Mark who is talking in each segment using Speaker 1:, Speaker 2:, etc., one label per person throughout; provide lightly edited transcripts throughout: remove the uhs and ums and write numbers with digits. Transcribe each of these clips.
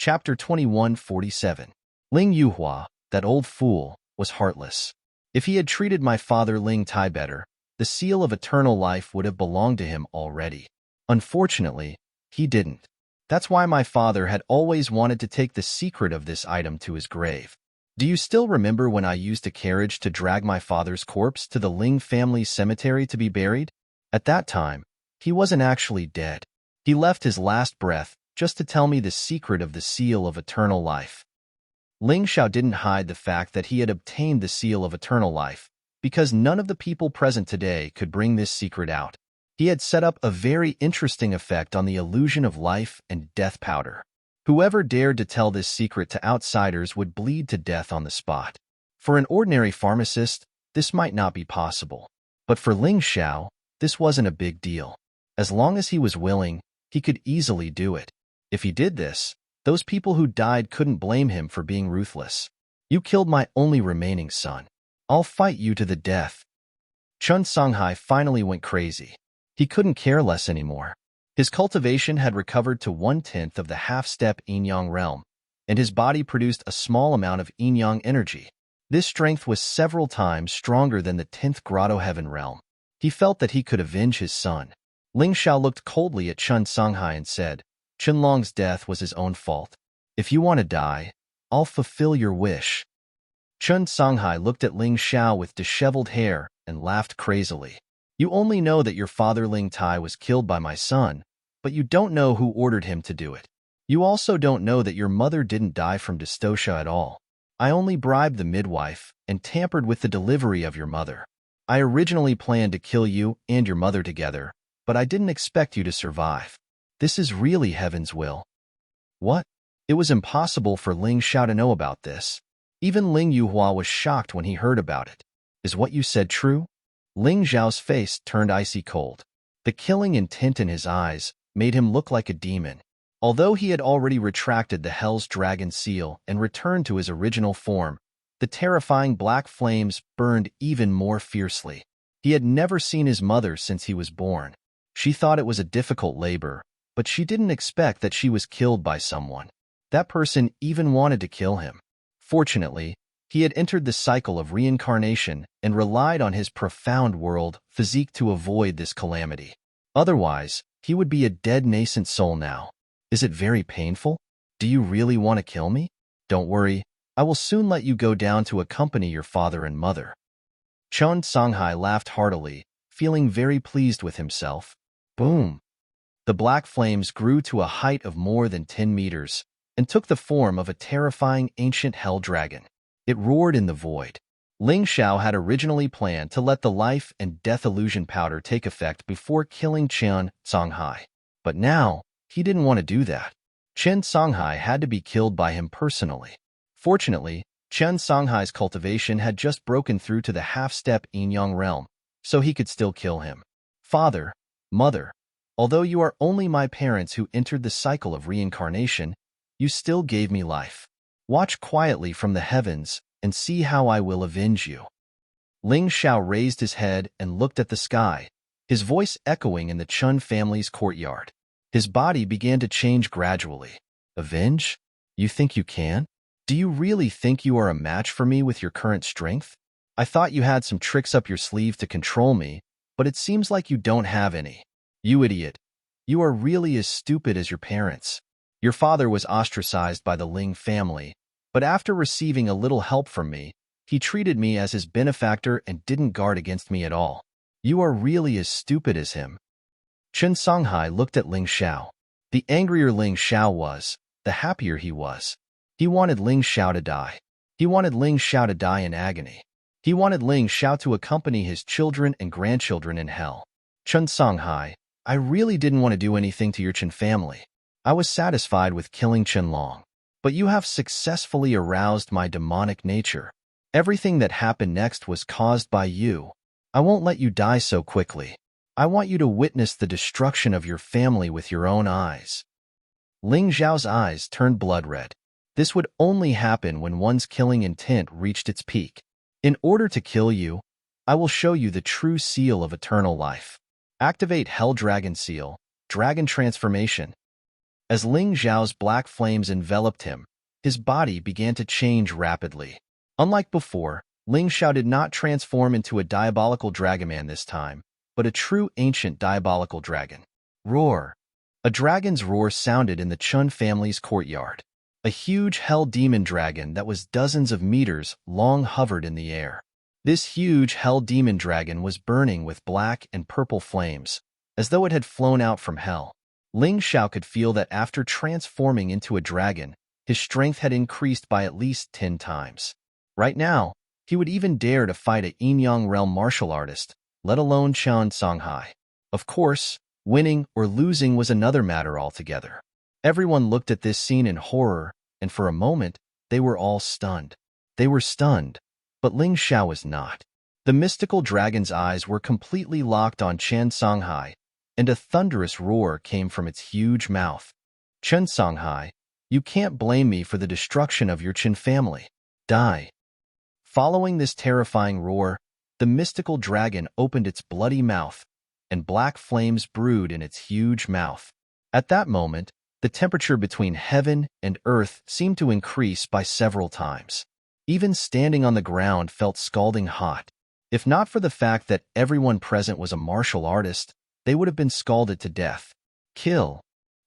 Speaker 1: Chapter 2147. Ling Yuhua, that old fool, was heartless. If he had treated my father Ling Tai better, the seal of eternal life would have belonged to him already. Unfortunately, he didn't. That's why my father had always wanted to take the secret of this item to his grave. Do you still remember when I used a carriage to drag my father's corpse to the Ling family cemetery to be buried? At that time, he wasn't actually dead. He left his last breath just to tell me the secret of the seal of eternal life. Ling Xiao didn't hide the fact that he had obtained the seal of eternal life, because none of the people present today could bring this secret out. He had set up a very interesting effect on the illusion of life and death powder. Whoever dared to tell this secret to outsiders would bleed to death on the spot. For an ordinary pharmacist, this might not be possible. But for Ling Xiao, this wasn't a big deal. As long as he was willing, he could easily do it. If he did this, those people who died couldn't blame him for being ruthless. You killed my only remaining son. I'll fight you to the death. Chun Songhai finally went crazy. He couldn't care less anymore. His cultivation had recovered to 1/10 of the half-step yin-yang realm, and his body produced a small amount of yin-yang energy. This strength was several times stronger than the 10th Grotto Heaven realm. He felt that he could avenge his son. Ling Xiao looked coldly at Chun Songhai and said, Chunlong's death was his own fault. If you want to die, I'll fulfill your wish. Chun Songhai looked at Ling Xiao with disheveled hair and laughed crazily. You only know that your father Ling Tai was killed by my son, but you don't know who ordered him to do it. You also don't know that your mother didn't die from dystocia at all. I only bribed the midwife and tampered with the delivery of your mother. I originally planned to kill you and your mother together, but I didn't expect you to survive. This is really heaven's will. What? It was impossible for Ling Xiao to know about this. Even Ling Yuhua was shocked when he heard about it. Is what you said true? Ling Xiao's face turned icy cold. The killing intent in his eyes made him look like a demon. Although he had already retracted the Hell's Dragon seal and returned to his original form, the terrifying black flames burned even more fiercely. He had never seen his mother since he was born. She thought it was a difficult labor, but she didn't expect that she was killed by someone. That person even wanted to kill him. Fortunately, he had entered the cycle of reincarnation and relied on his profound world physique to avoid this calamity. Otherwise, he would be a dead nascent soul now. Is it very painful? Do you really want to kill me? Don't worry, I will soon let you go down to accompany your father and mother. Chun Songhai laughed heartily, feeling very pleased with himself. Boom! The black flames grew to a height of more than 10 meters and took the form of a terrifying ancient hell dragon. It roared in the void. Ling Xiao had originally planned to let the life and death illusion powder take effect before killing Chun Songhai. But now, he didn't want to do that. Chun Songhai had to be killed by him personally. Fortunately, Chun Songhai's cultivation had just broken through to the half-step yin-yang realm, so he could still kill him. Father, mother, although you are only my parents who entered the cycle of reincarnation, you still gave me life. Watch quietly from the heavens and see how I will avenge you. Ling Xiao raised his head and looked at the sky, his voice echoing in the Chun family's courtyard. His body began to change gradually. Avenge? You think you can? Do you really think you are a match for me with your current strength? I thought you had some tricks up your sleeve to control me, but it seems like you don't have any. You idiot. You are really as stupid as your parents. Your father was ostracized by the Ling family, but after receiving a little help from me, he treated me as his benefactor and didn't guard against me at all. You are really as stupid as him. Chun Songhai looked at Ling Xiao. The angrier Ling Xiao was, the happier he was. He wanted Ling Xiao to die. He wanted Ling Xiao to die in agony. He wanted Ling Xiao to accompany his children and grandchildren in hell. Chun Songhai, I really didn't want to do anything to your Chun family. I was satisfied with killing Chunlong, but you have successfully aroused my demonic nature. Everything that happened next was caused by you. I won't let you die so quickly. I want you to witness the destruction of your family with your own eyes. Ling Xiao's eyes turned blood red. This would only happen when one's killing intent reached its peak. In order to kill you, I will show you the true seal of eternal life. Activate Hell Dragon Seal, Dragon Transformation. As Ling Zhao's black flames enveloped him, his body began to change rapidly. Unlike before, Ling Zhao did not transform into a diabolical dragonman this time, but a true ancient diabolical dragon. Roar! A dragon's roar sounded in the Chun family's courtyard. A huge hell demon dragon that was dozens of meters long hovered in the air. This huge hell demon dragon was burning with black and purple flames, as though it had flown out from hell. Ling Zhao could feel that after transforming into a dragon, his strength had increased by at least 10 times. Right now, he would even dare to fight a Yin-Yang realm martial artist, let alone Chen Songhai. Of course, winning or losing was another matter altogether. Everyone looked at this scene in horror, and for a moment, they were all stunned. They were stunned, but Ling Zhao was not. The mystical dragon's eyes were completely locked on Chen Songhai, and a thunderous roar came from its huge mouth. Chen Songhai, you can't blame me for the destruction of your Chen family. Die. Following this terrifying roar, the mystical dragon opened its bloody mouth, and black flames brewed in its huge mouth. At that moment, the temperature between heaven and earth seemed to increase by several times. Even standing on the ground felt scalding hot. If not for the fact that everyone present was a martial artist, they would have been scalded to death. Kill.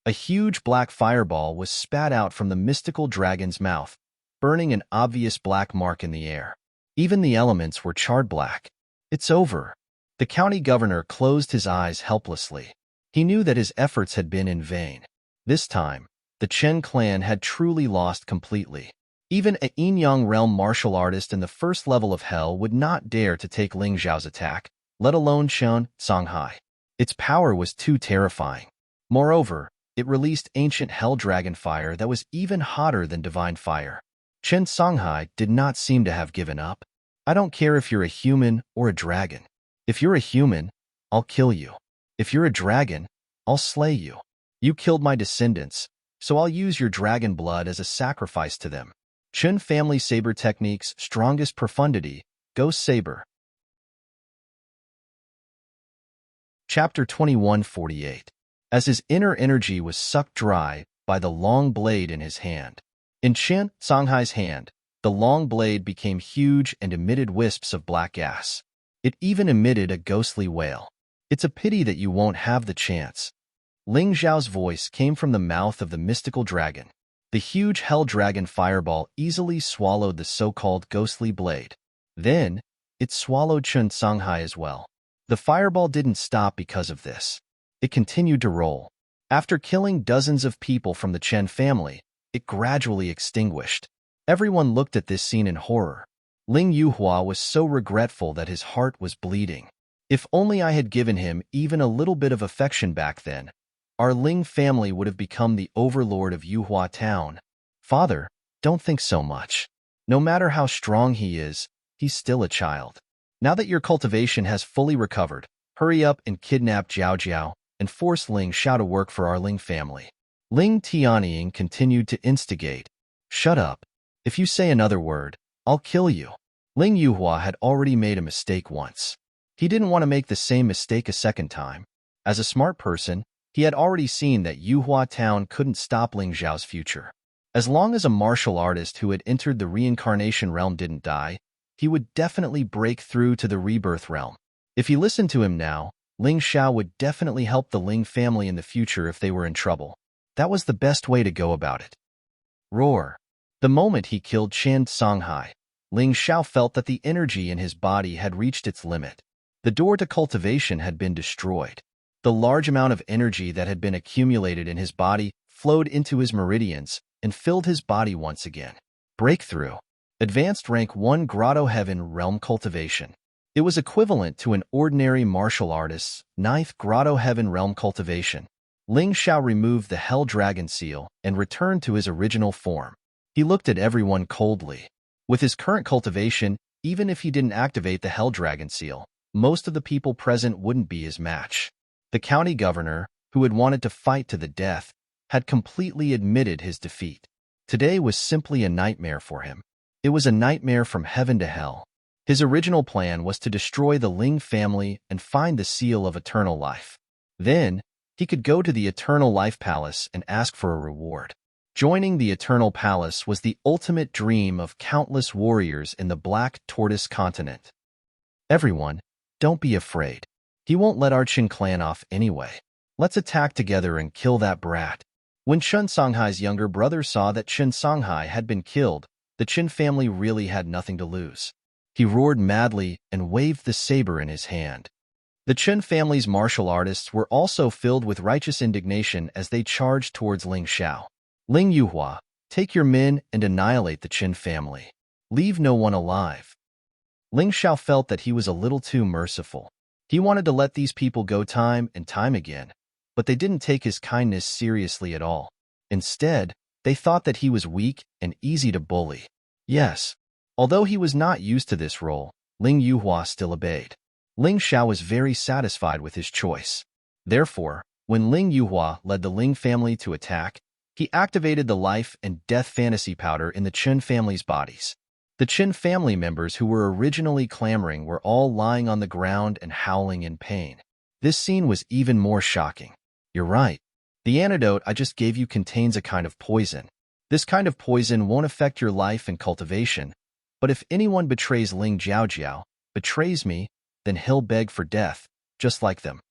Speaker 1: A huge black fireball was spat out from the mystical dragon's mouth, burning an obvious black mark in the air. Even the elements were charred black. It's over. The county governor closed his eyes helplessly. He knew that his efforts had been in vain. This time, the Chen clan had truly lost completely. Even a Yin-Yang realm martial artist in the first level of hell would not dare to take Ling Zhao's attack, let alone Chen Songhai. Its power was too terrifying. Moreover, it released ancient hell dragon fire that was even hotter than divine fire. Chen Songhai did not seem to have given up. I don't care if you're a human or a dragon. If you're a human, I'll kill you. If you're a dragon, I'll slay you. You killed my descendants, so I'll use your dragon blood as a sacrifice to them. Chen family saber techniques, strongest profundity, Ghost Saber. Chapter 2148. As his inner energy was sucked dry by the long blade in his hand. In Chen Songhai's hand, the long blade became huge and emitted wisps of black gas. It even emitted a ghostly wail. It's a pity that you won't have the chance. Ling Zhao's voice came from the mouth of the mystical dragon. The huge hell dragon fireball easily swallowed the so-called ghostly blade. Then, it swallowed Chen Songhai as well. The fireball didn't stop because of this. It continued to roll. After killing dozens of people from the Chen family, it gradually extinguished. Everyone looked at this scene in horror. Ling Yuhua was so regretful that his heart was bleeding. If only I had given him even a little bit of affection back then, our Ling family would have become the overlord of Yuhua town. Father, don't think so much. No matter how strong he is, he's still a child. Now that your cultivation has fully recovered, hurry up and kidnap Jiao Jiao and force Ling Zhao to work for our Ling family. Ling Tianying continued to instigate. Shut up. If you say another word, I'll kill you. Ling Yuhua had already made a mistake once. He didn't want to make the same mistake a second time. As a smart person, he had already seen that Yuhua town couldn't stop Ling Zhao's future. As long as a martial artist who had entered the reincarnation realm didn't die, he would definitely break through to the rebirth realm. If he listened to him now, Ling Zhao would definitely help the Ling family in the future if they were in trouble. That was the best way to go about it. Roar. The moment he killed Chen Songhai, Ling Zhao felt that the energy in his body had reached its limit. The door to cultivation had been destroyed. The large amount of energy that had been accumulated in his body flowed into his meridians and filled his body once again. Breakthrough. Advanced rank 1 Grotto Heaven Realm Cultivation. It was equivalent to an ordinary martial artist's 9th Grotto Heaven Realm Cultivation. Ling Zhao removed the Hell Dragon seal and returned to his original form. He looked at everyone coldly. With his current cultivation, even if he didn't activate the Hell Dragon seal, most of the people present wouldn't be his match. The county governor, who had wanted to fight to the death, had completely admitted his defeat. Today was simply a nightmare for him. It was a nightmare from heaven to hell. His original plan was to destroy the Ling family and find the seal of eternal life. Then, he could go to the Eternal Life Palace and ask for a reward. Joining the Eternal Palace was the ultimate dream of countless warriors in the Black Tortoise continent. Everyone, don't be afraid. He won't let our Qin clan off anyway. Let's attack together and kill that brat. When Chen Songhai's younger brother saw that Chen Songhai had been killed, the Qin family really had nothing to lose. He roared madly and waved the saber in his hand. The Chen family's martial artists were also filled with righteous indignation as they charged towards Ling Xiao. Ling Yuhua, take your men and annihilate the Qin family. Leave no one alive. Ling Xiao felt that he was a little too merciful. He wanted to let these people go time and time again, but they didn't take his kindness seriously at all. Instead, they thought that he was weak and easy to bully. Yes, although he was not used to this role, Ling Yuhua still obeyed. Ling Xiao was very satisfied with his choice. Therefore, when Ling Yuhua led the Ling family to attack, he activated the life and death fantasy powder in the Chen family's bodies. The Chen family members who were originally clamoring were all lying on the ground and howling in pain. This scene was even more shocking. You're right. The antidote I just gave you contains a kind of poison. This kind of poison won't affect your life and cultivation, but if anyone betrays Ling Jiaojiao, betrays me, then he'll beg for death, just like them.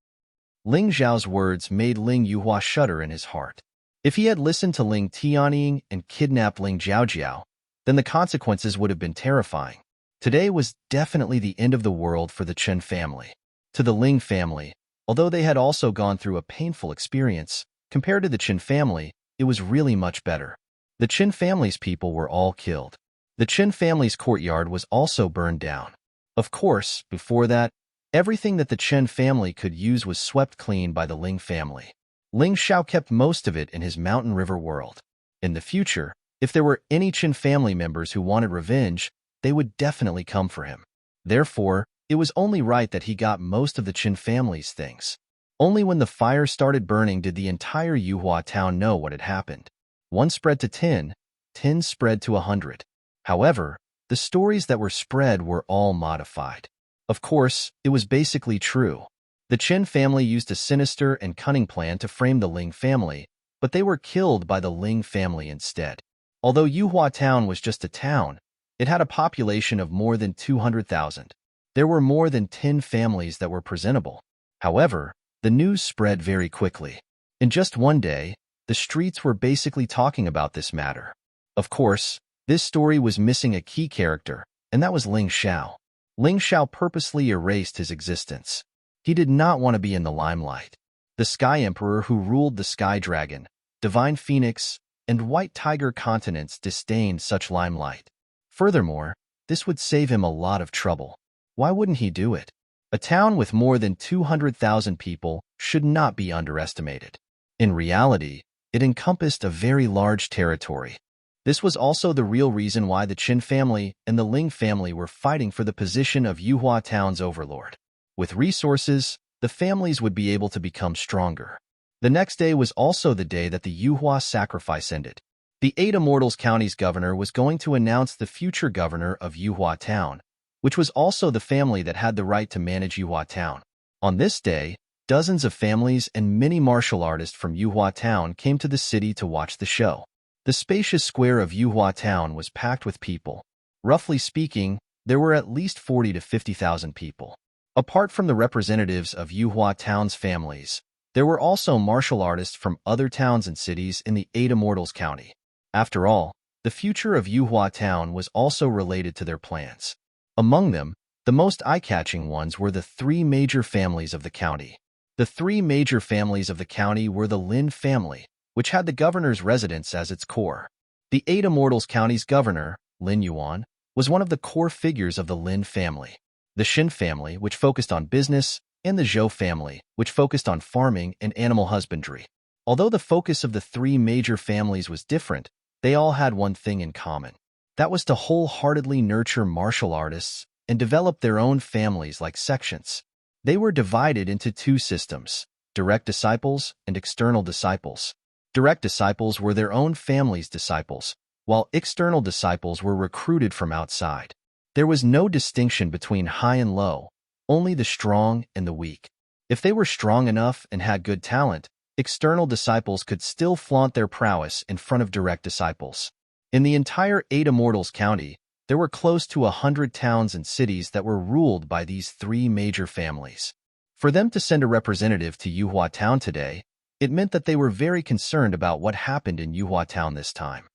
Speaker 1: Ling Zhao's words made Ling Yuhua shudder in his heart. If he had listened to Ling Tianying and kidnapped Ling Jiaojiao, then the consequences would have been terrifying. Today was definitely the end of the world for the Chen family. To the Ling family, although they had also gone through a painful experience, compared to the Chen family, it was really much better. The Chen family's people were all killed. The Chen family's courtyard was also burned down. Of course, before that, everything that the Chen family could use was swept clean by the Ling family. Ling Xiao kept most of it in his mountain river world. In the future, if there were any Qin family members who wanted revenge, they would definitely come for him. Therefore, it was only right that he got most of the Qin family's things. Only when the fire started burning did the entire Yuhua town know what had happened. 1 spread to 10, 10 spread to 100. However, the stories that were spread were all modified. Of course, it was basically true. The Chen family used a sinister and cunning plan to frame the Ling family, but they were killed by the Ling family instead. Although Yuhua Town was just a town, it had a population of more than 200,000. There were more than 10 families that were presentable. However, the news spread very quickly. In just one day, the streets were basically talking about this matter. Of course, this story was missing a key character, and that was Ling Xiao. Ling Xiao purposely erased his existence. He did not want to be in the limelight. The Sky Emperor who ruled the Sky Dragon, Divine Phoenix, and White Tiger continents disdained such limelight. Furthermore, this would save him a lot of trouble. Why wouldn't he do it? A town with more than 200,000 people should not be underestimated. In reality, it encompassed a very large territory. This was also the real reason why the Qin family and the Ling family were fighting for the position of Yuhua Town's overlord. With resources, the families would be able to become stronger. The next day was also the day that the Yuhua sacrifice ended. The 8 Immortals County's governor was going to announce the future governor of Yuhua Town, which was also the family that had the right to manage Yuhua Town. On this day, dozens of families and many martial artists from Yuhua Town came to the city to watch the show. The spacious square of Yuhua Town was packed with people. Roughly speaking, there were at least 40 to 50,000 people. Apart from the representatives of Yuhua Town's families, there were also martial artists from other towns and cities in the 8 Immortals County. After all, the future of Yuhua Town was also related to their plans. Among them, the most eye-catching ones were the 3 major families of the county. The 3 major families of the county were the Lin family, which had the governor's residence as its core. The 8 Immortals County's governor, Lin Yuan, was one of the core figures of the Lin family. The Xin family, which focused on business, and the Zhou family, which focused on farming and animal husbandry. Although the focus of the 3 major families was different, they all had one thing in common. That was to wholeheartedly nurture martial artists and develop their own families like sections. They were divided into 2 systems, direct disciples and external disciples. Direct disciples were their own family's disciples, while external disciples were recruited from outside. There was no distinction between high and low, only the strong and the weak. If they were strong enough and had good talent, external disciples could still flaunt their prowess in front of direct disciples. In the entire Eight Immortals County, there were close to 100 towns and cities that were ruled by these three major families. For them to send a representative to Yuhua Town today, it meant that they were very concerned about what happened in Yuhua Town this time.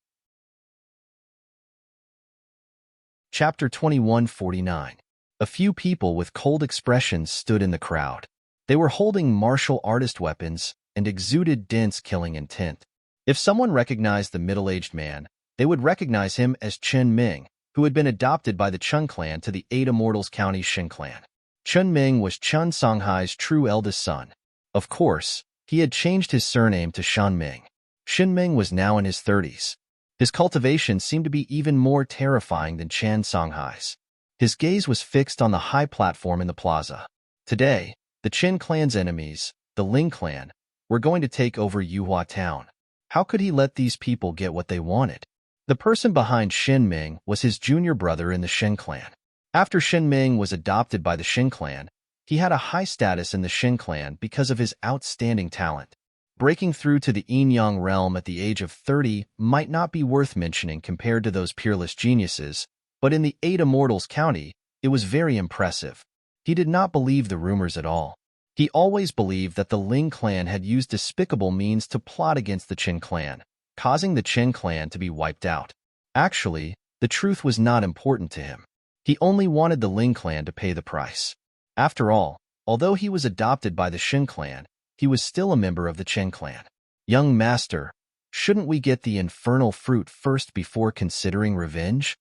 Speaker 1: Chapter 2149. A few people with cold expressions stood in the crowd. They were holding martial artist weapons and exuded dense killing intent. If someone recognized the middle-aged man, they would recognize him as Chen Ming, who had been adopted by the Chun clan to the Eight Immortals County Shin clan. Chen Ming was Chun Songhai's true eldest son. Of course, he had changed his surname to Shan Ming. Shin Ming was now in his 30s. His cultivation seemed to be even more terrifying than Chan Songhai's. His gaze was fixed on the high platform in the plaza. Today, the Qin clan's enemies, the Ling clan, were going to take over Yuhua Town. How could he let these people get what they wanted? The person behind Shin Ming was his junior brother in the Shin clan. After Shin Ming was adopted by the Shin clan, he had a high status in the Shin clan because of his outstanding talent. Breaking through to the Yin-Yang realm at the age of 30 might not be worth mentioning compared to those peerless geniuses, but in the Eight Immortals County, it was very impressive. He did not believe the rumors at all. He always believed that the Ling clan had used despicable means to plot against the Qin clan, causing the Qin clan to be wiped out. Actually, the truth was not important to him. He only wanted the Ling clan to pay the price. After all, although he was adopted by the Shin clan, he was still a member of the Qin clan. Young master, shouldn't we get the infernal fruit first before considering revenge?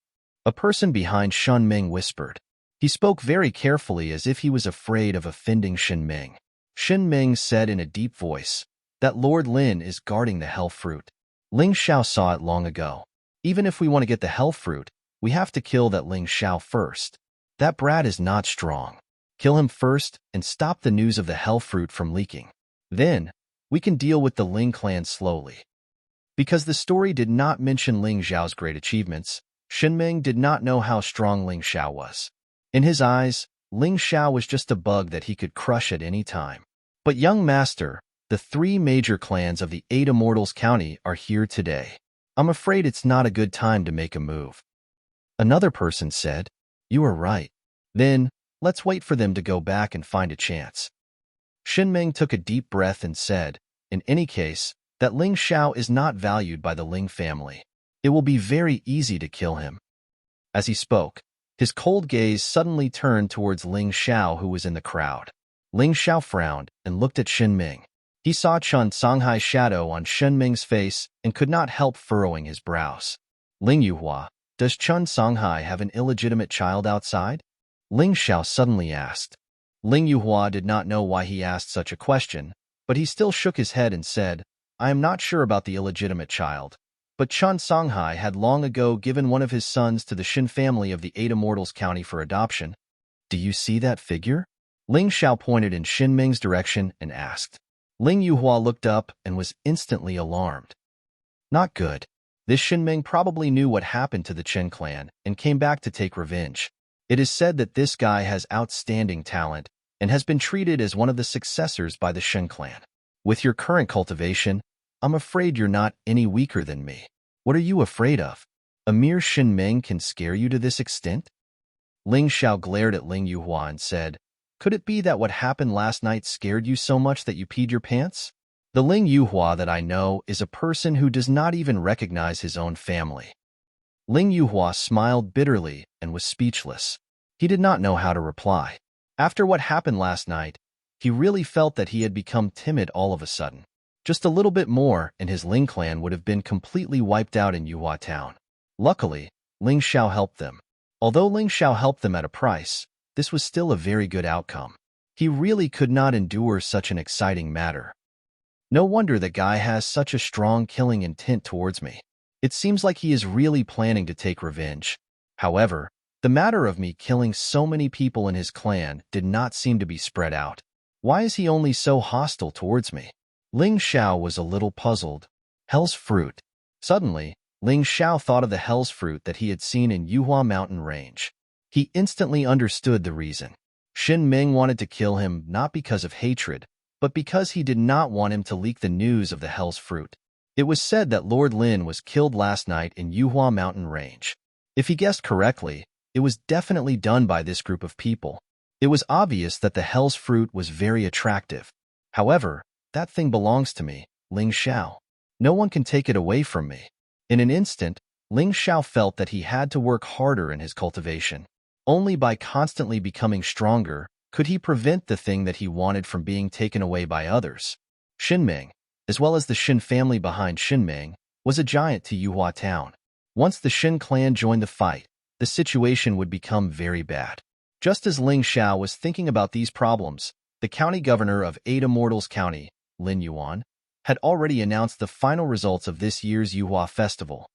Speaker 1: A person behind Shan Ming whispered. He spoke very carefully as if he was afraid of offending Shin Ming. Shin Ming said in a deep voice, that Lord Lin is guarding the hell fruit. Ling Xiao saw it long ago. Even if we want to get the hell fruit, we have to kill that Ling Xiao first. That brat is not strong. Kill him first and stop the news of the hell fruit from leaking. Then, we can deal with the Ling clan slowly. Because the story did not mention Ling Xiao's great achievements, Shin Ming did not know how strong Ling Xiao was. In his eyes, Ling Xiao was just a bug that he could crush at any time. But young master, the three major clans of the Eight Immortals County are here today. I'm afraid it's not a good time to make a move. Another person said, you are right. Then, let's wait for them to go back and find a chance. Shin Ming took a deep breath and said, in any case, that Ling Xiao is not valued by the Ling family. It will be very easy to kill him. As he spoke, his cold gaze suddenly turned towards Ling Xiao, who was in the crowd. Ling Xiao frowned and looked at Shin Ming. He saw Chun Songhai's shadow on Shin Ming's face and could not help furrowing his brows. Ling Yuhua, does Chun Songhai have an illegitimate child outside? Ling Xiao suddenly asked. Ling Yuhua did not know why he asked such a question, but he still shook his head and said, I am not sure about the illegitimate child, but Chun Songhai had long ago given one of his sons to the Shin family of the Eight Immortals County for adoption. Do you see that figure? Ling Xiao pointed in Shin Ming's direction and asked. Ling Yuhua looked up and was instantly alarmed. Not good. This Shin Ming probably knew what happened to the Qin clan and came back to take revenge. It is said that this guy has outstanding talent and has been treated as one of the successors by the Shin clan. With your current cultivation, I'm afraid you're not any weaker than me. What are you afraid of? A mere Shin Ming can scare you to this extent? Ling Xiao glared at Ling Yuhua and said, could it be that what happened last night scared you so much that you peed your pants? The Ling Yuhua that I know is a person who does not even recognize his own family. Ling Yuhua smiled bitterly and was speechless. He did not know how to reply. After what happened last night, he really felt that he had become timid all of a sudden. Just a little bit more and his Ling clan would have been completely wiped out in Yuhua Town. Luckily, Ling Xiao helped them. Although Ling Xiao helped them at a price, this was still a very good outcome. He really could not endure such an exciting matter. No wonder the guy has such a strong killing intent towards me. It seems like he is really planning to take revenge. However, the matter of me killing so many people in his clan did not seem to be spread out. Why is he only so hostile towards me? Ling Xiao was a little puzzled. Hell's fruit. Suddenly, Ling Xiao thought of the hell's fruit that he had seen in Yuhua Mountain Range. He instantly understood the reason. Shin Ming wanted to kill him not because of hatred, but because he did not want him to leak the news of the Hell's Fruit. It was said that Lord Lin was killed last night in Yuhua mountain range. If he guessed correctly, it was definitely done by this group of people. It was obvious that the Hell's Fruit was very attractive. However, that thing belongs to me, Ling Xiao. No one can take it away from me. In an instant, Ling Xiao felt that he had to work harder in his cultivation. Only by constantly becoming stronger could he prevent the thing that he wanted from being taken away by others. Xinming, as well as the Xin family behind Xinming, was a giant to Yuhua town. Once the Xin clan joined the fight, the situation would become very bad. Just as Ling Xiao was thinking about these problems, the county governor of Eight Immortals County, Lin Yuan, had already announced the final results of this year's Yuhua festival.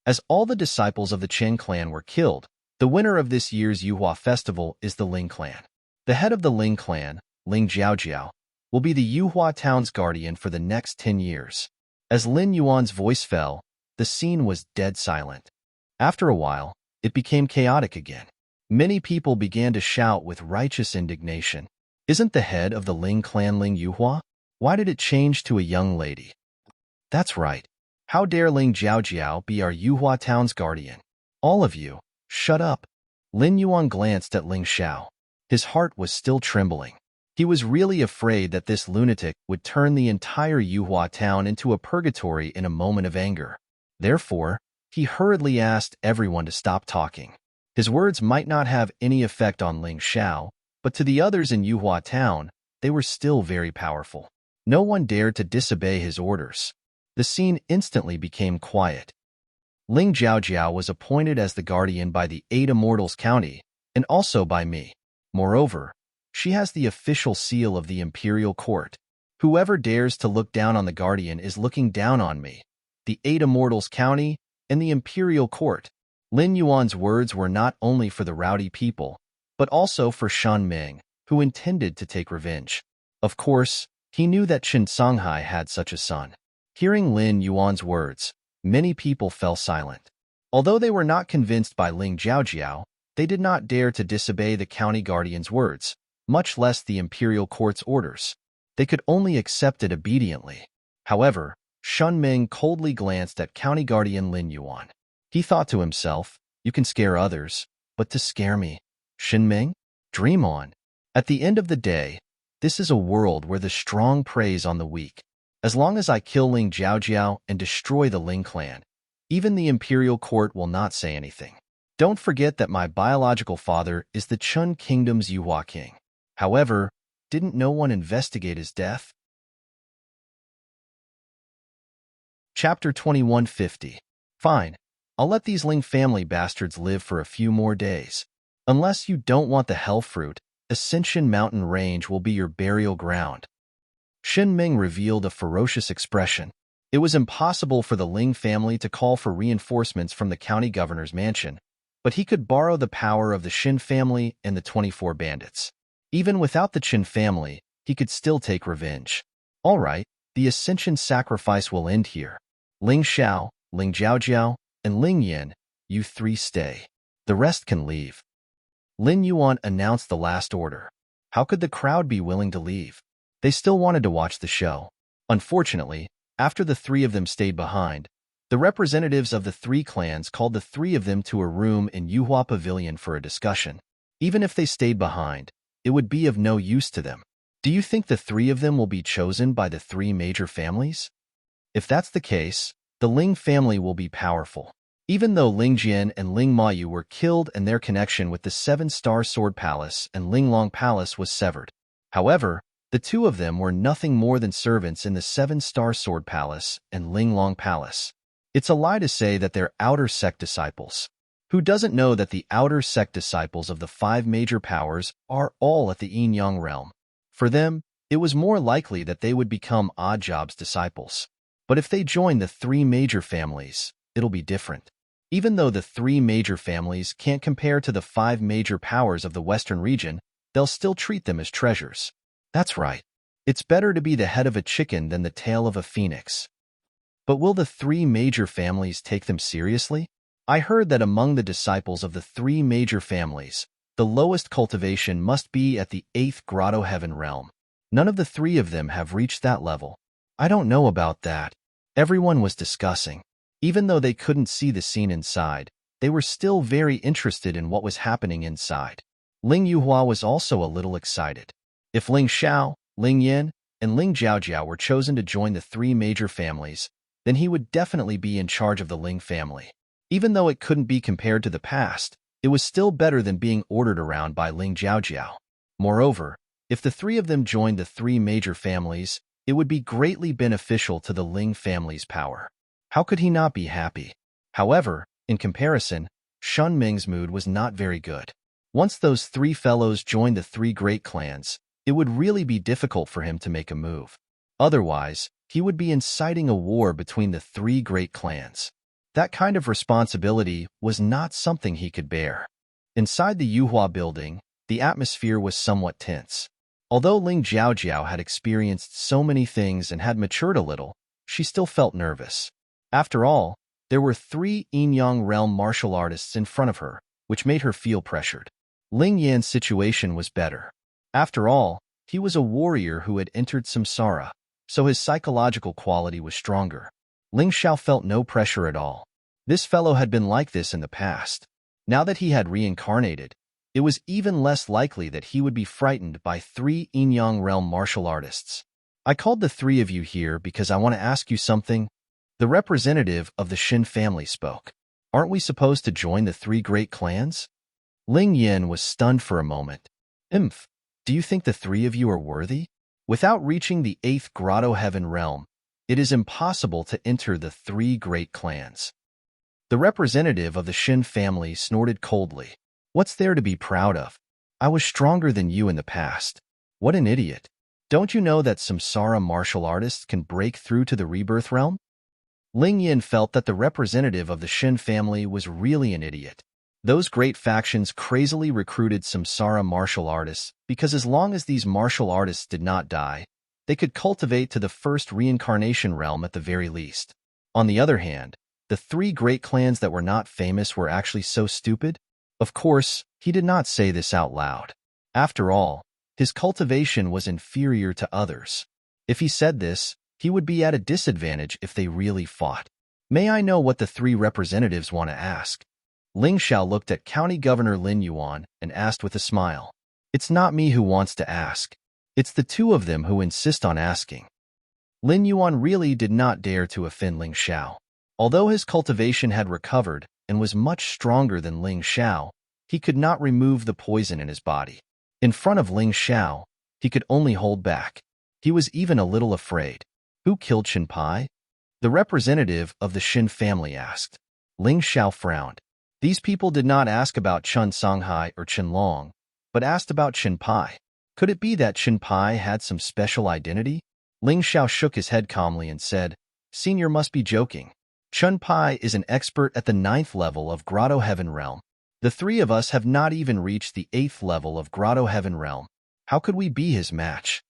Speaker 1: As all the disciples of the Chen clan were killed, the winner of this year's Yuhua festival is the Ling clan. The head of the Ling clan, Ling Jiaojiao, will be the Yuhua town's guardian for the next 10 years. As Lin Yuan's voice fell, the scene was dead silent. After a while, it became chaotic again. Many people began to shout with righteous indignation. Isn't the head of the Ling clan Ling Yuhua? Why did it change to a young lady? That's right. How dare Ling Jiaojiao be our Yuhua town's guardian? All of you, shut up. Lin Yuan glanced at Ling Xiao. His heart was still trembling. He was really afraid that this lunatic would turn the entire Yuhua town into a purgatory in a moment of anger. Therefore, he hurriedly asked everyone to stop talking. His words might not have any effect on Ling Xiao, but to the others in Yuhua town, they were still very powerful. No one dared to disobey his orders. The scene instantly became quiet. Ling Jiaojiao was appointed as the guardian by the Eight Immortals County, and also by me. Moreover, she has the official seal of the imperial court. Whoever dares to look down on the guardian is looking down on me, the Eight Immortals County, and the imperial court. Lin Yuan's words were not only for the rowdy people, but also for Shan Ming, who intended to take revenge. Of course, he knew that Qin Songhai had such a son. Hearing Lin Yuan's words, many people fell silent. Although they were not convinced by Ling Jiaojiao, they did not dare to disobey the county guardian's words, much less the imperial court's orders. They could only accept it obediently. However, Shun Ming coldly glanced at county guardian Lin Yuan. He thought to himself, you can scare others, but to scare me, Shin Ming? Dream on. At the end of the day, this is a world where the strong preys on the weak. As long as I kill Ling Jiaojiao and destroy the Ling clan, even the imperial court will not say anything. Don't forget that my biological father is the Chun Kingdom's Yuhua king. However, didn't no one investigate his death? Chapter 2150. Fine, I'll let these Ling family bastards live for a few more days. Unless you don't want the hell fruit, Ascension Mountain Range will be your burial ground. Shin Ming revealed a ferocious expression. It was impossible for the Ling family to call for reinforcements from the county governor's mansion, but he could borrow the power of the Shin family and the 24 bandits. Even without the Qin family, he could still take revenge. All right, the Ascension sacrifice will end here. Ling Xiao, Ling Jiaojiao, and Ling Yin, you three stay. The rest can leave. Lin Yuan announced the last order. How could the crowd be willing to leave? They still wanted to watch the show. Unfortunately, after the three of them stayed behind, the representatives of the three clans called the three of them to a room in Yuhua Pavilion for a discussion. Even if they stayed behind, it would be of no use to them. Do you think the three of them will be chosen by the three major families? If that's the case, the Ling family will be powerful. Even though Ling Jian and Ling Mayu were killed and their connection with the Seven-Star Sword Palace and Ling Long Palace was severed. However, the two of them were nothing more than servants in the Seven-Star Sword Palace and Ling Long Palace. It's a lie to say that they're outer sect disciples. Who doesn't know that the outer sect disciples of the five major powers are all at the yin-yang realm? For them, it was more likely that they would become Odd Job's disciples. But if they join the three major families, it'll be different. Even though the three major families can't compare to the five major powers of the Western region, they'll still treat them as treasures. That's right. It's better to be the head of a chicken than the tail of a phoenix. But will the three major families take them seriously? I heard that among the disciples of the three major families, the lowest cultivation must be at the 8th Grotto Heaven realm. None of the three of them have reached that level. I don't know about that. Everyone was discussing. Even though they couldn't see the scene inside, they were still very interested in what was happening inside. Ling Yuhua was also a little excited. If Ling Xiao, Ling Yin, and Ling Jiaojiao were chosen to join the three major families, then he would definitely be in charge of the Ling family. Even though it couldn't be compared to the past, it was still better than being ordered around by Ling Jiaojiao. Moreover, if the three of them joined the three major families, it would be greatly beneficial to the Ling family's power. How could he not be happy? However, in comparison, Shun Ming's mood was not very good. Once those three fellows joined the three great clans, it would really be difficult for him to make a move. Otherwise, he would be inciting a war between the three great clans. That kind of responsibility was not something he could bear. Inside the Yuhua building, the atmosphere was somewhat tense. Although Ling Jiaojiao had experienced so many things and had matured a little, she still felt nervous. After all, there were three Yin-Yang realm martial artists in front of her, which made her feel pressured. Ling Yan's situation was better. After all, he was a warrior who had entered samsara, so his psychological quality was stronger. Ling Xiao felt no pressure at all. This fellow had been like this in the past. Now that he had reincarnated, it was even less likely that he would be frightened by three Yin-Yang realm martial artists. I called the three of you here because I want to ask you something. The representative of the Shin family spoke. Aren't we supposed to join the three great clans? Ling Yin was stunned for a moment. Do you think the three of you are worthy? Without reaching the 8th Grotto Heaven realm, it is impossible to enter the three great clans. The representative of the Shin family snorted coldly. What's there to be proud of? I was stronger than you in the past. What an idiot. Don't you know that samsara martial artists can break through to the rebirth realm? Ling Yin felt that the representative of the Shin family was really an idiot. Those great factions crazily recruited samsara martial artists because as long as these martial artists did not die, they could cultivate to the first reincarnation realm at the very least. On the other hand, the three great clans that were not famous were actually so stupid? Of course, he did not say this out loud. After all, his cultivation was inferior to others. If he said this, he would be at a disadvantage if they really fought. May I know what the three representatives want to ask? Ling Xiao looked at County Governor Lin Yuan and asked with a smile. It's not me who wants to ask. It's the two of them who insist on asking. Lin Yuan really did not dare to offend Ling Xiao. Although his cultivation had recovered and was much stronger than Ling Xiao, he could not remove the poison in his body. In front of Ling Xiao, he could only hold back. He was even a little afraid. Who killed Qin Pai? The representative of the Shin family asked. Ling Xiao frowned. These people did not ask about Chun Songhai or Qin Long, but asked about Qin Pai. Could it be that Qin Pai had some special identity? Ling Xiao shook his head calmly and said, Senior must be joking. Qin Pai is an expert at the 9th level of Grotto Heaven Realm. The three of us have not even reached the 8th level of Grotto Heaven Realm. How could we be his match?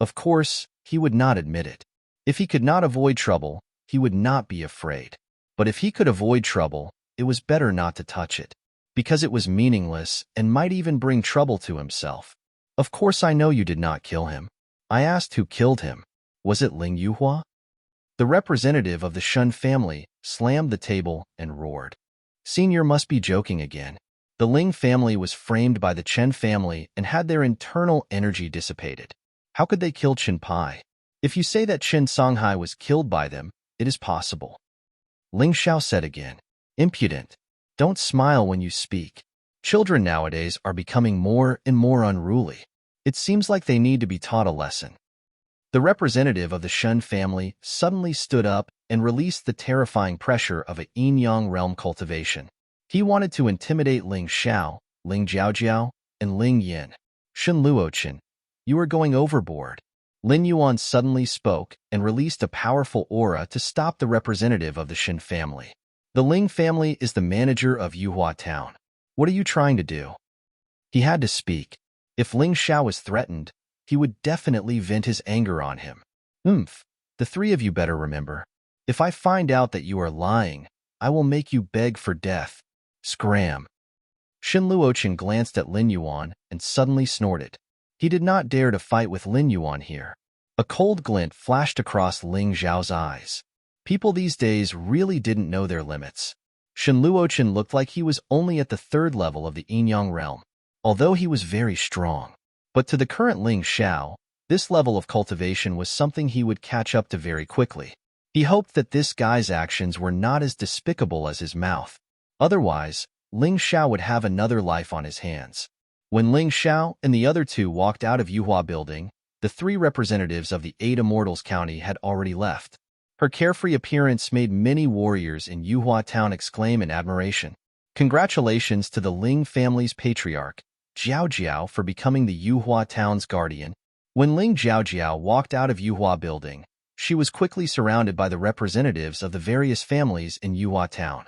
Speaker 1: Of course, he would not admit it. If he could not avoid trouble, he would not be afraid. But if he could avoid trouble, it was better not to touch it, because it was meaningless and might even bring trouble to himself. Of course I know you did not kill him. I asked who killed him. Was it Ling Yuhua? The representative of the Shun family slammed the table and roared. Senior must be joking again. The Ling family was framed by the Chen family and had their internal energy dissipated. How could they kill Qin Pai? If you say that Qin Songhai was killed by them, it is possible. Ling Xiao said again. Impudent. Don't smile when you speak. Children nowadays are becoming more and more unruly. It seems like they need to be taught a lesson. The representative of the Shun family suddenly stood up and released the terrifying pressure of a yin-yang realm cultivation. He wanted to intimidate Ling Xiao, Ling Jiaojiao, and Ling Yin. Shen Luochen, you are going overboard. Lin Yuan suddenly spoke and released a powerful aura to stop the representative of the Shin family. The Ling family is the manager of Yuhua town. What are you trying to do? He had to speak. If Ling Xiao was threatened, he would definitely vent his anger on him. The three of you better remember. If I find out that you are lying, I will make you beg for death. Scram. Shen Luochen glanced at Lin Yuan and suddenly snorted. He did not dare to fight with Lin Yuan here. A cold glint flashed across Ling Zhao's eyes. People these days really didn't know their limits. Shen Luochen looked like he was only at the 3rd level of the Yinyang realm, although he was very strong. But to the current Ling Xiao, this level of cultivation was something he would catch up to very quickly. He hoped that this guy's actions were not as despicable as his mouth. Otherwise, Ling Xiao would have another life on his hands. When Ling Xiao and the other two walked out of Yuhua Building, the 3 representatives of the 8 Immortals County had already left. Her carefree appearance made many warriors in Yuhua Town exclaim in admiration. Congratulations to the Ling family's patriarch, Jiao Jiao, for becoming the Yuhua Town's guardian. When Ling Jiao Jiao walked out of Yuhua Building, she was quickly surrounded by the representatives of the various families in Yuhua Town.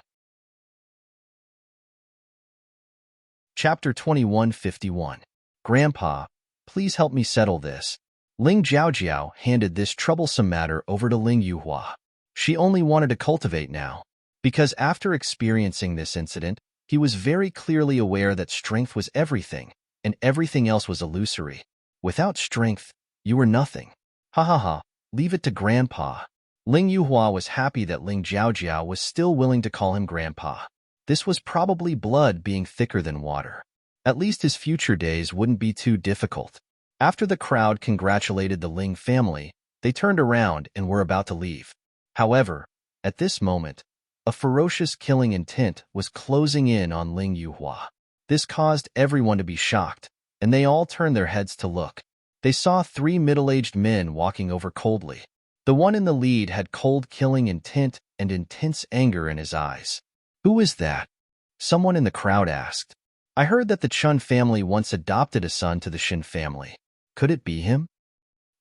Speaker 1: Chapter 2151. Grandpa, please help me settle this. Ling Jiaojiao handed this troublesome matter over to Ling Yuhua. She only wanted to cultivate now, because after experiencing this incident, he was very clearly aware that strength was everything, and everything else was illusory. Without strength, you were nothing. Ha ha ha, leave it to Grandpa. Ling Yuhua was happy that Ling Jiaojiao was still willing to call him Grandpa. This was probably blood being thicker than water. At least his future days wouldn't be too difficult. After the crowd congratulated the Ling family, they turned around and were about to leave. However, at this moment, a ferocious killing intent was closing in on Ling Yuhua. This caused everyone to be shocked, and they all turned their heads to look. They saw 3 middle-aged men walking over coldly. The one in the lead had cold killing intent and intense anger in his eyes. Who is that? Someone in the crowd asked. I heard that the Chun family once adopted a son to the Shin family. Could it be him?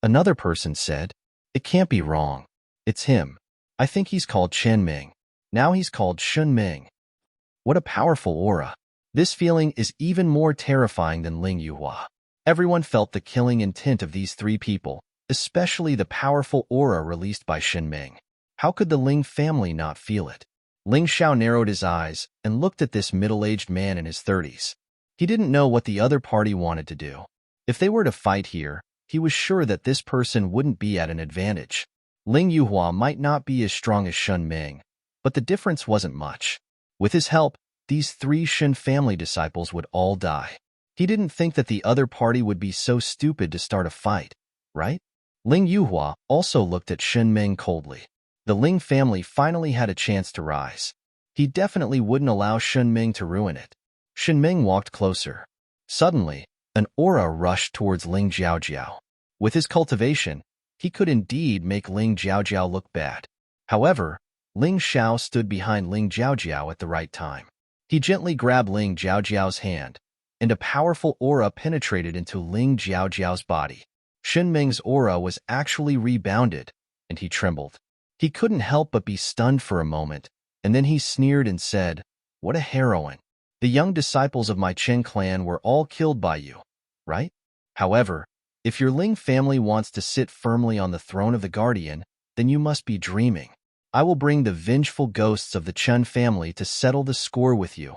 Speaker 1: Another person said, it can't be wrong. It's him. I think he's called Chen Ming. Now he's called Shun Ming. What a powerful aura. This feeling is even more terrifying than Ling Yuhua. Everyone felt the killing intent of these 3 people, especially the powerful aura released by Shin Ming. How could the Ling family not feel it? Ling Xiao narrowed his eyes and looked at this middle-aged man in his 30s. He didn't know what the other party wanted to do. If they were to fight here, he was sure that this person wouldn't be at an advantage. Ling Yuhua might not be as strong as Shun Ming, but the difference wasn't much. With his help, these 3 Shin family disciples would all die. He didn't think that the other party would be so stupid to start a fight, right? Ling Yuhua also looked at Shin Ming coldly. The Ling family finally had a chance to rise. He definitely wouldn't allow Shun Ming to ruin it. Shin Ming walked closer. Suddenly, an aura rushed towards Ling Jiaojiao. With his cultivation, he could indeed make Ling Jiaojiao look bad. However, Ling Xiao stood behind Ling Jiaojiao at the right time. He gently grabbed Ling Jiaojiao's hand, and a powerful aura penetrated into Ling Jiaojiao's body. Shin Ming's aura was actually rebounded, and he trembled. He couldn't help but be stunned for a moment, and then he sneered and said, "What a heroine. The young disciples of my Chen clan were all killed by you, right? However, if your Ling family wants to sit firmly on the throne of the guardian, then you must be dreaming. I will bring the vengeful ghosts of the Chen family to settle the score with you."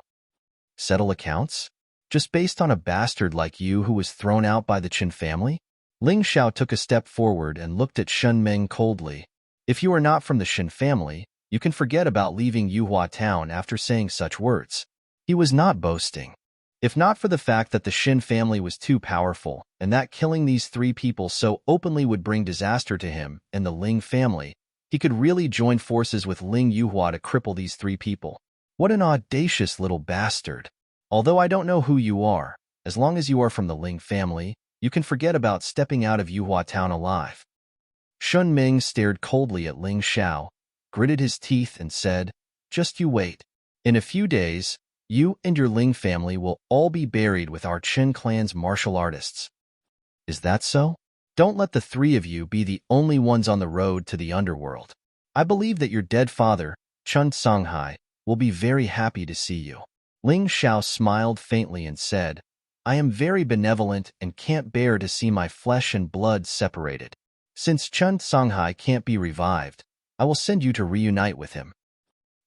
Speaker 1: Settle accounts? Just based on a bastard like you who was thrown out by the Chen family? Ling Xiao took a step forward and looked at Shun Ming coldly. If you are not from the Shin family, you can forget about leaving Yuhua Town after saying such words. He was not boasting. If not for the fact that the Shin family was too powerful, and that killing these 3 people so openly would bring disaster to him and the Ling family, he could really join forces with Ling Yuhua to cripple these 3 people. What an audacious little bastard. Although I don't know who you are, as long as you are from the Ling family, you can forget about stepping out of Yuhua Town alive. Shun Ming stared coldly at Ling Xiao, gritted his teeth and said, "Just you wait. In a few days, you and your Ling family will all be buried with our Chen clan's martial artists." Is that so? Don't let the 3 of you be the only ones on the road to the underworld. I believe that your dead father, Chun Songhai, will be very happy to see you. Ling Xiao smiled faintly and said, "I am very benevolent and can't bear to see my flesh and blood separated. Since Chun Songhai can't be revived, I will send you to reunite with him."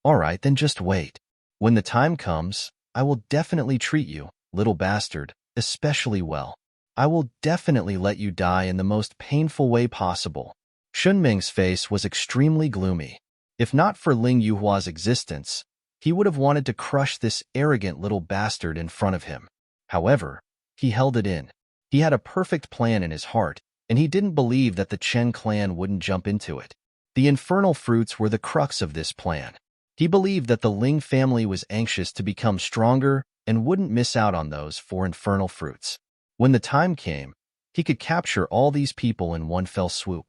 Speaker 1: All right, then just wait. When the time comes, I will definitely treat you, little bastard, especially well. I will definitely let you die in the most painful way possible. Shunming's face was extremely gloomy. If not for Ling Yuhua's existence, he would have wanted to crush this arrogant little bastard in front of him. However, he held it in. He had a perfect plan in his heart, and he didn't believe that the Chen clan wouldn't jump into it. The infernal fruits were the crux of this plan. He believed that the Ling family was anxious to become stronger and wouldn't miss out on those 4 infernal fruits. When the time came, he could capture all these people in one fell swoop.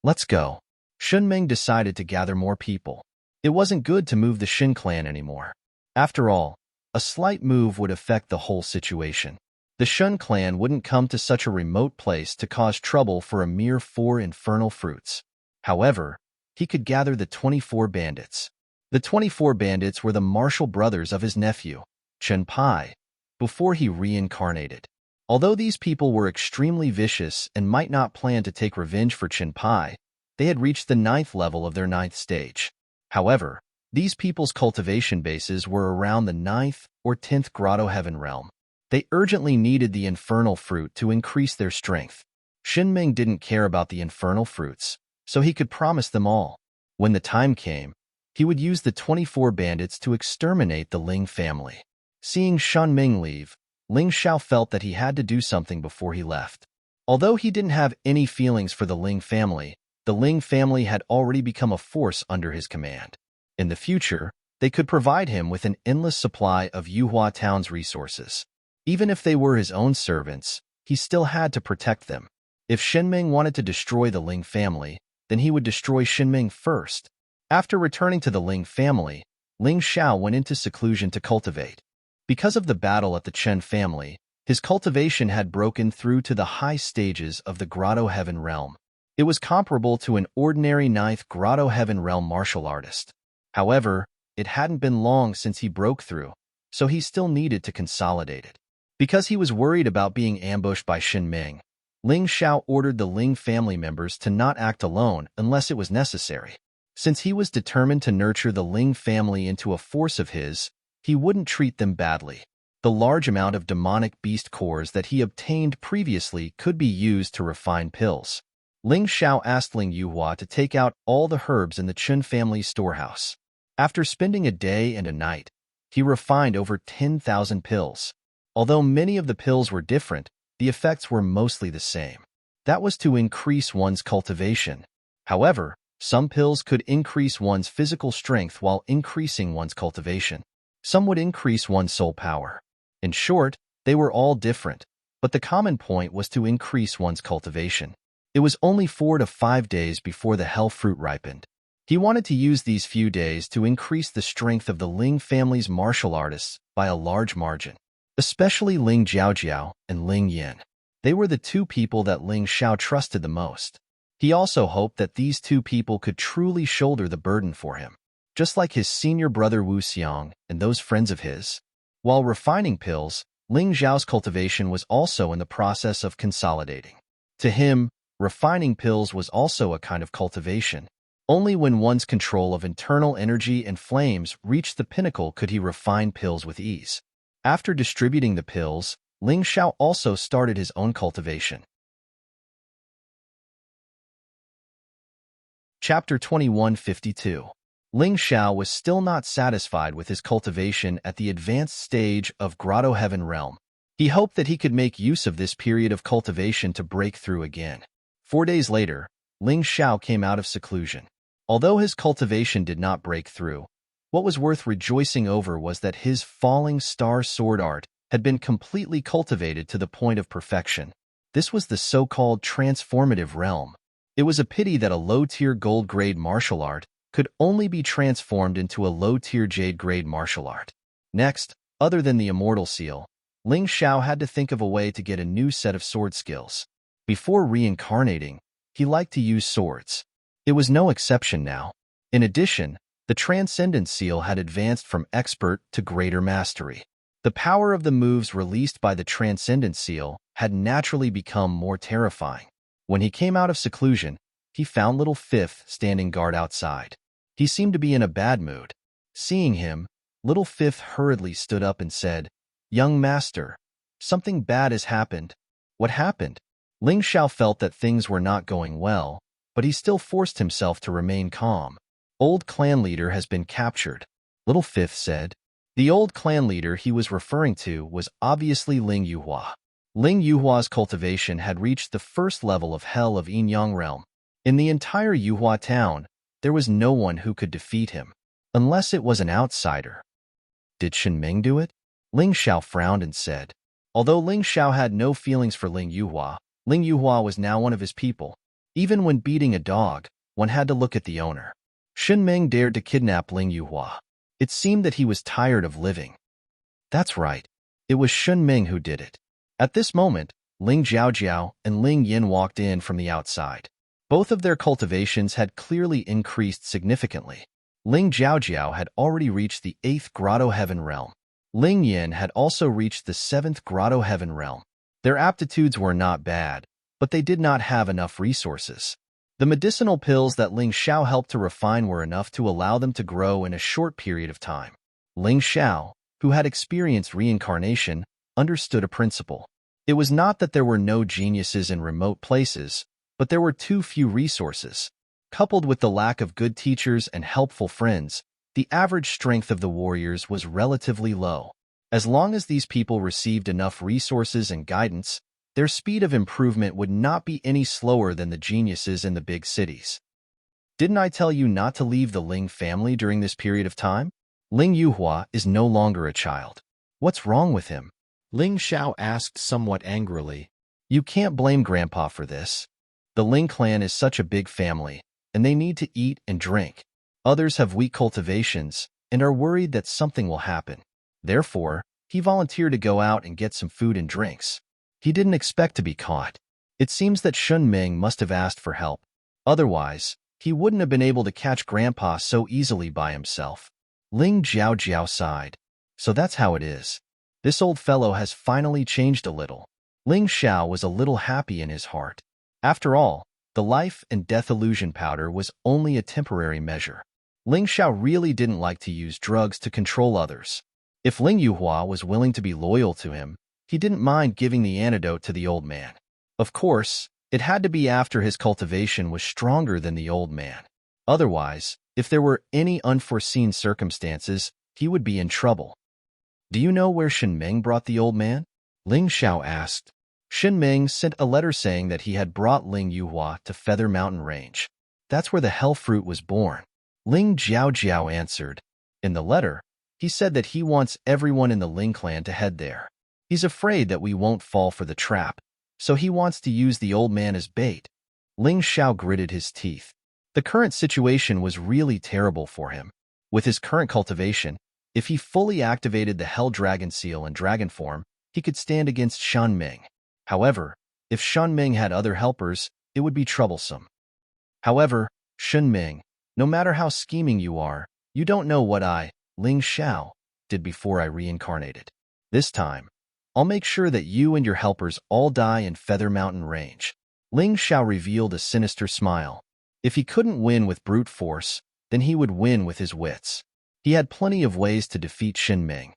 Speaker 1: Let's go. Shunming decided to gather more people. It wasn't good to move the Shin clan anymore. After all, a slight move would affect the whole situation. The Shun clan wouldn't come to such a remote place to cause trouble for a mere 4 infernal fruits. However, he could gather the 24 bandits. The 24 bandits were the martial brothers of his nephew, Chen Pai, before he reincarnated. Although these people were extremely vicious and might not plan to take revenge for Chen Pai, they had reached the 9th level of their 9th stage. However, these people's cultivation bases were around the 9th or 10th Grotto Heaven realm. They urgently needed the infernal fruit to increase their strength. Xinming didn't care about the infernal fruits, so he could promise them all. When the time came, he would use the 24 bandits to exterminate the Ling family. Seeing Shunming leave, Ling Xiao felt that he had to do something before he left. Although he didn't have any feelings for the Ling family had already become a force under his command. In the future, they could provide him with an endless supply of Yuhua Town's resources. Even if they were his own servants, he still had to protect them. If Xinming wanted to destroy the Ling family, then he would destroy Xinming first. After returning to the Ling family, Ling Xiao went into seclusion to cultivate. Because of the battle at the Chen family, his cultivation had broken through to the high stages of the Grotto Heaven realm. It was comparable to an ordinary 9th Grotto Heaven realm martial artist. However, it hadn't been long since he broke through, so he still needed to consolidate it. Because he was worried about being ambushed by Xinming, Ling Xiao ordered the Ling family members to not act alone unless it was necessary. Since he was determined to nurture the Ling family into a force of his, he wouldn't treat them badly. The large amount of demonic beast cores that he obtained previously could be used to refine pills. Ling Xiao asked Ling Yuhua to take out all the herbs in the Chen family's storehouse. After spending a day and a night, he refined over 10,000 pills. Although many of the pills were different, the effects were mostly the same. That was to increase one's cultivation. However, some pills could increase one's physical strength while increasing one's cultivation. Some would increase one's soul power. In short, they were all different, but the common point was to increase one's cultivation. It was only 4 to 5 days before the hell fruit ripened. He wanted to use these few days to increase the strength of the Ling family's martial artists by a large margin. Especially Ling Jiaojiao and Ling Yin. They were the 2 people that Ling Xiao trusted the most. He also hoped that these 2 people could truly shoulder the burden for him, just like his senior brother Wu Xiang and those friends of his. While refining pills, Ling Zhao's cultivation was also in the process of consolidating. To him, refining pills was also a kind of cultivation. Only when one's control of internal energy and flames reached the pinnacle could he refine pills with ease. After distributing the pills, Ling Xiao also started his own cultivation. Chapter 2152. Ling Xiao was still not satisfied with his cultivation at the advanced stage of Grotto Heaven realm. He hoped that he could make use of this period of cultivation to break through again. 4 days later, Ling Xiao came out of seclusion. Although his cultivation did not break through, what was worth rejoicing over was that his falling star sword art had been completely cultivated to the point of perfection. This was the so-called transformative realm. It was a pity that a low-tier gold-grade martial art could only be transformed into a low-tier jade-grade martial art. Next, other than the immortal seal, Ling Xiao had to think of a way to get a new set of sword skills. Before reincarnating, he liked to use swords. It was no exception now. In addition, the Transcendent Seal had advanced from expert to greater mastery. The power of the moves released by the Transcendent Seal had naturally become more terrifying. When he came out of seclusion, he found Little Fifth standing guard outside. He seemed to be in a bad mood. Seeing him, Little Fifth hurriedly stood up and said, "Young master, something bad has happened." What happened? Ling Xiao felt that things were not going well, but he still forced himself to remain calm. Old clan leader has been captured, Little Fifth said. The old clan leader he was referring to was obviously Ling Yuhua. Ling Yuhua's cultivation had reached the first level of Hell of Yinyang realm. In the entire Yuhua town, there was no one who could defeat him, unless it was an outsider. Did Shen Ming do it? Ling Xiao frowned and said. Although Ling Xiao had no feelings for Ling Yuhua was now one of his people. Even when beating a dog, one had to look at the owner. Shen Ming dared to kidnap Ling Yuhua. It seemed that he was tired of living. That's right. It was Shen Ming who did it. At this moment, Ling Jiaojiao and Ling Yin walked in from the outside. Both of their cultivations had clearly increased significantly. Ling Jiaojiao had already reached the 8th Grotto Heaven realm. Ling Yin had also reached the 7th Grotto Heaven realm. Their aptitudes were not bad, but they did not have enough resources. The medicinal pills that Ling Xiao helped to refine were enough to allow them to grow in a short period of time. Ling Xiao, who had experienced reincarnation, understood a principle. It was not that there were no geniuses in remote places, but there were too few resources. Coupled with the lack of good teachers and helpful friends, the average strength of the warriors was relatively low. As long as these people received enough resources and guidance, their speed of improvement would not be any slower than the geniuses in the big cities. Didn't I tell you not to leave the Ling family during this period of time? Ling Yuhua is no longer a child. What's wrong with him? Ling Xiao asked somewhat angrily. You can't blame Grandpa for this. The Ling clan is such a big family, and they need to eat and drink. Others have weak cultivations and are worried that something will happen. Therefore, he volunteered to go out and get some food and drinks. He didn't expect to be caught. It seems that Shen Ming must have asked for help. Otherwise, he wouldn't have been able to catch Grandpa so easily by himself. Ling Jiaojiao sighed. So that's how it is. This old fellow has finally changed a little. Ling Xiao was a little happy in his heart. After all, the life and death illusion powder was only a temporary measure. Ling Xiao really didn't like to use drugs to control others. If Ling Yuhua was willing to be loyal to him, he didn't mind giving the antidote to the old man. Of course, it had to be after his cultivation was stronger than the old man. Otherwise, if there were any unforeseen circumstances, he would be in trouble. Do you know where Shen Ming brought the old man? Ling Xiao asked. Shen Ming sent a letter saying that he had brought Ling Yuhua to Feather Mountain Range. That's where the hell fruit was born. Ling Jiaojiao answered. In the letter, he said that he wants everyone in the Ling clan to head there. He's afraid that we won't fall for the trap, so he wants to use the old man as bait. Ling Xiao gritted his teeth. The current situation was really terrible for him. With his current cultivation, if he fully activated the Hell Dragon Seal in dragon form, he could stand against Shen Ming. However, if Shen Ming had other helpers, it would be troublesome. However, Shen Ming, no matter how scheming you are, you don't know what I, Ling Xiao, did before I reincarnated. This time, I'll make sure that you and your helpers all die in Feather Mountain Range. Ling Xiao revealed a sinister smile. If he couldn't win with brute force, then he would win with his wits. He had plenty of ways to defeat Shen Ming.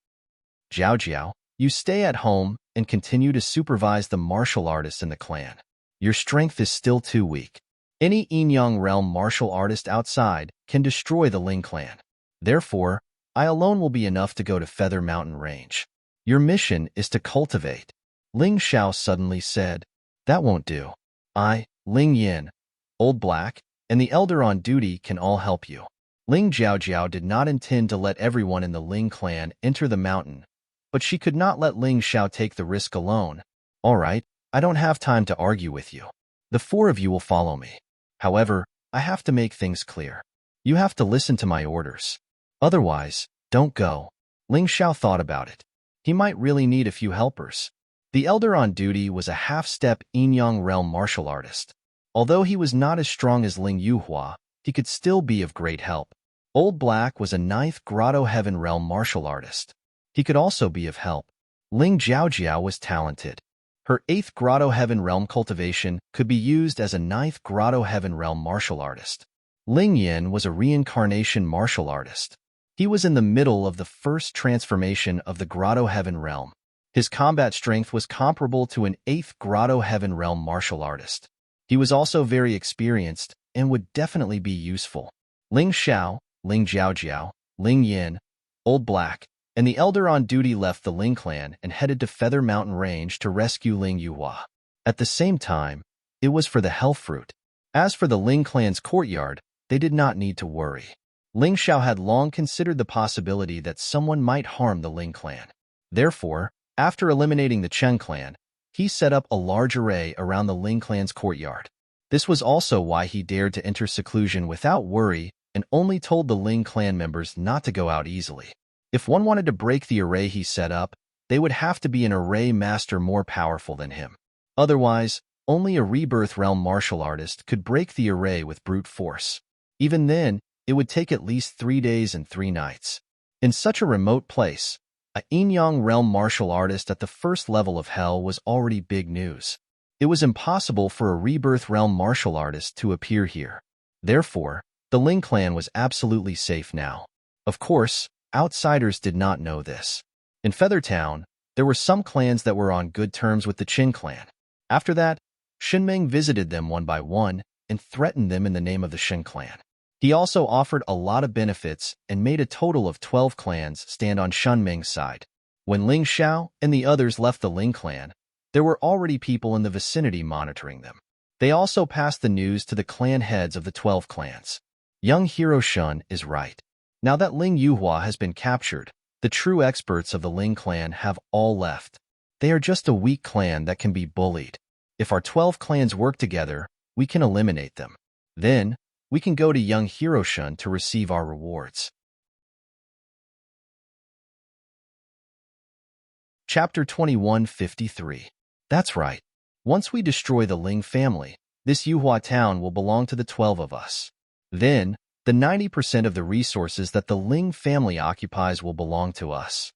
Speaker 1: Jiaojiao, you stay at home and continue to supervise the martial artists in the clan. Your strength is still too weak. Any Yinyang realm martial artist outside can destroy the Ling clan. Therefore, I alone will be enough to go to Feather Mountain Range. Your mission is to cultivate. Ling Xiao suddenly said. That won't do. I, Ling Yin, Old Black, and the elder on duty can all help you. Ling Jiaojiao did not intend to let everyone in the Ling clan enter the mountain, but she could not let Ling Xiao take the risk alone. All right, I don't have time to argue with you. The four of you will follow me. However, I have to make things clear. You have to listen to my orders. Otherwise, don't go. Ling Xiao thought about it. He might really need a few helpers. The elder on duty was a half-step Yinyang realm martial artist. Although he was not as strong as Ling Yuhua, he could still be of great help. Old Black was a 9th Grotto Heaven realm martial artist. He could also be of help. Ling Jiaojiao was talented. Her 8th Grotto Heaven realm cultivation could be used as a 9th Grotto Heaven realm martial artist. Ling Yin was a reincarnation martial artist. He was in the middle of the first transformation of the Grotto Heaven realm. His combat strength was comparable to an 8th Grotto Heaven Realm martial artist. He was also very experienced and would definitely be useful. Ling Xiao, Ling Jiaojiao, Ling Yin, Old Black, and the elder on duty left the Ling clan and headed to Feather Mountain Range to rescue Ling Yuhua. At the same time, it was for the health fruit. As for the Ling clan's courtyard, they did not need to worry. Ling Xiao had long considered the possibility that someone might harm the Ling clan. Therefore, after eliminating the Chen clan, he set up a large array around the Ling clan's courtyard. This was also why he dared to enter seclusion without worry and only told the Ling clan members not to go out easily. If one wanted to break the array he set up, they would have to be an array master more powerful than him. Otherwise, only a Rebirth Realm martial artist could break the array with brute force. Even then, it would take at least 3 days and 3 nights. In such a remote place, a Yin-Yang Realm martial artist at the first level of Hell was already big news. It was impossible for a Rebirth Realm martial artist to appear here. Therefore, the Ling clan was absolutely safe now. Of course, outsiders did not know this. In Feathertown, there were some clans that were on good terms with the Qin clan. After that, Shenmeng visited them one by one and threatened them in the name of the Shen clan. He also offered a lot of benefits and made a total of 12 clans stand on Shenmeng's side. When Ling Xiao and the others left the Ling clan, there were already people in the vicinity monitoring them. They also passed the news to the clan heads of the 12 clans. Young Hero Shun is right. Now that Ling Yuhua has been captured, the true experts of the Ling clan have all left. They are just a weak clan that can be bullied. If our 12 clans work together, we can eliminate them. Then, we can go to Young Hero Shun to receive our rewards. Chapter 2153. That's right. Once we destroy the Ling family, this Yuhua town will belong to the 12 of us. Then, the 90% of the resources that the Ling family occupies will belong to us.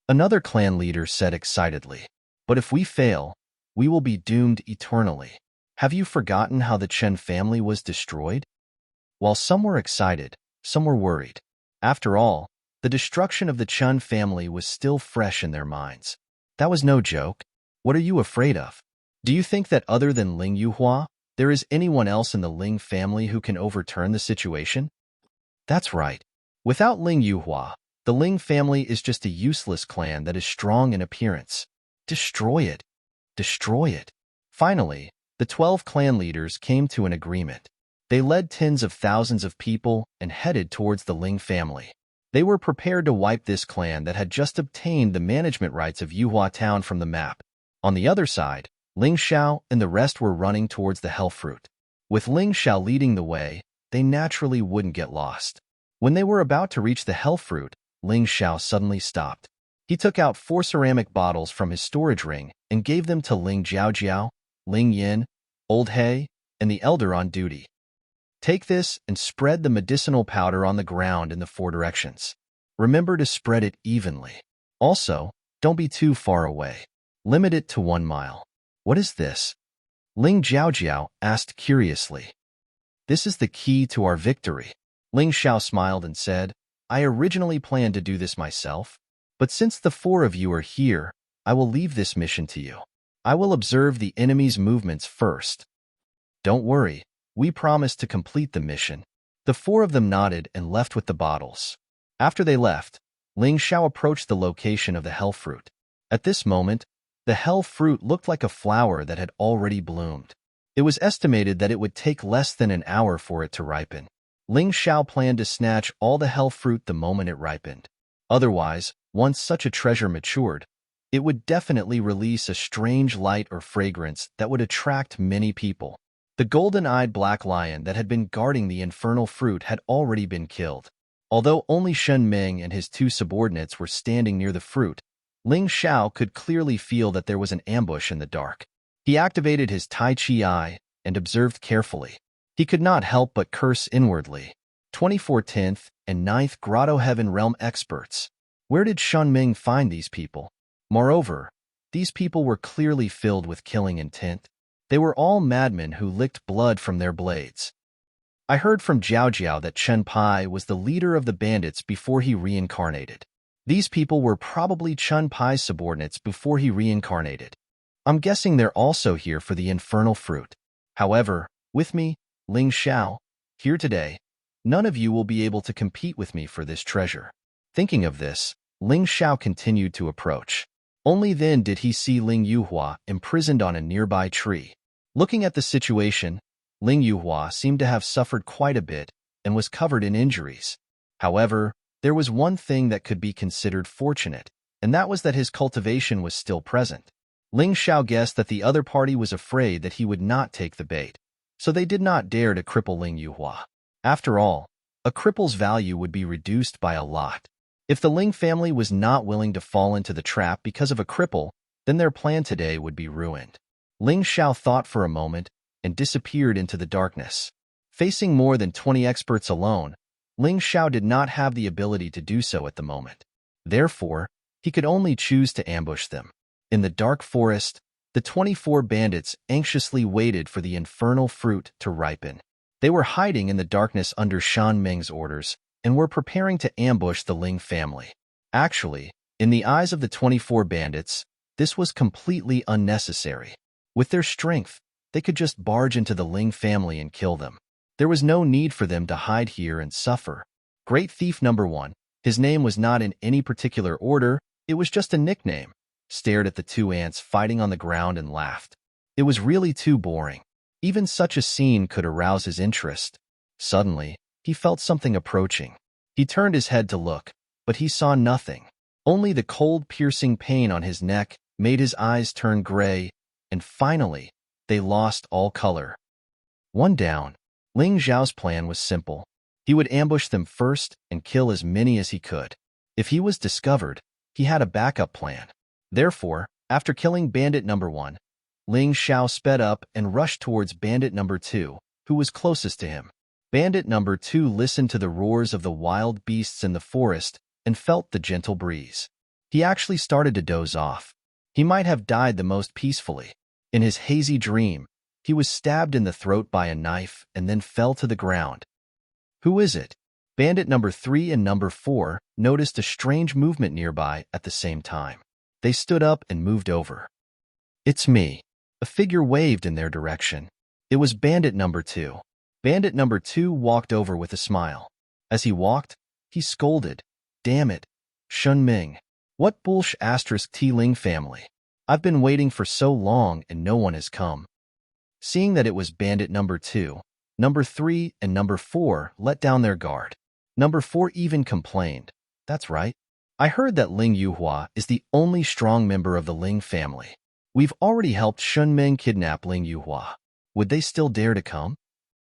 Speaker 1: Another clan leader said excitedly. But if we fail, we will be doomed eternally. Have you forgotten how the Chen family was destroyed? While some were excited, some were worried. After all, the destruction of the Chen family was still fresh in their minds. That was no joke. What are you afraid of? Do you think that other than Ling Yuhua, there is anyone else in the Ling family who can overturn the situation? That's right. Without Ling Yuhua, the Ling family is just a useless clan that is strong in appearance. Destroy it. Destroy it. Finally, the 12 clan leaders came to an agreement. They led tens of thousands of people and headed towards the Ling family. They were prepared to wipe this clan that had just obtained the management rights of Yuhua Town from the map. On the other side, Ling Xiao and the rest were running towards the Hell Fruit. With Ling Xiao leading the way, they naturally wouldn't get lost. When they were about to reach the Hell Fruit, Ling Xiao suddenly stopped. He took out 4 ceramic bottles from his storage ring and gave them to Ling Jiaojiao, Ling Yin, Old He, and the elder on duty. Take this and spread the medicinal powder on the ground in the 4 directions. Remember to spread it evenly. Also, don't be too far away. Limit it to 1 mile. What is this? Ling Jiaojiao asked curiously. This is the key to our victory. Ling Xiao smiled and said, I originally planned to do this myself, but since the 4 of you are here, I will leave this mission to you. I will observe the enemy's movements first. Don't worry, we promised to complete the mission. The 4 of them nodded and left with the bottles. After they left, Ling Xiao approached the location of the Hell Fruit. At this moment, the Hell Fruit looked like a flower that had already bloomed. It was estimated that it would take less than an hour for it to ripen. Ling Xiao planned to snatch all the Hell Fruit the moment it ripened. Otherwise, once such a treasure matured, it would definitely release a strange light or fragrance that would attract many people. The golden-eyed black lion that had been guarding the infernal fruit had already been killed. Although only Shen Meng and his 2 subordinates were standing near the fruit, Ling Xiao could clearly feel that there was an ambush in the dark. He activated his Tai Chi eye and observed carefully. He could not help but curse inwardly. 24 10th and 9th Grotto Heaven Realm experts. Where did Shen Meng find these people? Moreover, these people were clearly filled with killing intent. They were all madmen who licked blood from their blades. I heard from Jiao Jiao that Chen Pai was the leader of the bandits before he reincarnated. These people were probably Chun Pai's subordinates before he reincarnated. I'm guessing they're also here for the infernal fruit. However, with me, Ling Xiao, here today, none of you will be able to compete with me for this treasure. Thinking of this, Ling Xiao continued to approach. Only then did he see Ling Yuhua imprisoned on a nearby tree. Looking at the situation, Ling Yuhua seemed to have suffered quite a bit and was covered in injuries. However, there was one thing that could be considered fortunate, and that was that his cultivation was still present. Ling Xiao guessed that the other party was afraid that he would not take the bait, so they did not dare to cripple Ling Yuhua. After all, a cripple's value would be reduced by a lot. If the Ling family was not willing to fall into the trap because of a cripple, then their plan today would be ruined. Ling Xiao thought for a moment and disappeared into the darkness. Facing more than 20 experts alone, Ling Xiao did not have the ability to do so at the moment. Therefore, he could only choose to ambush them. In the dark forest, the 24 bandits anxiously waited for the infernal fruit to ripen. They were hiding in the darkness under Shan Meng's orders and were preparing to ambush the Ling family. Actually, in the eyes of the 24 bandits, this was completely unnecessary. With their strength, they could just barge into the Ling family and kill them. There was no need for them to hide here and suffer. Great Thief Number 1, his name was not in any particular order, it was just a nickname, stared at the two ants fighting on the ground and laughed. It was really too boring. Even such a scene could arouse his interest. Suddenly, he felt something approaching. He turned his head to look, but he saw nothing. Only the cold, piercing pain on his neck made his eyes turn gray, and finally, they lost all color. One down. Ling Xiao's plan was simple. He would ambush them first and kill as many as he could. If he was discovered, he had a backup plan. Therefore, after killing Bandit Number 1, Ling Xiao sped up and rushed towards Bandit Number 2, who was closest to him. Bandit Number 2 listened to the roars of the wild beasts in the forest and felt the gentle breeze. He actually started to doze off. He might have died the most peacefully. In his hazy dream, he was stabbed in the throat by a knife and then fell to the ground. Who is it? Bandit Number 3 and Number 4 noticed a strange movement nearby at the same time. They stood up and moved over. It's me. A figure waved in their direction. It was Bandit Number 2. Bandit Number 2 walked over with a smile. As he walked, he scolded, "Damn it, Shun Ming. What bullsh * T Ling family? I've been waiting for so long and no one has come." Seeing that it was Bandit Number 2, Number 3 and Number 4 let down their guard. Number 4 even complained, "That's right. I heard that Ling Yuhua is the only strong member of the Ling family. We've already helped Shun Ming kidnap Ling Yuhua. Would they still dare to come?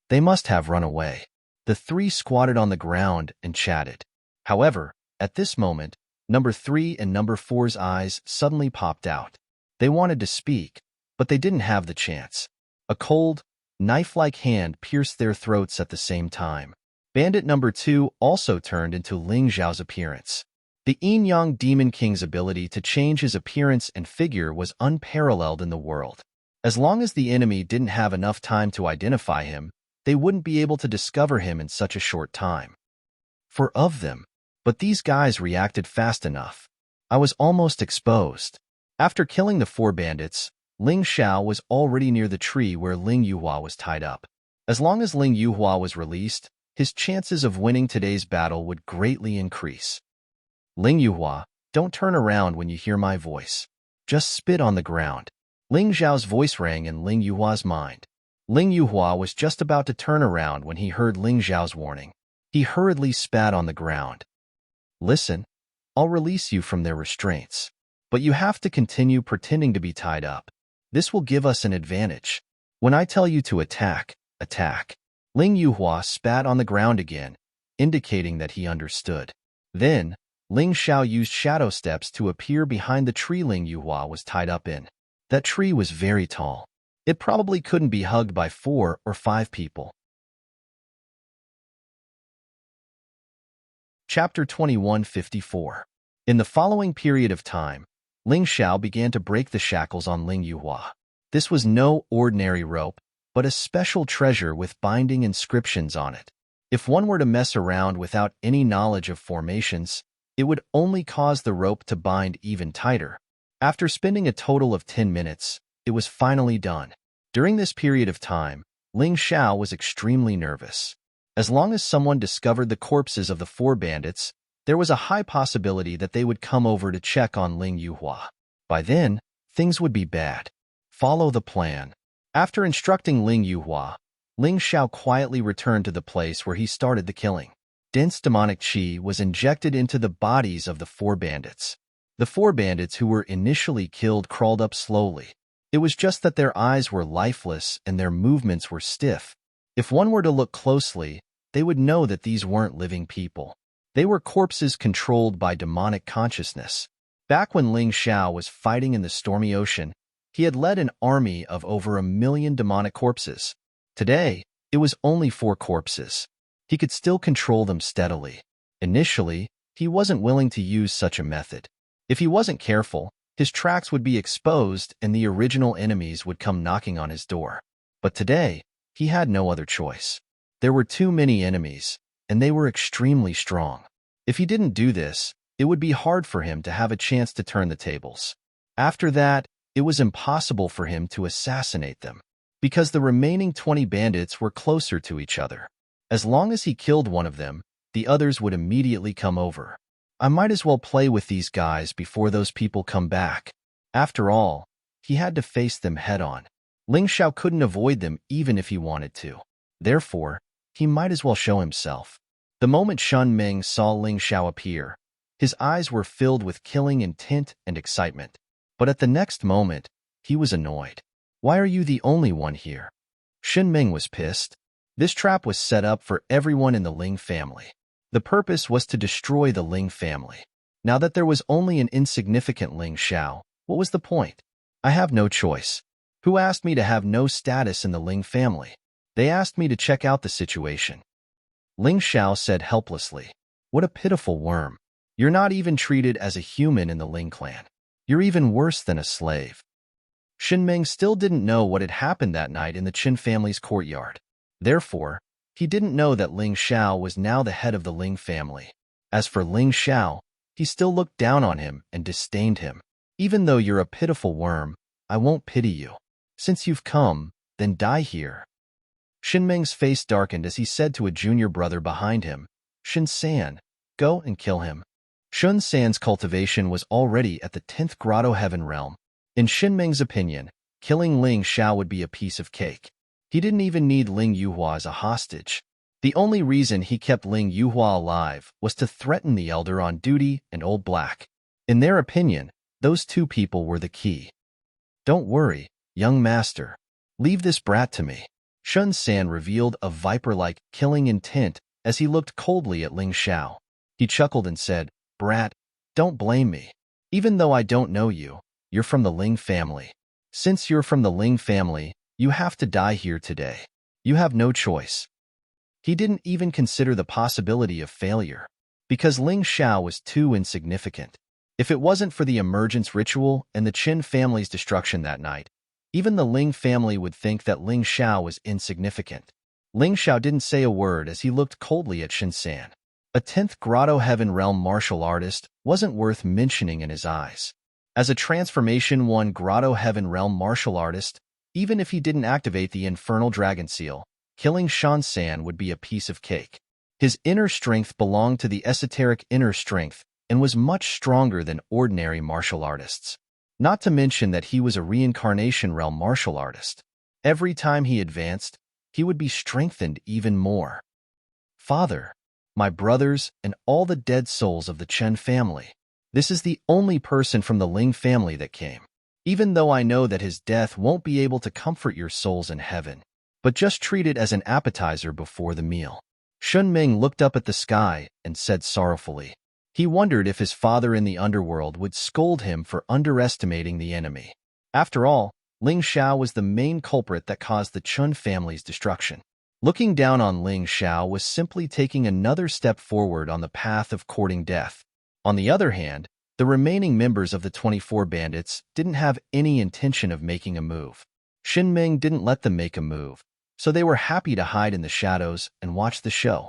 Speaker 1: They must have run away." The three squatted on the ground and chatted. However, at this moment, Number 3 and Number 4's eyes suddenly popped out. They wanted to speak, but they didn't have the chance. A cold, knife-like hand pierced their throats at the same time. Bandit Number 2 also turned into Ling Xiao's appearance. The Yin-Yang Demon King's ability to change his appearance and figure was unparalleled in the world. As long as the enemy didn't have enough time to identify him, they wouldn't be able to discover him in such a short time. For of them, but these guys reacted fast enough. I was almost exposed. After killing the 4 bandits, Ling Xiao was already near the tree where Ling Yuhua was tied up. As long as Ling Yuhua was released, his chances of winning today's battle would greatly increase. "Ling Yuhua, don't turn around when you hear my voice. Just spit on the ground." Ling Xiao's voice rang in Ling Yuhua's mind. Ling Yuhua was just about to turn around when he heard Ling Xiao's warning. He hurriedly spat on the ground. "Listen, I'll release you from their restraints. But you have to continue pretending to be tied up. This will give us an advantage. When I tell you to attack, attack." Ling Yuhua spat on the ground again, indicating that he understood. Then, Ling Xiao used shadow steps to appear behind the tree Ling Yuhua was tied up in. That tree was very tall. It probably couldn't be hugged by 4 or 5 people. Chapter 2154. In the following period of time, Ling Xiao began to break the shackles on Ling Yuhua. This was no ordinary rope, but a special treasure with binding inscriptions on it. If one were to mess around without any knowledge of formations, it would only cause the rope to bind even tighter. After spending a total of 10 minutes, it was finally done. During this period of time, Ling Xiao was extremely nervous. As long as someone discovered the corpses of the 4 bandits, there was a high possibility that they would come over to check on Ling Yuhua. By then, things would be bad. Follow the plan. After instructing Ling Yuhua, Ling Xiao quietly returned to the place where he started the killing. Dense demonic qi was injected into the bodies of the 4 bandits. The 4 bandits who were initially killed crawled up slowly. It was just that their eyes were lifeless and their movements were stiff. If one were to look closely, they would know that these weren't living people. They were corpses controlled by demonic consciousness. Back when Ling Xiao was fighting in the stormy ocean, he had led an army of over 1 million demonic corpses. Today, it was only 4 corpses. He could still control them steadily. Initially, he wasn't willing to use such a method. If he wasn't careful, his tracks would be exposed and the original enemies would come knocking on his door. But today, he had no other choice. There were too many enemies, and they were extremely strong. If he didn't do this, it would be hard for him to have a chance to turn the tables. After that, it was impossible for him to assassinate them, because the remaining 20 bandits were closer to each other. As long as he killed one of them, the others would immediately come over. I might as well play with these guys before those people come back. After all, he had to face them head-on. Ling Xiao couldn't avoid them even if he wanted to. Therefore, he might as well show himself. The moment Shun Meng saw Ling Xiao appear, his eyes were filled with killing intent and excitement. But at the next moment, he was annoyed. Why are you the only one here? Shun Meng was pissed. This trap was set up for everyone in the Ling family. The purpose was to destroy the Ling family. Now that there was only an insignificant Ling Xiao, what was the point? I have no choice. Who asked me to have no status in the Ling family? They asked me to check out the situation. Ling Xiao said helplessly. What a pitiful worm. You're not even treated as a human in the Ling clan. You're even worse than a slave. Shin Meng still didn't know what had happened that night in the Qin family's courtyard. Therefore, he didn't know that Ling Xiao was now the head of the Ling family. As for Ling Xiao, he still looked down on him and disdained him. Even though you're a pitiful worm, I won't pity you. Since you've come, then die here. Shin Meng's face darkened as he said to a junior brother behind him, Shin San, go and kill him. Shun San's cultivation was already at the 10th Grotto Heaven realm. In Shin Meng's opinion, killing Ling Xiao would be a piece of cake. He didn't even need Ling Yuhua as a hostage. The only reason he kept Ling Yuhua alive was to threaten the elder on duty and Old Black. In their opinion, those 2 people were the key. Don't worry, young master. Leave this brat to me. Shun San revealed a viper-like killing intent as he looked coldly at Ling Xiao. He chuckled and said, Brat, don't blame me. Even though I don't know you, you're from the Ling family. Since you're from the Ling family, you have to die here today. You have no choice. He didn't even consider the possibility of failure, because Ling Xiao was too insignificant. If it wasn't for the emergence ritual and the Qin family's destruction that night, even the Ling family would think that Ling Xiao was insignificant. Ling Xiao didn't say a word as he looked coldly at Shin San. A 10th Grotto Heaven realm martial artist wasn't worth mentioning in his eyes. As a Transformation 1 Grotto Heaven realm martial artist, even if he didn't activate the Infernal Dragon Seal, killing Shan San would be a piece of cake. His inner strength belonged to the esoteric inner strength and was much stronger than ordinary martial artists. Not to mention that he was a reincarnation realm martial artist. Every time he advanced, he would be strengthened even more. Father, my brothers, and all the dead souls of the Chen family. This is the only person from the Ling family that came. Even though I know that his death won't be able to comfort your souls in heaven, but just treat it as an appetizer before the meal. Shun Meng looked up at the sky and said sorrowfully. He wondered if his father in the underworld would scold him for underestimating the enemy. After all, Ling Xiao was the main culprit that caused the Chun family's destruction. Looking down on Ling Xiao was simply taking another step forward on the path of courting death. On the other hand, the remaining members of the 24 bandits didn't have any intention of making a move. Shin Meng didn't let them make a move, so they were happy to hide in the shadows and watch the show.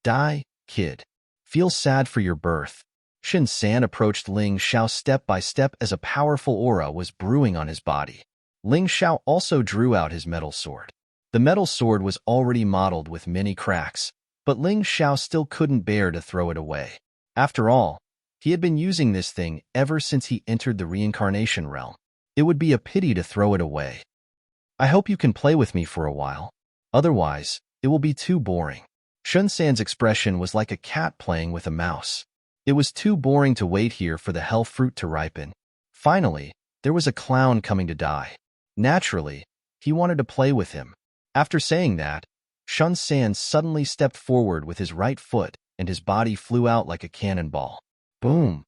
Speaker 1: Die, kid. Feel sad for your birth. Shin San approached Ling Xiao step by step as a powerful aura was brewing on his body. Ling Xiao also drew out his metal sword. The metal sword was already mottled with many cracks, but Ling Xiao still couldn't bear to throw it away. After all, he had been using this thing ever since he entered the reincarnation realm. It would be a pity to throw it away. I hope you can play with me for a while. Otherwise, it will be too boring. Shun San's expression was like a cat playing with a mouse. It was too boring to wait here for the hell fruit to ripen. Finally, there was a clown coming to die. Naturally, he wanted to play with him. After saying that, Shun San suddenly stepped forward with his right foot, and his body flew out like a cannonball. Boom!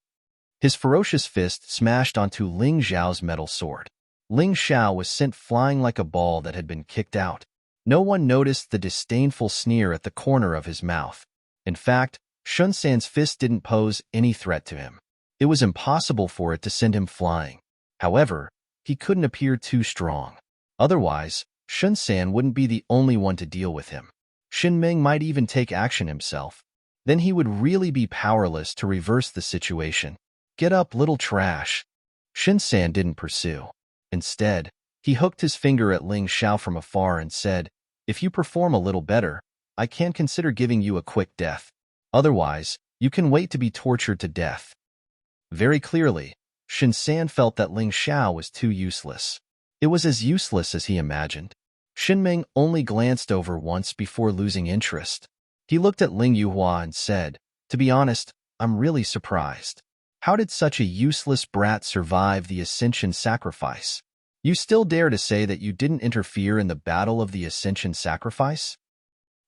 Speaker 1: His ferocious fist smashed onto Ling Xiao's metal sword. Ling Xiao was sent flying like a ball that had been kicked out. No one noticed the disdainful sneer at the corner of his mouth. In fact, Shun San's fist didn't pose any threat to him. It was impossible for it to send him flying. However, he couldn't appear too strong. Otherwise, Shun San wouldn't be the only one to deal with him. Shin Ming might even take action himself. Then he would really be powerless to reverse the situation. Get up, little trash. Shin San didn't pursue. Instead, he hooked his finger at Ling Xiao from afar and said, "If you perform a little better, I can consider giving you a quick death. Otherwise, you can wait to be tortured to death." Very clearly, Shin San felt that Ling Xiao was too useless. It was as useless as he imagined. Shin Ming only glanced over once before losing interest. He looked at Ling Yuhua and said, "To be honest, I'm really surprised. How did such a useless brat survive the Ascension sacrifice? You still dare to say that you didn't interfere in the battle of the Ascension sacrifice?"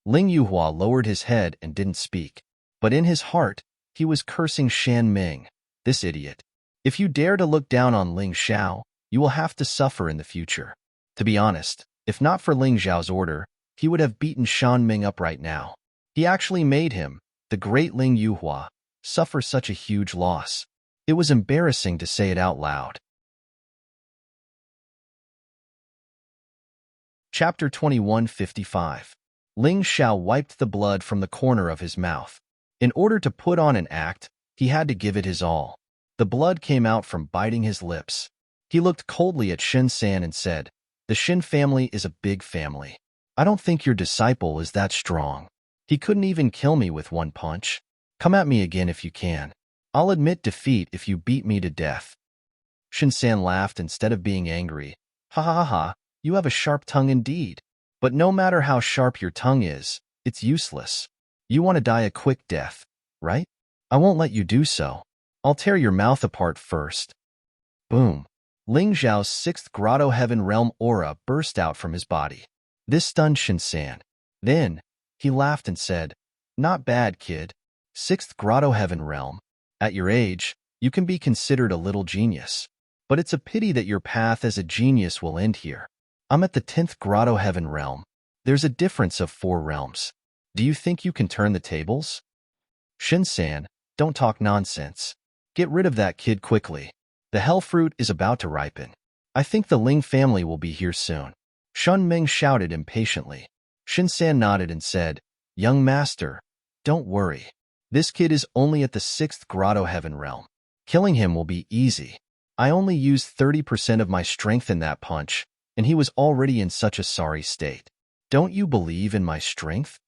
Speaker 1: Ling Yuhua lowered his head and didn't speak. But in his heart, he was cursing Shan Ming, this idiot. If you dare to look down on Ling Xiao, you will have to suffer in the future. To be honest, if not for Ling Xiao's order, he would have beaten Shan Ming up right now. He actually made him, the great Ling Yuhua, suffer such a huge loss. It was embarrassing to say it out loud. Chapter 2155. Ling Xiao wiped the blood from the corner of his mouth. In order to put on an act, he had to give it his all. The blood came out from biting his lips. He looked coldly at Shin San and said, "The Shin family is a big family. I don't think your disciple is that strong. He couldn't even kill me with one punch. Come at me again if you can. I'll admit defeat if you beat me to death." Shin San laughed instead of being angry. "Ha ha ha ha, you have a sharp tongue indeed. But no matter how sharp your tongue is, it's useless. You want to die a quick death, right? I won't let you do so. I'll tear your mouth apart first." Boom. Ling Xiao's sixth Grotto Heaven Realm aura burst out from his body. This stunned Shin San. Then, he laughed and said, "Not bad, kid. Sixth Grotto Heaven Realm. At your age, you can be considered a little genius. But it's a pity that your path as a genius will end here. I'm at the 10th Grotto Heaven Realm. There's a difference of 4 realms. Do you think you can turn the tables?" Shin San, don't talk nonsense. Get rid of that kid quickly. The hell fruit is about to ripen. I think the Ling family will be here soon. Shun Ming shouted impatiently. Shin San nodded and said, "Young master, don't worry. This kid is only at the 6th Grotto Heaven Realm. Killing him will be easy. I only used 30% of my strength in that punch, and he was already in such a sorry state. Don't you believe in my strength?"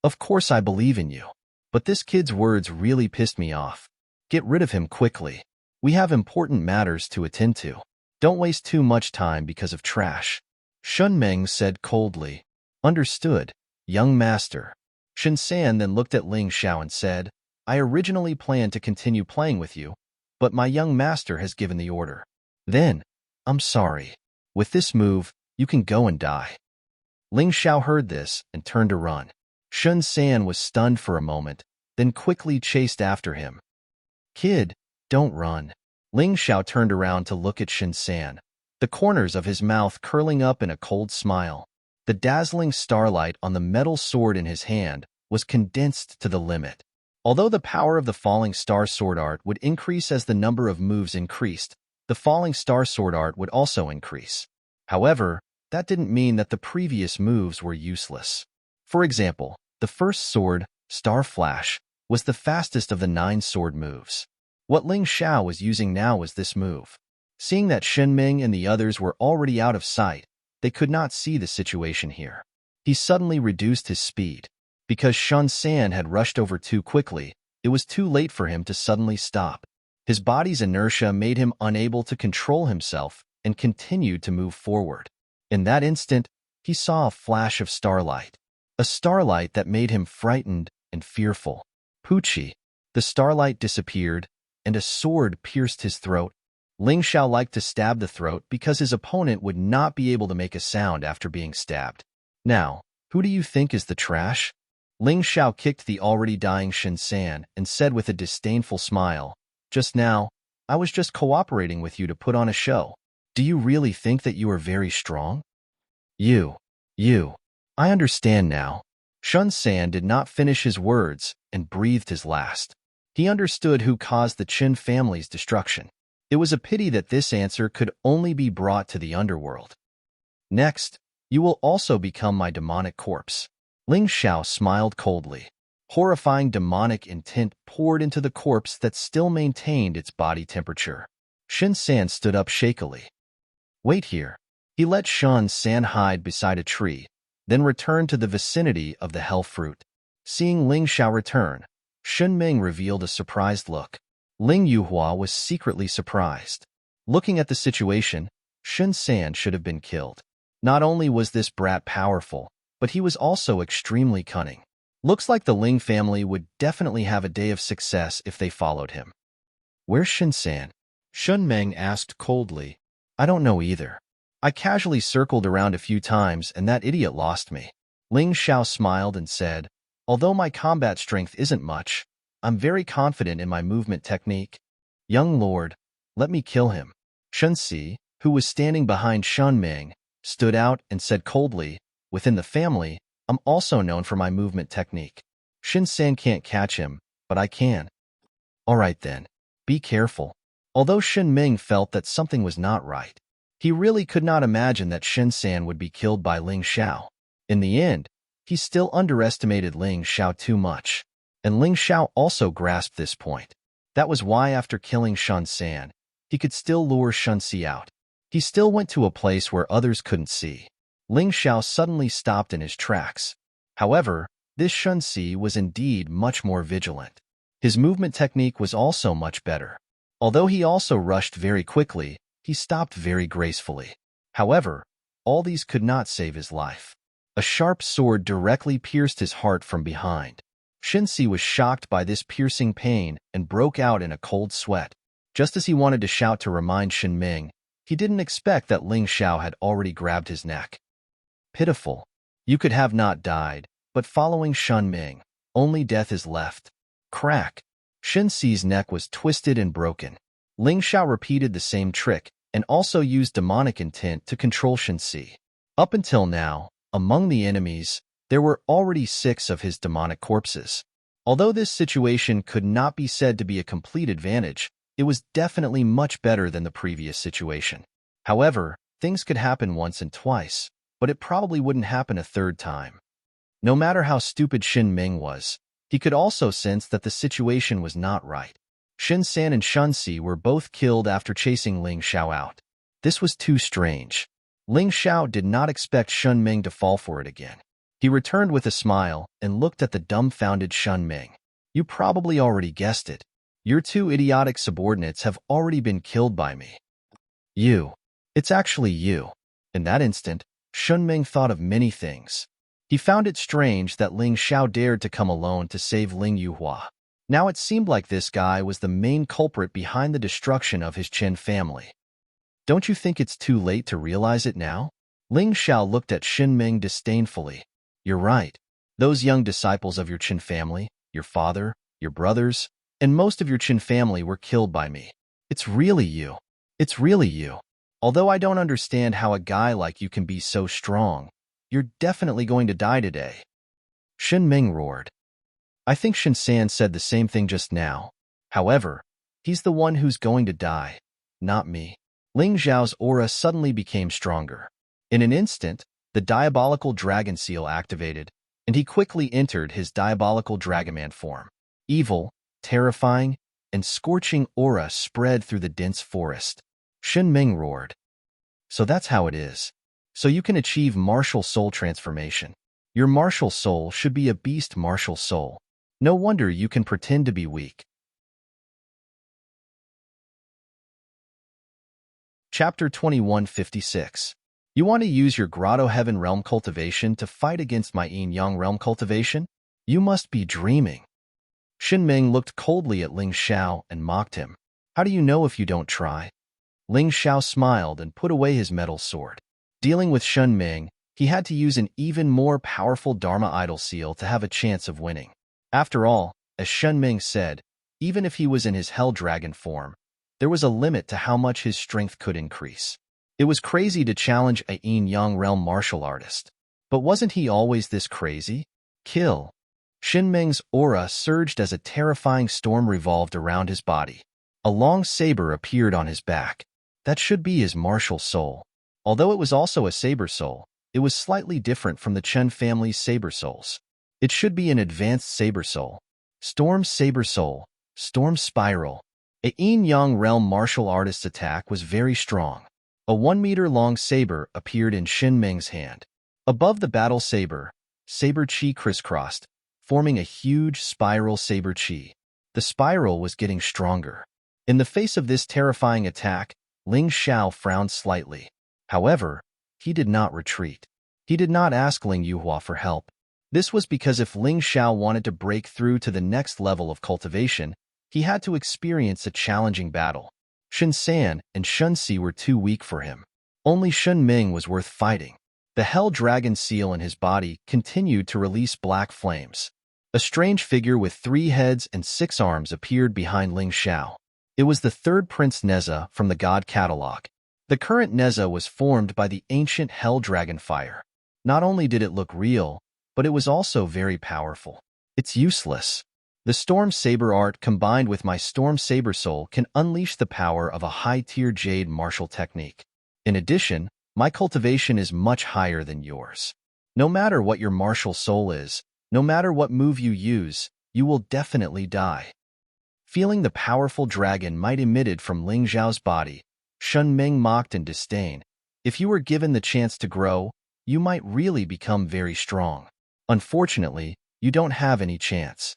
Speaker 1: "Of course I believe in you. But this kid's words really pissed me off. Get rid of him quickly. We have important matters to attend to. Don't waste too much time because of trash." Shun Ming said coldly, "Understood, young master." Shin San then looked at Ling Xiao and said, "I originally planned to continue playing with you, but my young master has given the order. Then, I'm sorry. With this move, you can go and die." Ling Xiao heard this and turned to run. Shun San was stunned for a moment, then quickly chased after him. "Kid, don't run." Ling Xiao turned around to look at Shin San, the corners of his mouth curling up in a cold smile. The dazzling starlight on the metal sword in his hand was condensed to the limit. Although the power of the Falling Star Sword Art would increase as the number of moves increased, the Falling Star Sword Art would also increase. However, that didn't mean that the previous moves were useless. For example, the first sword, Star Flash, was the fastest of the 9 sword moves. What Ling Xiao was using now was this move. Seeing that Shen Ming and the others were already out of sight, they could not see the situation here. He suddenly reduced his speed. Because Shun San had rushed over too quickly, it was too late for him to suddenly stop. His body's inertia made him unable to control himself and continued to move forward. In that instant, he saw a flash of starlight. A starlight that made him frightened and fearful. Poochie. The starlight disappeared, and a sword pierced his throat. Ling Xiao liked to stab the throat because his opponent would not be able to make a sound after being stabbed. Now, who do you think is the trash? Ling Xiao kicked the already dying Shen San and said with a disdainful smile, "Just now, I was just cooperating with you to put on a show. Do you really think that you are very strong?" You. I understand now. Shun San did not finish his words and breathed his last. He understood who caused the Qin family's destruction. It was a pity that this answer could only be brought to the underworld. Next, you will also become my demonic corpse. Ling Xiao smiled coldly. Horrifying demonic intent poured into the corpse that still maintained its body temperature. Shen San stood up shakily. Wait here. He let Shun San hide beside a tree, then returned to the vicinity of the hell fruit. Seeing Ling Xiao return, Shen Ming revealed a surprised look. Ling Yuhua was secretly surprised. Looking at the situation, Shen San should have been killed. Not only was this brat powerful, but he was also extremely cunning. Looks like the Ling family would definitely have a day of success if they followed him. Where's Shen San? Shen Ming asked coldly. I don't know either. I casually circled around a few times and that idiot lost me. Ling Xiao smiled and said, although my combat strength isn't much, I'm very confident in my movement technique. Young lord, let me kill him. Shen Si, who was standing behind Shen Ming, stood out and said coldly, within the family, I'm also known for my movement technique. Shen San can't catch him, but I can. All right then, be careful. Although Shen Ming felt that something was not right, he really could not imagine that Shen San would be killed by Ling Xiao. In the end, he still underestimated Ling Xiao too much, and Ling Xiao also grasped this point. That was why after killing Shen San, he could still lure Shen Si out. He still went to a place where others couldn't see. Ling Xiao suddenly stopped in his tracks. However, this Shen Si was indeed much more vigilant. His movement technique was also much better. Although he also rushed very quickly, he stopped very gracefully. However, all these could not save his life. A sharp sword directly pierced his heart from behind. Shen Si was shocked by this piercing pain and broke out in a cold sweat. Just as he wanted to shout to remind Shen Ming, he didn't expect that Ling Xiao had already grabbed his neck. Pitiful. You could have not died, but following Shen Ming, only death is left. Crack. Shen Si's neck was twisted and broken. Ling Xiao repeated the same trick and also used demonic intent to control Shen Si. Up until now, among the enemies, there were already 6 of his demonic corpses. Although this situation could not be said to be a complete advantage, it was definitely much better than the previous situation. However, things could happen once and twice, but it probably wouldn't happen a third time. No matter how stupid Shen Ming was, he could also sense that the situation was not right. Shen San and Shen Si were both killed after chasing Ling Xiao out. This was too strange. Ling Xiao did not expect Shen Ming to fall for it again. He returned with a smile and looked at the dumbfounded Shen Ming. You probably already guessed it. Your 2 idiotic subordinates have already been killed by me. You. It's actually you. In that instant, Shen Ming thought of many things. He found it strange that Ling Xiao dared to come alone to save Ling Yuhua. Now it seemed like this guy was the main culprit behind the destruction of his Qin family. Don't you think it's too late to realize it now? Ling Xiao looked at Shen Ming disdainfully. You're right. Those young disciples of your Qin family, your father, your brothers, and most of your Qin family were killed by me. It's really you. It's really you. Although I don't understand how a guy like you can be so strong, you're definitely going to die today. Shen Ming roared. I think Shen San said the same thing just now. However, he's the one who's going to die, not me. Ling Xiao's aura suddenly became stronger. In an instant, the diabolical dragon seal activated, and he quickly entered his diabolical Dragonman form. Evil, terrifying, and scorching aura spread through the dense forest. Shen Ming roared. So that's how it is. So you can achieve martial soul transformation. Your martial soul should be a beast martial soul. No wonder you can pretend to be weak. Chapter 2156. You want to use your Grotto Heaven Realm cultivation to fight against my Yin-Yang Realm cultivation? You must be dreaming. Shen Ming looked coldly at Ling Xiao and mocked him. How do you know if you don't try? Ling Xiao smiled and put away his metal sword. Dealing with Shen Ming, he had to use an even more powerful Dharma Idol seal to have a chance of winning. After all, as Shen Ming said, even if he was in his Hell Dragon form, there was a limit to how much his strength could increase. It was crazy to challenge a Yin-Yang Realm martial artist. But wasn't he always this crazy? Kill. Shen Ming's aura surged as a terrifying storm revolved around his body. A long saber appeared on his back. That should be his martial soul. Although it was also a saber soul, it was slightly different from the Chen family's saber souls. It should be an advanced saber soul. Storm Saber Soul, Storm Spiral. A Yin-Yang Realm martial artist's attack was very strong. A 1-meter-long saber appeared in Shen Ming's hand. Above the battle saber, saber chi crisscrossed, forming a huge spiral saber chi. The spiral was getting stronger. In the face of this terrifying attack, Ling Xiao frowned slightly. However, he did not retreat. He did not ask Ling Yuhua for help. This was because if Ling Xiao wanted to break through to the next level of cultivation, he had to experience a challenging battle. Shen San and Shun Si were too weak for him. Only Shen Ming was worth fighting. The Hell Dragon seal in his body continued to release black flames. A strange figure with 3 heads and 6 arms appeared behind Ling Xiao. It was the third Prince Neza from the God Catalog. The current Neza was formed by the ancient Hell Dragon fire. Not only did it look real, but it was also very powerful. It's useless. The Storm Saber art combined with my Storm Saber soul can unleash the power of a high-tier Jade martial technique. In addition, my cultivation is much higher than yours. No matter what your martial soul is, no matter what move you use, you will definitely die. Feeling the powerful dragon might emitted from Ling Xiao's body, Shen Ming mocked in disdain. If you were given the chance to grow, you might really become very strong. Unfortunately, you don't have any chance.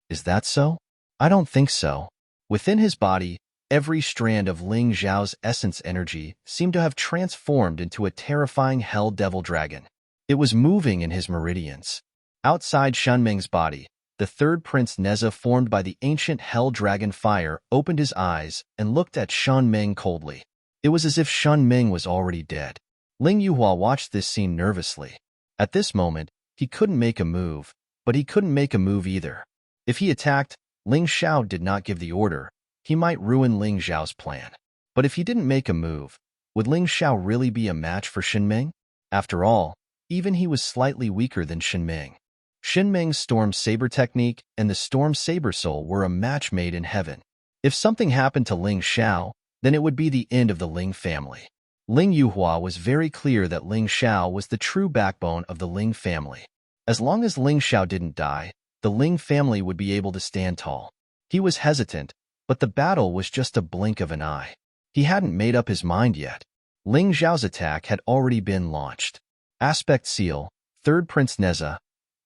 Speaker 1: Is that so? I don't think so. Within his body, every strand of Ling Xiao's essence energy seemed to have transformed into a terrifying hell devil dragon. It was moving in his meridians. Outside Shen Ming's body, the third Prince Neza formed by the ancient hell dragon fire opened his eyes and looked at Shen Ming coldly. It was as if Shen Ming was already dead. Ling Yuhua watched this scene nervously. At this moment, he couldn't make a move, but he couldn't make a move either. If he attacked, Ling Xiao did not give the order. He might ruin Ling Xiao's plan. But if he didn't make a move, would Ling Xiao really be a match for Shen Ming? After all, even he was slightly weaker than Shen Ming. Shen Ming's Storm Saber technique and the Storm Saber Soul were a match made in heaven. If something happened to Ling Xiao, then it would be the end of the Ling family. Ling Yuhua was very clear that Ling Xiao was the true backbone of the Ling family. As long as Ling Xiao didn't die, the Ling family would be able to stand tall. He was hesitant, but the battle was just a blink of an eye. He hadn't made up his mind yet. Ling Xiao's attack had already been launched. Aspect Seal, Third Prince Neza,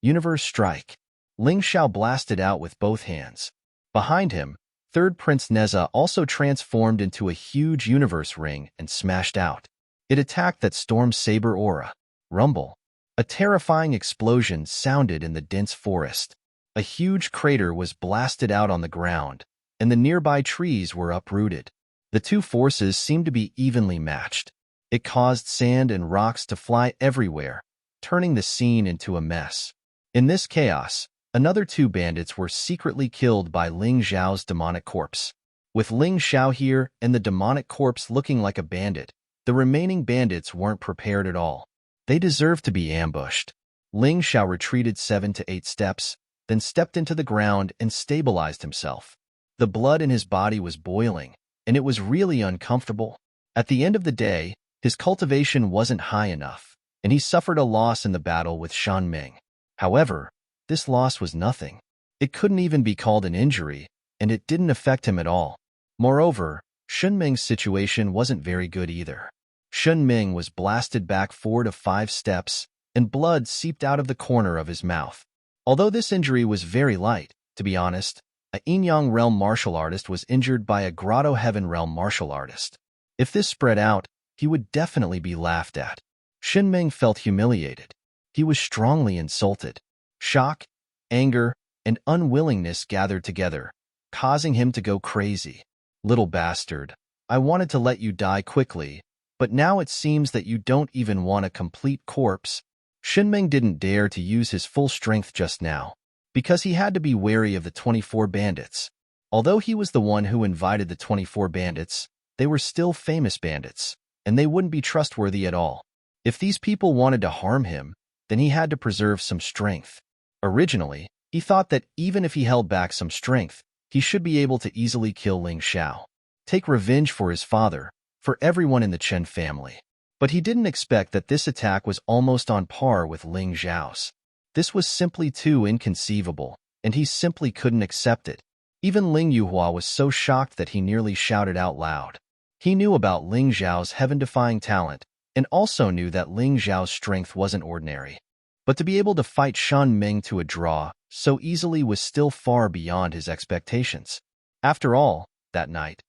Speaker 1: Universe Strike. Ling Xiao blasted out with both hands. Behind him, Third Prince Neza also transformed into a huge universe ring and smashed out. It attacked that Storm Saber aura. Rumble. A terrifying explosion sounded in the dense forest. A huge crater was blasted out on the ground, and the nearby trees were uprooted. The two forces seemed to be evenly matched. It caused sand and rocks to fly everywhere, turning the scene into a mess. In this chaos, another 2 bandits were secretly killed by Ling Xiao's demonic corpse. With Ling Xiao here and the demonic corpse looking like a bandit, the remaining bandits weren't prepared at all. They deserved to be ambushed. Ling Xiao retreated 7 to 8 steps, then stepped into the ground and stabilized himself. The blood in his body was boiling, and it was really uncomfortable. At the end of the day, his cultivation wasn't high enough, and he suffered a loss in the battle with Shen Ming. However, this loss was nothing. It couldn't even be called an injury, and it didn't affect him at all. Moreover, Shunming's situation wasn't very good either. Shunming was blasted back 4 to 5 steps, and blood seeped out of the corner of his mouth. Although this injury was very light, to be honest, a Yin-Yang realm martial artist was injured by a Grotto Heaven realm martial artist. If this spread out, he would definitely be laughed at. Shunming felt humiliated. He was strongly insulted. Shock, anger, and unwillingness gathered together, causing him to go crazy. Little bastard, I wanted to let you die quickly, but now it seems that you don't even want a complete corpse. Shunming didn't dare to use his full strength just now, because he had to be wary of the 24 bandits. Although he was the one who invited the 24 bandits, they were still famous bandits, and they wouldn't be trustworthy at all. If these people wanted to harm him, then he had to preserve some strength. Originally, he thought that even if he held back some strength, he should be able to easily kill Ling Xiao, take revenge for his father, for everyone in the Chen family. But he didn't expect that this attack was almost on par with Ling Xiao's. This was simply too inconceivable, and he simply couldn't accept it. Even Ling Yuhua was so shocked that he nearly shouted out loud. He knew about Ling Xiao's heaven-defying talent, and also knew that Ling Xiao's strength wasn't ordinary. But to be able to fight Shunming to a draw so easily was still far beyond his expectations. After all, that night,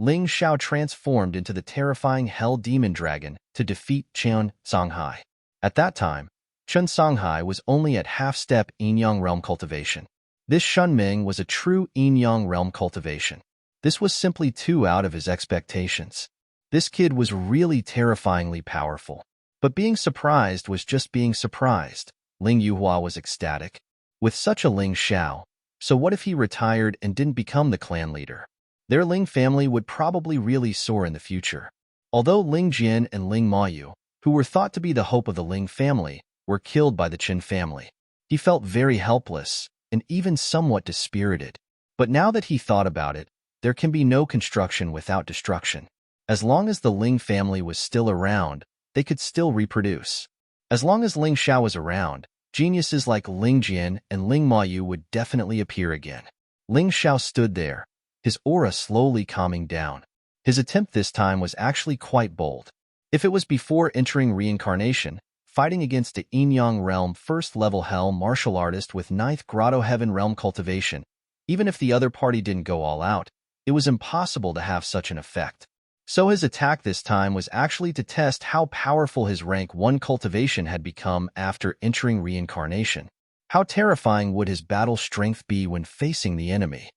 Speaker 1: Ling Xiao transformed into the terrifying Hell Demon Dragon to defeat Chen Songhai. At that time, Chen Songhai was only at half-step Yin-Yang realm cultivation. This Shunming was a true Yin-Yang realm cultivation. This was simply too out of his expectations. This kid was really terrifyingly powerful. But being surprised was just being surprised. Ling Yuhua was ecstatic. With such a Ling Xiao, so what if he retired and didn't become the clan leader? Their Ling family would probably really soar in the future. Although Ling Jian and Ling Mayu, who were thought to be the hope of the Ling family, were killed by the Qin family, he felt very helpless and even somewhat dispirited. But now that he thought about it, there can be no construction without destruction. As long as the Ling family was still around, they could still reproduce. As long as Ling Xiao was around, geniuses like Ling Jian and Ling Mayu would definitely appear again. Ling Xiao stood there, his aura slowly calming down. His attempt this time was actually quite bold. If it was before entering reincarnation, fighting against a Yin-Yang realm first-level hell martial artist with 9th Grotto Heaven realm cultivation, even if the other party didn't go all out, it was impossible to have such an effect. So his attack this time was actually to test how powerful his rank 1 cultivation had become after entering reincarnation. How terrifying would his battle strength be when facing the enemy?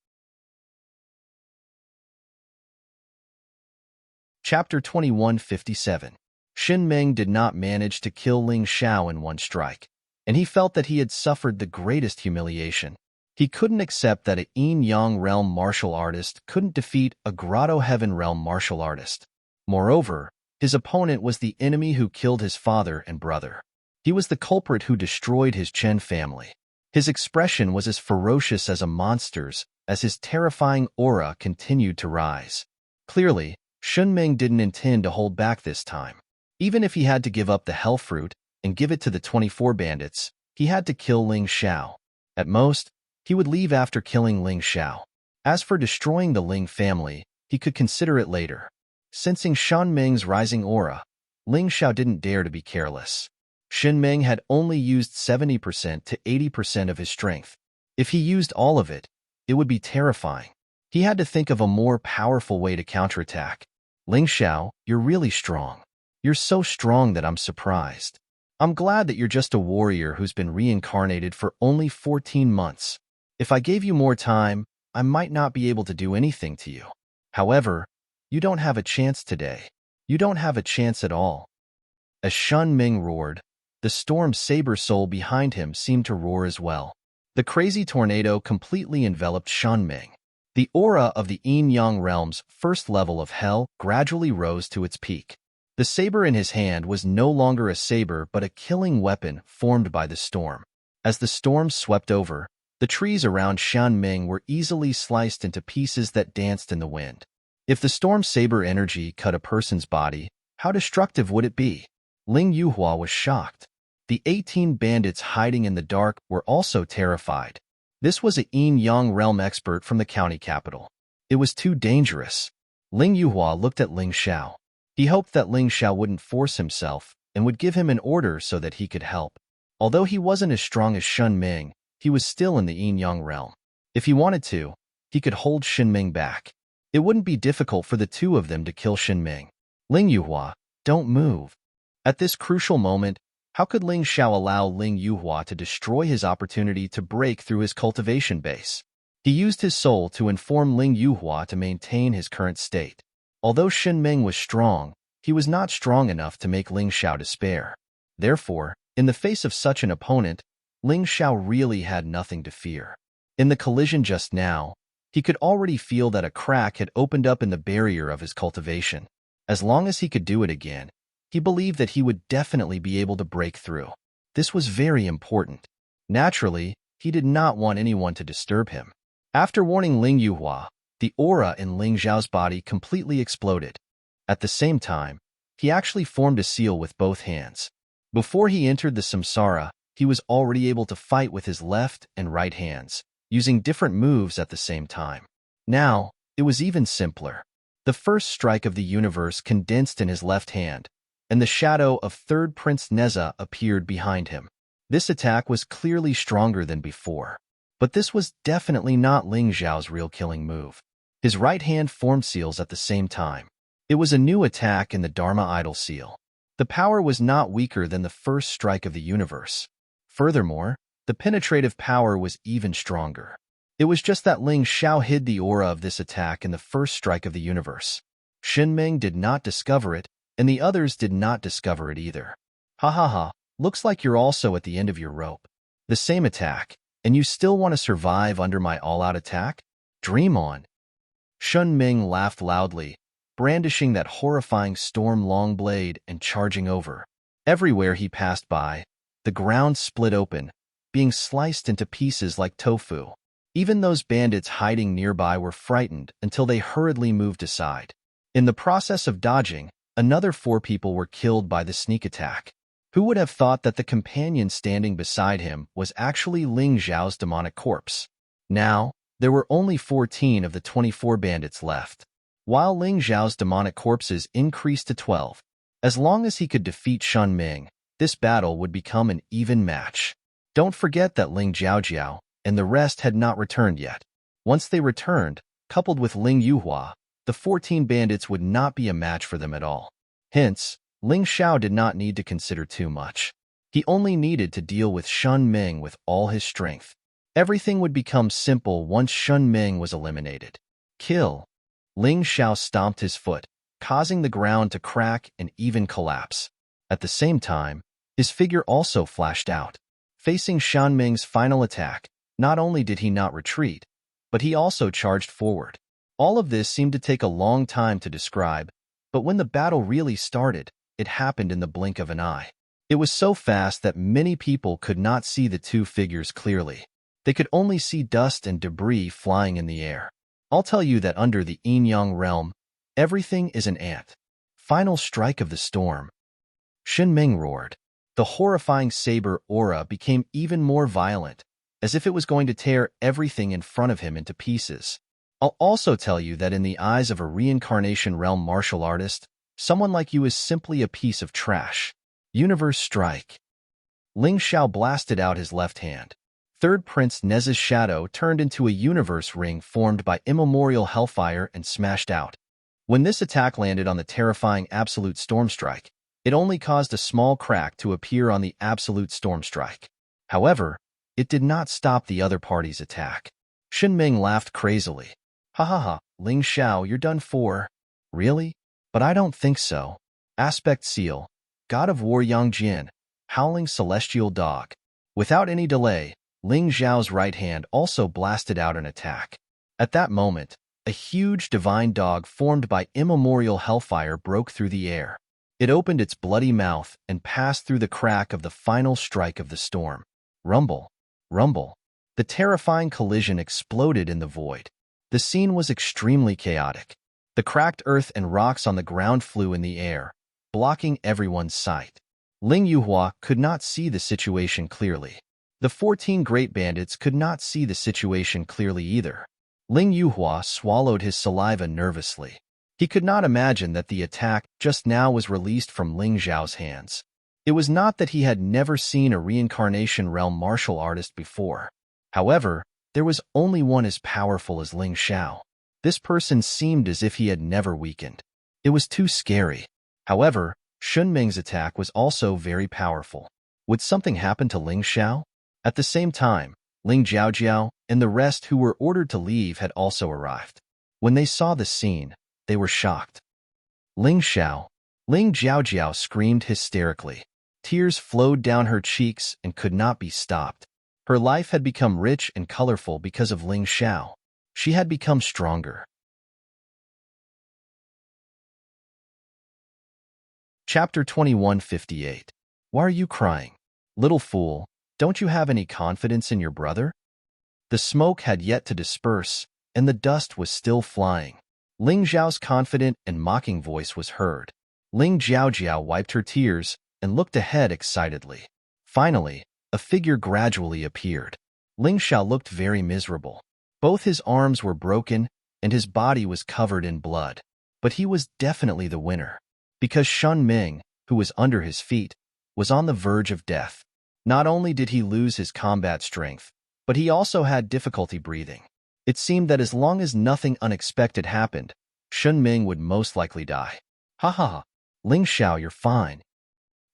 Speaker 1: Chapter 2157. Shunming did not manage to kill Ling Xiao in one strike, and he felt that he had suffered the greatest humiliation. He couldn't accept that a Yin-Yang realm martial artist couldn't defeat a Grotto Heaven realm martial artist. Moreover, his opponent was the enemy who killed his father and brother. He was the culprit who destroyed his Chen family. His expression was as ferocious as a monster's as his terrifying aura continued to rise. Clearly, Shunming didn't intend to hold back this time. Even if he had to give up the hell fruit and give it to the 24 bandits, he had to kill Ling Xiao. At most, he would leave after killing Ling Xiao. As for destroying the Ling family, he could consider it later. Sensing Shunming's rising aura, Ling Xiao didn't dare to be careless. Shunming had only used 70% to 80% of his strength. If he used all of it, it would be terrifying. He had to think of a more powerful way to counterattack. Ling Xiao, you're really strong. You're so strong that I'm surprised. I'm glad that you're just a warrior who's been reincarnated for only 14 months. If I gave you more time, I might not be able to do anything to you. However, you don't have a chance today. You don't have a chance at all. As Shunming roared, the storm saber soul behind him seemed to roar as well. The crazy tornado completely enveloped Shunming. The aura of the Yin-Yang realm's first level of hell gradually rose to its peak. The saber in his hand was no longer a saber but a killing weapon formed by the storm. As the storm swept over, the trees around Shunming were easily sliced into pieces that danced in the wind. If the storm saber energy cut a person's body, how destructive would it be? Ling Yuhua was shocked. The 18 bandits hiding in the dark were also terrified. This was a yin-yang realm expert from the county capital. It was too dangerous. Ling Yuhua looked at Ling Xiao. He hoped that Ling Xiao wouldn't force himself and would give him an order so that he could help. Although he wasn't as strong as Shen Ming, he was still in the yin-yang realm. If he wanted to, he could hold Shen Ming back. It wouldn't be difficult for the two of them to kill Shen Ming. Ling Yuhua, don't move. At this crucial moment, how could Ling Xiao allow Ling Yuhua to destroy his opportunity to break through his cultivation base? He used his soul to inform Ling Yuhua to maintain his current state. Although Shen Ming was strong, he was not strong enough to make Ling Xiao despair. Therefore, in the face of such an opponent, Ling Xiao really had nothing to fear. In the collision just now, he could already feel that a crack had opened up in the barrier of his cultivation. As long as he could do it again, he believed that he would definitely be able to break through. This was very important. Naturally, he did not want anyone to disturb him. After warning Ling Yuhua, the aura in Ling Xiao's body completely exploded. At the same time, he actually formed a seal with both hands. Before he entered the samsara, he was already able to fight with his left and right hands, using different moves at the same time. Now, it was even simpler. The first strike of the universe condensed in his left hand, and the shadow of third Prince Neza appeared behind him. This attack was clearly stronger than before. But this was definitely not Ling Xiao's real killing move. His right hand formed seals at the same time. It was a new attack in the Dharma Idol seal. The power was not weaker than the first strike of the universe. Furthermore, the penetrative power was even stronger. It was just that Ling Xiao hid the aura of this attack in the first strike of the universe. Shen Ming did not discover it, and the others did not discover it either. Ha ha ha, looks like you're also at the end of your rope. The same attack, and you still want to survive under my all-out attack? Dream on. Shen Ming laughed loudly, brandishing that horrifying storm long blade and charging over. Everywhere he passed by, the ground split open, being sliced into pieces like tofu. Even those bandits hiding nearby were frightened until they hurriedly moved aside. In the process of dodging, another 4 people were killed by the sneak attack. Who would have thought that the companion standing beside him was actually Ling Xiao's demonic corpse? Now, there were only 14 of the 24 bandits left, while Ling Xiao's demonic corpses increased to 12. As long as he could defeat Shen Ming, this battle would become an even match. Don't forget that Ling Jiaojiao and the rest had not returned yet. Once they returned, coupled with Ling Yuhua, the 14 bandits would not be a match for them at all. Hence, Ling Xiao did not need to consider too much. He only needed to deal with Shen Ming with all his strength. Everything would become simple once Shen Ming was eliminated. Kill. Ling Xiao stomped his foot, causing the ground to crack and even collapse. At the same time, his figure also flashed out. Facing Shen Ming's final attack, not only did he not retreat, but he also charged forward. All of this seemed to take a long time to describe, but when the battle really started, it happened in the blink of an eye. It was so fast that many people could not see the two figures clearly. They could only see dust and debris flying in the air. I'll tell you that under the yin-yang realm, everything is an ant. Final strike of the storm. Shen Ming roared. The horrifying saber aura became even more violent, as if it was going to tear everything in front of him into pieces. I'll also tell you that in the eyes of a reincarnation realm martial artist, someone like you is simply a piece of trash. Universe strike. Ling Xiao blasted out his left hand. Third Prince Neza's shadow turned into a universe ring formed by immemorial hellfire and smashed out. When this attack landed on the terrifying Absolute Storm Strike, it only caused a small crack to appear on the Absolute Storm Strike. However, it did not stop the other party's attack. Shen Ming laughed crazily. Ha ha ha, Ling Xiao, you're done for. Really? But I don't think so. Aspect Seal, God of War Yang Jin, Howling Celestial Dog. Without any delay, Ling Xiao's right hand also blasted out an attack. At that moment, a huge divine dog formed by immemorial hellfire broke through the air. It opened its bloody mouth and passed through the crack of the final strike of the storm. Rumble, rumble. The terrifying collision exploded in the void. The scene was extremely chaotic. The cracked earth and rocks on the ground flew in the air, blocking everyone's sight. Ling Yuhua could not see the situation clearly. The 14 great bandits could not see the situation clearly either. Ling Yuhua swallowed his saliva nervously. He could not imagine that the attack just now was released from Ling Zhao's hands. It was not that he had never seen a reincarnation realm martial artist before. However, there was only one as powerful as Ling Xiao. This person seemed as if he had never weakened. It was too scary. However, Shun Ming's attack was also very powerful. Would something happen to Ling Xiao? At the same time, Ling Jiaojiao and the rest who were ordered to leave had also arrived. When they saw the scene, they were shocked. Ling Jiaojiao screamed hysterically. Tears flowed down her cheeks and could not be stopped. Her life had become rich and colorful because of Ling Xiao. She had become stronger. Chapter 2158. Why are you crying? Little fool, don't you have any confidence in your brother? The smoke had yet to disperse, and the dust was still flying. Ling Zhao's confident and mocking voice was heard. Ling Jiaojiao wiped her tears and looked ahead excitedly. Finally, a figure gradually appeared. Ling Xiao looked very miserable. Both his arms were broken, and his body was covered in blood. But he was definitely the winner, because Shun Ming, who was under his feet, was on the verge of death. Not only did he lose his combat strength, but he also had difficulty breathing. It seemed that as long as nothing unexpected happened, Shun Ming would most likely die. Ha ha ha, Ling Xiao, you're fine.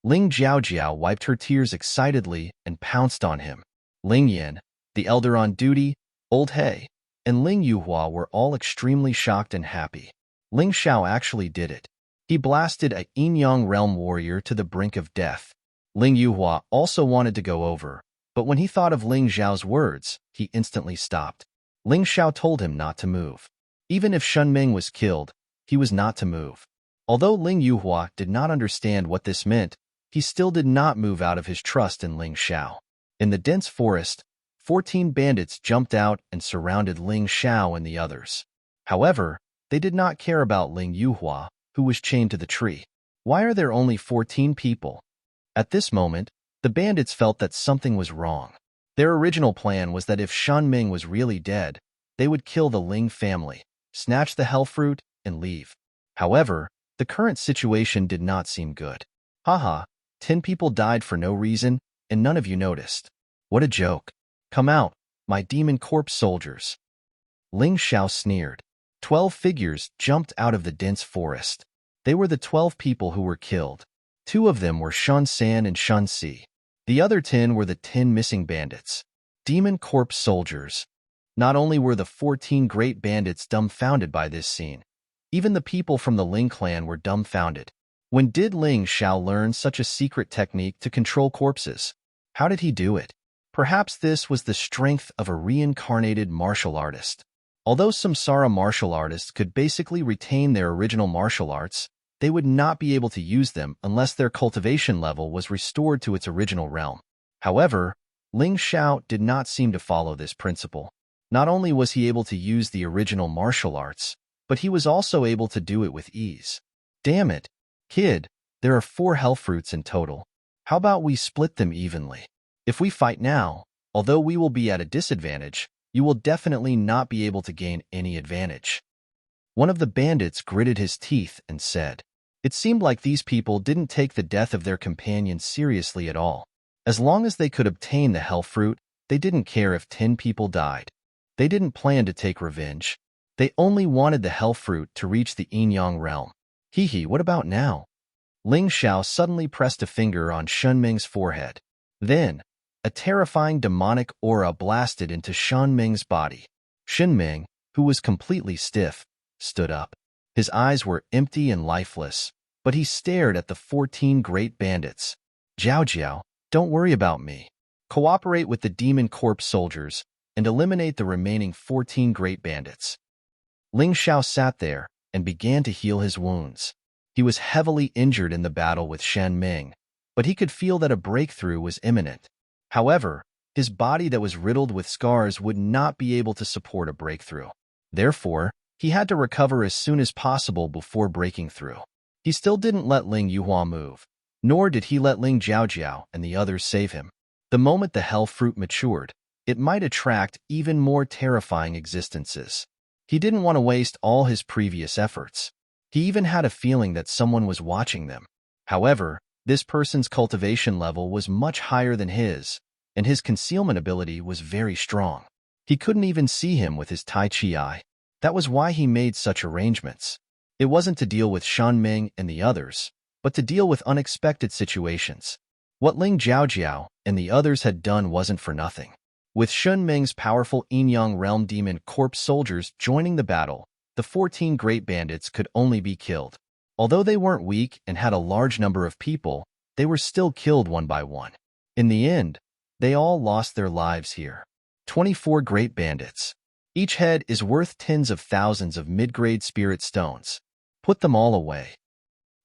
Speaker 1: Ling Jiaojiao wiped her tears excitedly and pounced on him. Ling Yin, the elder on duty, Old He, and Ling Yuhua were all extremely shocked and happy. Ling Xiao actually did it. He blasted a yin-yang realm warrior to the brink of death. Ling Yuhua also wanted to go over, but when he thought of Ling Zhao's words, he instantly stopped. Ling Xiao told him not to move. Even if Shun Ming was killed, he was not to move. Although Ling Yuhua did not understand what this meant, he still did not move out of his trust in Ling Xiao. In the dense forest, 14 bandits jumped out and surrounded Ling Xiao and the others. However, they did not care about Ling Yuhua, who was chained to the tree. Why are there only 14 people? At this moment, the bandits felt that something was wrong. Their original plan was that if Shun Ming was really dead, they would kill the Ling family, snatch the hell fruit, and leave. However, the current situation did not seem good. Haha, 10 people died for no reason, and none of you noticed. What a joke. Come out, my demon corpse soldiers. Ling Xiao sneered. 12 figures jumped out of the dense forest. They were the 12 people who were killed. 2 of them were Shun San and Shun Si. The other 10 were the 10 missing bandits. Demon corpse soldiers. Not only were the 14 great bandits dumbfounded by this scene, even the people from the Ling clan were dumbfounded. When did Ling Xiao learn such a secret technique to control corpses? How did he do it? Perhaps this was the strength of a reincarnated martial artist. Although samsara martial artists could basically retain their original martial arts, they would not be able to use them unless their cultivation level was restored to its original realm. However, Ling Xiao did not seem to follow this principle. Not only was he able to use the original martial arts, but he was also able to do it with ease. Damn it, kid, there are 4 hell fruits in total. How about we split them evenly? If we fight now, although we will be at a disadvantage, you will definitely not be able to gain any advantage. One of the bandits gritted his teeth and said. It seemed like these people didn't take the death of their companion seriously at all. As long as they could obtain the hell fruit, they didn't care if 10 people died. They didn't plan to take revenge. They only wanted the hell fruit to reach the yin-yang realm. Hee, what about now? Ling Xiao suddenly pressed a finger on Shun Ming's forehead. Then, a terrifying demonic aura blasted into Shun Ming's body. Shun Ming, who was completely stiff, stood up. His eyes were empty and lifeless, but he stared at the 14 great bandits. Jiao, don't worry about me. Cooperate with the demon corpse soldiers and eliminate the remaining 14 great bandits. Ling Xiao sat there and began to heal his wounds. He was heavily injured in the battle with Shen Ming, but he could feel that a breakthrough was imminent. However, his body that was riddled with scars would not be able to support a breakthrough. Therefore, he had to recover as soon as possible before breaking through. He still didn't let Ling Yuhua move, nor did he let Ling Jiaojiao and the others save him. The moment the hell fruit matured, it might attract even more terrifying existences. He didn't want to waste all his previous efforts. He even had a feeling that someone was watching them. However, this person's cultivation level was much higher than his, and his concealment ability was very strong. He couldn't even see him with his Tai Chi eye. That was why he made such arrangements. It wasn't to deal with Shan Ming and the others, but to deal with unexpected situations. What Ling Jiaojiao and the others had done wasn't for nothing. With Shun Ming's powerful Yin-Yang Realm Demon Corps soldiers joining the battle, the 14 great bandits could only be killed. Although they weren't weak and had a large number of people, they were still killed one by one. In the end, they all lost their lives here. 24 great bandits. Each head is worth tens of thousands of mid-grade spirit stones. Put them all away.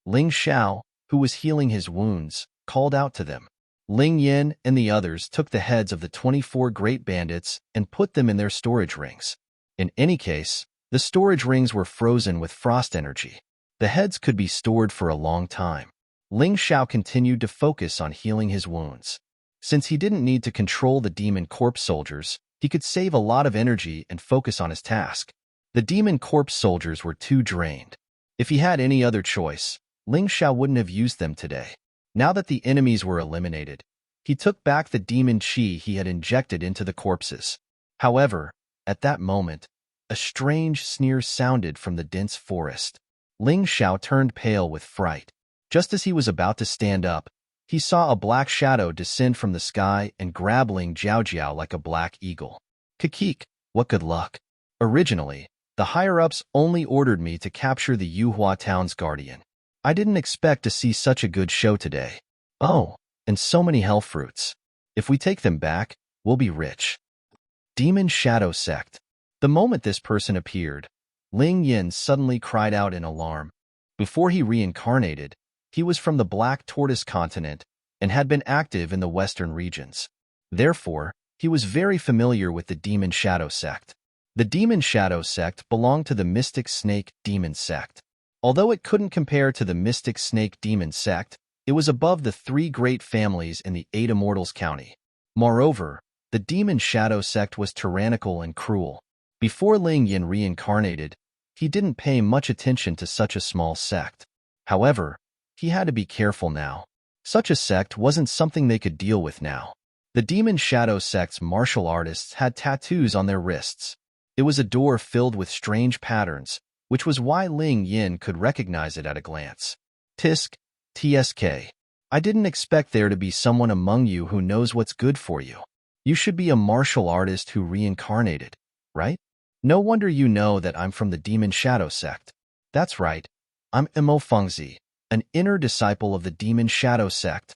Speaker 1: Ling Xiao, who was healing his wounds, called out to them. Ling Yin and the others took the heads of the 24 great bandits and put them in their storage rings. In any case, the storage rings were frozen with frost energy. The heads could be stored for a long time. Ling Xiao continued to focus on healing his wounds. Since he didn't need to control the demon corpse soldiers, he could save a lot of energy and focus on his task. The demon corpse soldiers were too drained. If he had any other choice, Ling Xiao wouldn't have used them today. Now that the enemies were eliminated, he took back the demon chi he had injected into the corpses. However, at that moment, a strange sneer sounded from the dense forest. Ling Xiao turned pale with fright. Just as he was about to stand up, he saw a black shadow descend from the sky and grab Ling Jiaojiao like a black eagle. Kikik, what good luck. Originally, the higher-ups only ordered me to capture the Yuhua town's guardian. I didn't expect to see such a good show today. Oh, and so many hell fruits. If we take them back, we'll be rich. Demon Shadow Sect. The moment this person appeared, Ling Yin suddenly cried out in alarm. Before he reincarnated, he was from the Black Tortoise continent and had been active in the western regions. Therefore, he was very familiar with the Demon Shadow Sect. The Demon Shadow Sect belonged to the Mystic Snake Demon Sect. Although it couldn't compare to the Mystic Snake Demon Sect, it was above the 3 great families in the 8 Immortals County. Moreover, the Demon Shadow Sect was tyrannical and cruel. Before Ling Yin reincarnated, he didn't pay much attention to such a small sect. However, he had to be careful now. Such a sect wasn't something they could deal with now. The Demon Shadow Sect's martial artists had tattoos on their wrists. It was a door filled with strange patterns, which was why Ling Yin could recognize it at a glance. Tisk, TSK. I didn't expect there to be someone among you who knows what's good for you. You should be a martial artist who reincarnated, right? No wonder you know that I'm from the Demon Shadow Sect. That's right. I'm Imo Fengzi, an inner disciple of the Demon Shadow Sect.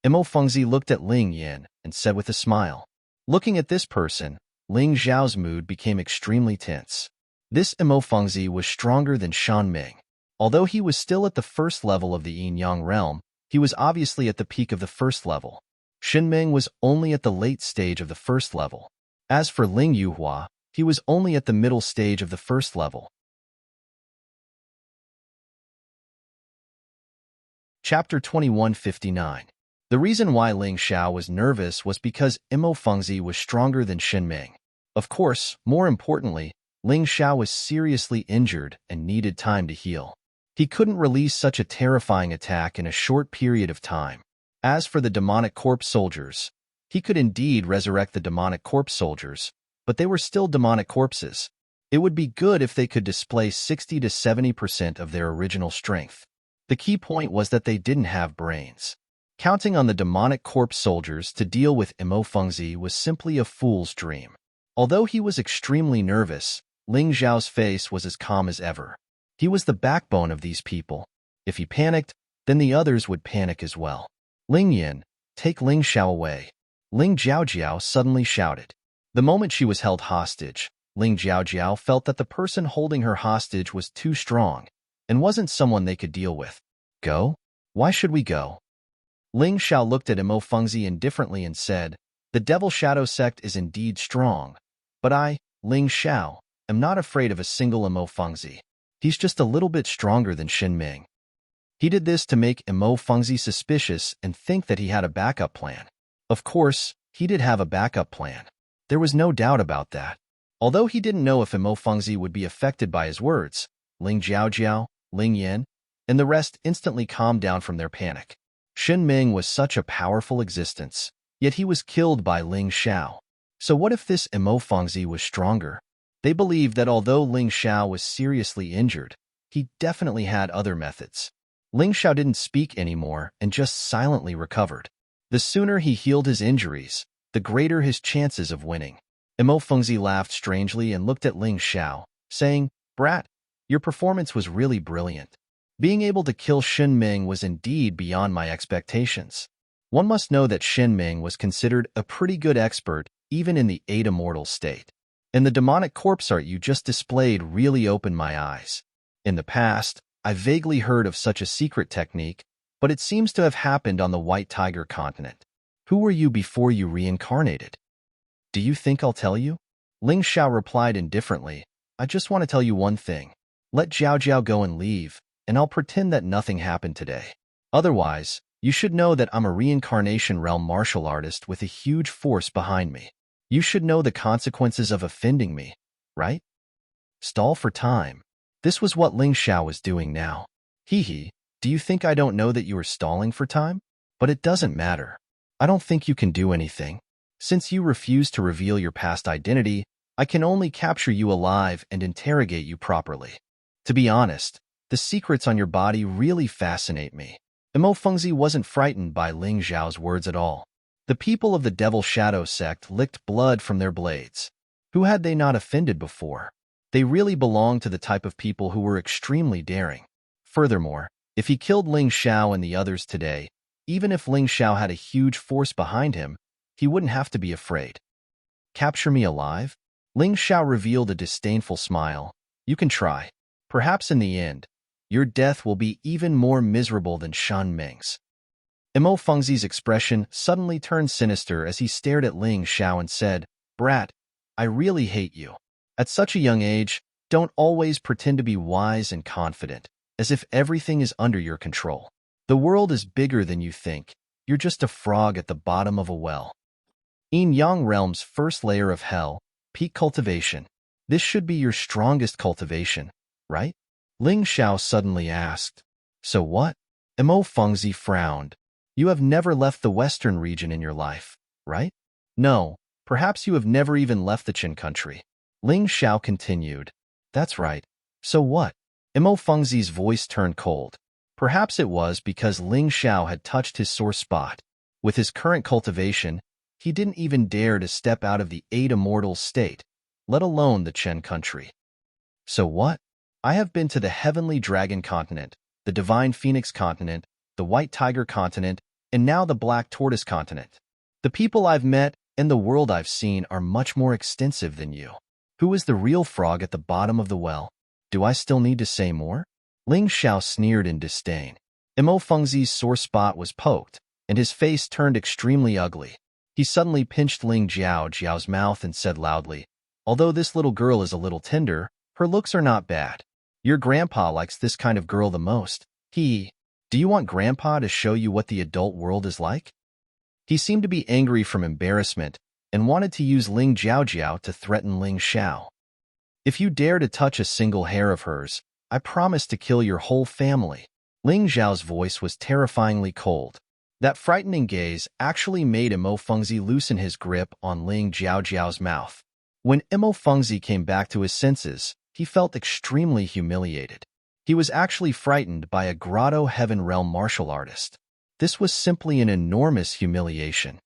Speaker 1: Imo Fengzi looked at Ling Yin and said with a smile. Looking at this person, Ling Zhao's mood became extremely tense. This Imo Fengzi was stronger than Shan Ming. Although he was still at the first level of the Yin-Yang realm, he was obviously at the peak of the first level. Shen Ming was only at the late stage of the first level. As for Ling Yuhua, he was only at the middle stage of the first level. Chapter 2159. The reason why Ling Xiao was nervous was because Imo Fengzi was stronger than Shen Ming. Of course, more importantly, Ling Xiao was seriously injured and needed time to heal. He couldn't release such a terrifying attack in a short period of time. As for the demonic corpse soldiers, he could indeed resurrect the demonic corpse soldiers, but they were still demonic corpses. It would be good if they could display 60 to 70% of their original strength. The key point was that they didn't have brains. Counting on the demonic corpse soldiers to deal with Imo Fengzi was simply a fool's dream. Although he was extremely nervous, Ling Zhao's face was as calm as ever. He was the backbone of these people. If he panicked, then the others would panic as well. Ling Yin, take Ling Xiao away. Ling Jiaojiao suddenly shouted. The moment she was held hostage, Ling Jiaojiao felt that the person holding her hostage was too strong and wasn't someone they could deal with. Go? Why should we go? Ling Xiao looked at Imo Fengzi indifferently and said, the Devil Shadow Sect is indeed strong, but I, Ling Xiao, am not afraid of a single Imo Fengzi. He's just a little bit stronger than Shen Ming. He did this to make Imo Fengzi suspicious and think that he had a backup plan. Of course, he did have a backup plan. There was no doubt about that. Although he didn't know if Imo Fengzi would be affected by his words, Ling Jiaojiao, Ling Yan, and the rest instantly calmed down from their panic. Shen Ming was such a powerful existence, yet he was killed by Ling Xiao. So what if this Imo Fengzi was stronger? They believed that although Ling Xiao was seriously injured, he definitely had other methods. Ling Xiao didn't speak anymore and just silently recovered. The sooner he healed his injuries, the greater his chances of winning. Imo Fengzi laughed strangely and looked at Ling Xiao, saying, "Brat, your performance was really brilliant. Being able to kill Shen Ming was indeed beyond my expectations." One must know that Shen Ming was considered a pretty good expert even in the 8 immortal state. And the demonic corpse art you just displayed really opened my eyes. In the past, I vaguely heard of such a secret technique, but it seems to have happened on the White Tiger continent. Who were you before you reincarnated? Do you think I'll tell you? Ling Xiao replied indifferently, "I just want to tell you one thing. Let Jiao Jiao go and leave, and I'll pretend that nothing happened today. Otherwise, you should know that I'm a reincarnation realm martial artist with a huge force behind me. You should know the consequences of offending me, right?" Stall for time. This was what Ling Xiao was doing now. Hee, do you think I don't know that you are stalling for time? But it doesn't matter. I don't think you can do anything. Since you refuse to reveal your past identity, I can only capture you alive and interrogate you properly. To be honest, the secrets on your body really fascinate me. Imo Fengzi wasn't frightened by Ling Xiao's words at all. The people of the Devil Shadow sect licked blood from their blades. Who had they not offended before? They really belonged to the type of people who were extremely daring. Furthermore, if he killed Ling Xiao and the others today, even if Ling Xiao had a huge force behind him, he wouldn't have to be afraid. Capture me alive? Ling Xiao revealed a disdainful smile. You can try. Perhaps in the end, your death will be even more miserable than Shen Ming's. Imo Fengzi's expression suddenly turned sinister as he stared at Ling Xiao and said, "Brat, I really hate you. At such a young age, don't always pretend to be wise and confident, as if everything is under your control. The world is bigger than you think. You're just a frog at the bottom of a well." Yin Yang Realm's first layer of hell, peak cultivation. This should be your strongest cultivation, right? Ling Xiao suddenly asked. So what? Imo Fengzi frowned. You have never left the western region in your life, right? No, perhaps you have never even left the Qin country. Ling Xiao continued. That's right. So what? Imo Fengzi's voice turned cold. Perhaps it was because Ling Xiao had touched his sore spot. With his current cultivation, he didn't even dare to step out of the 8 immortal state, let alone the Qin country. So what? I have been to the Heavenly Dragon continent, the Divine Phoenix continent, the White Tiger continent, and now the Black Tortoise continent. The people I've met and the world I've seen are much more extensive than you. Who is the real frog at the bottom of the well? Do I still need to say more? Ling Xiao sneered in disdain. Imo Fengzi's sore spot was poked, and his face turned extremely ugly. He suddenly pinched Ling Jiao's mouth and said loudly, "Although this little girl is a little tender, her looks are not bad. Your grandpa likes this kind of girl the most. Do you want grandpa to show you what the adult world is like?" He seemed to be angry from embarrassment and wanted to use Ling Jiao to threaten Ling Xiao. "If you dare to touch a single hair of hers, I promise to kill your whole family." Ling Xiao's voice was terrifyingly cold. That frightening gaze actually made Imo Fengzi loosen his grip on Ling Jiao's mouth. When Imo Fengzi came back to his senses, he felt extremely humiliated. He was actually frightened by a Grotto Heaven Realm martial artist. This was simply an enormous humiliation.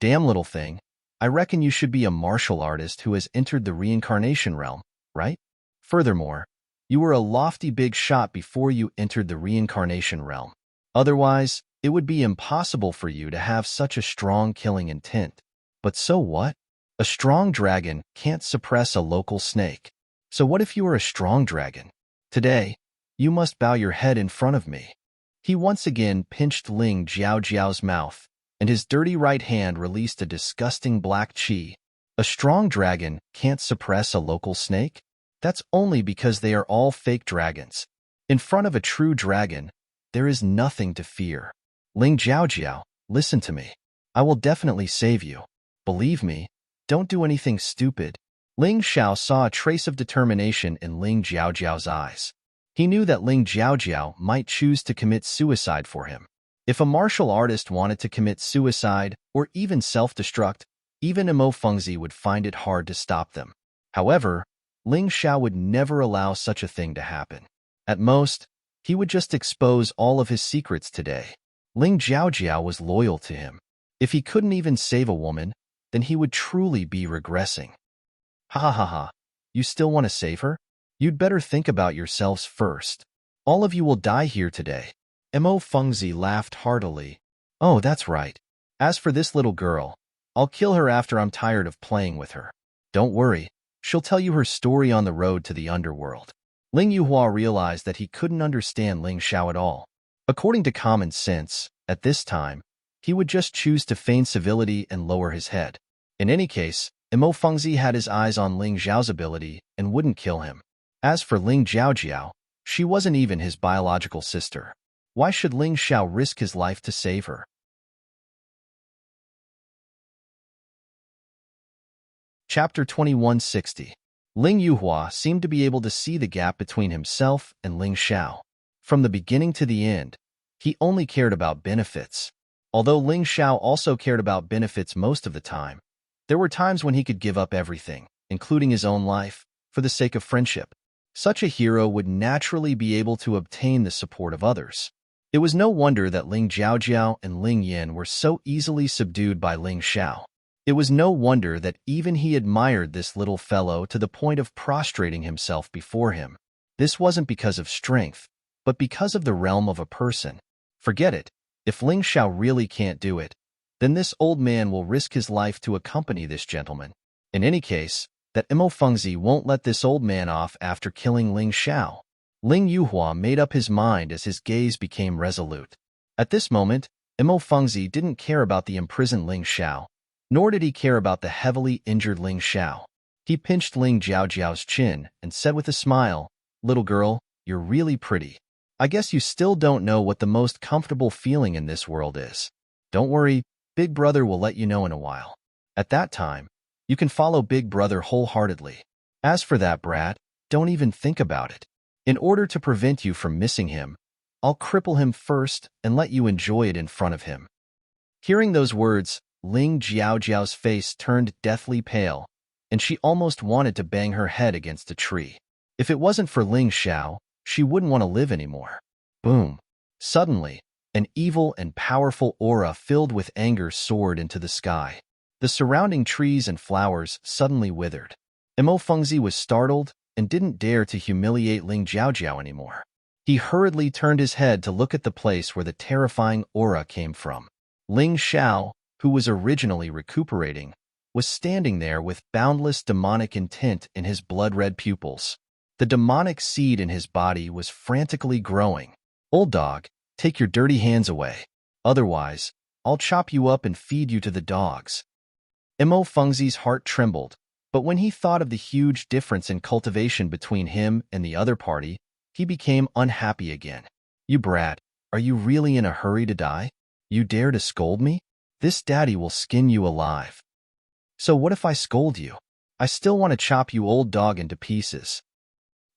Speaker 1: Damn little thing, I reckon you should be a martial artist who has entered the reincarnation realm, right? Furthermore, you were a lofty big shot before you entered the reincarnation realm. Otherwise, it would be impossible for you to have such a strong killing intent. But so what? A strong dragon can't suppress a local snake. So what if you are a strong dragon? Today, you must bow your head in front of me. He once again pinched Ling Jiao's mouth, and his dirty right hand released a disgusting black chi. A strong dragon can't suppress a local snake? That's only because they are all fake dragons. In front of a true dragon, there is nothing to fear. Ling Jiao, listen to me. I will definitely save you. Believe me, don't do anything stupid. Ling Xiao saw a trace of determination in Ling Jiaojiao's eyes. He knew that Ling Jiaojiao might choose to commit suicide for him. If a martial artist wanted to commit suicide or even self-destruct, even Mo Fengzi would find it hard to stop them. However, Ling Xiao would never allow such a thing to happen. At most, he would just expose all of his secrets today. Ling Jiaojiao was loyal to him. If he couldn't even save a woman, then he would truly be regressing. Ha ha ha ha. You still want to save her? You'd better think about yourselves first. All of you will die here today. Mo Fengzi laughed heartily. Oh, that's right. As for this little girl, I'll kill her after I'm tired of playing with her. Don't worry, she'll tell you her story on the road to the underworld. Ling Yuhua realized that he couldn't understand Ling Xiao at all. According to common sense, at this time, he would just choose to feign civility and lower his head. In any case, Mo Fengzi had his eyes on Ling Xiao's ability and wouldn't kill him. As for Ling Jiaojiao, she wasn't even his biological sister. Why should Ling Xiao risk his life to save her? Chapter 2160. Ling Yuhua seemed to be able to see the gap between himself and Ling Xiao. From the beginning to the end, he only cared about benefits. Although Ling Xiao also cared about benefits most of the time, there were times when he could give up everything, including his own life, for the sake of friendship. Such a hero would naturally be able to obtain the support of others. It was no wonder that Ling Jiaojiao and Ling Yin were so easily subdued by Ling Xiao. It was no wonder that even he admired this little fellow to the point of prostrating himself before him. This wasn't because of strength, but because of the realm of a person. Forget it. If Ling Xiao really can't do it, then this old man will risk his life to accompany this gentleman. In any case, that Mo Fengzi won't let this old man off after killing Ling Xiao. Ling Yuhua made up his mind as his gaze became resolute. At this moment, Mo Fengzi didn't care about the imprisoned Ling Xiao, nor did he care about the heavily injured Ling Xiao. He pinched Ling Jiaojiao's chin and said with a smile, "Little girl, you're really pretty. I guess you still don't know what the most comfortable feeling in this world is. Don't worry, Big Brother will let you know in a while. At that time, you can follow Big Brother wholeheartedly. As for that brat, don't even think about it. In order to prevent you from missing him, I'll cripple him first and let you enjoy it in front of him." Hearing those words, Ling Jiaojiao's face turned deathly pale, and she almost wanted to bang her head against a tree. If it wasn't for Ling Xiao, she wouldn't want to live anymore. Boom. Suddenly, an evil and powerful aura filled with anger soared into the sky. The surrounding trees and flowers suddenly withered. Mo Fengzi was startled and didn't dare to humiliate Ling Jiaojiao anymore. He hurriedly turned his head to look at the place where the terrifying aura came from. Ling Xiao, who was originally recuperating, was standing there with boundless demonic intent in his blood-red pupils. The demonic seed in his body was frantically growing. "Old dog, take your dirty hands away. Otherwise, I'll chop you up and feed you to the dogs." Mo Fengzi's heart trembled, but when he thought of the huge difference in cultivation between him and the other party, he became unhappy again. "You brat, are you really in a hurry to die? You dare to scold me? This daddy will skin you alive." "So what if I scold you? I still want to chop you old dog into pieces."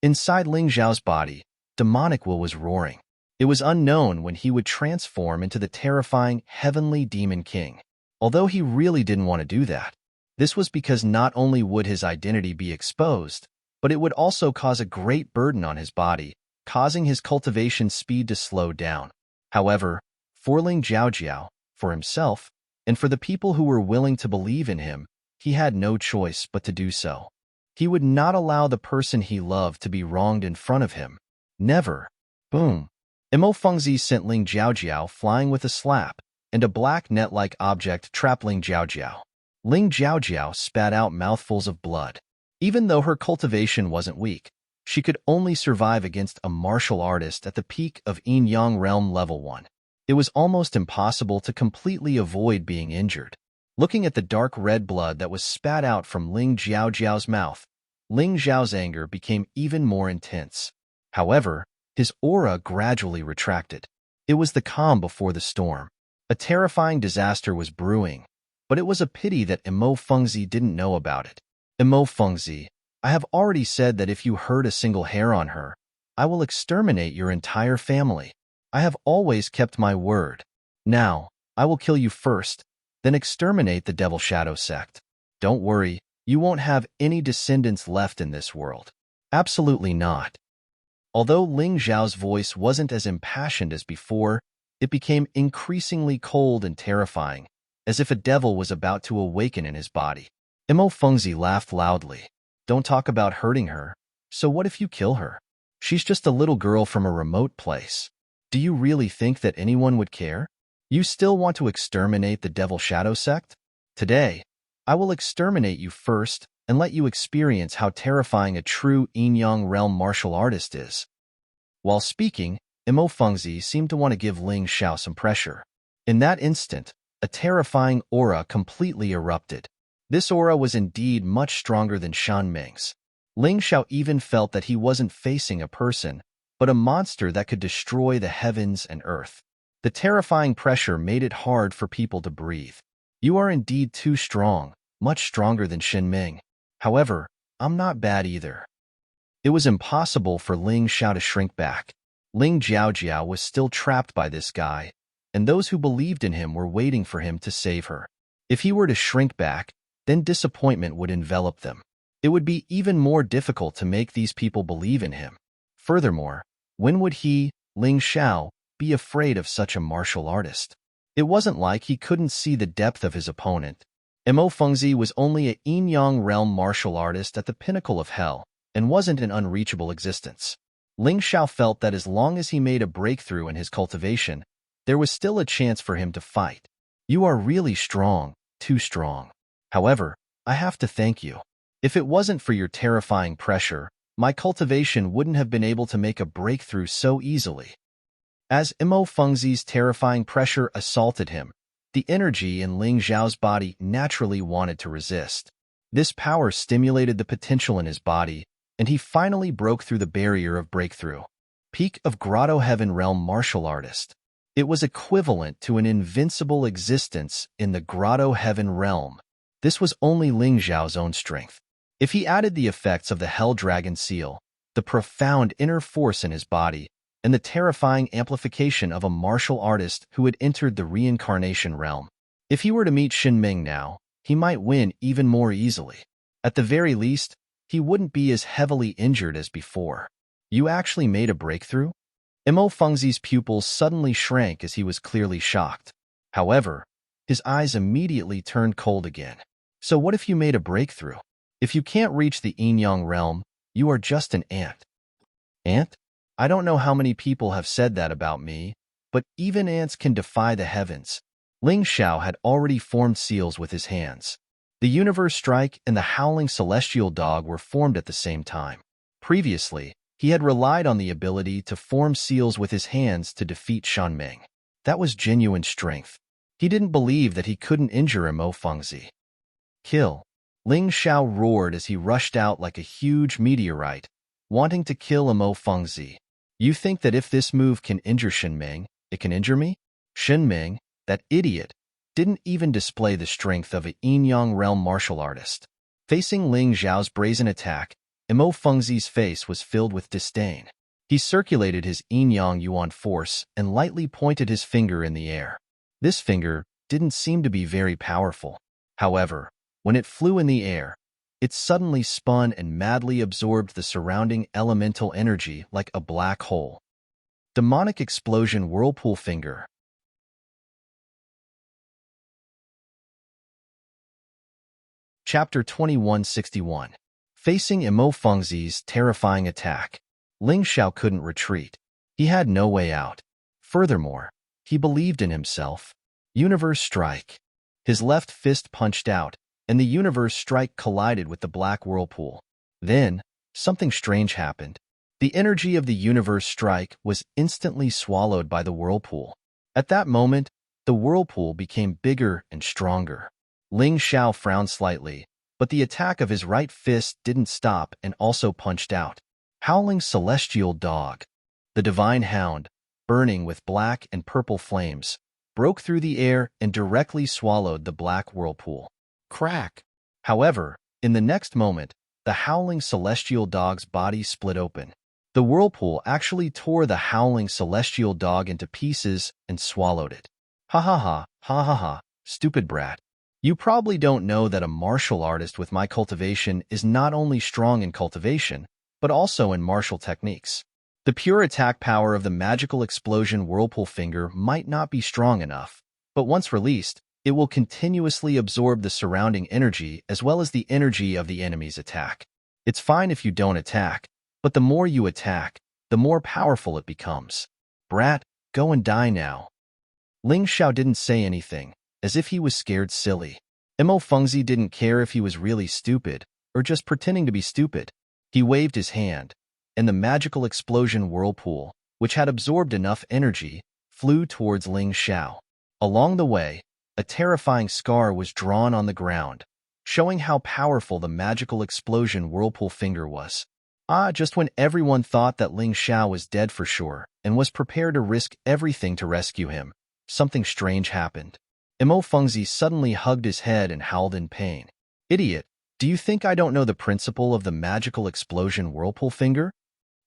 Speaker 1: Inside Ling Xiao's body, demonic will was roaring. It was unknown when he would transform into the terrifying heavenly demon king. Although he really didn't want to do that. This was because not only would his identity be exposed, but it would also cause a great burden on his body, causing his cultivation speed to slow down. However, for Ling Jiaojiao, for himself, and for the people who were willing to believe in him, he had no choice but to do so. He would not allow the person he loved to be wronged in front of him. Never. Boom. Mo Fengzi sent Ling Jiaojiao flying with a slap, and a black net-like object trapped Ling Jiaojiao. Ling Jiaojiao spat out mouthfuls of blood. Even though her cultivation wasn't weak, she could only survive against a martial artist at the peak of Yin-Yang Realm Level 1. It was almost impossible to completely avoid being injured. Looking at the dark red blood that was spat out from Ling Jiaojiao's mouth, Ling Xiao's anger became even more intense. However, his aura gradually retracted. It was the calm before the storm. A terrifying disaster was brewing, but it was a pity that Imo Fengzi didn't know about it. Imo Fengzi, I have already said that if you hurt a single hair on her, I will exterminate your entire family. I have always kept my word. Now, I will kill you first, then exterminate the Devil Shadow sect. Don't worry, you won't have any descendants left in this world. Absolutely not. Although Ling Zhao's voice wasn't as impassioned as before, it became increasingly cold and terrifying, as if a devil was about to awaken in his body. Imo Fengzi laughed loudly. Don't talk about hurting her. So what if you kill her? She's just a little girl from a remote place. Do you really think that anyone would care? You still want to exterminate the Devil Shadow sect? Today, I will exterminate you first and let you experience how terrifying a true yin-yang realm martial artist is. While speaking, Imo Fengzi seemed to want to give Ling Xiao some pressure. In that instant, a terrifying aura completely erupted. This aura was indeed much stronger than Shan Ming's. Ling Xiao even felt that he wasn't facing a person, but a monster that could destroy the heavens and earth. The terrifying pressure made it hard for people to breathe. You are indeed too strong, much stronger than Shen Ming. However, I'm not bad either. It was impossible for Ling Xiao to shrink back. Ling Jiaojiao was still trapped by this guy, and those who believed in him were waiting for him to save her. If he were to shrink back, then disappointment would envelop them. It would be even more difficult to make these people believe in him. Furthermore, when would he, Ling Xiao, be afraid of such a martial artist? It wasn't like he couldn't see the depth of his opponent. Imo Fengzi was only a yin-yang realm martial artist at the pinnacle of hell, and wasn't an unreachable existence. Ling Xiao felt that as long as he made a breakthrough in his cultivation, there was still a chance for him to fight. You are really strong, too strong. However, I have to thank you. If it wasn't for your terrifying pressure, my cultivation wouldn't have been able to make a breakthrough so easily. As Imo Fengzi's terrifying pressure assaulted him, the energy in Ling Zhao's body naturally wanted to resist. This power stimulated the potential in his body, and he finally broke through the barrier of breakthrough. Peak of Grotto Heaven Realm martial artist. It was equivalent to an invincible existence in the Grotto Heaven Realm. This was only Ling Zhao's own strength. If he added the effects of the Hell Dragon Seal, the profound inner force in his body, and the terrifying amplification of a martial artist who had entered the reincarnation realm, if he were to meet Shen Ming now, he might win even more easily. At the very least, he wouldn't be as heavily injured as before. You actually made a breakthrough? Imo Fengzi's pupils suddenly shrank as he was clearly shocked. However, his eyes immediately turned cold again. So what if you made a breakthrough? If you can't reach the yin-yang realm, you are just an ant. Ant? I don't know how many people have said that about me, but even ants can defy the heavens. Ling Xiao had already formed seals with his hands. The Universe Strike and the Howling Celestial Dog were formed at the same time. Previously, he had relied on the ability to form seals with his hands to defeat Shan Ming. That was genuine strength. He didn't believe that he couldn't injure Imo Fengzi. Kill. Ling Xiao roared as he rushed out like a huge meteorite, wanting to kill Imo Fengzi. You think that if this move can injure Shen Ming, it can injure me? Shen Ming, that idiot, didn't even display the strength of a yin-yang realm martial artist. Facing Ling Zhao's brazen attack, Imo Fengzi's face was filled with disdain. He circulated his yin-yang yuan force and lightly pointed his finger in the air. This finger didn't seem to be very powerful. However, when it flew in the air, it suddenly spun and madly absorbed the surrounding elemental energy like a black hole. Demonic Explosion Whirlpool Finger. Chapter 2161. Facing Imo Fengzi's terrifying attack, Ling Xiao couldn't retreat. He had no way out. Furthermore, he believed in himself. Universe Strike. His left fist punched out, and the Universe Strike collided with the black whirlpool. Then, something strange happened. The energy of the Universe Strike was instantly swallowed by the whirlpool. At that moment, the whirlpool became bigger and stronger. Ling Xiao frowned slightly, but the attack of his right fist didn't stop and also punched out. Howling Celestial Dog. The Divine Hound, burning with black and purple flames, broke through the air and directly swallowed the black whirlpool. Crack! However, in the next moment, the howling celestial dog's body split open. The whirlpool actually tore the howling celestial dog into pieces and swallowed it. Ha ha ha, ha ha ha, stupid brat. You probably don't know that a martial artist with my cultivation is not only strong in cultivation, but also in martial techniques. The pure attack power of the magical explosion whirlpool finger might not be strong enough, but once released, it will continuously absorb the surrounding energy as well as the energy of the enemy's attack. It's fine if you don't attack, but the more you attack, the more powerful it becomes. Brat, go and die now. Ling Xiao didn't say anything, as if he was scared silly. Mo Fengzi didn't care if he was really stupid, or just pretending to be stupid. He waved his hand, and the magical explosion whirlpool, which had absorbed enough energy, flew towards Ling Xiao. Along the way, a terrifying scar was drawn on the ground, showing how powerful the magical explosion whirlpool finger was. Just when everyone thought that Ling Xiao was dead for sure and was prepared to risk everything to rescue him, something strange happened. Mo Fengzi suddenly hugged his head and howled in pain. Idiot, do you think I don't know the principle of the magical explosion whirlpool finger?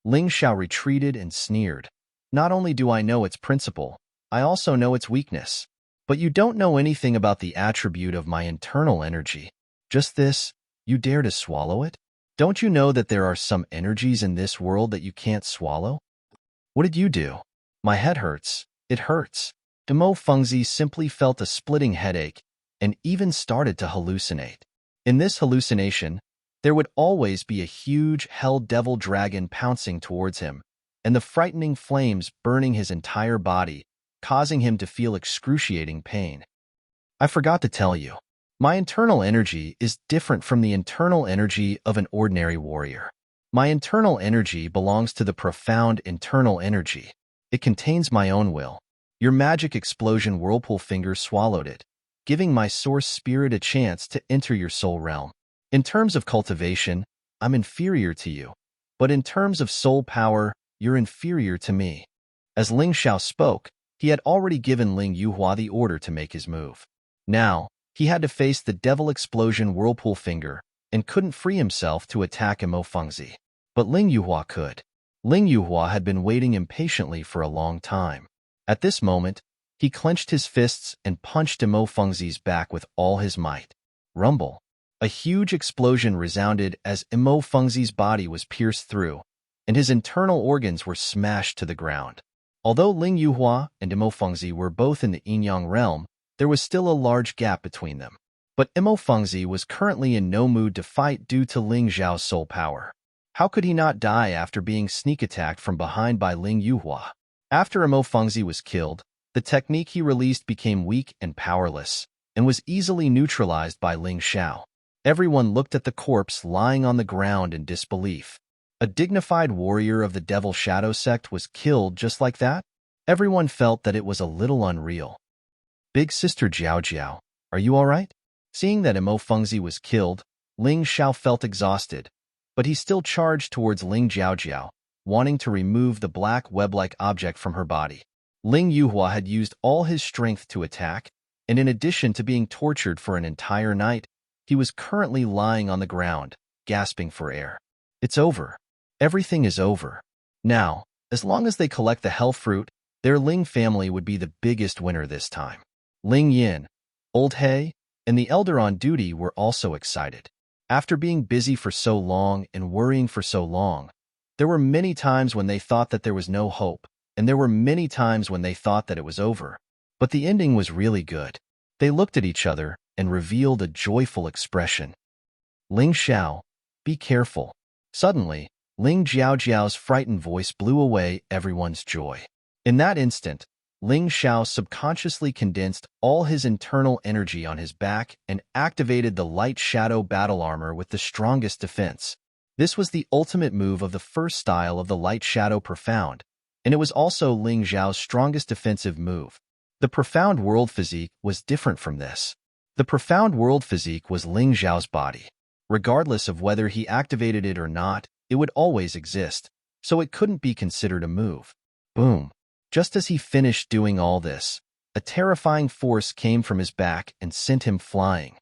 Speaker 1: Ling Xiao retreated and sneered. Not only do I know its principle, I also know its weakness. But you don't know anything about the attribute of my internal energy. Just this, you dare to swallow it? Don't you know that there are some energies in this world that you can't swallow? What did you do? My head hurts. It hurts. Mo Fengzi simply felt a splitting headache and even started to hallucinate. In this hallucination, there would always be a huge hell devil dragon pouncing towards him, and the frightening flames burning his entire body, causing him to feel excruciating pain. I forgot to tell you, my internal energy is different from the internal energy of an ordinary warrior. My internal energy belongs to the profound internal energy. It contains my own will. Your magic explosion whirlpool finger swallowed it, giving my source spirit a chance to enter your soul realm. In terms of cultivation, I'm inferior to you, but in terms of soul power, you're inferior to me. As Ling Xiao spoke, he had already given Ling Yuhua the order to make his move. Now, he had to face the devil explosion whirlpool finger and couldn't free himself to attack Mo Fengzi. But Ling Yuhua could. Ling Yuhua had been waiting impatiently for a long time. At this moment, he clenched his fists and punched Mo Fengzi's back with all his might. Rumble. A huge explosion resounded as Mo Fengzi's body was pierced through, and his internal organs were smashed to the ground. Although Ling Yuhua and Mo Fengzi were both in the yin-yang realm, there was still a large gap between them. But Mo Fengzi was currently in no mood to fight due to Ling Xiao's soul power. How could he not die after being sneak attacked from behind by Ling Yuhua? After Mo Fengzi was killed, the technique he released became weak and powerless, and was easily neutralized by Ling Xiao. Everyone looked at the corpse lying on the ground in disbelief. A dignified warrior of the Devil Shadow sect was killed just like that? Everyone felt that it was a little unreal. Big Sister Jiao Jiao, are you all right? Seeing that Mo Fengzi was killed, Ling Xiao felt exhausted, but he still charged towards Ling Jiao Jiao, wanting to remove the black web-like object from her body. Ling Yuhua had used all his strength to attack, and in addition to being tortured for an entire night, he was currently lying on the ground, gasping for air. It's over. Everything is over. Now, as long as they collect the hell fruit, their Ling family would be the biggest winner this time. Ling Yin, Old He, and the elder on duty were also excited. After being busy for so long and worrying for so long, there were many times when they thought that there was no hope, and there were many times when they thought that it was over. But the ending was really good. They looked at each other and revealed a joyful expression. Ling Xiao, be careful. Suddenly, Ling Jiao Jiao's frightened voice blew away everyone's joy. In that instant, Ling Xiao subconsciously condensed all his internal energy on his back and activated the light shadow battle armor with the strongest defense. This was the ultimate move of the first style of the light shadow profound, and it was also Ling Xiao's strongest defensive move. The profound world physique was different from this. The profound world physique was Ling Xiao's body. Regardless of whether he activated it or not, it would always exist, so it couldn't be considered a move. Boom. Just as he finished doing all this, a terrifying force came from his back and sent him flying.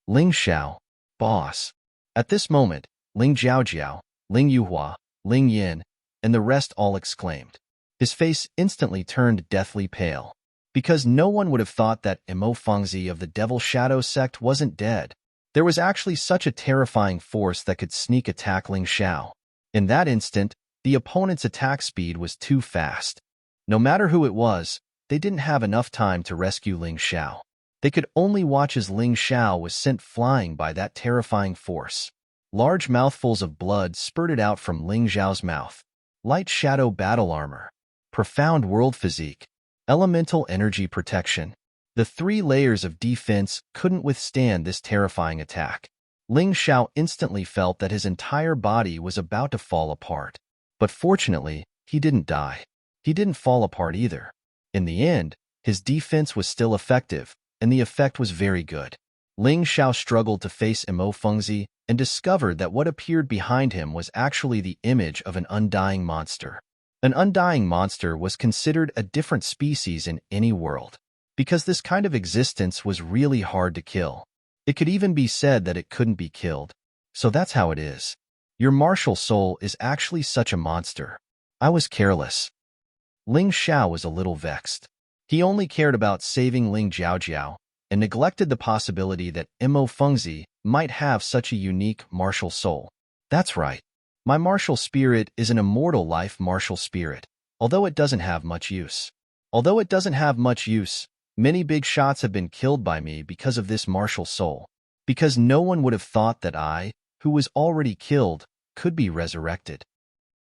Speaker 1: Ling Xiao, boss. At this moment, Ling Jiaojiao, Ling Yuhua, Ling Yin, and the rest all exclaimed. His face instantly turned deathly pale, because no one would have thought that Mo Fengzi of the Devil Shadow sect wasn't dead. There was actually such a terrifying force that could sneak attack Ling Xiao. In that instant, the opponent's attack speed was too fast. No matter who it was, they didn't have enough time to rescue Ling Xiao. They could only watch as Ling Xiao was sent flying by that terrifying force. Large mouthfuls of blood spurted out from Ling Xiao's mouth. Light shadow battle armor. Profound world physique. Elemental energy protection. The 3 layers of defense couldn't withstand this terrifying attack. Ling Xiao instantly felt that his entire body was about to fall apart. But fortunately, he didn't die. He didn't fall apart either. In the end, his defense was still effective, and the effect was very good. Ling Xiao struggled to face Mo Fengzi and discovered that what appeared behind him was actually the image of an undying monster. An undying monster was considered a different species in any world, because this kind of existence was really hard to kill. It could even be said that it couldn't be killed. So that's how it is. Your martial soul is actually such a monster. I was careless. Ling Xiao was a little vexed. He only cared about saving Ling Jiaojiao and neglected the possibility that Mo Fengzi might have such a unique martial soul. That's right. My martial spirit is an immortal life martial spirit, although it doesn't have much use. Many big shots have been killed by me because of this martial soul, because no one would have thought that I, who was already killed, could be resurrected.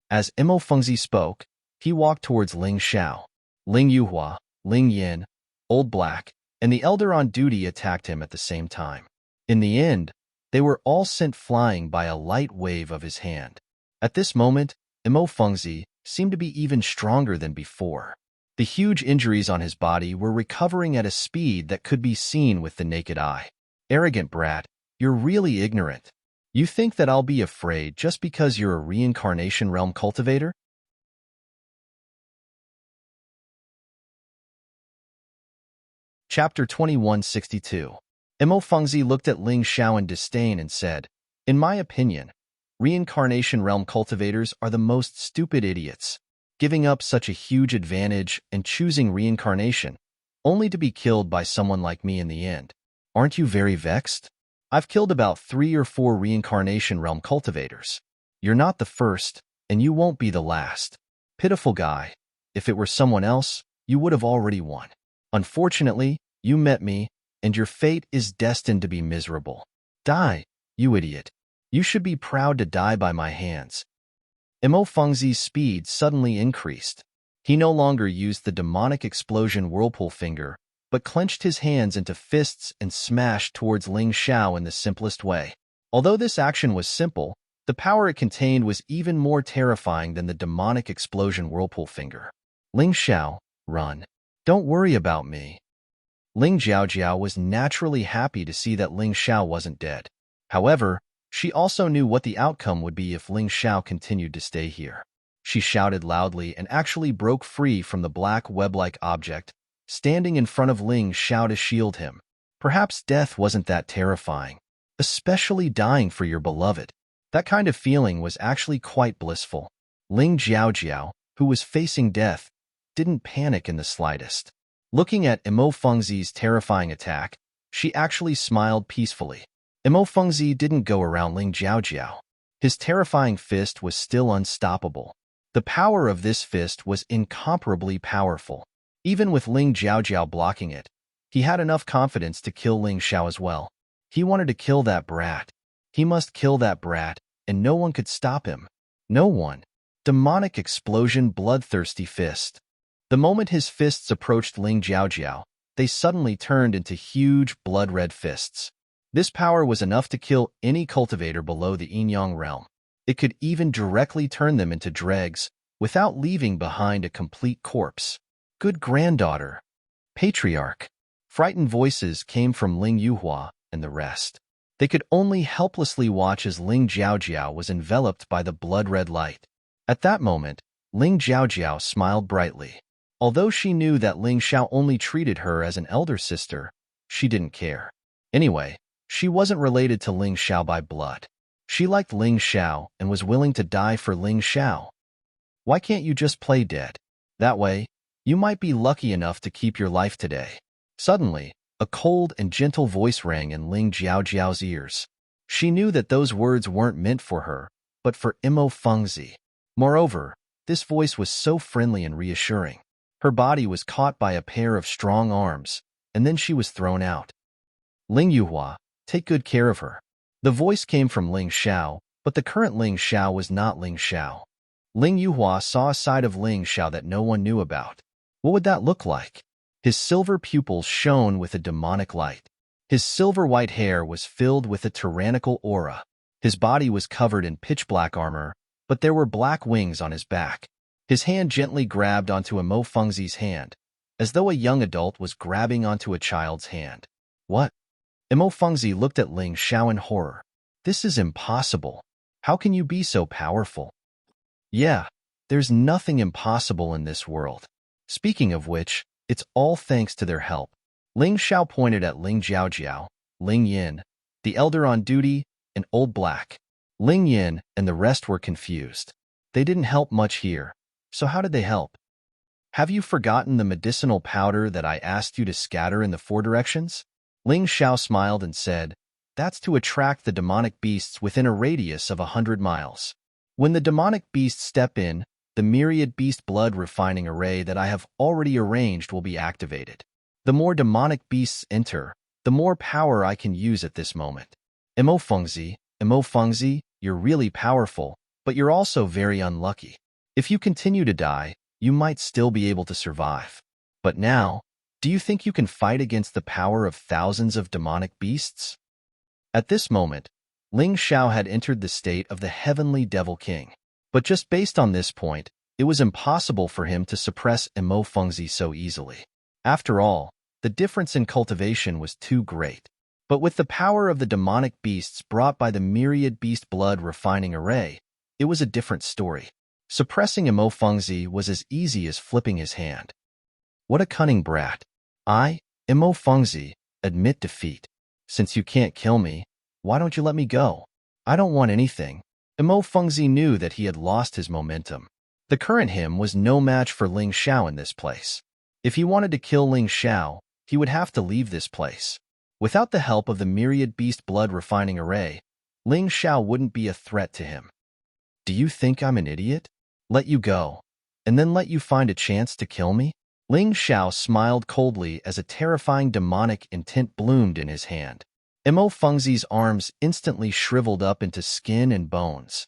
Speaker 1: As Mo Fengzi spoke, he walked towards Ling Xiao. Ling Yuhua, Ling Yin, Old Black, and the elder on duty attacked him at the same time. In the end, they were all sent flying by a light wave of his hand. At this moment, Mo Fengzi seemed to be even stronger than before. The huge injuries on his body were recovering at a speed that could be seen with the naked eye. Arrogant brat, you're really ignorant. You think that I'll be afraid just because you're a reincarnation realm cultivator? Chapter 2162. Mo Fengzi looked at Ling Xiao in disdain and said, "In my opinion, reincarnation realm cultivators are the most stupid idiots, giving up such a huge advantage and choosing reincarnation, only to be killed by someone like me in the end. Aren't you very vexed? I've killed about 3 or 4 reincarnation realm cultivators. You're not the first, and you won't be the last. Pitiful guy. If it were someone else, you would have already won. Unfortunately, you met me, and your fate is destined to be miserable. Die, you idiot. You should be proud to die by my hands." Mo Fengzi's speed suddenly increased. He no longer used the demonic explosion whirlpool finger, but clenched his hands into fists and smashed towards Ling Xiao in the simplest way. Although this action was simple, the power it contained was even more terrifying than the demonic explosion whirlpool finger. "Ling Xiao, run. Don't worry about me." Ling Jiaojiao was naturally happy to see that Ling Xiao wasn't dead. However, she also knew what the outcome would be if Ling Xiao continued to stay here. She shouted loudly and actually broke free from the black web-like object, standing in front of Ling Xiao to shield him. Perhaps death wasn't that terrifying, especially dying for your beloved. That kind of feeling was actually quite blissful. Ling Jiaojiao, who was facing death, didn't panic in the slightest. Looking at Mo Fengzi's terrifying attack, she actually smiled peacefully. Mo Fengzi didn't go around Ling Jiaojiao. His terrifying fist was still unstoppable. The power of this fist was incomparably powerful. Even with Ling Jiaojiao blocking it, he had enough confidence to kill Ling Xiao as well. He wanted to kill that brat. He must kill that brat, and no one could stop him. No one. Demonic explosion bloodthirsty fist. The moment his fists approached Ling Jiaojiao, they suddenly turned into huge blood-red fists. This power was enough to kill any cultivator below the yin-yang realm. It could even directly turn them into dregs, without leaving behind a complete corpse. Good granddaughter. Patriarch. Frightened voices came from Ling Yuhua and the rest. They could only helplessly watch as Ling Jiaojiao was enveloped by the blood-red light. At that moment, Ling Jiaojiao smiled brightly. Although she knew that Ling Xiao only treated her as an elder sister, she didn't care. Anyway, she wasn't related to Ling Xiao by blood. She liked Ling Xiao and was willing to die for Ling Xiao. Why can't you just play dead? That way, you might be lucky enough to keep your life today. Suddenly, a cold and gentle voice rang in Ling Jiaojiao's ears. She knew that those words weren't meant for her, but for Imo Fengzi. Moreover, this voice was so friendly and reassuring. Her body was caught by a pair of strong arms, and then she was thrown out. Ling Yuhua, take good care of her. The voice came from Ling Xiao, but the current Ling Xiao was not Ling Xiao. Ling Yuhua saw a side of Ling Xiao that no one knew about. What would that look like? His silver pupils shone with a demonic light. His silver-white hair was filled with a tyrannical aura. His body was covered in pitch-black armor, but there were black wings on his back. His hand gently grabbed onto Imo Fengzi's hand, as though a young adult was grabbing onto a child's hand. What? Imo Fengzi looked at Ling Xiao in horror. This is impossible. How can you be so powerful? Yeah, there's nothing impossible in this world. Speaking of which, it's all thanks to their help. Ling Xiao pointed at Ling Jiaojiao, Ling Yin, the elder on duty, and Old Black. Ling Yin and the rest were confused. They didn't help much here, so how did they help? Have you forgotten the medicinal powder that I asked you to scatter in the 4 directions? Ling Xiao smiled and said, that's to attract the demonic beasts within a radius of 100 miles. When the demonic beasts step in, the myriad beast blood refining array that I have already arranged will be activated. The more demonic beasts enter, the more power I can use at this moment. Imo Fengzi, you're really powerful, but you're also very unlucky. If you continue to die, you might still be able to survive. But now, do you think you can fight against the power of thousands of demonic beasts? At this moment, Ling Xiao had entered the state of the heavenly devil king. But just based on this point, it was impossible for him to suppress Imo Fengzi so easily. After all, the difference in cultivation was too great. But with the power of the demonic beasts brought by the myriad beast blood refining array, it was a different story. Suppressing Imo Fengzi was as easy as flipping his hand. What a cunning brat. Imo Fengzi, admit defeat. Since you can't kill me, why don't you let me go? I don't want anything. Imo Fengzi knew that he had lost his momentum. The current him was no match for Ling Xiao in this place. If he wanted to kill Ling Xiao, he would have to leave this place. Without the help of the myriad beast blood refining array, Ling Xiao wouldn't be a threat to him. Do you think I'm an idiot? Let you go, and then let you find a chance to kill me? Ling Xiao smiled coldly as a terrifying demonic intent bloomed in his hand. Imo Fengzi's arms instantly shriveled up into skin and bones.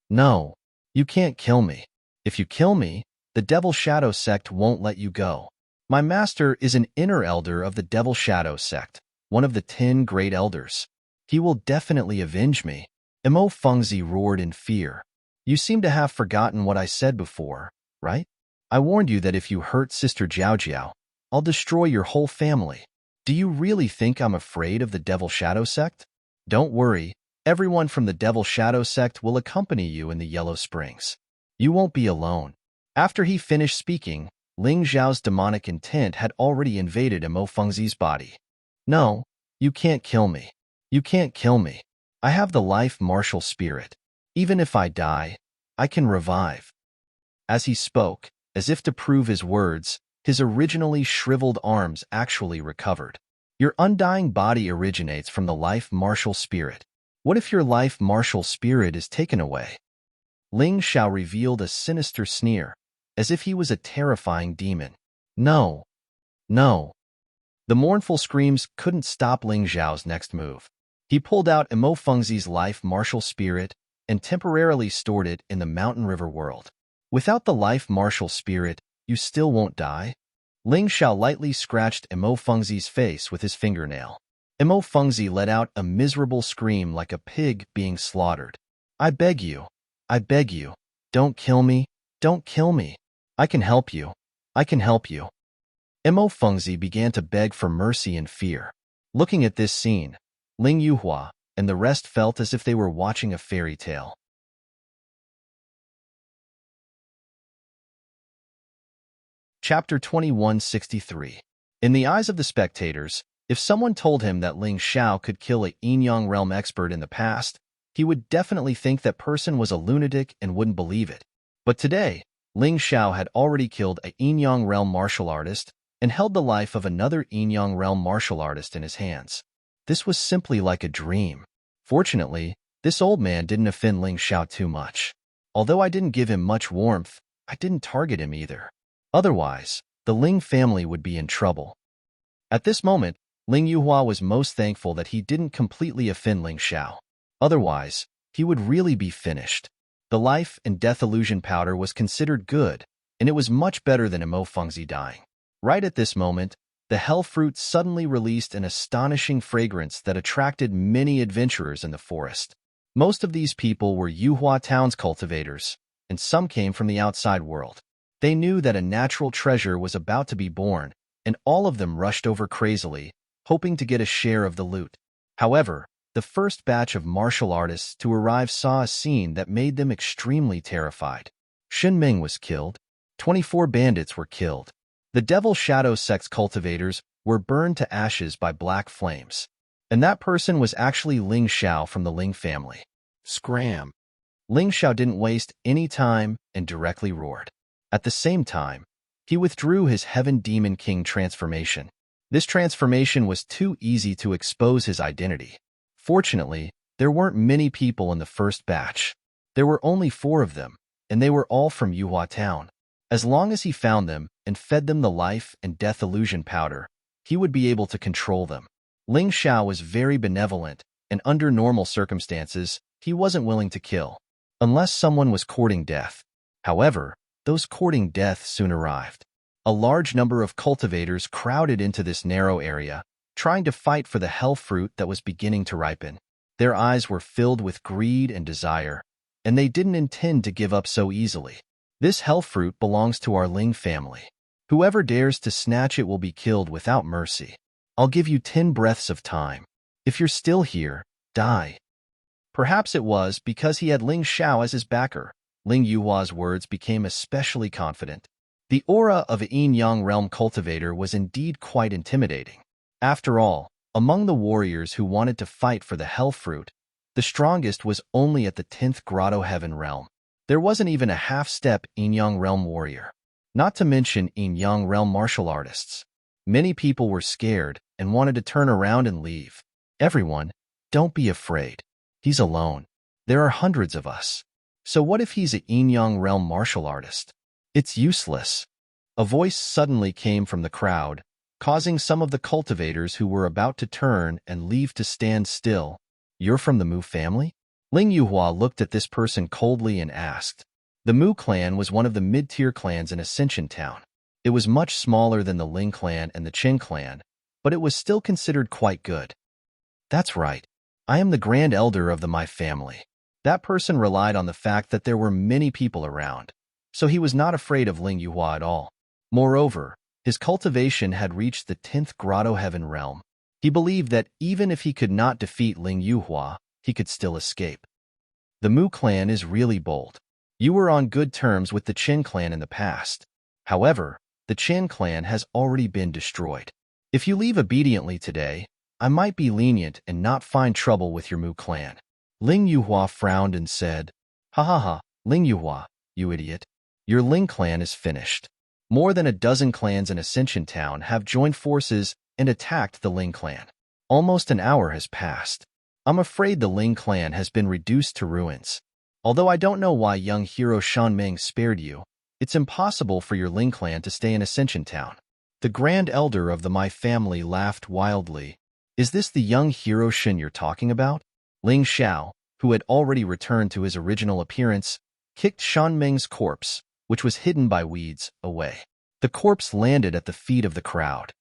Speaker 1: No, you can't kill me. If you kill me, the Devil Shadow Sect won't let you go. My master is an inner elder of the Devil Shadow Sect, one of the 10 great elders. He will definitely avenge me. Imo Fengzi roared in fear. You seem to have forgotten what I said before, right? I warned you that if you hurt Sister Jiaojiao, I'll destroy your whole family. Do you really think I'm afraid of the Devil Shadow Sect? Don't worry, everyone from the Devil Shadow Sect will accompany you in the Yellow Springs. You won't be alone. After he finished speaking, Ling Xiao's demonic intent had already invaded Imo Fengzi's body. No, you can't kill me. You can't kill me. I have the life martial spirit. Even if I die, I can revive. As he spoke, as if to prove his words, his originally shriveled arms actually recovered. Your undying body originates from the life martial spirit. What if your life martial spirit is taken away? Ling Xiao revealed a sinister sneer, as if he was a terrifying demon. No. No. The mournful screams couldn't stop Ling Xiao's next move. He pulled out Imo Fengzi's life martial spirit and temporarily stored it in the Mountain River world. Without the life martial spirit, you still won't die? Ling Xiao lightly scratched Imo Fengzi's face with his fingernail. Imo Fengzi let out a miserable scream like a pig being slaughtered. I beg you, don't kill me, don't kill me. I can help you, I can help you. Imo Fengzi began to beg for mercy and fear. Looking at this scene, Ling Yuhua and the rest felt as if they were watching a fairy tale. Chapter 2163. In the eyes of the spectators, if someone told him that Ling Xiao could kill a Yinyang realm expert in the past, he would definitely think that person was a lunatic and wouldn't believe it. But today, Ling Xiao had already killed a Yinyang realm martial artist and held the life of another Yinyang realm martial artist in his hands. This was simply like a dream. Fortunately, this old man didn't offend Ling Xiao too much. Although I didn't give him much warmth, I didn't target him either. Otherwise, the Ling family would be in trouble. At this moment, Ling Yuhua was most thankful that he didn't completely offend Ling Xiao. Otherwise, he would really be finished. The life and death illusion powder was considered good, and it was much better than Mo Fengzi dying. Right at this moment, the hell fruit suddenly released an astonishing fragrance that attracted many adventurers in the forest. Most of these people were Yuhua Town's cultivators, and some came from the outside world. They knew that a natural treasure was about to be born, and all of them rushed over crazily, hoping to get a share of the loot. However, the first batch of martial artists to arrive saw a scene that made them extremely terrified. Shen Ming was killed. 24 bandits were killed. The Devil Shadow Sect's cultivators were burned to ashes by black flames. And that person was actually Ling Xiao from the Ling family. Scram! Ling Xiao didn't waste any time and directly roared. At the same time, he withdrew his Heaven Demon King transformation. This transformation was too easy to expose his identity. Fortunately, there weren't many people in the first batch. There were only 4 of them, and they were all from Yuhua Town. As long as he found them and fed them the life and death illusion powder, he would be able to control them. Ling Xiao was very benevolent, and under normal circumstances, he wasn't willing to kill, unless someone was courting death. However, those courting death soon arrived. A large number of cultivators crowded into this narrow area, trying to fight for the hell fruit that was beginning to ripen. Their eyes were filled with greed and desire, and they didn't intend to give up so easily. This hell fruit belongs to our Ling family. Whoever dares to snatch it will be killed without mercy. I'll give you 10 breaths of time. If you're still here, die. Perhaps it was because he had Ling Xiao as his backer. Ling Yuhua's words became especially confident. The aura of a Yin-Yang realm cultivator was indeed quite intimidating. After all, among the warriors who wanted to fight for the hell fruit, the strongest was only at the 10th Grotto Heaven realm. There wasn't even a half-step Yin-Yang realm warrior. Not to mention Yin-Yang realm martial artists. Many people were scared and wanted to turn around and leave. Everyone, don't be afraid. He's alone. There are hundreds of us. So what if he's a Yin-Yang realm martial artist? It's useless. A voice suddenly came from the crowd, causing some of the cultivators who were about to turn and leave to stand still. You're from the Mu family? Ling Yuhua looked at this person coldly and asked. The Mu clan was one of the mid-tier clans in Ascension Town. It was much smaller than the Ling clan and the Qin clan, but it was still considered quite good. That's right. I am the Grand Elder of the My family. That person relied on the fact that there were many people around, so he was not afraid of Ling Yuhua at all. Moreover, his cultivation had reached the 10th Grotto Heaven realm. He believed that even if he could not defeat Ling Yuhua, he could still escape. The Mu clan is really bold. You were on good terms with the Qin clan in the past. However, the Qin clan has already been destroyed. If you leave obediently today, I might be lenient and not find trouble with your Mu clan. Ling Yuhua frowned and said, Ha ha ha, Ling Yuhua, you idiot. Your Ling clan is finished. More than a dozen clans in Ascension Town have joined forces and attacked the Ling clan. Almost an hour has passed. I'm afraid the Ling clan has been reduced to ruins. Although I don't know why young hero Shan Ming spared you, it's impossible for your Ling clan to stay in Ascension Town. The Grand Elder of the My family laughed wildly. Is this the young hero Shin you're talking about? Ling Xiao, who had already returned to his original appearance, kicked Shan Ming's corpse, which was hidden by weeds, away. The corpse landed at the feet of the crowd.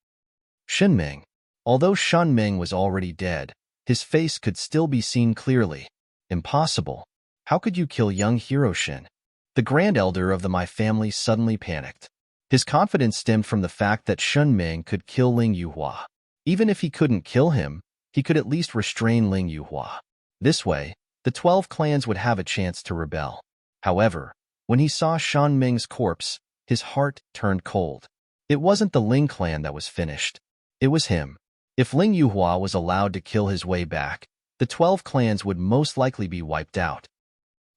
Speaker 1: Shen Ming. Although Shan Ming was already dead, his face could still be seen clearly. Impossible. How could you kill young hero Shin? The Grand Elder of the My family suddenly panicked. His confidence stemmed from the fact that Shen Ming could kill Ling Yuhua. Even if he couldn't kill him, he could at least restrain Ling Yuhua. This way, the 12 clans would have a chance to rebel. However, when he saw Shan Ming's corpse, his heart turned cold. It wasn't the Ling clan that was finished. It was him. If Ling Yuhua was allowed to kill his way back, the 12 clans would most likely be wiped out.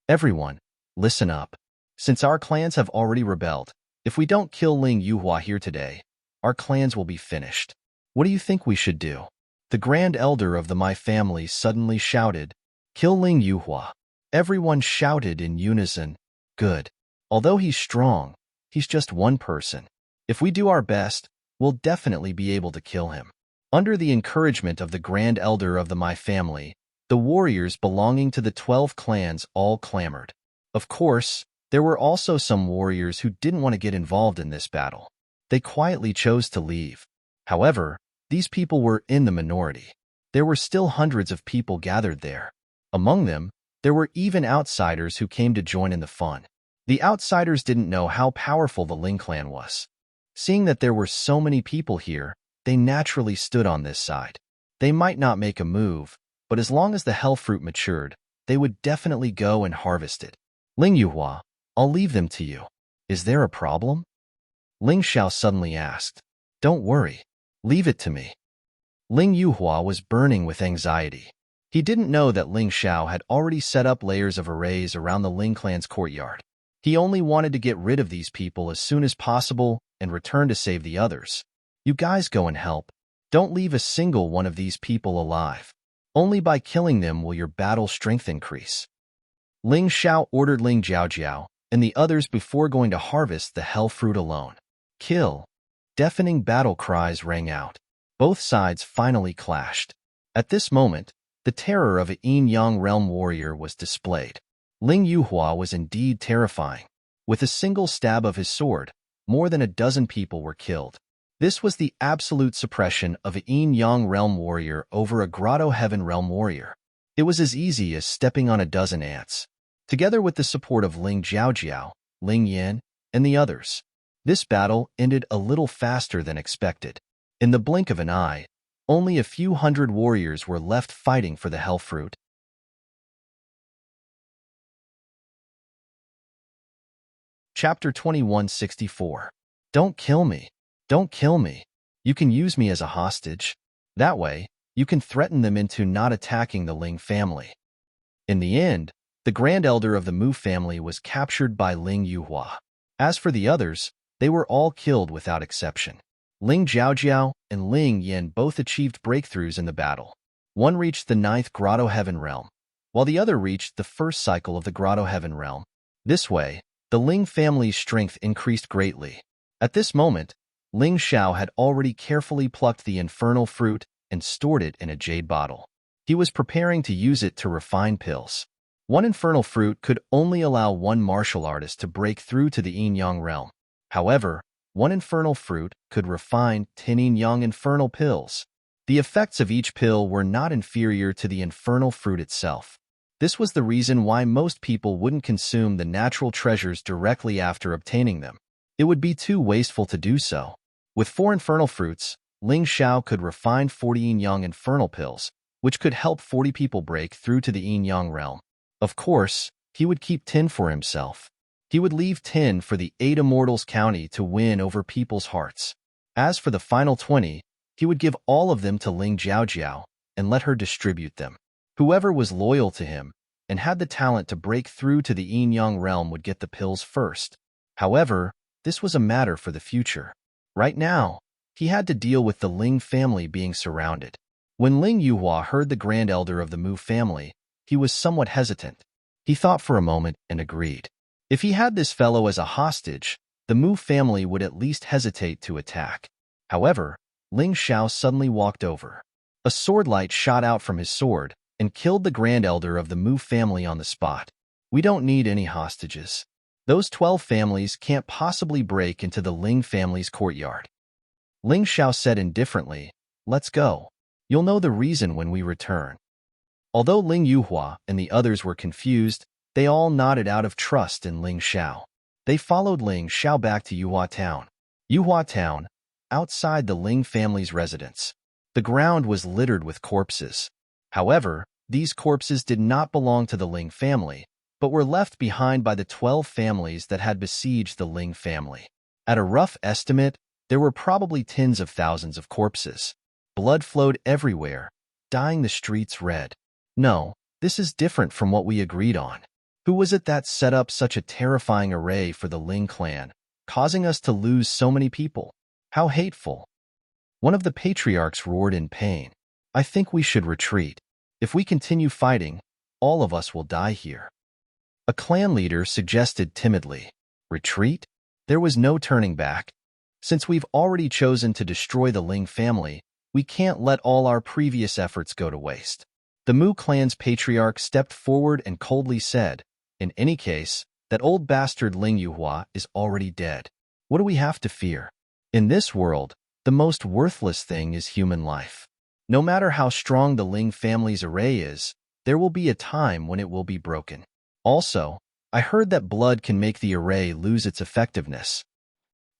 Speaker 1: Everyone, listen up. Since our clans have already rebelled, if we don't kill Ling Yuhua here today, our clans will be finished. What do you think we should do? The Grand Elder of the My family suddenly shouted, "Kill Ling Yuhua." Everyone shouted in unison, "Good. Although he's strong, he's just one person. If we do our best, we'll definitely be able to kill him." Under the encouragement of the Grand Elder of the My family, the warriors belonging to the 12 clans all clamored. Of course, there were also some warriors who didn't want to get involved in this battle. They quietly chose to leave. However, these people were in the minority. There were still hundreds of people gathered there. Among them, there were even outsiders who came to join in the fun. The outsiders didn't know how powerful the Ling clan was. Seeing that there were so many people here, they naturally stood on this side. They might not make a move, but as long as the hell fruit matured, they would definitely go and harvest it. "Ling Yuhua, I'll leave them to you. Is there a problem?" Ling Xiao suddenly asked. "Don't worry. Leave it to me." Ling Yuhua was burning with anxiety. He didn't know that Ling Xiao had already set up layers of arrays around the Ling clan's courtyard. He only wanted to get rid of these people as soon as possible and return to save the others. "You guys go and help. Don't leave a single one of these people alive. Only by killing them will your battle strength increase." Ling Xiao ordered Ling Jiaojiao and the others before going to harvest the hell fruit alone. "Kill!" Deafening battle cries rang out. Both sides finally clashed. At this moment, the terror of a yin-yang realm warrior was displayed. Ling Yuhua was indeed terrifying. With a single stab of his sword, more than a dozen people were killed. This was the absolute suppression of a yin-yang realm warrior over a grotto heaven realm warrior. It was as easy as stepping on a dozen ants. Together with the support of Ling Jiaojiao, Ling Yin, and the others, this battle ended a little faster than expected. In the blink of an eye, only a few hundred warriors were left fighting for the hell fruit. Chapter 2164. Don't kill me. Don't kill me. You can use me as a hostage. That way, you can threaten them into not attacking the Ling family. In the end, the Grand Elder of the Mu family was captured by Ling Yuhua. As for the others, they were all killed without exception. Ling Jiaojiao and Ling Yin both achieved breakthroughs in the battle. One reached the 9th Grotto Heaven realm, while the other reached the first cycle of the Grotto Heaven realm. This way, the Ling family's strength increased greatly. At this moment, Ling Xiao had already carefully plucked the infernal fruit and stored it in a jade bottle. He was preparing to use it to refine pills. One infernal fruit could only allow one martial artist to break through to the yin-yang realm. However, one infernal fruit could refine 10 yin-yang infernal pills. The effects of each pill were not inferior to the infernal fruit itself. This was the reason why most people wouldn't consume the natural treasures directly after obtaining them. It would be too wasteful to do so. With 4 infernal fruits, Ling Xiao could refine 40 yin-yang infernal pills, which could help 40 people break through to the yin-yang realm. Of course, he would keep 10 for himself. He would leave 10 for the 8 Immortals County to win over people's hearts. As for the final 20, he would give all of them to Ling Jiaojiao and let her distribute them. Whoever was loyal to him and had the talent to break through to the yin-yang realm would get the pills first. However, this was a matter for the future. Right now, he had to deal with the Ling family being surrounded. When Ling Yuhua heard the Grand Elder of the Mu family, he was somewhat hesitant. He thought for a moment and agreed. If he had this fellow as a hostage, the Mu family would at least hesitate to attack. However, Ling Xiao suddenly walked over. A sword light shot out from his sword and killed the Grand Elder of the Mu family on the spot. "We don't need any hostages. Those 12 families can't possibly break into the Ling family's courtyard." Ling Xiao said indifferently, "Let's go. You'll know the reason when we return." Although Ling Yuhua and the others were confused, they all nodded out of trust in Ling Xiao. They followed Ling Xiao back to Yuhua Town. Yuhua Town, outside the Ling family's residence. The ground was littered with corpses. However, these corpses did not belong to the Ling family, but were left behind by the 12 families that had besieged the Ling family. At a rough estimate, There were probably tens of thousands of corpses. Blood flowed everywhere, dyeing the streets red. No, this is different from what we agreed on. Who was it that set up such a terrifying array for the Ling clan, causing us to lose so many people? How hateful. One of the patriarchs roared in pain. I think we should retreat. If we continue fighting, all of us will die here. A clan leader suggested timidly. Retreat? There was no turning back. Since we've already chosen to destroy the Ling family, we can't let all our previous efforts go to waste. The Mu clan's patriarch stepped forward and coldly said, in any case, that old bastard Ling Yuhua is already dead. What do we have to fear? In this world, the most worthless thing is human life. No matter how strong the Ling family's array is, there will be a time when it will be broken. Also, I heard that blood can make the array lose its effectiveness.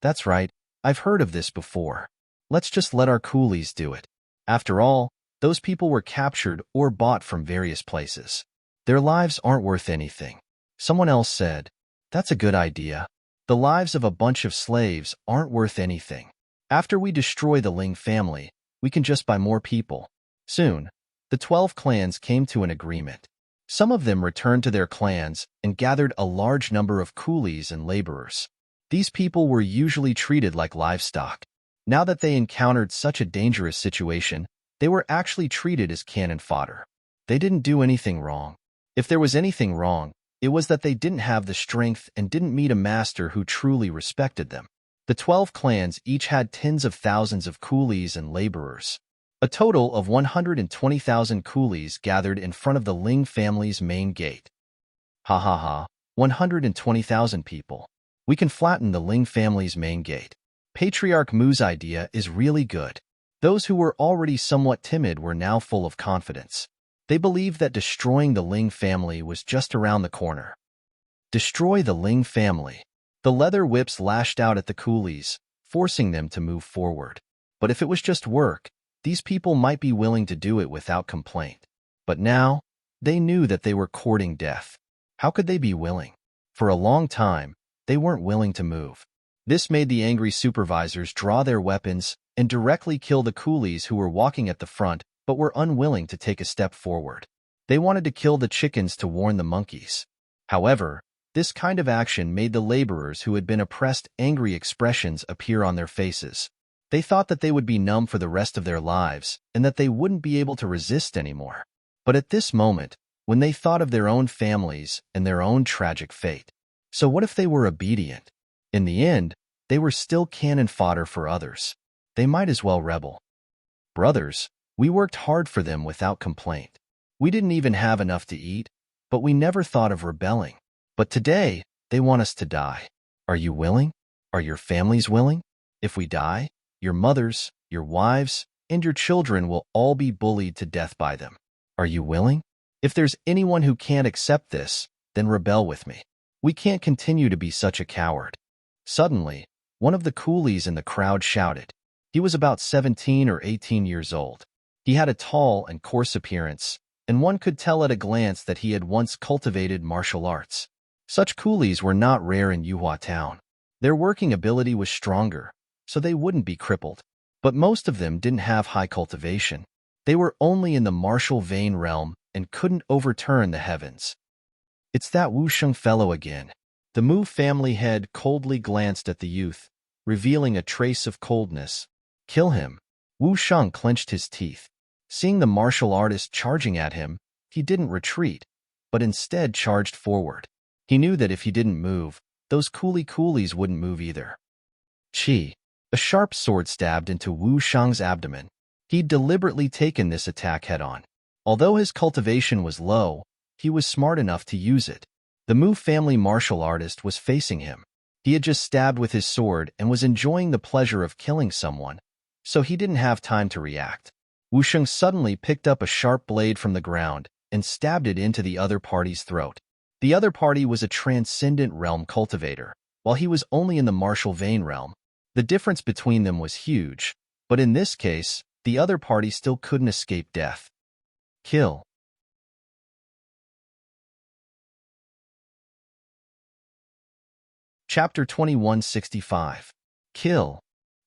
Speaker 1: That's right, I've heard of this before. Let's just let our coolies do it. After all, those people were captured or bought from various places. Their lives aren't worth anything. Someone else said, that's a good idea. The lives of a bunch of slaves aren't worth anything. After we destroy the Ling family, we can just buy more people. Soon, the 12 clans came to an agreement. Some of them returned to their clans and gathered a large number of coolies and laborers. These people were usually treated like livestock. Now that they encountered such a dangerous situation, they were actually treated as cannon fodder. They didn't do anything wrong. If there was anything wrong, it was that they didn't have the strength and didn't meet a master who truly respected them. The 12 clans each had tens of thousands of coolies and laborers. A total of 120,000 coolies gathered in front of the Ling family's main gate. Ha ha ha, 120,000 people. We can flatten the Ling family's main gate. Patriarch Mu's idea is really good. Those who were already somewhat timid were now full of confidence. They believed that destroying the Ling family was just around the corner. Destroy the Ling family. The leather whips lashed out at the coolies, forcing them to move forward. But if it was just work, these people might be willing to do it without complaint. But now, they knew that they were courting death. How could they be willing? For a long time, they weren't willing to move. This made the angry supervisors draw their weapons and directly kill the coolies who were walking at the front but were unwilling to take a step forward. They wanted to kill the chickens to warn the monkeys. However, this kind of action made the laborers who had been oppressed angry expressions appear on their faces. They thought that they would be numb for the rest of their lives and that they wouldn't be able to resist anymore. But at this moment, when they thought of their own families and their own tragic fate, so what if they were obedient? In the end, they were still cannon fodder for others. They might as well rebel. Brothers, we worked hard for them without complaint. We didn't even have enough to eat, but we never thought of rebelling. But today, they want us to die. Are you willing? Are your families willing? If we die, your mothers, your wives, and your children will all be bullied to death by them. Are you willing? If there's anyone who can't accept this, then rebel with me. We can't continue to be such a coward. Suddenly, one of the coolies in the crowd shouted. He was about 17 or 18 years old. He had a tall and coarse appearance, and one could tell at a glance that he had once cultivated martial arts. Such coolies were not rare in Yuhua town. Their working ability was stronger, so they wouldn't be crippled. But most of them didn't have high cultivation. They were only in the martial vein realm and couldn't overturn the heavens. It's that Wu Sheng fellow again. The Mu family head coldly glanced at the youth, revealing a trace of coldness. Kill him. Wu Sheng clenched his teeth. Seeing the martial artist charging at him, he didn't retreat, but instead charged forward. He knew that if he didn't move, those coolies wouldn't move either. Chi. A sharp sword stabbed into Wu Sheng's abdomen. He'd deliberately taken this attack head-on. Although his cultivation was low, he was smart enough to use it. The Mu family martial artist was facing him. He had just stabbed with his sword and was enjoying the pleasure of killing someone, so he didn't have time to react. Wu Sheng suddenly picked up a sharp blade from the ground and stabbed it into the other party's throat. The other party was a transcendent realm cultivator, while he was only in the martial vein realm. The difference between them was huge, but in this case, the other party still couldn't escape death. Kill. Chapter 2165. Kill.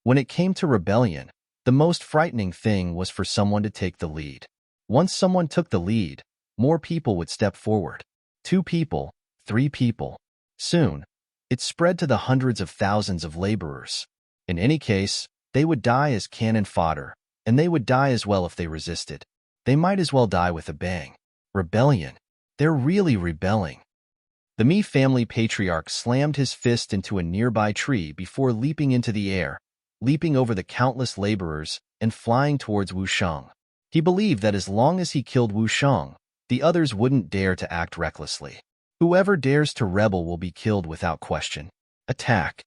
Speaker 1: When it came to rebellion, the most frightening thing was for someone to take the lead. Once someone took the lead, more people would step forward. 2 people, 3 people. Soon, it spread to the hundreds of thousands of laborers. In any case, they would die as cannon fodder, and they would die as well if they resisted. They might as well die with a bang. Rebellion. They're really rebelling. The Mi family patriarch slammed his fist into a nearby tree before leaping into the air, leaping over the countless laborers and flying towards Wu Shang. He believed that as long as he killed Wu Shang, the others wouldn't dare to act recklessly. Whoever dares to rebel will be killed without question. Attack.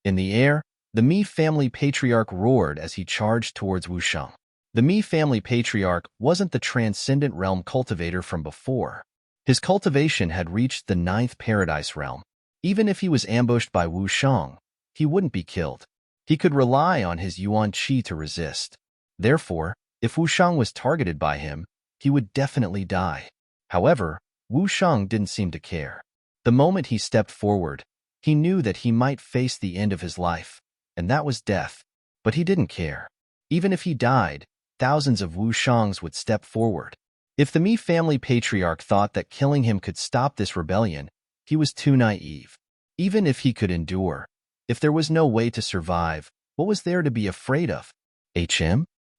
Speaker 1: In the air, the Mi family patriarch roared as he charged towards Wu Shang. The Mi family patriarch wasn't the transcendent realm cultivator from before. His cultivation had reached the 9th paradise realm. Even if he was ambushed by Wu Shang, he wouldn't be killed. He could rely on his Yuan Qi to resist. Therefore, if Wu Shang was targeted by him, he would definitely die. However, Wu Shang didn't seem to care. The moment he stepped forward, he knew that he might face the end of his life, and that was death. But he didn't care. Even if he died, thousands of Wu Shangs would step forward. If the Mi family patriarch thought that killing him could stop this rebellion, he was too naive. Even if he could endure, if there was no way to survive, what was there to be afraid of?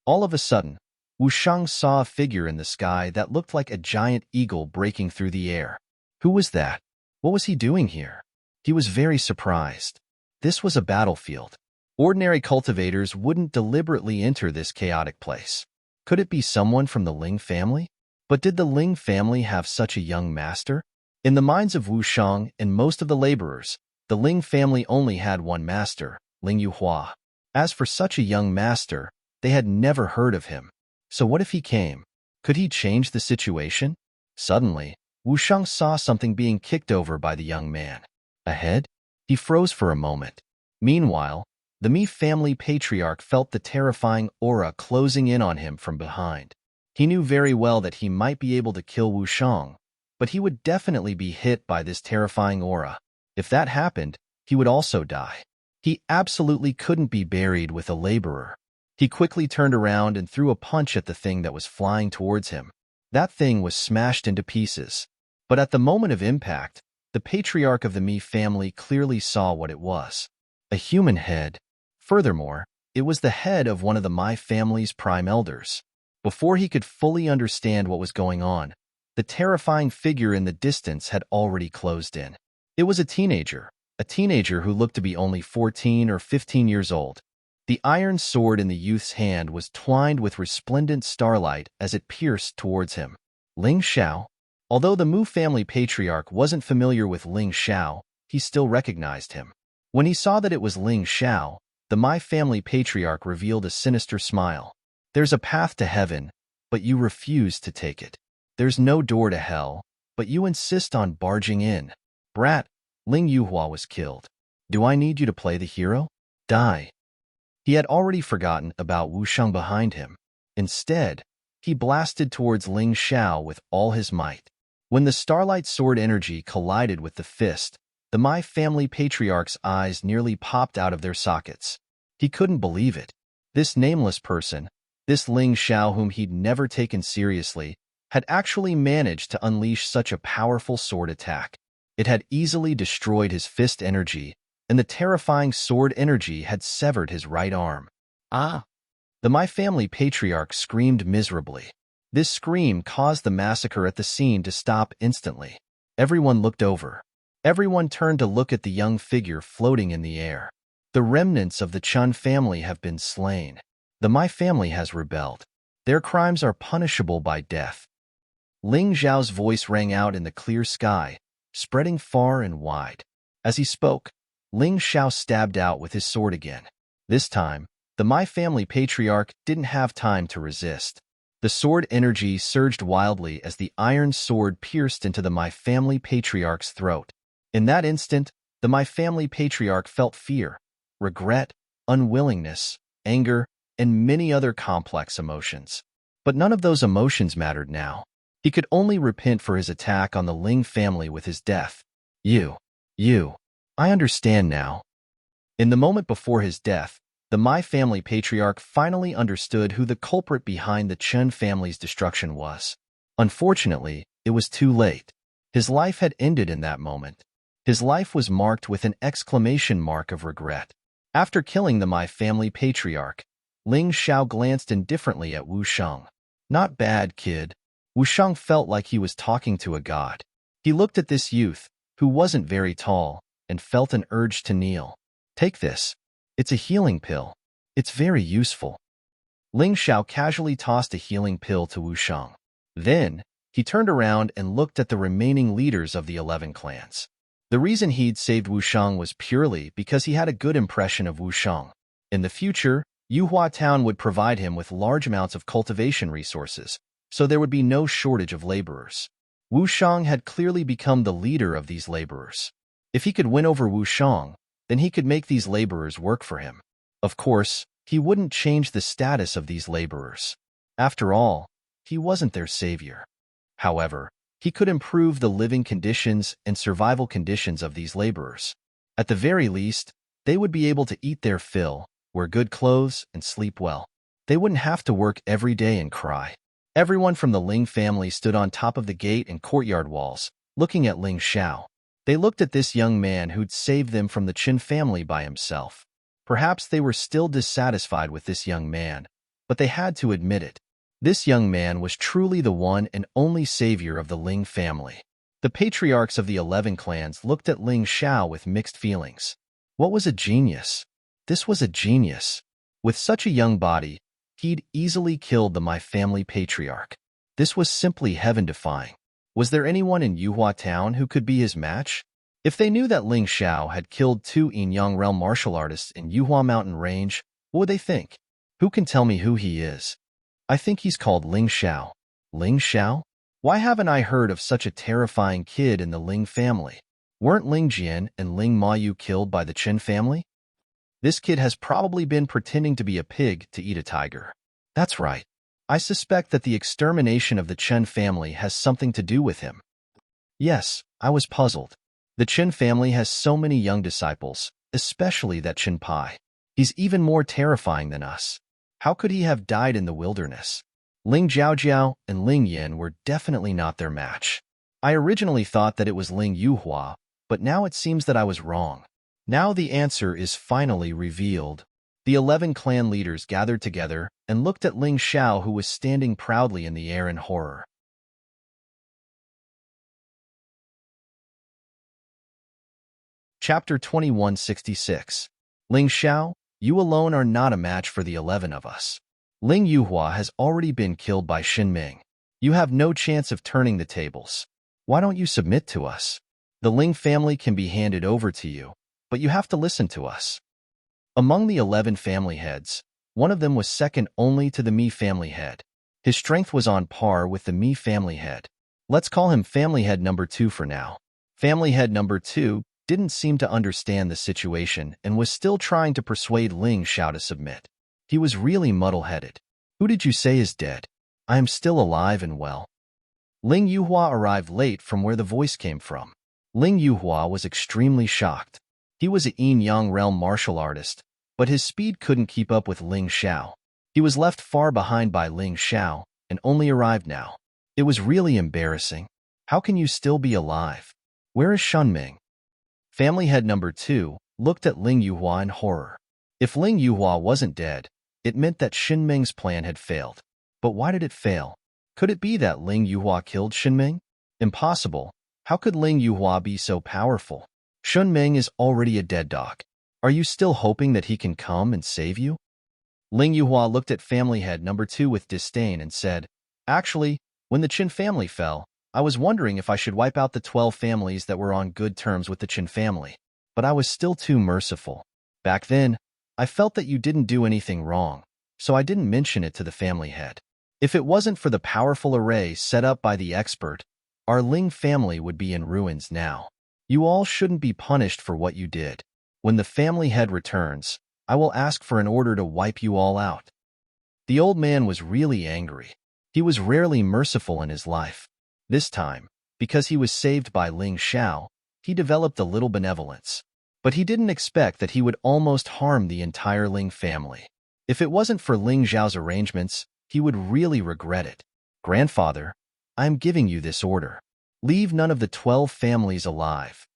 Speaker 1: All of a sudden, Wu Shang saw a figure in the sky that looked like a giant eagle breaking through the air. Who was that? What was he doing here? He was very surprised. This was a battlefield. Ordinary cultivators wouldn't deliberately enter this chaotic place. Could it be someone from the Ling family? But did the Ling family have such a young master? In the minds of Wu Shang and most of the laborers, the Ling family only had one master, Ling Yuhua. As for such a young master, they had never heard of him. So what if he came? Could he change the situation? Suddenly, Wu Shang saw something being kicked over by the young man. Ahead? He froze for a moment. Meanwhile, the Mi family patriarch felt the terrifying aura closing in on him from behind. He knew very well that he might be able to kill Wu Shang, but he would definitely be hit by this terrifying aura. If that happened, he would also die. He absolutely couldn't be buried with a laborer. He quickly turned around and threw a punch at the thing that was flying towards him. That thing was smashed into pieces. But at the moment of impact, the patriarch of the Mi family clearly saw what it was. A human head. Furthermore, it was the head of one of the Mi family's prime elders. Before he could fully understand what was going on, the terrifying figure in the distance had already closed in. It was a teenager who looked to be only 14 or 15 years old. The iron sword in the youth's hand was twined with resplendent starlight as it pierced towards him. Ling Xiao. Although the Mu family patriarch wasn't familiar with Ling Xiao, he still recognized him. When he saw that it was Ling Xiao, the Mi family patriarch revealed a sinister smile. There's a path to heaven, but you refuse to take it. There's no door to hell, but you insist on barging in. Brat, Ling Yuhua was killed. Do I need you to play the hero? Die. He had already forgotten about Wu Shang behind him. Instead, he blasted towards Ling Xiao with all his might. When the starlight sword energy collided with the fist, the Mi family patriarch's eyes nearly popped out of their sockets. He couldn't believe it. This nameless person, this Ling Xiao whom he'd never taken seriously, had actually managed to unleash such a powerful sword attack. It had easily destroyed his fist energy, and the terrifying sword energy had severed his right arm. Ah! The Mi family patriarch screamed miserably. This scream caused the massacre at the scene to stop instantly. Everyone looked over. Everyone turned to look at the young figure floating in the air. The remnants of the Chun family have been slain. The Mi family has rebelled. Their crimes are punishable by death. Ling Xiao's voice rang out in the clear sky, spreading far and wide. As he spoke, Ling Xiao stabbed out with his sword again. This time, the Mi family patriarch didn't have time to resist. The sword energy surged wildly as the iron sword pierced into the Mi family patriarch's throat. In that instant, the Mi family patriarch felt fear, regret, unwillingness, anger, and many other complex emotions. But none of those emotions mattered now. He could only repent for his attack on the Ling family with his death. I understand now. In the moment before his death, The My family patriarch finally understood who the culprit behind the Chen family's destruction was. Unfortunately, it was too late. His life had ended in that moment. His life was marked with an exclamation mark of regret. After killing the My family patriarch, Ling Xiao glanced indifferently at Wu Sheng. Not bad, kid. Wu Sheng felt like he was talking to a god. He looked at this youth, who wasn't very tall, and felt an urge to kneel. Take this. It's a healing pill. It's very useful. Ling Xiao casually tossed a healing pill to Wu Sheng. Then, he turned around and looked at the remaining leaders of the 11 clans. The reason he'd saved Wu Sheng was purely because he had a good impression of Wu Sheng. In the future, Yuhua Town would provide him with large amounts of cultivation resources, so there would be no shortage of laborers. Wu Sheng had clearly become the leader of these laborers. If he could win over Wu Sheng, then he could make these laborers work for him. Of course, he wouldn't change the status of these laborers. After all, he wasn't their savior. However, he could improve the living conditions and survival conditions of these laborers. At the very least, they would be able to eat their fill, wear good clothes, and sleep well. They wouldn't have to work every day and cry. Everyone from the Ling family stood on top of the gate and courtyard walls, looking at Ling Xiao. They looked at this young man who'd saved them from the Qin family by himself. Perhaps they were still dissatisfied with this young man, but they had to admit it. This young man was truly the one and only savior of the Ling family. The patriarchs of the 11 clans looked at Ling Xiao with mixed feelings. What was a genius? This was a genius. With such a young body, he'd easily killed the My family patriarch. This was simply heaven-defying. Was there anyone in Yuhua Town who could be his match? If they knew that Ling Xiao had killed 2 Yinyang realm martial artists in Yuhua Mountain Range, what would they think? Who can tell me who he is? I think he's called Ling Xiao. Ling Xiao? Why haven't I heard of such a terrifying kid in the Ling family? Weren't Ling Jian and Ling Mayu killed by the Chen family? This kid has probably been pretending to be a pig to eat a tiger. That's right. I suspect that the extermination of the Chen family has something to do with him. Yes, I was puzzled. The Chen family has so many young disciples, especially that Chen Pai. He's even more terrifying than us. How could he have died in the wilderness? Ling Jiaojiao and Ling Yin were definitely not their match. I originally thought that it was Ling Yuhua, but now it seems that I was wrong. Now the answer is finally revealed. The 11 clan leaders gathered together and looked at Ling Xiao, who was standing proudly in the air in horror. Chapter 2166. Ling Xiao, you alone are not a match for the 11 of us. Ling Yuhua has already been killed by Xinming. You have no chance of turning the tables. Why don't you submit to us? The Ling family can be handed over to you, but you have to listen to us. Among the 11 family heads, one of them was second only to the Mi family head. His strength was on par with the Mi family head. Let's call him family head number 2 for now. Family head number 2 didn't seem to understand the situation and was still trying to persuade Ling Xiao to submit. He was really muddle-headed. Who did you say is dead? I am still alive and well. Ling Yuhua arrived late from where the voice came from. Ling Yuhua was extremely shocked. He was a Yin-Yang realm martial artist, but his speed couldn't keep up with Ling Xiao. He was left far behind by Ling Xiao and only arrived now. It was really embarrassing. How can you still be alive? Where is Shunming? Family head number 2 looked at Ling Yuhua in horror. If Ling Yuhua wasn't dead, it meant that Xinming's plan had failed. But why did it fail? Could it be that Ling Yuhua killed Xinming? Impossible. How could Ling Yuhua be so powerful? Xunming is already a dead dog. Are you still hoping that he can come and save you? Ling Yuhua looked at family head number 2 with disdain and said, Actually, when the Qin family fell, I was wondering if I should wipe out the 12 families that were on good terms with the Qin family. But I was still too merciful. Back then, I felt that you didn't do anything wrong, so I didn't mention it to the family head. If it wasn't for the powerful array set up by the expert, our Ling family would be in ruins now. You all shouldn't be punished for what you did. When the family head returns, I will ask for an order to wipe you all out. The old man was really angry. He was rarely merciful in his life. This time, because he was saved by Ling Xiao, he developed a little benevolence. But he didn't expect that he would almost harm the entire Ling family. If it wasn't for Ling Zhao's arrangements, he would really regret it. Grandfather, I am giving you this order. Leave none of the 12 families alive.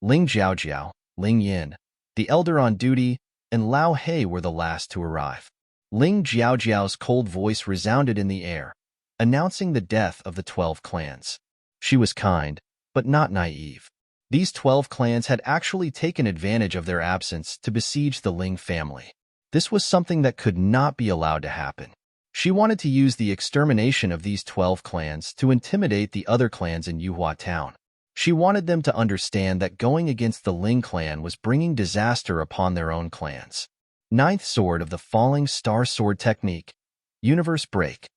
Speaker 1: Ling Zhaojiao, Ling Yin, the elder on duty, and Lao He were the last to arrive. Ling Zhaojiao's cold voice resounded in the air, announcing the death of the 12 clans. She was kind, but not naive. These 12 clans had actually taken advantage of their absence to besiege the Ling family. This was something that could not be allowed to happen. She wanted to use the extermination of these 12 clans to intimidate the other clans in Yuhua Town. She wanted them to understand that going against the Ling clan was bringing disaster upon their own clans. Ninth Sword of the Falling Star Sword Technique. Universe Break.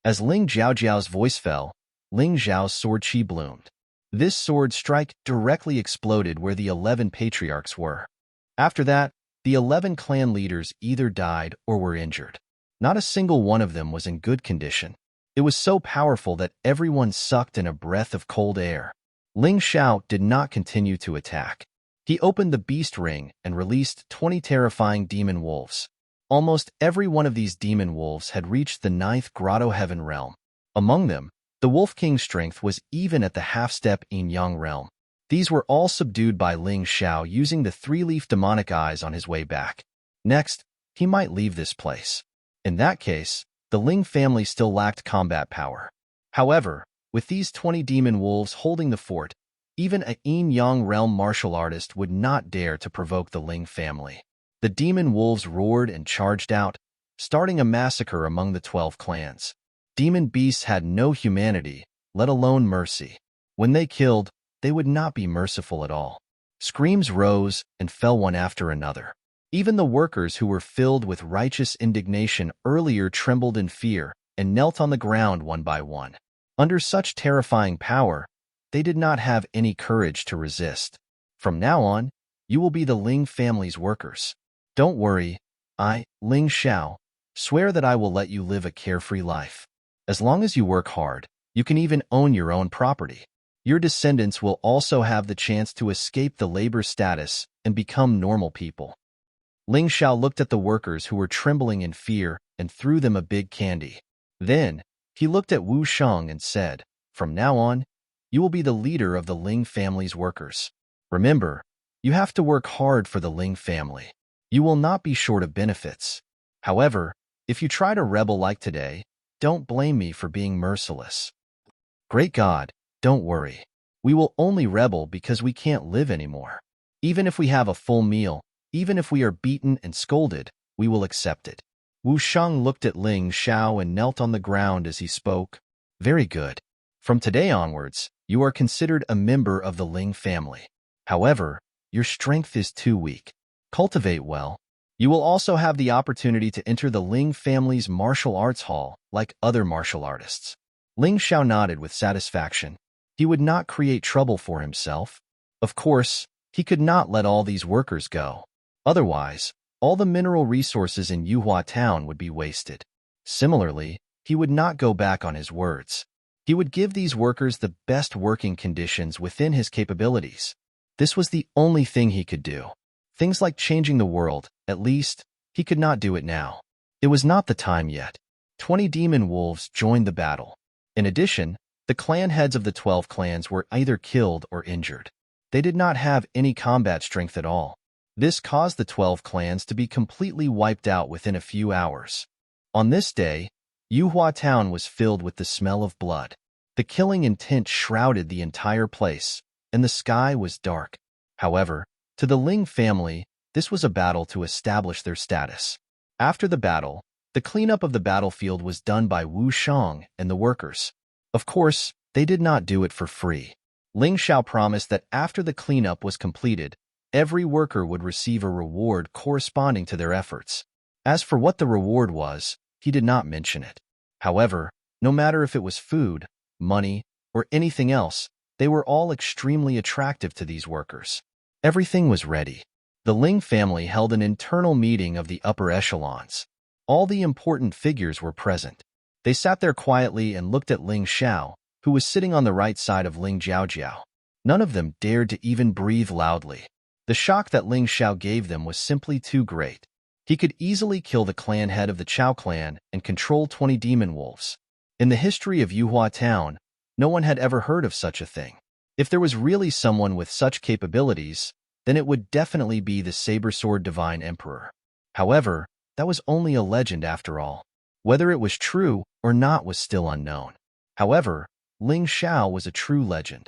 Speaker 1: As Ling Zhaojiao's voice fell, Ling Zhao's sword chi bloomed. This sword strike directly exploded where the 11 patriarchs were. After that, the 11 clan leaders either died or were injured. Not a single one of them was in good condition. It was so powerful that everyone sucked in a breath of cold air. Ling Xiao did not continue to attack. He opened the beast ring and released 20 terrifying demon wolves. Almost every one of these demon wolves had reached the 9th Grotto Heaven realm. Among them, the Wolf King's strength was even at the half-step Yin-Yang realm. These were all subdued by Ling Xiao using the 3-leaf demonic eyes on his way back. Next, he might leave this place. In that case, the Ling family still lacked combat power. However, with these 20 demon wolves holding the fort, even a Yin-Yang realm martial artist would not dare to provoke the Ling family. The demon wolves roared and charged out, starting a massacre among the 12 clans. Demon beasts had no humanity, let alone mercy. When they killed, they would not be merciful at all. Screams rose and fell one after another. Even the workers who were filled with righteous indignation earlier trembled in fear and knelt on the ground one by one. Under such terrifying power, they did not have any courage to resist. From now on, you will be the Ling family's workers. Don't worry, I, Ling Xiao, swear that I will let you live a carefree life. As long as you work hard, you can even own your own property. Your descendants will also have the chance to escape the labor status and become normal people. Ling Xiao looked at the workers who were trembling in fear and threw them a big candy. Then, he looked at Wu Sheng and said, "From now on, you will be the leader of the Ling family's workers. Remember, you have to work hard for the Ling family. You will not be short of benefits. However, if you try to rebel like today, don't blame me for being merciless." Great God, don't worry. We will only rebel because we can't live anymore. Even if we have a full meal, even if we are beaten and scolded, we will accept it. Wu Sheng looked at Ling Xiao and knelt on the ground as he spoke. Very good. From today onwards, you are considered a member of the Ling family. However, your strength is too weak. Cultivate well. You will also have the opportunity to enter the Ling family's martial arts hall like other martial artists. Ling Xiao nodded with satisfaction. He would not create trouble for himself. Of course, he could not let all these workers go. Otherwise, all the mineral resources in Yuhua Town would be wasted. Similarly, he would not go back on his words. He would give these workers the best working conditions within his capabilities. This was the only thing he could do. Things like changing the world, at least, he could not do it now. It was not the time yet. 20 demon wolves joined the battle. In addition, the clan heads of the 12 clans were either killed or injured. They did not have any combat strength at all. This caused the 12 clans to be completely wiped out within a few hours. On this day, Yuhua Town was filled with the smell of blood. The killing intent shrouded the entire place, and the sky was dark. However, to the Ling family, this was a battle to establish their status. After the battle, the cleanup of the battlefield was done by Wu Sheng and the workers. Of course, they did not do it for free. Ling Xiao promised that after the cleanup was completed, every worker would receive a reward corresponding to their efforts. As for what the reward was, he did not mention it. However, no matter if it was food, money, or anything else, they were all extremely attractive to these workers. Everything was ready. The Ling family held an internal meeting of the upper echelons. All the important figures were present. They sat there quietly and looked at Ling Xiao, who was sitting on the right side of Ling Zhaojiao. None of them dared to even breathe loudly. The shock that Ling Xiao gave them was simply too great. He could easily kill the clan head of the Chao clan and control 20 demon wolves. In the history of Yuhua Town, no one had ever heard of such a thing. If there was really someone with such capabilities, then it would definitely be the saber-sword divine emperor. However, that was only a legend after all. Whether it was true or not was still unknown. However, Ling Xiao was a true legend.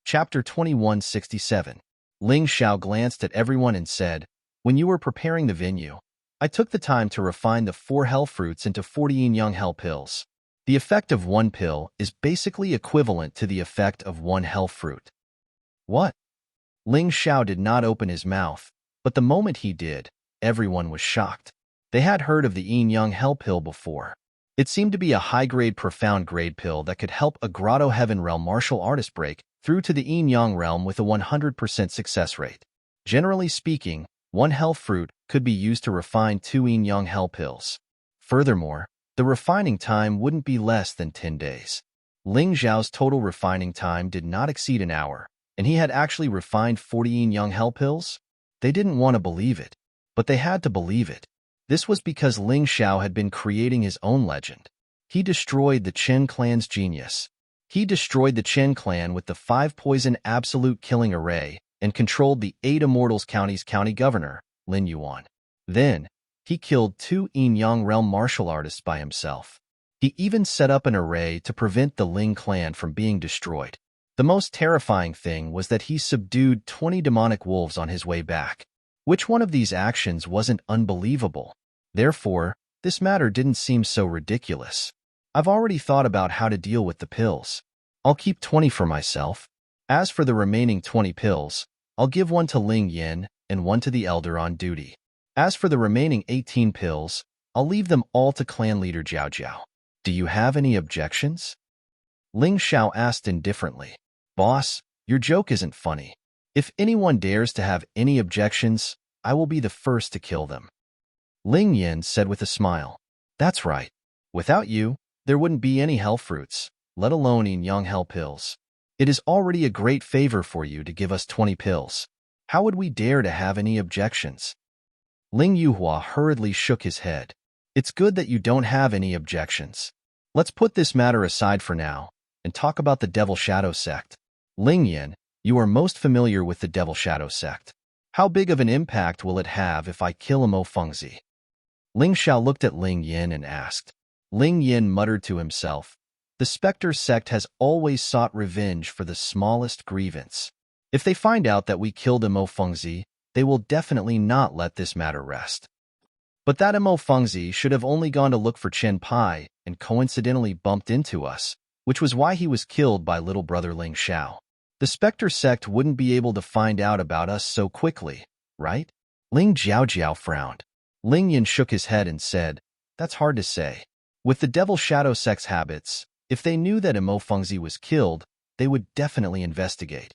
Speaker 1: Chapter 2167. Ling Xiao glanced at everyone and said, "When you were preparing the venue, I took the time to refine the 4 hell fruits into 40 yin-yang hell pills. The effect of 1 pill is basically equivalent to the effect of 1 hell fruit." What? Ling Xiao did not open his mouth, but the moment he did, everyone was shocked. They had heard of the yin-yang hell pill before. It seemed to be a high-grade, profound-grade pill that could help a Grotto Heaven realm martial artist break through to the yin-yang realm with a 100% success rate. Generally speaking, 1 hell fruit could be used to refine 2 yin-yang hell pills. Furthermore, the refining time wouldn't be less than 10 days. Ling Xiao's total refining time did not exceed an hour, and he had actually refined 40 yin-yang hell pills? They didn't want to believe it, but they had to believe it. This was because Ling Xiao had been creating his own legend. He destroyed the Chen clan's genius. He destroyed the Chen clan with the 5-poison absolute killing array and controlled the 8 Immortals County's county governor, Lin Yuan. Then, he killed 2 yin-yang realm martial artists by himself. He even set up an array to prevent the Ling clan from being destroyed. The most terrifying thing was that he subdued 20 demonic wolves on his way back. Which one of these actions wasn't unbelievable? Therefore, this matter didn't seem so ridiculous. I've already thought about how to deal with the pills. I'll keep 20 for myself. As for the remaining 20 pills, I'll give 1 to Ling Yin and 1 to the elder on duty. As for the remaining 18 pills, I'll leave them all to clan leader Jiao Jiao. Do you have any objections? Ling Xiao asked indifferently. Boss, your joke isn't funny. If anyone dares to have any objections, I will be the first to kill them. Ling Yin said with a smile. That's right. Without you, there wouldn't be any hell fruits, let alone yin-yang hell pills. It is already a great favor for you to give us 20 pills. How would we dare to have any objections? Ling Yuhua hurriedly shook his head. It's good that you don't have any objections. Let's put this matter aside for now and talk about the Devil Shadow sect. Ling Yin, you are most familiar with the Devil Shadow sect. How big of an impact will it have if I kill a Mo Fengzi? Ling Xiao looked at Ling Yin and asked. Ling Yin muttered to himself, the Spectre sect has always sought revenge for the smallest grievance. If they find out that we killed a Mo Fengzi, they will definitely not let this matter rest. But that Mo Fengzi should have only gone to look for Chen Pai and coincidentally bumped into us, which was why he was killed by little brother Ling Xiao. The Spectre sect wouldn't be able to find out about us so quickly, right? Ling Jiao frowned. Ling Yin shook his head and said, that's hard to say. With the Devil Shadow sect's habits, if they knew that Mo Fengzi was killed, they would definitely investigate.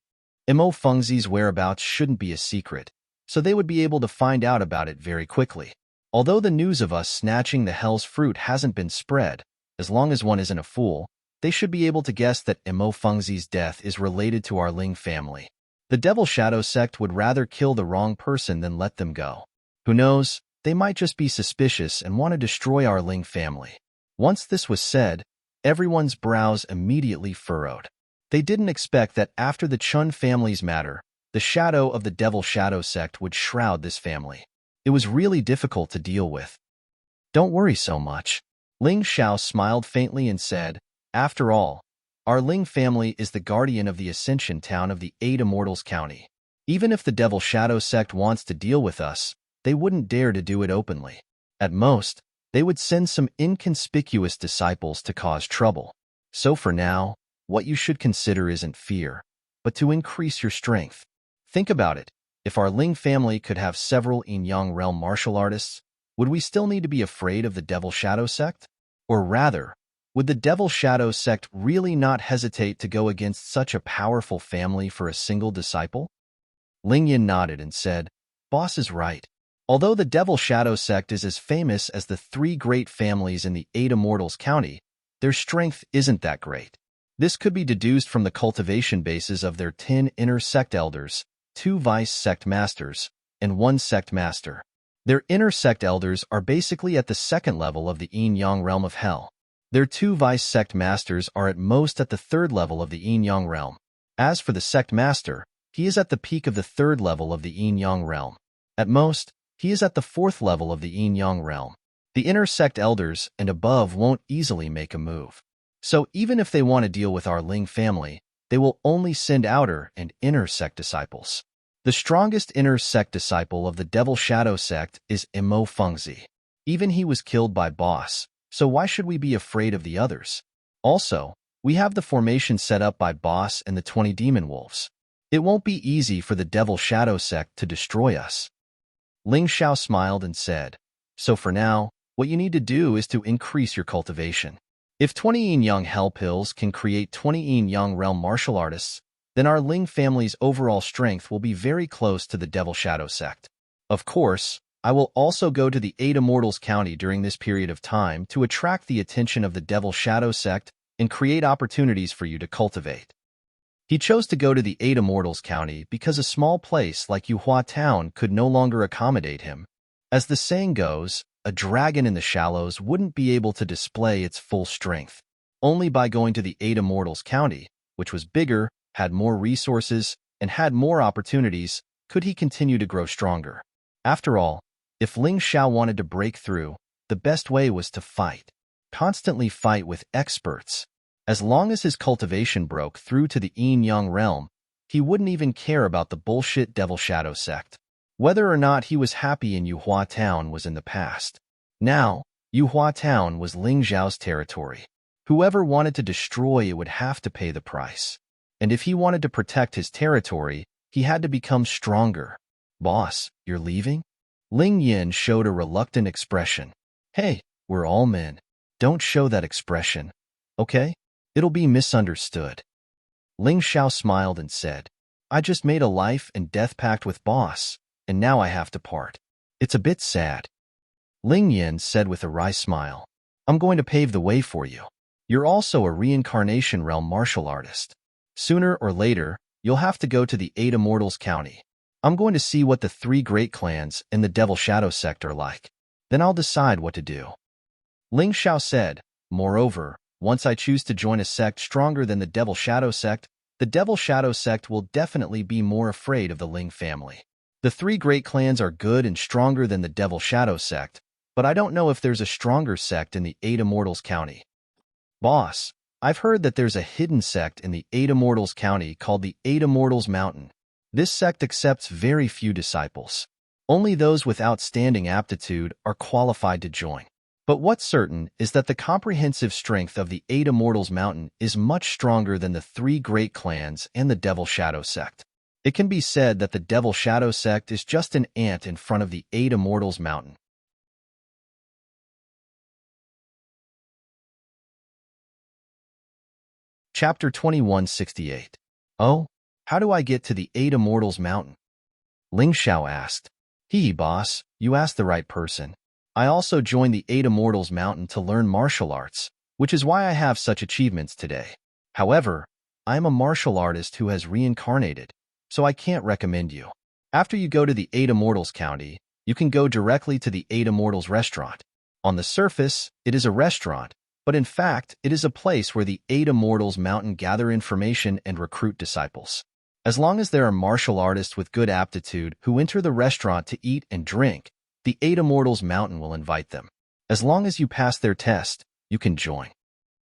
Speaker 1: Mo Fengzi's whereabouts shouldn't be a secret, so they would be able to find out about it very quickly. Although the news of us snatching the Hell's Fruit hasn't been spread, as long as one isn't a fool, they should be able to guess that Mo Fengzi's death is related to our Ling family. The Devil Shadow sect would rather kill the wrong person than let them go. Who knows, they might just be suspicious and want to destroy our Ling family. Once this was said, everyone's brows immediately furrowed. They didn't expect that after the Chun family's matter, the shadow of the Devil Shadow sect would shroud this family. It was really difficult to deal with. Don't worry so much. Ling Xiao smiled faintly and said, after all, our Ling family is the guardian of the Ascension town of the 8 Immortals County. Even if the Devil Shadow sect wants to deal with us, they wouldn't dare to do it openly. At most, they would send some inconspicuous disciples to cause trouble. So for now, what you should consider isn't fear, but to increase your strength. Think about it. If our Ling family could have several yin-yang realm martial artists, would we still need to be afraid of the Devil Shadow sect? Or rather, would the Devil Shadow sect really not hesitate to go against such a powerful family for a single disciple? Ling Yin nodded and said, Boss is right. Although the Devil Shadow sect is as famous as the 3 great families in the 8 Immortals County, their strength isn't that great. This could be deduced from the cultivation bases of their 10 inner sect elders, 2 vice sect masters, and 1 sect master. Their inner sect elders are basically at the second level of the yin-yang realm of hell. Their 2 vice sect masters are at most at the third level of the yin-yang realm. As for the sect master, he is at the peak of the third level of the yin-yang realm. At most, he is at the fourth level of the yin-yang realm. The inner sect elders and above won't easily make a move. So even if they want to deal with our Ling family, they will only send outer and inner sect disciples. The strongest inner sect disciple of the Devil Shadow sect is Imo Fengzi. Even he was killed by Boss, so why should we be afraid of the others? Also, we have the formation set up by Boss and the 20 demon wolves. It won't be easy for the Devil Shadow sect to destroy us. Ling Xiao smiled and said, so for now, what you need to do is to increase your cultivation. If 20 yin-yang hell pills can create 20 yin-yang realm martial artists, then our Ling family's overall strength will be very close to the Devil Shadow sect. Of course, I will also go to the 8 Immortals County during this period of time to attract the attention of the Devil Shadow sect and create opportunities for you to cultivate. He chose to go to the 8 Immortals County because a small place like Yuhua Town could no longer accommodate him. As the saying goes, a dragon in the shallows wouldn't be able to display its full strength. Only by going to the 8 Immortals County, which was bigger, had more resources, and had more opportunities, could he continue to grow stronger. After all, if Ling Xiao wanted to break through, the best way was to fight. Constantly fight with experts. As long as his cultivation broke through to the yin-yang realm, he wouldn't even care about the bullshit Devil Shadow sect. Whether or not he was happy in Yuhua Town was in the past. Now, Yuhua Town was Ling Xiao's territory. Whoever wanted to destroy it would have to pay the price. And if he wanted to protect his territory, he had to become stronger. Boss, you're leaving? Ling Yin showed a reluctant expression. Hey, we're all men. Don't show that expression, okay? It'll be misunderstood. Ling Xiao smiled and said, I just made a life and death pact with Boss, and now I have to part. It's a bit sad. Ling Yin said with a wry smile, I'm going to pave the way for you. You're also a reincarnation realm martial artist. Sooner or later, you'll have to go to the 8 Immortals County. I'm going to see what the 3 great clans in the Devil Shadow sect are like. Then I'll decide what to do. Ling Xiao said, moreover, once I choose to join a sect stronger than the Devil Shadow sect will definitely be more afraid of the Ling family. The 3 great clans are good and stronger than the Devil Shadow sect, but I don't know if there's a stronger sect in the 8 Immortals County. Boss, I've heard that there's a hidden sect in the 8 Immortals County called the 8 Immortals Mountain. This sect accepts very few disciples. Only those with outstanding aptitude are qualified to join. But what's certain is that the comprehensive strength of the 8 Immortals Mountain is much stronger than the 3 great clans and the Devil Shadow sect. It can be said that the Devil Shadow sect is just an ant in front of the 8 Immortals Mountain. Chapter 2168. Oh, how do I get to the 8 Immortals Mountain? Ling Xiao asked. Boss, you asked the right person. I also joined the 8 Immortals Mountain to learn martial arts, which is why I have such achievements today. However, I am a martial artist who has reincarnated, so I can't recommend you. After you go to the 8 Immortals County, you can go directly to the 8 Immortals Restaurant. On the surface, it is a restaurant, but in fact, it is a place where the 8 Immortals Mountain gather information and recruit disciples. As long as there are martial artists with good aptitude who enter the restaurant to eat and drink, the 8 Immortals Mountain will invite them. As long as you pass their test, you can join.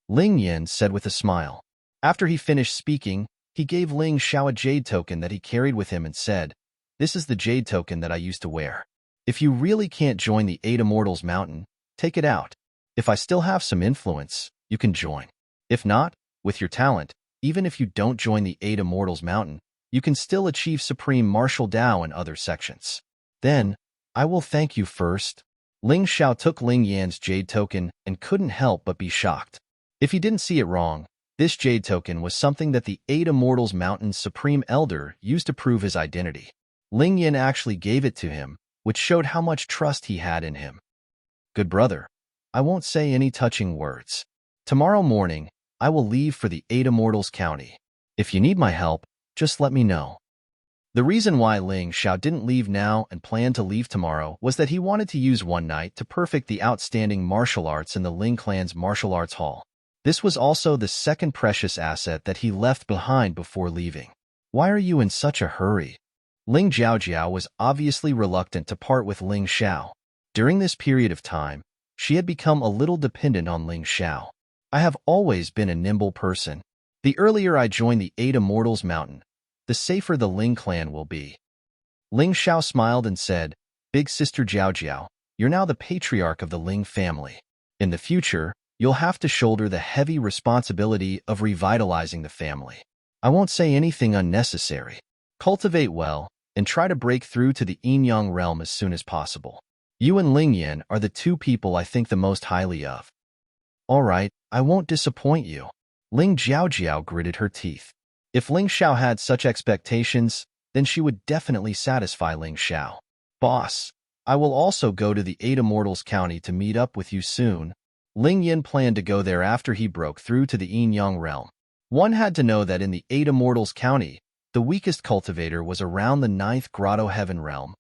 Speaker 1: Ling Yin said with a smile. After he finished speaking, he gave Ling Xiao a jade token that he carried with him and said, This is the jade token that I used to wear. If you really can't join the 8 Immortals Mountain, take it out. If I still have some influence, you can join. If not, with your talent, even if you don't join the 8 Immortals Mountain, you can still achieve Supreme Martial Dao in other sections. Then, I will thank you first. Ling Xiao took Ling Yan's jade token and couldn't help but be shocked. If he didn't see it wrong, this jade token was something that the 8 Immortals Mountain's Supreme Elder used to prove his identity. Ling Yan actually gave it to him, which showed how much trust he had in him. Good brother, I won't say any touching words. Tomorrow morning, I will leave for the Eight Immortals County. If you need my help, just let me know. The reason why Ling Xiao didn't leave now and planned to leave tomorrow was that he wanted to use one night to perfect the outstanding martial arts in the Ling clan's martial arts hall. This was also the second precious asset that he left behind before leaving. Why are you in such a hurry? Ling Jiaojiao was obviously reluctant to part with Ling Xiao. During this period of time, she had become a little dependent on Ling Xiao. I have always been a nimble person. The earlier I join the Eight Immortals Mountain, the safer the Ling clan will be. Ling Xiao smiled and said, Big Sister Jiaojiao, you're now the patriarch of the Ling family. In the future, you'll have to shoulder the heavy responsibility of revitalizing the family. I won't say anything unnecessary. Cultivate well, and try to break through to the Yin-Yang realm as soon as possible. You and Ling Yan are the two people I think the most highly of. All right, I won't disappoint you. Ling Jiaojiao gritted her teeth. If Ling Xiao had such expectations, then she would definitely satisfy Ling Xiao. Boss, I will also go to the Eight Immortals County to meet up with you soon. Ling Yin planned to go there after he broke through to the Yin-Yang realm. One had to know that in the Eight Immortals County, the weakest cultivator was around the ninth Grotto Heaven realm.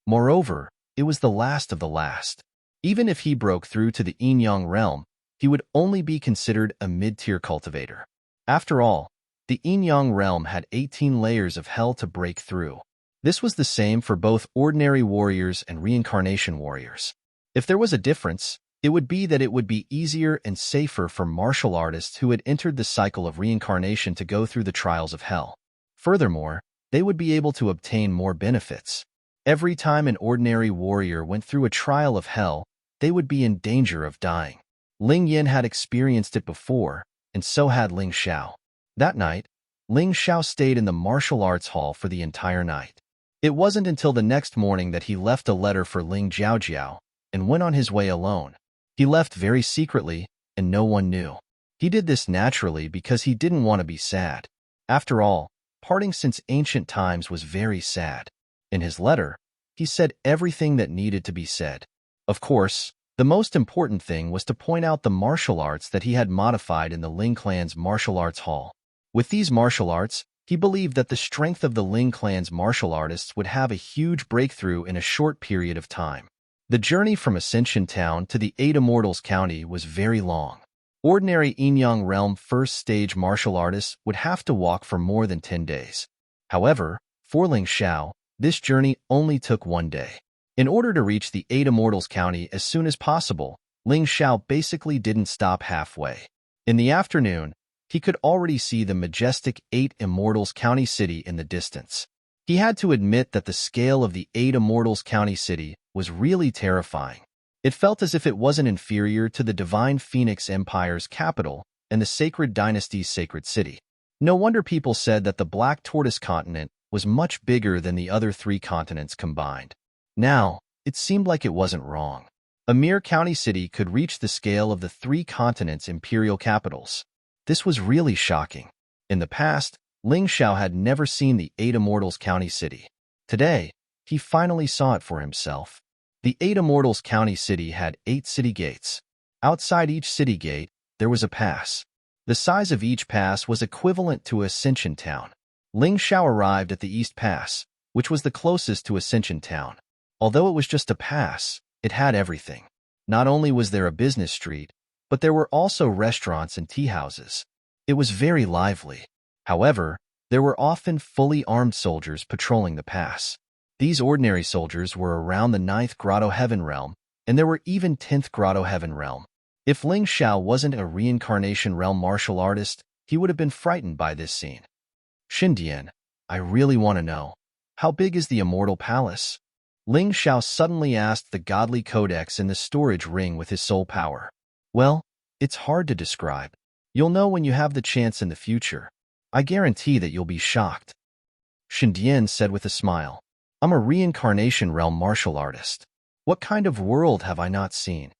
Speaker 1: Moreover, it was the last of the last. Even if he broke through to the Yin-Yang realm, he would only be considered a mid-tier cultivator. After all, the Yin-Yang realm had 18 layers of hell to break through. This was the same for both ordinary warriors and reincarnation warriors. If there was a difference, it would be that it would be easier and safer for martial artists who had entered the cycle of reincarnation to go through the trials of hell. Furthermore, they would be able to obtain more benefits. Every time an ordinary warrior went through a trial of hell, they would be in danger of dying. Ling Yin had experienced it before, and so had Ling Xiao. That night, Ling Xiao stayed in the martial arts hall for the entire night. It wasn't until the next morning that he left a letter for Ling Jiaojiao and went on his way alone. He left very secretly, and no one knew. He did this naturally because he didn't want to be sad. After all, parting since ancient times was very sad. In his letter, he said everything that needed to be said. Of course, the most important thing was to point out the martial arts that he had modified in the Ling clan's martial arts hall. With these martial arts, he believed that the strength of the Ling clan's martial artists would have a huge breakthrough in a short period of time. The journey from Ascension Town to the Eight Immortals County was very long. Ordinary Yin-Yang realm first stage martial artists would have to walk for more than 10 days. However, for Ling Xiao, this journey only took 1 day. In order to reach the Eight Immortals County as soon as possible, Ling Xiao basically didn't stop halfway. In the afternoon, he could already see the majestic Eight Immortals County city in the distance. He had to admit that the scale of the Eight Immortals County city was really terrifying. It felt as if it wasn't inferior to the Divine Phoenix Empire's capital and the Sacred Dynasty's sacred city. No wonder people said that the Black Tortoise continent was much bigger than the other 3 continents combined. Now, it seemed like it wasn't wrong. A mere county city could reach the scale of the 3 continents' imperial capitals. This was really shocking. In the past, Ling Xiao had never seen the Eight Immortals County city. Today, he finally saw it for himself. The Eight Immortals County city had 8 city gates. Outside each city gate, there was a pass. The size of each pass was equivalent to Ascension Town. Ling Xiao arrived at the East Pass, which was the closest to Ascension Town. Although it was just a pass, it had everything. Not only was there a business street, but there were also restaurants and tea houses. It was very lively. However, there were often fully armed soldiers patrolling the pass. These ordinary soldiers were around the 9th Grotto Heaven realm, and there were even 10th Grotto Heaven realm. If Ling Xiao wasn't a reincarnation realm martial artist, he would have been frightened by this scene. Xindian, I really want to know, how big is the Immortal Palace? Ling Xiao suddenly asked the godly codex in the storage ring with his soul power. Well, it's hard to describe. You'll know when you have the chance in the future. I guarantee that you'll be shocked. Xindian said with a smile. I'm a reincarnation realm martial artist. What kind of world have I not seen?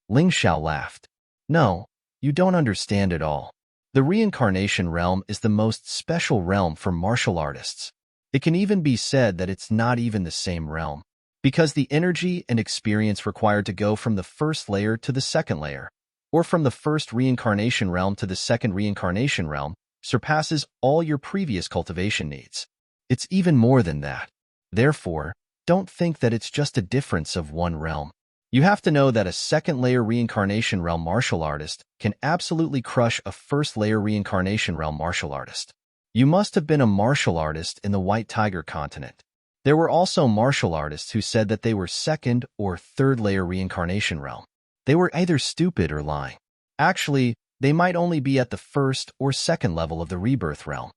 Speaker 1: Ling Xiao laughed. No, you don't understand at all. The reincarnation realm is the most special realm for martial artists. It can even be said that it's not even the same realm, because the energy and experience required to go from the first layer to the second layer or from the first reincarnation realm to the second reincarnation realm, surpasses all your previous cultivation needs. It's even more than that. Therefore, don't think that it's just a difference of one realm. You have to know that a second-layer reincarnation realm martial artist can absolutely crush a first-layer reincarnation realm martial artist. You must have been a martial artist in the White Tiger continent. There were also martial artists who said that they were second or third-layer reincarnation realm. They were either stupid or lying. Actually, they might only be at the first or second level of the rebirth realm.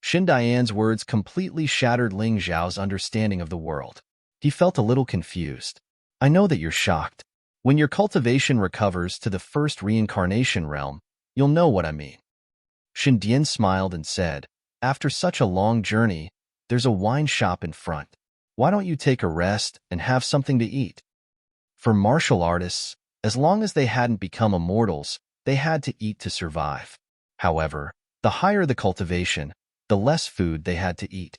Speaker 1: Xin Dian's words completely shattered Ling Xiao's understanding of the world. He felt a little confused. I know that you're shocked. When your cultivation recovers to the first reincarnation realm, you'll know what I mean. Xin Dian smiled and said, after such a long journey, there's a wine shop in front. Why don't you take a rest and have something to eat? For martial artists, as long as they hadn't become immortals, they had to eat to survive. However, the higher the cultivation, the less food they had to eat.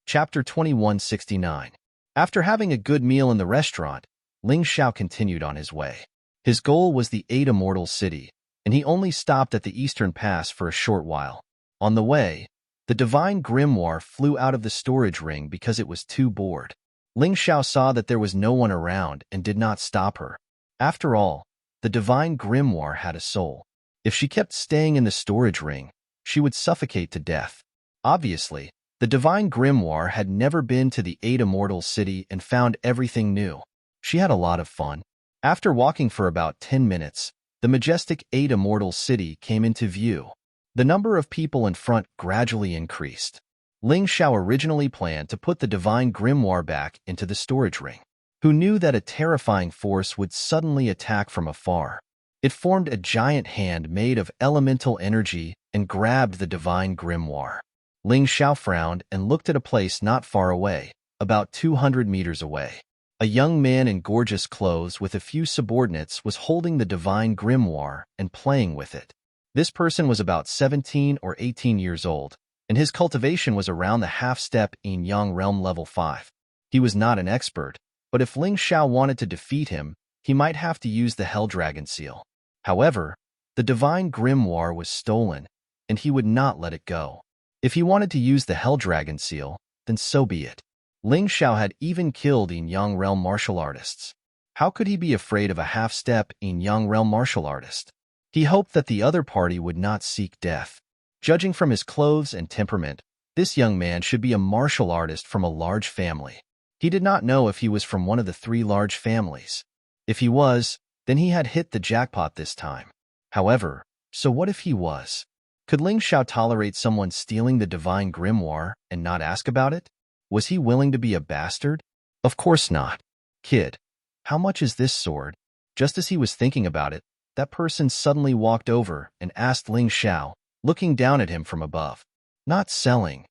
Speaker 1: Chapter 2169. After having a good meal in the restaurant, Ling Xiao continued on his way. His goal was the 8 Immortal City, and he only stopped at the Eastern Pass for a short while. On the way, the Divine Grimoire flew out of the storage ring because it was too bored. Ling Xiao saw that there was no one around and did not stop her. After all, the Divine Grimoire had a soul. If she kept staying in the storage ring, she would suffocate to death. Obviously, the Divine Grimoire had never been to the 8 Immortal City and found everything new. She had a lot of fun. After walking for about 10 minutes, the majestic 8 Immortal City came into view. The number of people in front gradually increased. Ling Xiao originally planned to put the Divine Grimoire back into the storage ring. Who knew that a terrifying force would suddenly attack from afar? It formed a giant hand made of elemental energy and grabbed the Divine Grimoire. Ling Xiao frowned and looked at a place not far away, about 200 meters away. A young man in gorgeous clothes with a few subordinates was holding the Divine Grimoire and playing with it. This person was about 17 or 18 years old, and his cultivation was around the half-step Yin-Yang realm level 5. He was not an expert, but if Ling Xiao wanted to defeat him, he might have to use the Hell Dragon Seal. However, the Divine Grimoire was stolen, and he would not let it go. If he wanted to use the Hell Dragon Seal, then so be it. Ling Xiao had even killed Yin-Yang realm martial artists. How could he be afraid of a half-step Yin-Yang realm martial artist? He hoped that the other party would not seek death. Judging from his clothes and temperament, this young man should be a martial artist from a large family. He did not know if he was from one of the 3 large families. If he was, then he had hit the jackpot this time. However, so what if he was? Could Ling Xiao tolerate someone stealing the Divine Grimoire and not ask about it? Was he willing to be a bastard? Of course not. Kid, how much is this sword? Just as he was thinking about it, that person suddenly walked over and asked Ling Xiao, looking down at him from above. Not selling.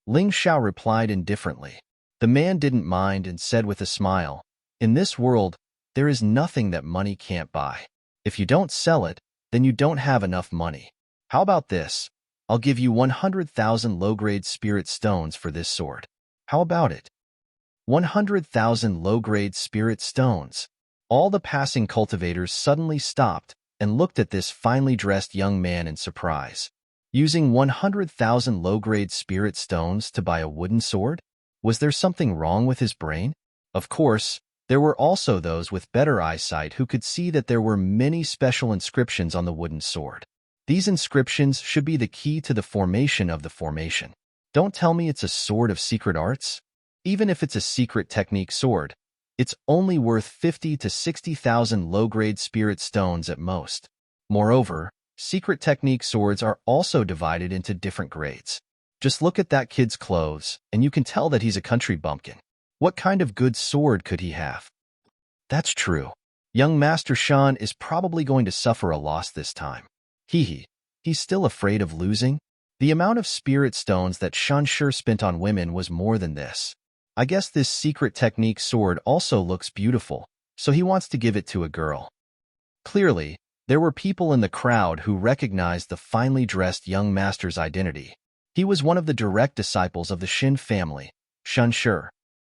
Speaker 1: Ling Xiao replied indifferently. The man didn't mind and said with a smile, in this world, there is nothing that money can't buy. If you don't sell it, then you don't have enough money. How about this? I'll give you 100,000 low-grade spirit stones for this sword. How about it? 100,000 low-grade spirit stones. All the passing cultivators suddenly stopped and looked at this finely dressed young man in surprise. Using 100,000 low-grade spirit stones to buy a wooden sword? Was there something wrong with his brain? Of course, there were also those with better eyesight who could see that there were many special inscriptions on the wooden sword. These inscriptions should be the key to the formation of the formation. Don't tell me it's a sword of secret arts. Even if it's a secret technique sword, it's only worth 50 to 60,000 low-grade spirit stones at most. Moreover, secret technique swords are also divided into different grades. Just look at that kid's clothes, and you can tell that he's a country bumpkin. What kind of good sword could he have? That's true. Young Master Shan is probably going to suffer a loss this time. He's still afraid of losing? The amount of spirit stones that Shan sure spent on women was more than this. I guess this secret technique sword also looks beautiful, so he wants to give it to a girl. Clearly, there were people in the crowd who recognized the finely dressed young master's identity. He was one of the direct disciples of the Shin family, Shan Shi.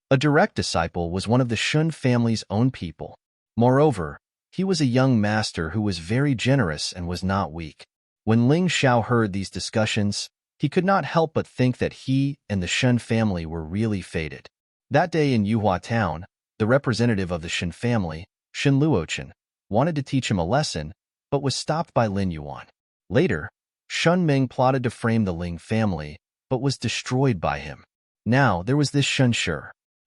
Speaker 1: A direct disciple was one of the Shun family's own people. Moreover, he was a young master who was very generous and was not weak. When Ling Xiao heard these discussions, he could not help but think that he and the Shun family were really fated. That day in Yuhua town, the representative of the Shun family, Shin Luochen, wanted to teach him a lesson, but was stopped by Lin Yuan. Later, Shun Ming plotted to frame the Ling family, but was destroyed by him. Now there was this Shun Shi.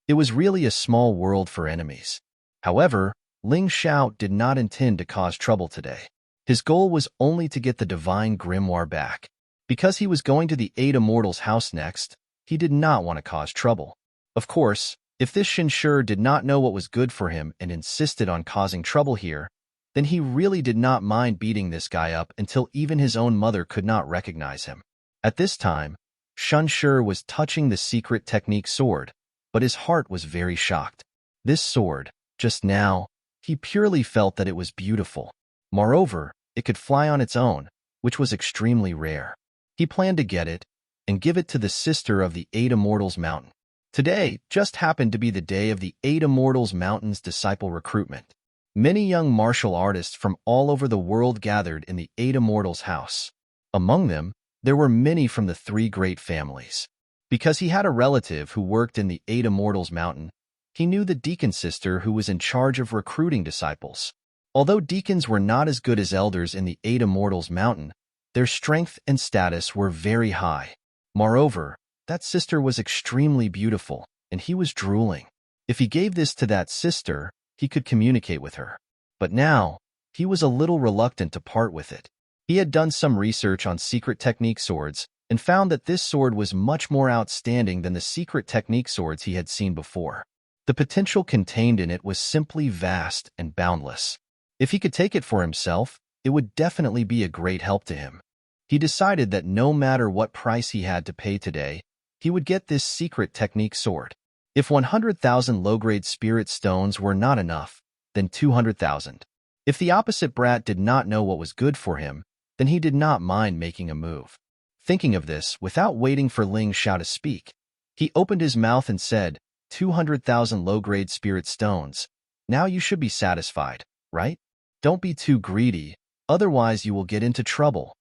Speaker 1: It was really a small world for enemies. However, Ling Xiao did not intend to cause trouble today. His goal was only to get the divine grimoire back. Because he was going to the 8 Immortals' house next, he did not want to cause trouble. Of course, if this Shinshur did not know what was good for him and insisted on causing trouble here, then he really did not mind beating this guy up until even his own mother could not recognize him. At this time, Shinshur was touching the secret technique sword, but his heart was very shocked. This sword, just now, he purely felt that it was beautiful. Moreover, it could fly on its own, which was extremely rare. He planned to get it and give it to the sister of the 8 Immortals Mountain. Today just happened to be the day of the 8 Immortals Mountain's disciple recruitment. Many young martial artists from all over the world gathered in the 8 Immortals' house. Among them, there were many from the 3 great families. Because he had a relative who worked in the 8 Immortals Mountain, he knew the deacon sister who was in charge of recruiting disciples. Although deacons were not as good as elders in the 8 Immortals Mountain, their strength and status were very high. Moreover, that sister was extremely beautiful, and he was drooling. If he gave this to that sister, he could communicate with her. But now, he was a little reluctant to part with it. He had done some research on secret technique swords and found that this sword was much more outstanding than the secret technique swords he had seen before. The potential contained in it was simply vast and boundless. If he could take it for himself, it would definitely be a great help to him. He decided that no matter what price he had to pay today, he would get this secret technique sword. If 100,000 low-grade spirit stones were not enough, then 200,000. If the opposite brat did not know what was good for him, then he did not mind making a move. Thinking of this, without waiting for Ling Xiao to speak, he opened his mouth and said, 200,000 low-grade spirit stones. Now you should be satisfied, right? Don't be too greedy, otherwise you will get into trouble.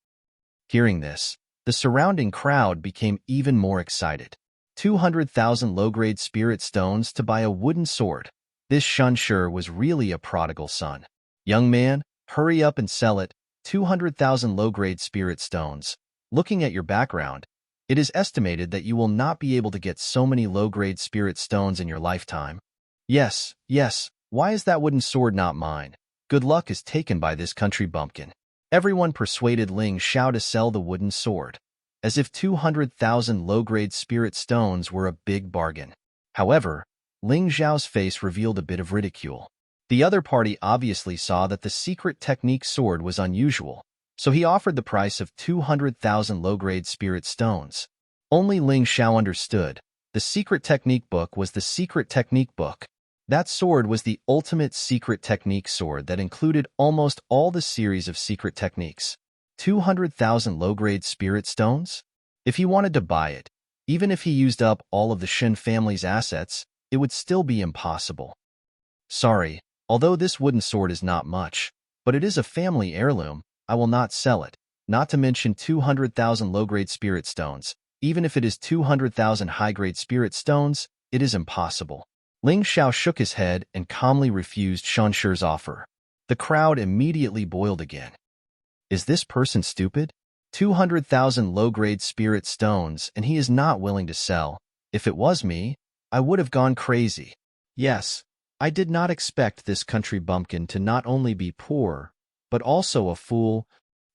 Speaker 1: Hearing this, the surrounding crowd became even more excited. 200,000 low-grade spirit stones to buy a wooden sword. This Shunshur was really a prodigal son. Young man, hurry up and sell it. 200,000 low-grade spirit stones. Looking at your background, it is estimated that you will not be able to get so many low-grade spirit stones in your lifetime. Yes, why is that wooden sword not mine? Good luck is taken by this country bumpkin. Everyone persuaded Ling Xiao to sell the wooden sword, as if 200,000 low-grade spirit stones were a big bargain. However, Ling Xiao's face revealed a bit of ridicule. The other party obviously saw that the secret technique sword was unusual, so he offered the price of 200,000 low-grade spirit stones. Only Ling Xiao understood. The secret technique book was the secret technique book. That sword was the ultimate secret technique sword that included almost all the series of secret techniques. 200,000 low-grade spirit stones? If he wanted to buy it, even if he used up all of the Shin family's assets, it would still be impossible. Sorry, although this wooden sword is not much, but it is a family heirloom, I will not sell it, not to mention 200,000 low-grade spirit stones. Even if it is 200,000 high-grade spirit stones, it is impossible. Ling Xiao shook his head and calmly refused Shunshur's offer. The crowd immediately boiled again. Is this person stupid? 200,000 low-grade spirit stones and he is not willing to sell. If it was me, I would have gone crazy. Yes, I did not expect this country bumpkin to not only be poor, but also a fool.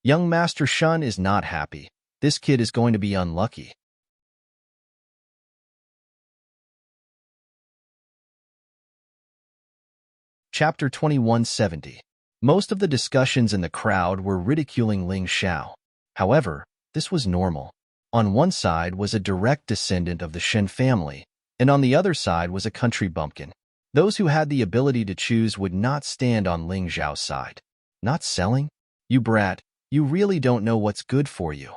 Speaker 1: Young Master Shun is not happy. This kid is going to be unlucky. Chapter 2170. Most of the discussions in the crowd were ridiculing Ling Xiao. However, this was normal. On one side was a direct descendant of the Shen family, and on the other side was a country bumpkin. Those who had the ability to choose would not stand on Ling Xiao's side. Not selling? You brat, you really don't know what's good for you.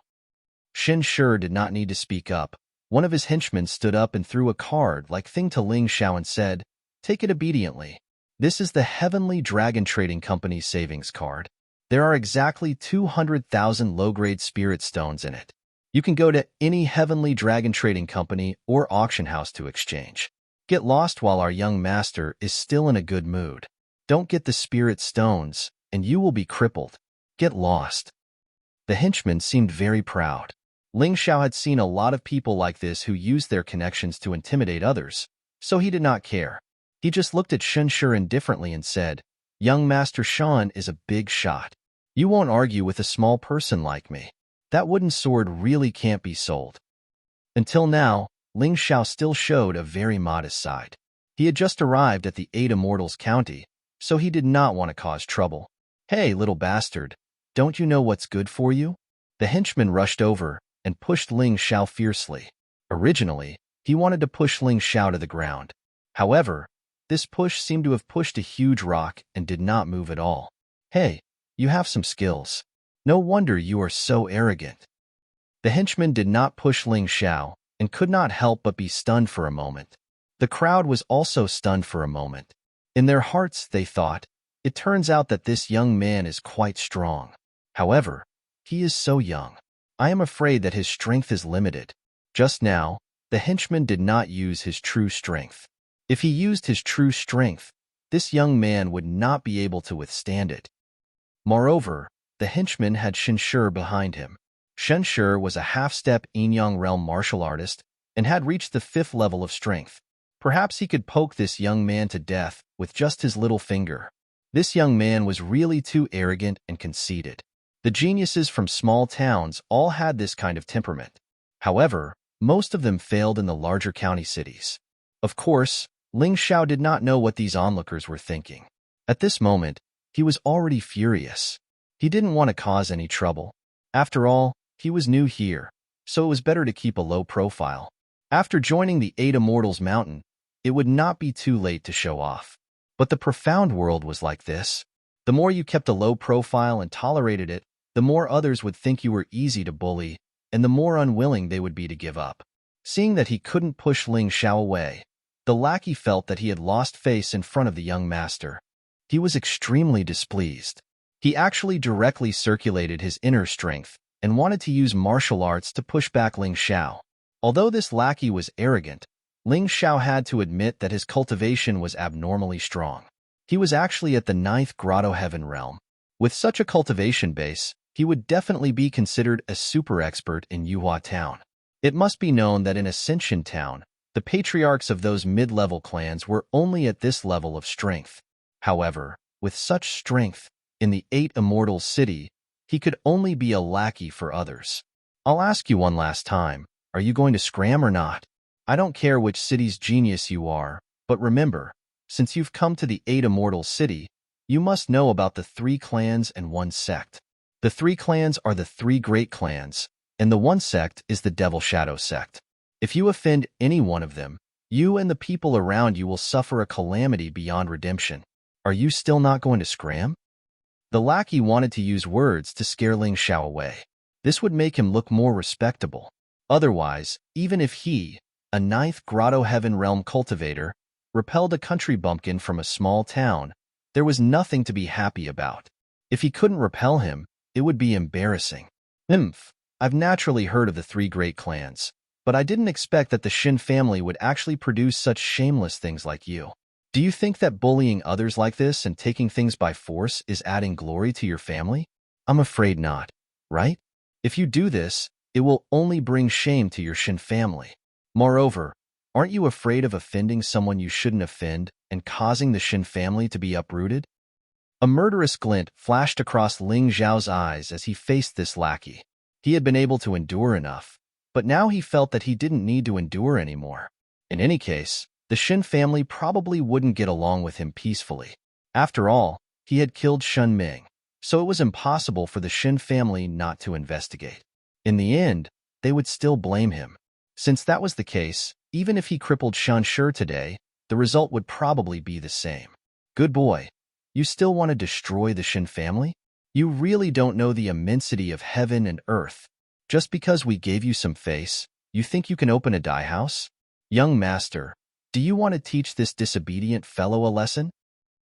Speaker 1: Shin Shi did not need to speak up, One of his henchmen stood up and threw a card-like thing to Ling Xiao and said, "Take it obediently. This is the Heavenly Dragon Trading Company's savings card. There are exactly 200,000 low-grade spirit stones in it. You can go to any Heavenly Dragon Trading Company or auction house to exchange. Get lost while our young master is still in a good mood. Don't get the spirit stones, and you will be crippled. Get lost." The henchman seemed very proud. Ling Xiao had seen a lot of people like this who used their connections to intimidate others, so he did not care. He just looked at Shen Shi indifferently and said, "Young Master Shan is a big shot. You won't argue with a small person like me. That wooden sword really can't be sold." Until now, Ling Xiao still showed a very modest side. He had just arrived at the 8 Immortals County, so he did not want to cause trouble. "Hey, little bastard, don't you know what's good for you?" The henchman rushed over and pushed Ling Xiao fiercely. Originally, he wanted to push Ling Xiao to the ground. However, this push seemed to have pushed a huge rock and did not move at all. "Hey, you have some skills. No wonder you are so arrogant." The henchman did not push Ling Xiao and could not help but be stunned for a moment. The crowd was also stunned for a moment. In their hearts, they thought, "It turns out that this young man is quite strong. However, he is so young. I am afraid that his strength is limited." Just now, the henchman did not use his true strength. If he used his true strength, this young man would not be able to withstand it. Moreover, the henchman had Shen Shi behind him. Shen Shi was a half-step Yin-Yang realm martial artist and had reached the 5th level of strength. Perhaps he could poke this young man to death with just his little finger. This young man was really too arrogant and conceited. The geniuses from small towns all had this kind of temperament. However, most of them failed in the larger county cities. Of course, Ling Xiao did not know what these onlookers were thinking. At this moment, he was already furious. He didn't want to cause any trouble. After all, he was new here, so it was better to keep a low profile. After joining the 8 Immortals Mountain, it would not be too late to show off. But the profound world was like this. The more you kept a low profile and tolerated it, the more others would think you were easy to bully, and the more unwilling they would be to give up. Seeing that he couldn't push Ling Xiao away, the lackey felt that he had lost face in front of the young master. He was extremely displeased. He actually directly circulated his inner strength and wanted to use martial arts to push back Ling Xiao. Although this lackey was arrogant, Ling Xiao had to admit that his cultivation was abnormally strong. He was actually at the 9th Grotto Heaven realm. With such a cultivation base, he would definitely be considered a super expert in Yuhua Town. It must be known that in Ascension Town, the patriarchs of those mid-level clans were only at this level of strength. However, with such strength, in the 8 Immortals City, he could only be a lackey for others. I'll ask you one last time, are you going to scram or not? I don't care which city's genius you are, but remember, since you've come to the 8 Immortals City, you must know about the 3 clans and 1 sect. The 3 clans are the 3 great clans, and the 1 sect is the Devil Shadow sect. If you offend any one of them, you and the people around you will suffer a calamity beyond redemption. Are you still not going to scram? The lackey wanted to use words to scare Ling Xiao away. This would make him look more respectable. Otherwise, even if he, a 9th Grotto Heaven realm cultivator, repelled a country bumpkin from a small town, there was nothing to be happy about. If he couldn't repel him, it would be embarrassing. I've naturally heard of the 3 great clans, but I didn't expect that the Shin family would actually produce such shameless things like you. Do you think that bullying others like this and taking things by force is adding glory to your family? I'm afraid not, right? If you do this, it will only bring shame to your Shin family. Moreover, aren't you afraid of offending someone you shouldn't offend and causing the Shin family to be uprooted? A murderous glint flashed across Ling Xiao's eyes as he faced this lackey. He had been able to endure enough, but now he felt that he didn't need to endure anymore. In any case, the Shin family probably wouldn't get along with him peacefully. After all, he had killed Shun Ming, so it was impossible for the Shin family not to investigate. In the end, they would still blame him. Since that was the case, even if he crippled Shan Shi today, the result would probably be the same. Good boy. You still want to destroy the Shin family? You really don't know the immensity of heaven and earth. Just because we gave you some face, You think you can open a dye house? Young master, do you want to teach this disobedient fellow a lesson?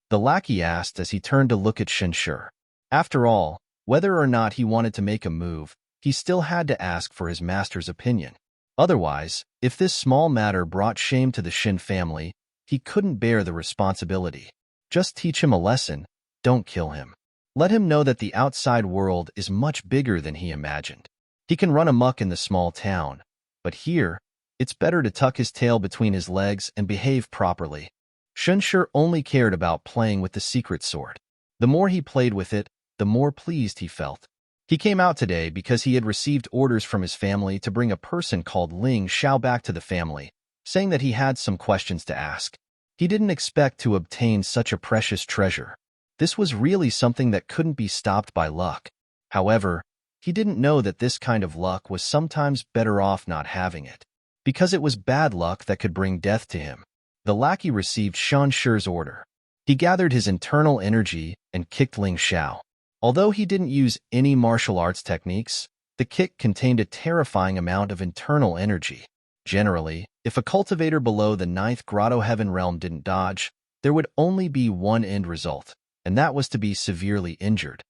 Speaker 1: The lackey asked as he turned to look at Shenshi. After all, whether or not he wanted to make a move, he still had to ask for his master's opinion. Otherwise, if this small matter brought shame to the Shin family, he couldn't bear the responsibility. Just teach him a lesson, don't kill him. Let him know that the outside world is much bigger than he imagined. He can run amok in the small town, but here, it's better to tuck his tail between his legs and behave properly. Shenshi only cared about playing with the secret sword. The more he played with it, the more pleased he felt. He came out today because he had received orders from his family to bring a person called Ling Xiao back to the family, saying that he had some questions to ask. He didn't expect to obtain such a precious treasure. This was really something that couldn't be stopped by luck. However, he didn't know that this kind of luck was sometimes better off not having it, because it was bad luck that could bring death to him. The lackey received Shenshi's order. He gathered his internal energy and kicked Ling Xiao. Although he didn't use any martial arts techniques, the kick contained a terrifying amount of internal energy. Generally, if a cultivator below the 9th Grotto Heaven realm didn't dodge, there would only be one end result, and that was to be severely injured.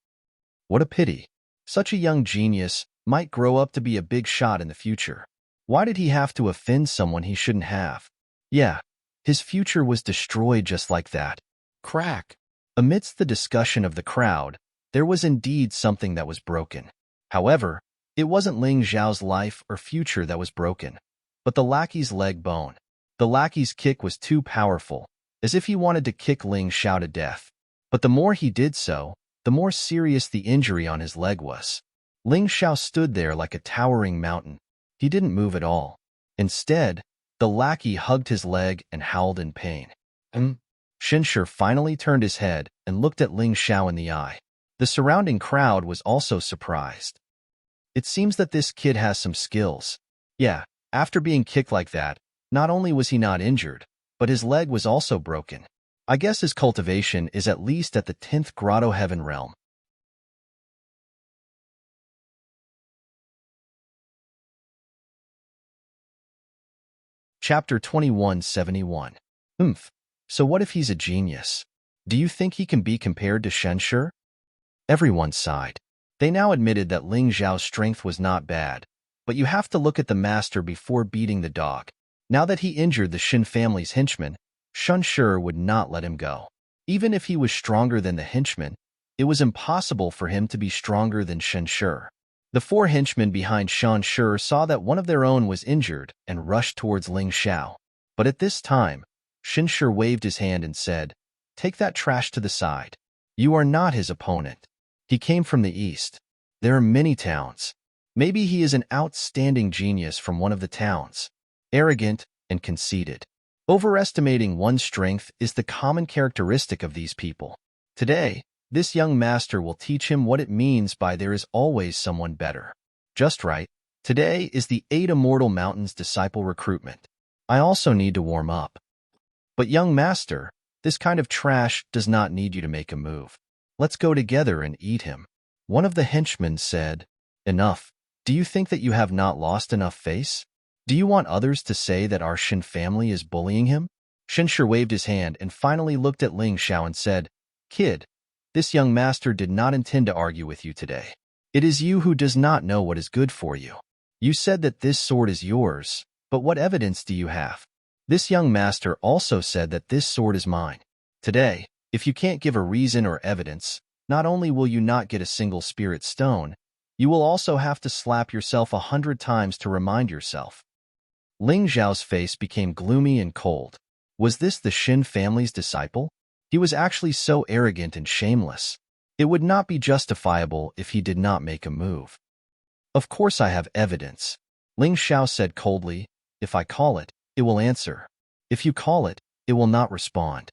Speaker 1: What a pity. Such a young genius might grow up to be a big shot in the future. Why did he have to offend someone he shouldn't have? Yeah, his future was destroyed just like that. Crack. Amidst the discussion of the crowd, there was indeed something that was broken. However, it wasn't Ling Xiao's life or future that was broken, but the lackey's leg bone. The lackey's kick was too powerful, as if he wanted to kick Ling Xiao to death. But the more he did so, the more serious the injury on his leg was. Ling Xiao stood there like a towering mountain. He didn't move at all. Instead, the lackey hugged his leg and howled in pain. Shenshi finally turned his head and looked at Ling Xiao in the eye. The surrounding crowd was also surprised. It seems that this kid has some skills. Yeah, after being kicked like that, not only was he not injured, but his leg was also broken. I guess his cultivation is at least at the 10th Grotto Heaven realm. Chapter 2171. So what if he's a genius? Do you think he can be compared to Shenshi? Everyone sighed. They now admitted that Ling Xiao's strength was not bad, but you have to look at the master before beating the dog. Now that he injured the Shin family's henchman, Shenshi would not let him go. Even if he was stronger than the henchman, it was impossible for him to be stronger than Shenshi. The 4 henchmen behind Shenshi saw that one of their own was injured and rushed towards Ling Xiao. But at this time, Shenshi waved his hand and said, "Take that trash to the side. You are not his opponent. He came from the east. There are many towns. Maybe he is an outstanding genius from one of the towns. Arrogant and conceited. Overestimating one's strength is the common characteristic of these people. Today, this young master will teach him what it means by there is always someone better. Just right. Today is the 8 Immortal Mountains disciple recruitment. I also need to warm up. But young master, this kind of trash does not need you to make a move. Let's go together and eat him." One of the henchmen said, "Enough. Do you think that you have not lost enough face? Do you want others to say that our Shin family is bullying him?" Shenshi waved his hand and finally looked at Ling Xiao and said, "Kid, this young master did not intend to argue with you today. It is you who does not know what is good for you. You said that this sword is yours, but what evidence do you have? This young master also said that this sword is mine. Today, if you can't give a reason or evidence, not only will you not get a single spirit stone, you will also have to slap yourself 100 times to remind yourself." Ling Xiao's face became gloomy and cold. Was this the Shin family's disciple? He was actually so arrogant and shameless. It would not be justifiable if he did not make a move. "Of course I have evidence," Ling Xiao said coldly. "If I call it, it will answer. If you call it, it will not respond."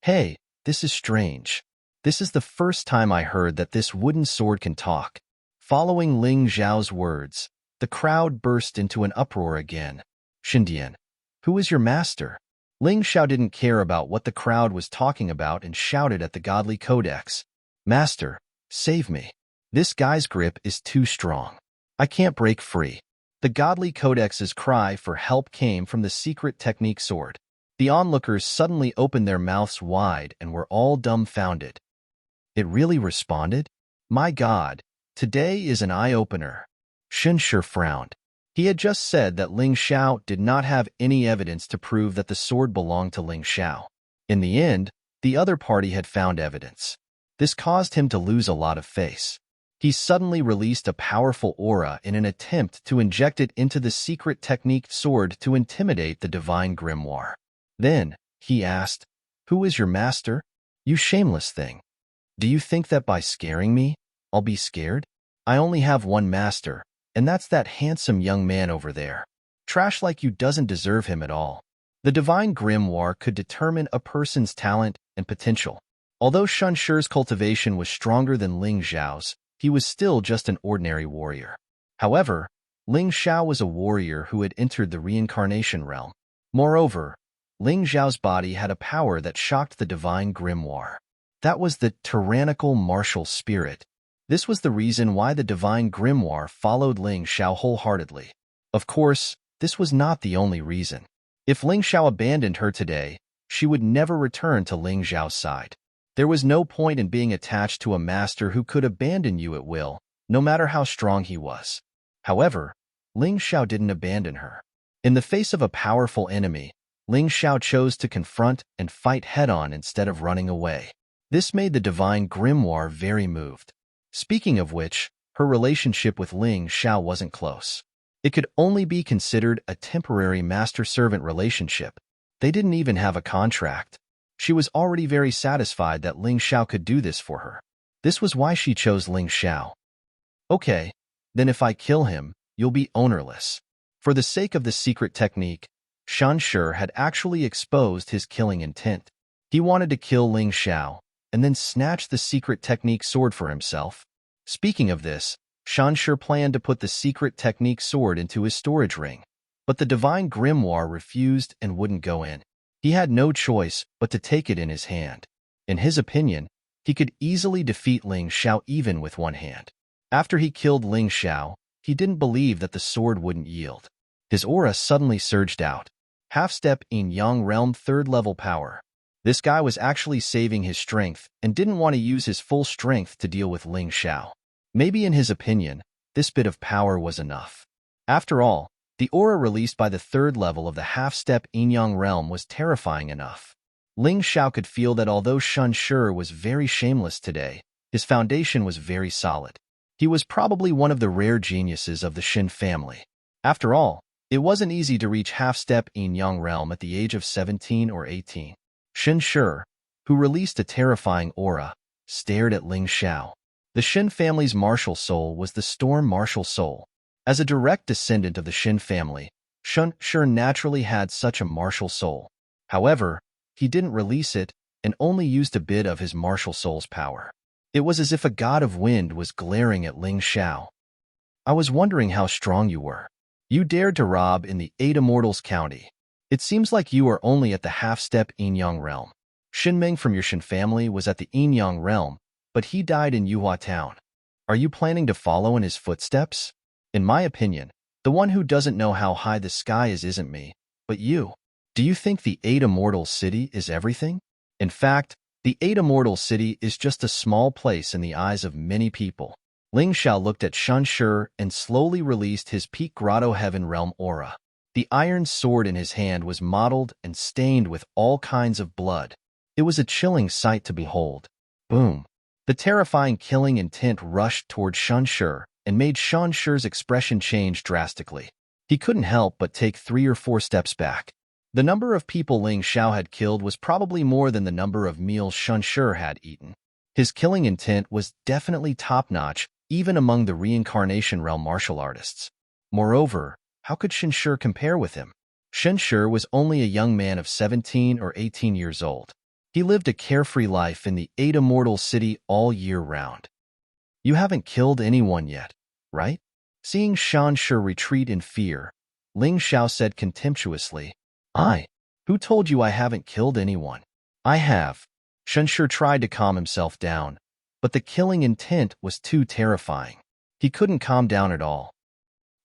Speaker 1: Hey, this is strange. This is the first time I heard that this wooden sword can talk. Following Ling Xiao's words, the crowd burst into an uproar again. "Shindian, who is your master?" Ling Xiao didn't care about what the crowd was talking about and shouted at the godly codex. "Master, save me. This guy's grip is too strong. I can't break free." The godly codex's cry for help came from the secret technique sword. The onlookers suddenly opened their mouths wide and were all dumbfounded. It really responded? My God, today is an eye-opener. Shenshi frowned. He had just said that Ling Xiao did not have any evidence to prove that the sword belonged to Ling Xiao. In the end, the other party had found evidence. This caused him to lose a lot of face. He suddenly released a powerful aura in an attempt to inject it into the secret technique sword to intimidate the divine grimoire. Then, he asked, "Who is your master? You shameless thing. Do you think that by scaring me, I'll be scared? I only have one master, and that's that handsome young man over there. Trash like you doesn't deserve him at all." The divine grimoire could determine a person's talent and potential. Although Shenxi's cultivation was stronger than Ling Xiao's, he was still just an ordinary warrior. However, Ling Xiao was a warrior who had entered the reincarnation realm. Moreover, Ling Xiao's body had a power that shocked the divine grimoire. That was the tyrannical martial spirit. This was the reason why the divine grimoire followed Ling Xiao wholeheartedly. Of course, this was not the only reason. If Ling Xiao abandoned her today, she would never return to Ling Xiao's side. There was no point in being attached to a master who could abandon you at will, no matter how strong he was. However, Ling Xiao didn't abandon her. In the face of a powerful enemy, Ling Xiao chose to confront and fight head-on instead of running away. This made the divine grimoire very moved. Speaking of which, her relationship with Ling Xiao wasn't close. It could only be considered a temporary master-servant relationship. They didn't even have a contract. She was already very satisfied that Ling Xiao could do this for her. This was why she chose Ling Xiao. Okay, then if I kill him, you'll be ownerless. For the sake of the secret technique, Shenshi had actually exposed his killing intent. He wanted to kill Ling Xiao and then snatch the secret technique sword for himself. Speaking of this, Shenshi planned to put the secret technique sword into his storage ring, but the divine grimoire refused and wouldn't go in. He had no choice but to take it in his hand. In his opinion, he could easily defeat Ling Xiao even with one hand. After he killed Ling Xiao, he didn't believe that the sword wouldn't yield. His aura suddenly surged out. Half-step in Yang Realm 3rd level power. This guy was actually saving his strength and didn't want to use his full strength to deal with Ling Xiao. Maybe in his opinion, this bit of power was enough. After all, the aura released by the 3rd level of the half-step Yang realm was terrifying enough. Ling Xiao could feel that although Shenshi was very shameless today, his foundation was very solid. He was probably one of the rare geniuses of the Shen family. After all, it wasn't easy to reach half-step Yang realm at the age of 17 or 18. Shenshi, who released a terrifying aura, stared at Ling Xiao. The Shen family's martial soul was the storm martial soul. As a direct descendant of the Shen family, Shenshi naturally had such a martial soul. However, he didn't release it and only used a bit of his martial soul's power. It was as if a god of wind was glaring at Ling Xiao. I was wondering how strong you were. You dared to rob in the 8 Immortals County. It seems like you are only at the half-step Yang realm. Shinmeng from your Shen family was at the Yang realm, but he died in Yuhua town. Are you planning to follow in his footsteps? In my opinion, the one who doesn't know how high the sky is isn't me, but you. Do you think the 8 Immortal City is everything? In fact, the 8 Immortal City is just a small place in the eyes of many people. Ling Xiao looked at Shenshi and slowly released his Peak Grotto Heaven Realm aura. The iron sword in his hand was mottled and stained with all kinds of blood. It was a chilling sight to behold. Boom. The terrifying killing intent rushed toward Shenshi and made Shenshi's expression change drastically. He couldn't help but take 3 or 4 steps back. The number of people Ling Xiao had killed was probably more than the number of meals Shenshi had eaten. His killing intent was definitely top-notch, even among the reincarnation realm martial artists. Moreover, how could Shenshi compare with him? Shenshi was only a young man of 17 or 18 years old. He lived a carefree life in the 8 Immortal City all year round. You haven't killed anyone yet, right? Seeing Shenshi retreat in fear, Ling Xiao said contemptuously, Who told you I haven't killed anyone? I have. Shenshi tried to calm himself down, but the killing intent was too terrifying. He couldn't calm down at all.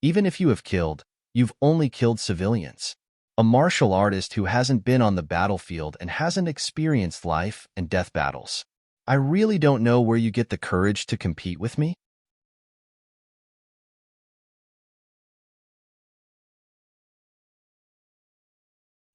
Speaker 1: Even if you have killed, you've only killed civilians. A martial artist who hasn't been on the battlefield and hasn't experienced life and death battles. I really don't know where you get the courage to compete with me.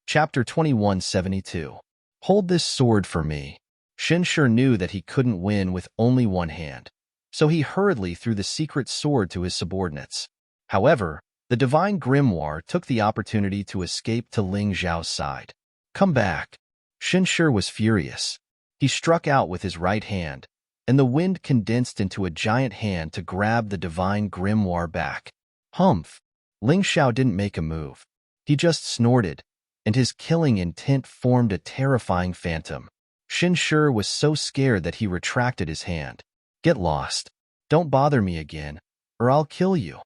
Speaker 1: Chapter 2172. Hold this sword for me. Shinshur knew that he couldn't win with only one hand, so he hurriedly threw the secret sword to his subordinates. However, the divine grimoire took the opportunity to escape to Ling Zhao's side. Come back. Shinshur was furious. He struck out with his right hand, and the wind condensed into a giant hand to grab the divine grimoire back. Humph! Ling Zhao didn't make a move. He just snorted, and his killing intent formed a terrifying phantom. Shinshur was so scared that he retracted his hand. Get lost. Don't bother me again, or I'll kill you.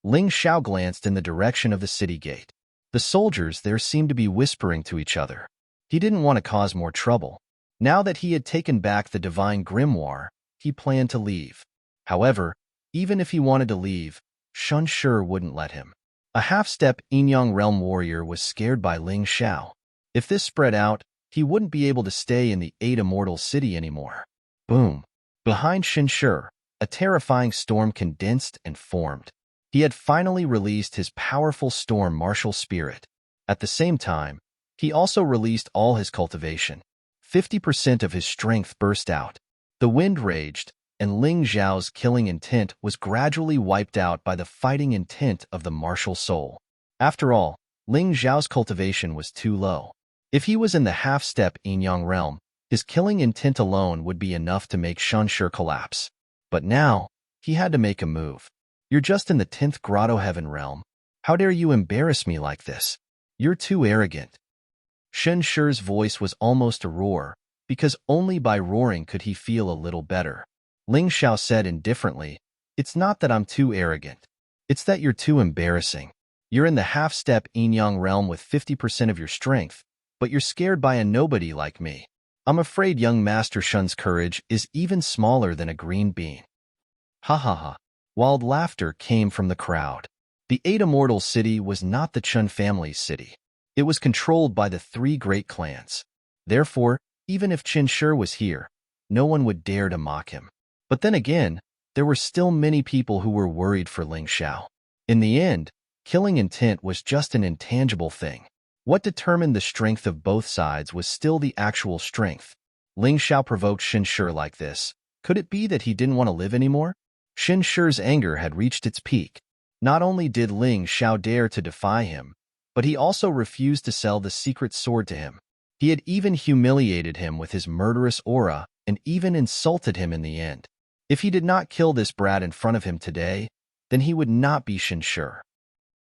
Speaker 1: Ling Zhao glanced in the direction of the city gate. The soldiers there seemed to be whispering to each other. He didn't want to cause more trouble. Now that he had taken back the divine grimoire, he planned to leave. However, even if he wanted to leave, Shinshur wouldn't let him. A half-step Yinyang realm warrior was scared by Ling Zhao. If this spread out, he wouldn't be able to stay in the 8 Immortal City anymore. Boom! Behind Shinshur, a terrifying storm condensed and formed. He had finally released his powerful storm martial spirit. At the same time, he also released all his cultivation. 50% of his strength burst out. The wind raged, and Ling Zhao's killing intent was gradually wiped out by the fighting intent of the martial soul. After all, Ling Zhao's cultivation was too low. If he was in the half-step Yinyang realm, his killing intent alone would be enough to make Shinshur collapse. But now, he had to make a move. You're just in the 10th Grotto Heaven realm. How dare you embarrass me like this? You're too arrogant. Shinshur's voice was almost a roar, because only by roaring could he feel a little better. Ling Zhao said indifferently, It's not that I'm too arrogant. It's that you're too embarrassing. You're in the half-step Yinyang realm with 50% of your strength, but you're scared by a nobody like me. I'm afraid young Master Shun's courage is even smaller than a green bean. Ha ha ha. Wild laughter came from the crowd. The 8 Immortal City was not the Chun family's city. It was controlled by the 3 great clans. Therefore, even if Shinshur was here, no one would dare to mock him. But then again, there were still many people who were worried for Ling Zhao. In the end, killing intent was just an intangible thing. What determined the strength of both sides was still the actual strength. Ling Zhao provoked Shinshur like this. Could it be that he didn't want to live anymore? Shinshur's anger had reached its peak. Not only did Ling Zhao dare to defy him, but he also refused to sell the secret sword to him. He had even humiliated him with his murderous aura and even insulted him in the end. If he did not kill this brat in front of him today, then he would not be Shinshur.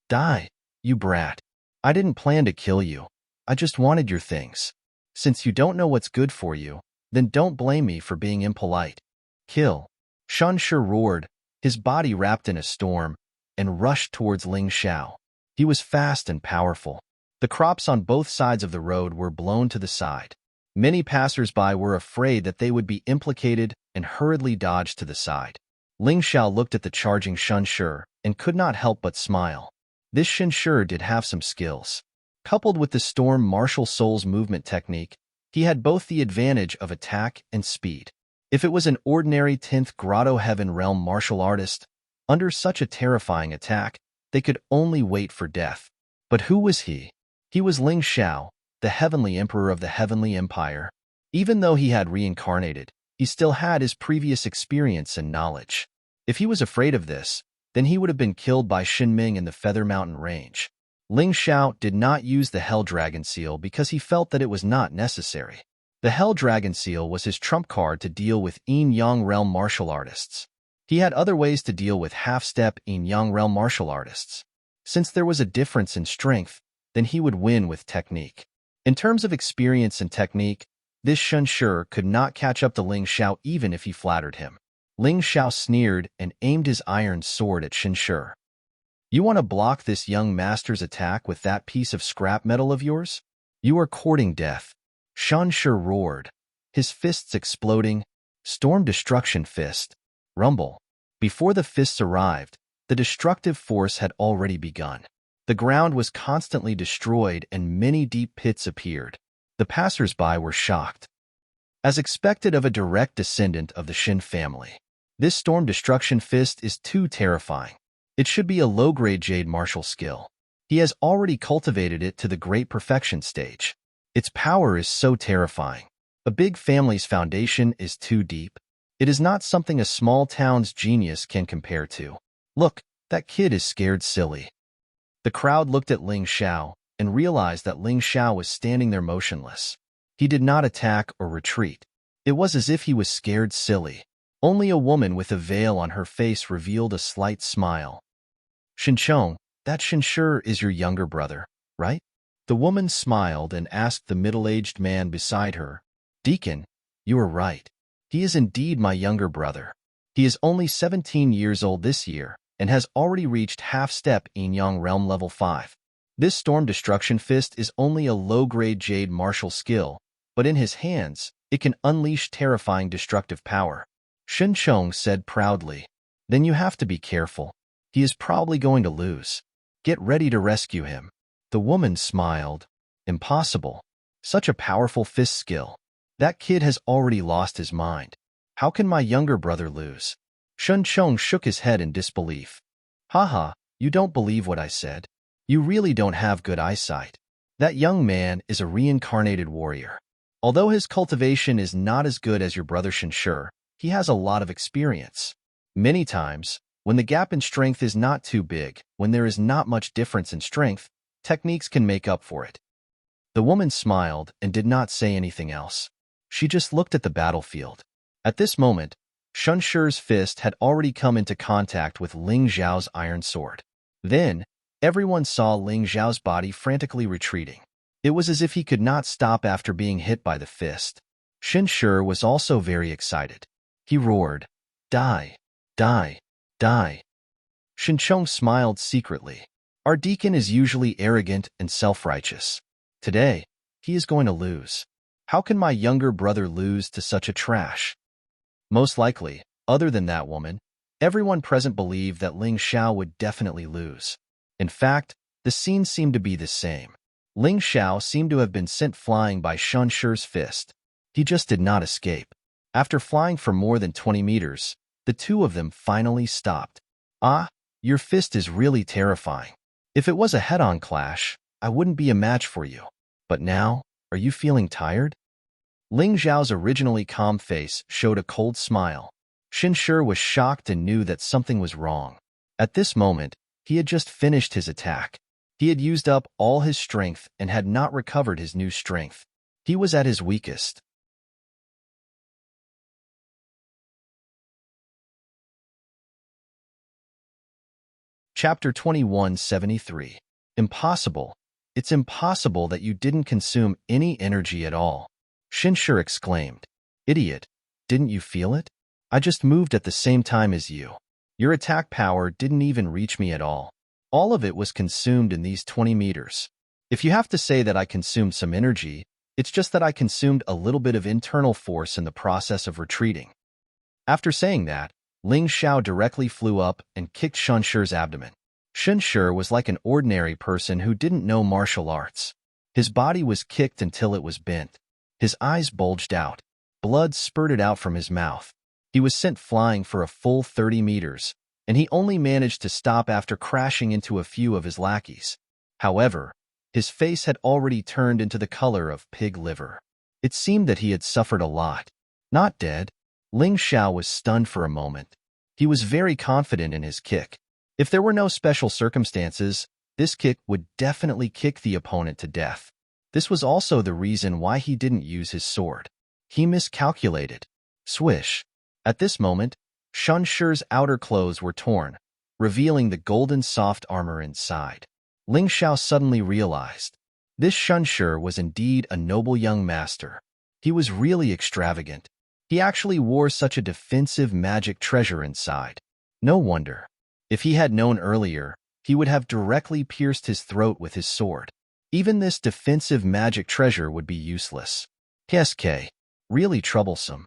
Speaker 1: Die, you brat. I didn't plan to kill you. I just wanted your things. Since you don't know what's good for you, then don't blame me for being impolite. Kill. Shinshur roared, his body wrapped in a storm, and rushed towards Ling Zhao. He was fast and powerful. The crops on both sides of the road were blown to the side. Many passers-by were afraid that they would be implicated and hurriedly dodged to the side. Ling Zhao looked at the charging Shinshur and could not help but smile. This Shinshur did have some skills. Coupled with the storm martial soul's movement technique, he had both the advantage of attack and speed. If it was an ordinary 10th Grotto Heaven realm martial artist, under such a terrifying attack, they could only wait for death. But who was he? He was Ling Zhao, the heavenly emperor of the heavenly empire. Even though he had reincarnated, he still had his previous experience and knowledge. If he was afraid of this, then he would have been killed by Shinming in the Feather Mountain range. Ling Zhao did not use the Hell Dragon Seal because he felt that it was not necessary. The Hell Dragon Seal was his trump card to deal with Yin-Yang realm martial artists. He had other ways to deal with half-step Yin-Yang realm martial artists. Since there was a difference in strength, then he would win with technique. In terms of experience and technique, this Shinshur could not catch up to Ling Zhao even if he flattered him. Ling Zhao sneered and aimed his iron sword at Shinshur. You want to block this young master's attack with that piece of scrap metal of yours? You are courting death. Shinshur roared, his fists exploding. Storm Destruction Fist. Rumble. Before the fists arrived, The destructive force had already begun. The ground was constantly destroyed and many deep pits appeared. The passers-by were shocked. As expected of a direct descendant of the Shin family, this storm destruction fist is too terrifying. It should be a low-grade jade martial skill. He has already cultivated it to the great perfection stage. Its power is so terrifying. A big family's foundation is too deep. It is not something a small town's genius can compare to. Look, that kid is scared silly. The crowd looked at Ling Xiao and realized that Ling Xiao was standing there motionless. He did not attack or retreat. It was as if he was scared silly. Only a woman with a veil on her face revealed a slight smile. Shinchong, that Shinshur is your younger brother, right? The woman smiled and asked the middle-aged man beside her, Deacon, you are right. He is indeed my younger brother. He is only 17 years old this year and has already reached half-step Yin-Yang Realm Level 5. This Storm Destruction Fist is only a low-grade jade martial skill, but in his hands, it can unleash terrifying destructive power. Shinchong said proudly, Then you have to be careful. He is probably going to lose. Get ready to rescue him. The woman smiled. Impossible. Such a powerful fist skill. That kid has already lost his mind. How can my younger brother lose? Shinchong shook his head in disbelief. Haha, you don't believe what I said. You really don't have good eyesight. That young man is a reincarnated warrior. Although his cultivation is not as good as your brother Shinshur, he has a lot of experience. Many times, when the gap in strength is not too big, when there is not much difference in strength, techniques can make up for it. The woman smiled and did not say anything else. She just looked at the battlefield. At this moment, Shinshur's fist had already come into contact with Ling Xiao's iron sword. Then, everyone saw Ling Xiao's body frantically retreating. It was as if he could not stop after being hit by the fist. Shinshur was also very excited. He roared, Die! Die! Die! Shinchong smiled secretly. Our deacon is usually arrogant and self-righteous. Today, he is going to lose. How can my younger brother lose to such a trash? Most likely, other than that woman, everyone present believed that Ling Xiao would definitely lose. In fact, the scene seemed to be the same. Ling Xiao seemed to have been sent flying by Shinshur's fist. He just did not escape. After flying for more than 20 meters, the two of them finally stopped. Ah, your fist is really terrifying. If it was a head-on clash, I wouldn't be a match for you. But now, are you feeling tired? Ling Xiao's originally calm face showed a cold smile. Shinshur was shocked and knew that something was wrong. At this moment, he had just finished his attack. He had used up all his strength and had not recovered his new strength. He was at his weakest. Chapter 2173. Impossible. It's impossible that you didn't consume any energy at all. Shinshur exclaimed. Idiot, didn't you feel it? I just moved at the same time as you. Your attack power didn't even reach me at all. All of it was consumed in these 20 meters. If you have to say that I consumed some energy, it's just that I consumed a little bit of internal force in the process of retreating. After saying that, Ling Xiao directly flew up and kicked Shinshur's abdomen. Shinshur was like an ordinary person who didn't know martial arts. His body was kicked until it was bent. His eyes bulged out. Blood spurted out from his mouth. He was sent flying for a full 30 meters, and he only managed to stop after crashing into a few of his lackeys. However, his face had already turned into the color of pig liver. It seemed that he had suffered a lot. Not dead. Ling Xiao was stunned for a moment. He was very confident in his kick. If there were no special circumstances, this kick would definitely kick the opponent to death. This was also the reason why he didn't use his sword. He miscalculated. Swish. At this moment, Shinshur's outer clothes were torn, revealing the golden soft armor inside. Ling Xiao suddenly realized. This Shinshur was indeed a noble young master. He was really extravagant. He actually wore such a defensive magic treasure inside. No wonder. If he had known earlier, he would have directly pierced his throat with his sword. Even this defensive magic treasure would be useless. KSK. Really troublesome.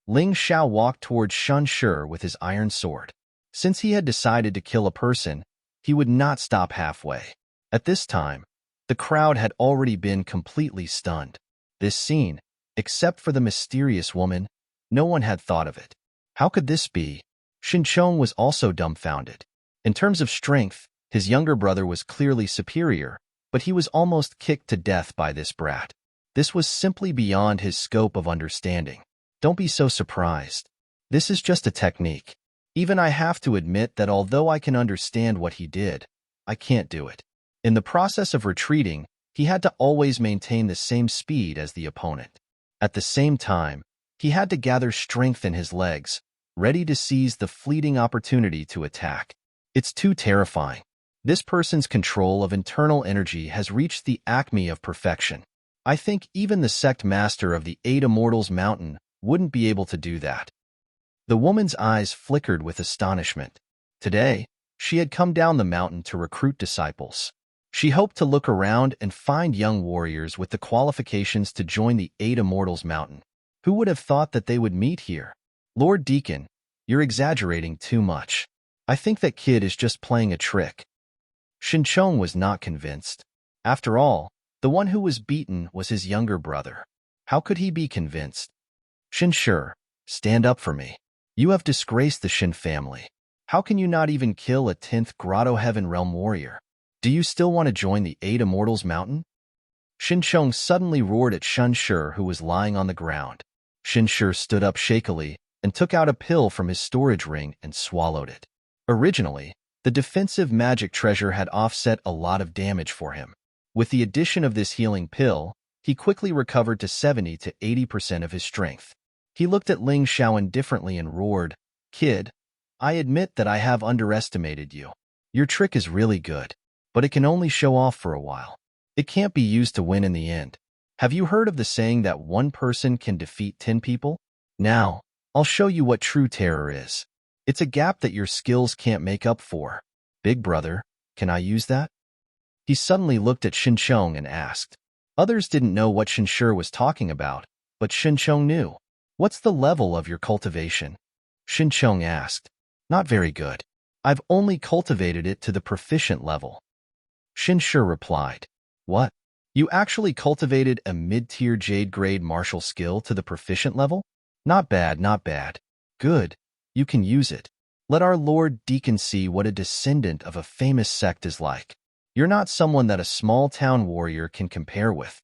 Speaker 1: Ling Xiao walked towards Shinshur with his iron sword. Since he had decided to kill a person, he would not stop halfway. At this time, the crowd had already been completely stunned. This scene, except for the mysterious woman, no one had thought of it. How could this be? Shinchong was also dumbfounded. In terms of strength, his younger brother was clearly superior, but he was almost kicked to death by this brat. This was simply beyond his scope of understanding. Don't be so surprised. This is just a technique. Even I have to admit that although I can understand what he did, I can't do it. In the process of retreating, he had to always maintain the same speed as the opponent. At the same time, he had to gather strength in his legs, ready to seize the fleeting opportunity to attack. It's too terrifying. This person's control of internal energy has reached the acme of perfection. I think even the sect master of the 8 Immortals Mountain wouldn't be able to do that. The woman's eyes flickered with astonishment. Today, she had come down the mountain to recruit disciples. She hoped to look around and find young warriors with the qualifications to join the 8 Immortals Mountain. Who would have thought that they would meet here? Lord Deacon, you're exaggerating too much. I think that kid is just playing a trick. Shinchong was not convinced. After all, the one who was beaten was his younger brother. How could he be convinced? Shinshi, stand up for me. You have disgraced the Shin family. How can you not even kill a 10th Grotto Heaven Realm warrior? Do you still want to join the 8 Immortals Mountain? Shinchong suddenly roared at Shinshi, who was lying on the ground. Shinshi stood up shakily and took out a pill from his storage ring and swallowed it. Originally, the defensive magic treasure had offset a lot of damage for him. With the addition of this healing pill, he quickly recovered to 70 to 80% of his strength. He looked at Ling Xiao indifferently and roared, "Kid, I admit that I have underestimated you. Your trick is really good, but it can only show off for a while. It can't be used to win in the end. Have you heard of the saying that one person can defeat 10 people? Now, I'll show you what true terror is. It's a gap that your skills can't make up for. Big brother, can I use that?" He suddenly looked at Shinchong and asked. Others didn't know what Shinshi was talking about, but Shinchong knew. "What's the level of your cultivation?" Shinchong asked. "Not very good. I've only cultivated it to the proficient level." Shinshi replied. "What? You actually cultivated a mid-tier Jade grade martial skill to the proficient level? Not bad, not bad. Good. You can use it. Let our Lord Deacon see what a descendant of a famous sect is like. You're not someone that a small-town warrior can compare with."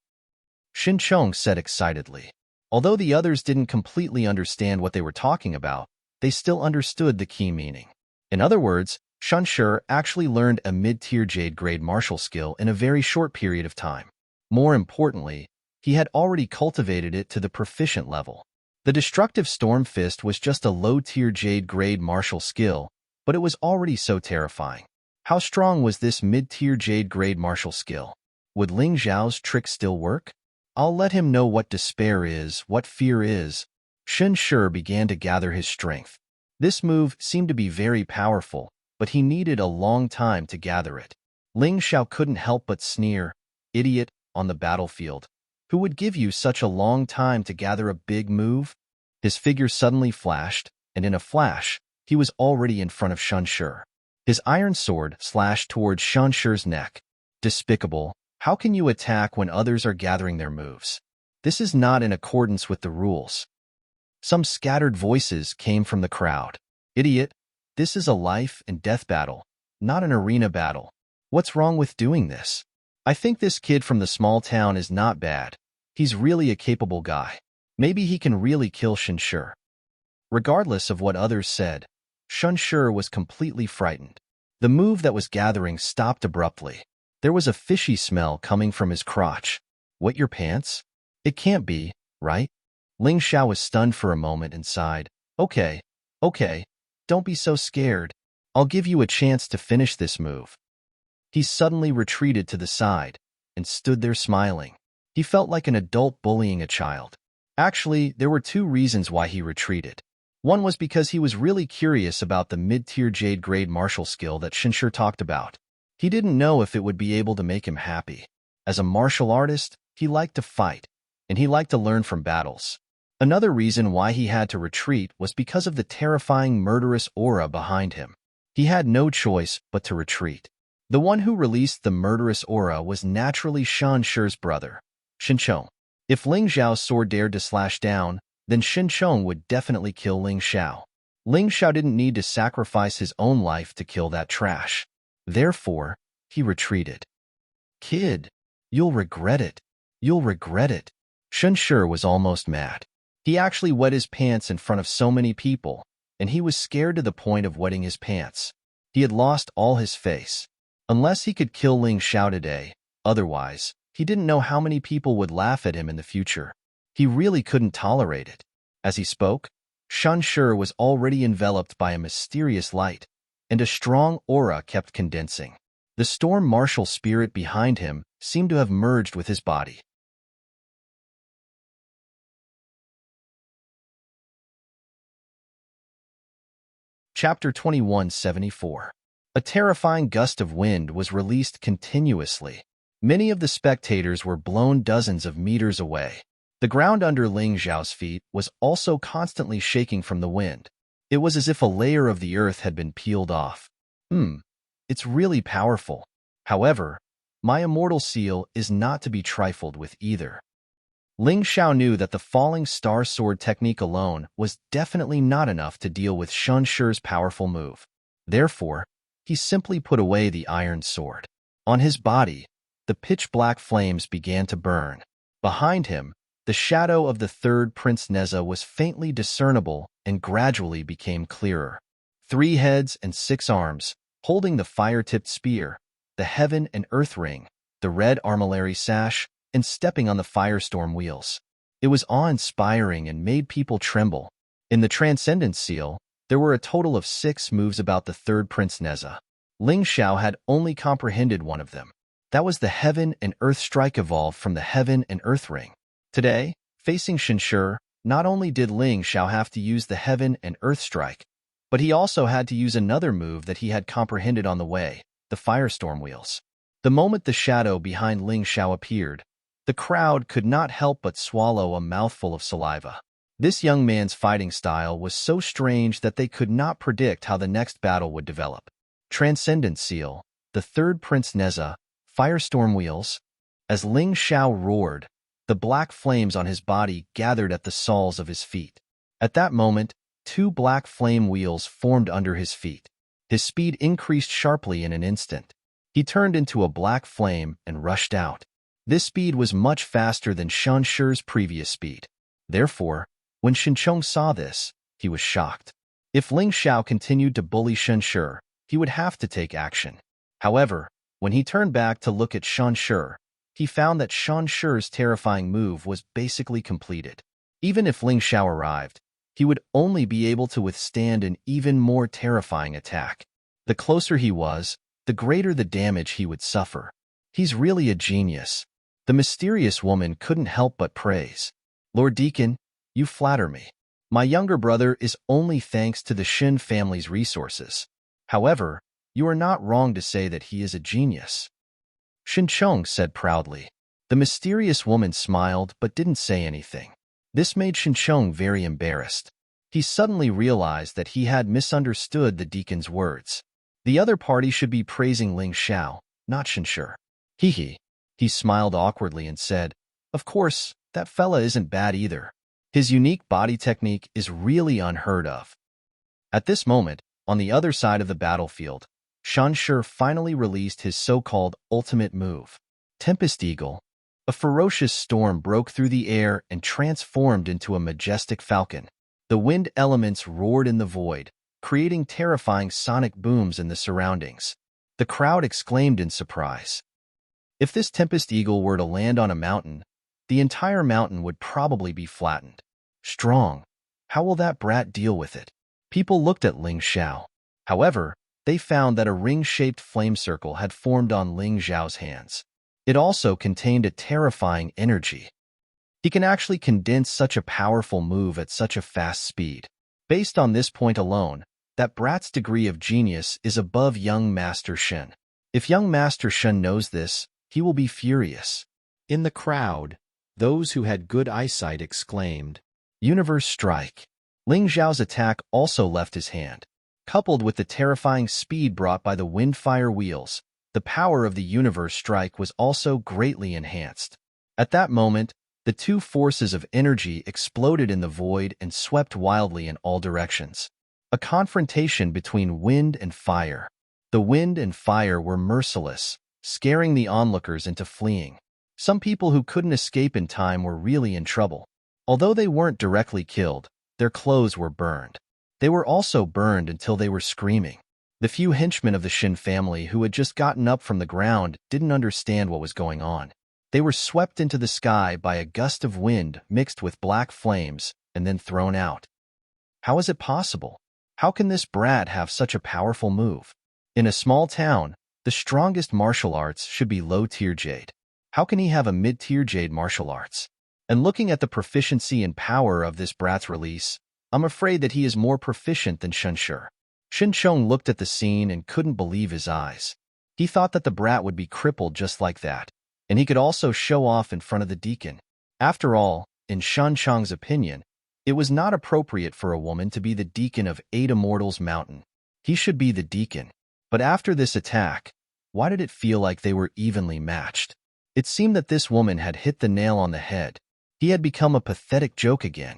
Speaker 1: Shinchong said excitedly. Although the others didn't completely understand what they were talking about, they still understood the key meaning. In other words, Shinshi actually learned a mid-tier Jade grade martial skill in a very short period of time. More importantly, he had already cultivated it to the proficient level. The destructive Storm Fist was just a low-tier Jade grade martial skill, but it was already so terrifying. How strong was this mid-tier Jade grade martial skill? Would Ling Xiao's trick still work? I'll let him know what despair is, what fear is. Shinshi began to gather his strength. This move seemed to be very powerful, but he needed a long time to gather it. Ling Xiao couldn't help but sneer, "Idiot, on the battlefield. Who would give you such a long time to gather a big move?" His figure suddenly flashed, and in a flash, he was already in front of Shinshi. His iron sword slashed towards Shinshi's neck. Despicable. How can you attack when others are gathering their moves? This is not in accordance with the rules. Some scattered voices came from the crowd. "Idiot, this is a life and death battle, not an arena battle. What's wrong with doing this? I think this kid from the small town is not bad. He's really a capable guy. Maybe he can really kill Shinshi." Regardless of what others said, Shinshi was completely frightened. The move that was gathering stopped abruptly. There was a fishy smell coming from his crotch. "Wet your pants? It can't be, right?" Ling Xiao was stunned for a moment and sighed. Okay, don't be so scared. I'll give you a chance to finish this move." He suddenly retreated to the side and stood there smiling. He felt like an adult bullying a child. Actually, there were 2 reasons why he retreated. One was because he was really curious about the mid-tier Jade grade martial skill that Shinshi talked about. He didn't know if it would be able to make him happy. As a martial artist, he liked to fight, and he liked to learn from battles. Another reason why he had to retreat was because of the terrifying murderous aura behind him. He had no choice but to retreat. The one who released the murderous aura was naturally Shan Shi's brother, Xinchong. If Ling Xiao's sword dared to slash down, then Xinchong would definitely kill Ling Xiao. Ling Xiao didn't need to sacrifice his own life to kill that trash. Therefore, he retreated. Kid, you'll regret it. You'll regret it. Shan Shi was almost mad. He actually wet his pants in front of so many people, and he was scared to the point of wetting his pants. He had lost all his face. Unless he could kill Ling Xiao today, otherwise, he didn't know how many people would laugh at him in the future. He really couldn't tolerate it. As he spoke, Shan Shi was already enveloped by a mysterious light, and a strong aura kept condensing. The storm martial spirit behind him seemed to have merged with his body. Chapter 2174. A terrifying gust of wind was released continuously. Many of the spectators were blown dozens of meters away. The ground under Ling Xiao's feet was also constantly shaking from the wind. It was as if a layer of the earth had been peeled off. It's really powerful. However, my immortal seal is not to be trifled with either. Ling Xiao knew that the falling star sword technique alone was definitely not enough to deal with Shan Shi's powerful move. Therefore, he simply put away the iron sword. On his body, the pitch-black flames began to burn. Behind him, the shadow of the third Prince Neza was faintly discernible and gradually became clearer. 3 heads and 6 arms, holding the fire-tipped spear, the heaven and earth ring, the red armillary sash, and stepping on the firestorm wheels. It was awe-inspiring and made people tremble. In the Transcendence Seal, there were a total of 6 moves about the third Prince Neza. Ling Xiao had only comprehended one of them. That was the Heaven and Earth Strike evolved from the Heaven and Earth Ring. Today, facing Shan Shi, not only did Ling Xiao have to use the Heaven and Earth Strike, but he also had to use another move that he had comprehended on the way, the Firestorm Wheels. The moment the shadow behind Ling Xiao appeared, the crowd could not help but swallow a mouthful of saliva. This young man's fighting style was so strange that they could not predict how the next battle would develop. Transcendent Seal, the third Prince Neza, Firestorm Wheels. As Ling Xiao roared, the black flames on his body gathered at the soles of his feet. At that moment, 2 black flame wheels formed under his feet. His speed increased sharply in an instant. He turned into a black flame and rushed out. This speed was much faster than Shan Shi's previous speed. Therefore, when Xinchong saw this, he was shocked. If Ling Xiao continued to bully Shan Shi, he would have to take action. However, when he turned back to look at Shan Shi, he found that Shan Shi's terrifying move was basically completed. Even if Ling Xiao arrived, he would only be able to withstand an even more terrifying attack. The closer he was, the greater the damage he would suffer. He's really a genius. The mysterious woman couldn't help but praise. Lord Deacon, you flatter me. My younger brother is only thanks to the Shin family's resources. However, you are not wrong to say that he is a genius. Xinchong said proudly. The mysterious woman smiled but didn't say anything. This made Xinchong very embarrassed. He suddenly realized that he had misunderstood the deacon's words. The other party should be praising Ling Xiao, not Shan Shi. Hee. He smiled awkwardly and said, "Of course, that fella isn't bad either. His unique body technique is really unheard of." At this moment, on the other side of the battlefield, Shan Shi finally released his so-called ultimate move, Tempest Eagle. A ferocious storm broke through the air and transformed into a majestic falcon. The wind elements roared in the void, creating terrifying sonic booms in the surroundings. The crowd exclaimed in surprise. If this Tempest Eagle were to land on a mountain, the entire mountain would probably be flattened. Strong. How will that brat deal with it? People looked at Ling Xiao. However, they found that a ring-shaped flame circle had formed on Ling Xiao's hands. It also contained a terrifying energy. He can actually condense such a powerful move at such a fast speed. Based on this point alone, that brat's degree of genius is above young Master Shen. If young Master Shen knows this, he will be furious. In the crowd, those who had good eyesight exclaimed, "Universe Strike." Ling Xiao's attack also left his hand. Coupled with the terrifying speed brought by the wind-fire wheels, the power of the universe strike was also greatly enhanced. At that moment, the two forces of energy exploded in the void and swept wildly in all directions. A confrontation between wind and fire. The wind and fire were merciless, scaring the onlookers into fleeing. Some people who couldn't escape in time were really in trouble. Although they weren't directly killed, their clothes were burned. They were also burned until they were screaming. The few henchmen of the Shin family who had just gotten up from the ground didn't understand what was going on. They were swept into the sky by a gust of wind mixed with black flames and then thrown out. How is it possible? How can this brat have such a powerful move? In a small town, the strongest martial arts should be low-tier jade. How can he have a mid-tier jade martial arts? And looking at the proficiency and power of this brat's release, I'm afraid that he is more proficient than Shenshi. Shinchong looked at the scene and couldn't believe his eyes. He thought that the brat would be crippled just like that, and he could also show off in front of the deacon. After all, in Shanchong's opinion, it was not appropriate for a woman to be the deacon of 8 Immortals Mountain. He should be the deacon. But after this attack, why did it feel like they were evenly matched? It seemed that this woman had hit the nail on the head. He had become a pathetic joke again.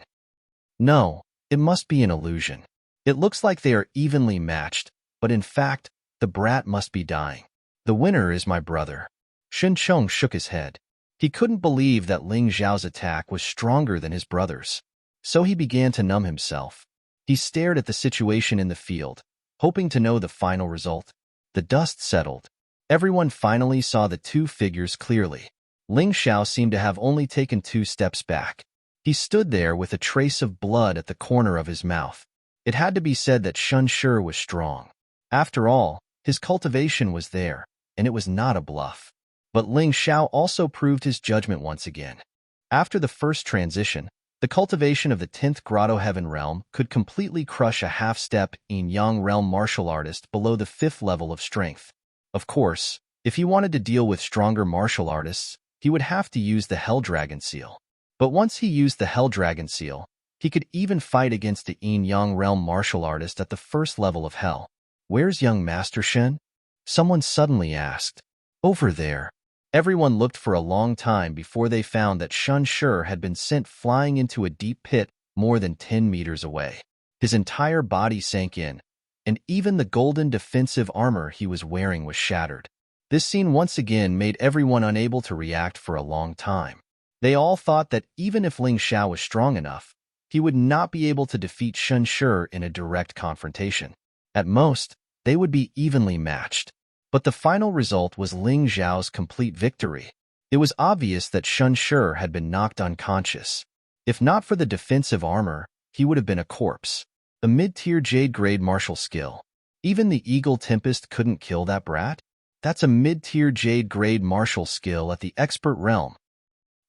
Speaker 1: No, it must be an illusion. It looks like they are evenly matched, but in fact, the brat must be dying. The winner is my brother. Shinchong shook his head. He couldn't believe that Ling Zhao's attack was stronger than his brother's. So he began to numb himself. He stared at the situation in the field, hoping to know the final result. The dust settled. Everyone finally saw the two figures clearly. Ling Zhao seemed to have only taken 2 steps back. He stood there with a trace of blood at the corner of his mouth. It had to be said that Shenshi was strong. After all, his cultivation was there, and it was not a bluff. But Ling Zhao also proved his judgment once again. After the first transition, the cultivation of the 10th Grotto Heaven Realm could completely crush a half-step Yin-Yang Realm martial artist below the 5th level of strength. Of course, if he wanted to deal with stronger martial artists, he would have to use the Hell Dragon Seal. But once he used the Hell Dragon Seal, he could even fight against the Yin-Yang Realm martial artist at the 1st level of Hell. Where's young Master Shen? Someone suddenly asked. Over there. Everyone looked for a long time before they found that Shenshi had been sent flying into a deep pit more than 10 meters away. His entire body sank in, and even the golden defensive armor he was wearing was shattered. This scene once again made everyone unable to react for a long time. They all thought that even if Ling Zhao was strong enough, he would not be able to defeat Shenshi in a direct confrontation. At most, they would be evenly matched. But the final result was Ling Zhao's complete victory. It was obvious that Shenshi had been knocked unconscious. If not for the defensive armor, he would have been a corpse. A mid-tier jade-grade martial skill. Even the Eagle Tempest couldn't kill that brat? That's a mid-tier jade-grade martial skill at the expert realm.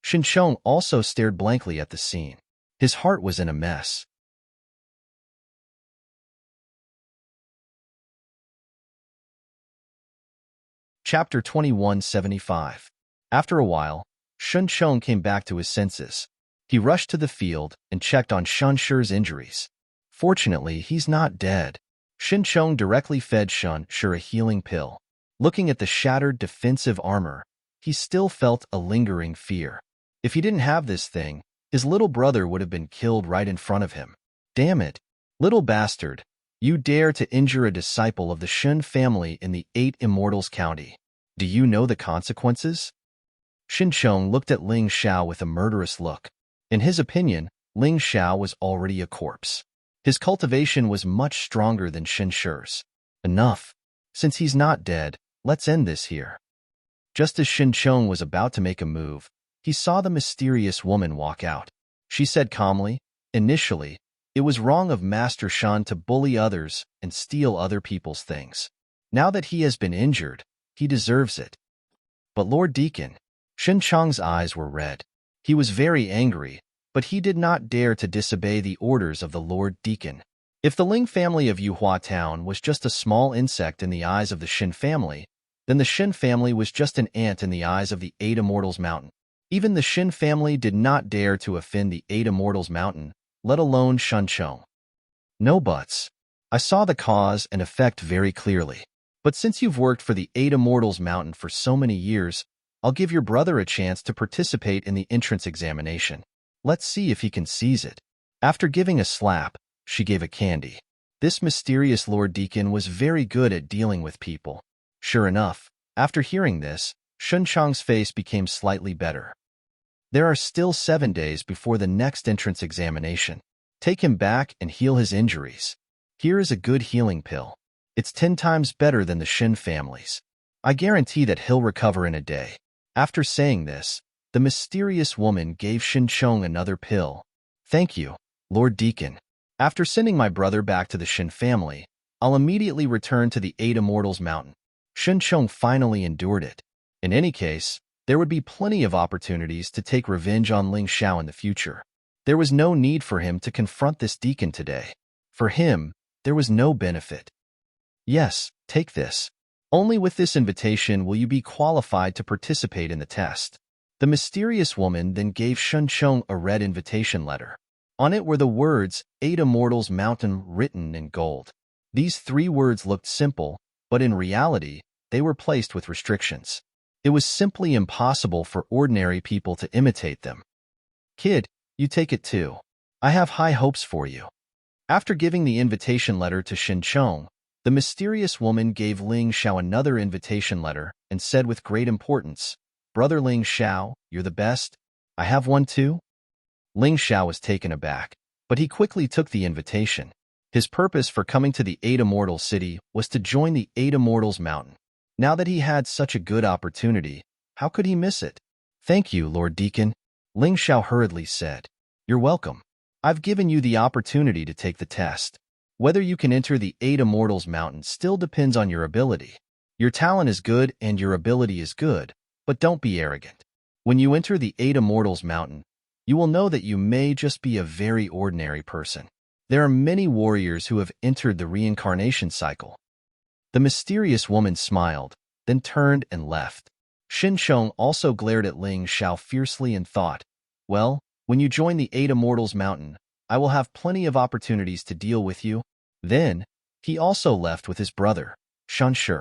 Speaker 1: Shinchong also stared blankly at the scene. His heart was in a mess. Chapter 2175. After a while, Shinchong came back to his senses. He rushed to the field and checked on Shenshi's injuries. Fortunately, he's not dead. Shinchong directly fed Shenshi a healing pill. Looking at the shattered defensive armor, he still felt a lingering fear. If he didn't have this thing, his little brother would have been killed right in front of him. Damn it, little bastard. You dare to injure a disciple of the Shen family in the 8 Immortals County. Do you know the consequences? Shinchong looked at Ling Zhao with a murderous look. In his opinion, Ling Zhao was already a corpse. His cultivation was much stronger than Shenshi's. Enough. Since he's not dead, let's end this here. Just as Shinchong was about to make a move, he saw the mysterious woman walk out. She said calmly, initially, it was wrong of Master Shan to bully others and steal other people's things. Now that he has been injured, he deserves it. But Lord Deacon, Shinchong's eyes were red. He was very angry, but he did not dare to disobey the orders of the Lord Deacon. If the Ling family of Yuhua Town was just a small insect in the eyes of the Shin family, then the Shin family was just an ant in the eyes of the 8 Immortals Mountain. Even the Shin family did not dare to offend the 8 Immortals Mountain, let alone Shinchong. No buts. I saw the cause and effect very clearly. But since you've worked for the Eight Immortals Mountain for so many years, I'll give your brother a chance to participate in the entrance examination. Let's see if he can seize it. After giving a slap, she gave a candy. This mysterious Lord Deacon was very good at dealing with people. Sure enough, after hearing this, Shun Chang's face became slightly better. There are still 7 days before the next entrance examination. Take him back and heal his injuries. Here is a good healing pill. It's 10 times better than the Shin family's. I guarantee that he'll recover in a day. After saying this, the mysterious woman gave Shin Chong another pill. Thank you, Lord Deacon. After sending my brother back to the Shin family, I'll immediately return to the Eight Immortals Mountain. Shin Chong finally endured it. In any case, there would be plenty of opportunities to take revenge on Ling Xiao in the future. There was no need for him to confront this deacon today. For him, there was no benefit. Yes, take this. Only with this invitation will you be qualified to participate in the test. The mysterious woman then gave Shun Chong a red invitation letter. On it were the words, Eight Immortals Mountain, written in gold. These 3 words looked simple, but in reality, they were placed with restrictions. It was simply impossible for ordinary people to imitate them. Kid, you take it too. I have high hopes for you. After giving the invitation letter to Shin Chong, the mysterious woman gave Ling Xiao another invitation letter and said with great importance, Brother Ling Xiao, you're the best. I have one too. Ling Xiao was taken aback, but he quickly took the invitation. His purpose for coming to the Eight Immortals City was to join the Eight Immortals Mountain. Now that he had such a good opportunity, how could he miss it? Thank you, Lord Deacon, Ling Xiao hurriedly said. You're welcome. I've given you the opportunity to take the test. Whether you can enter the Eight Immortals Mountain still depends on your ability. Your talent is good and your ability is good, but don't be arrogant. When you enter the Eight Immortals Mountain, you will know that you may just be a very ordinary person. There are many warriors who have entered the reincarnation cycle. The mysterious woman smiled, then turned and left. Shin Chong also glared at Ling Xiao fiercely and thought, well, when you join the Eight Immortals Mountain, I will have plenty of opportunities to deal with you. Then, he also left with his brother, Shan Shi.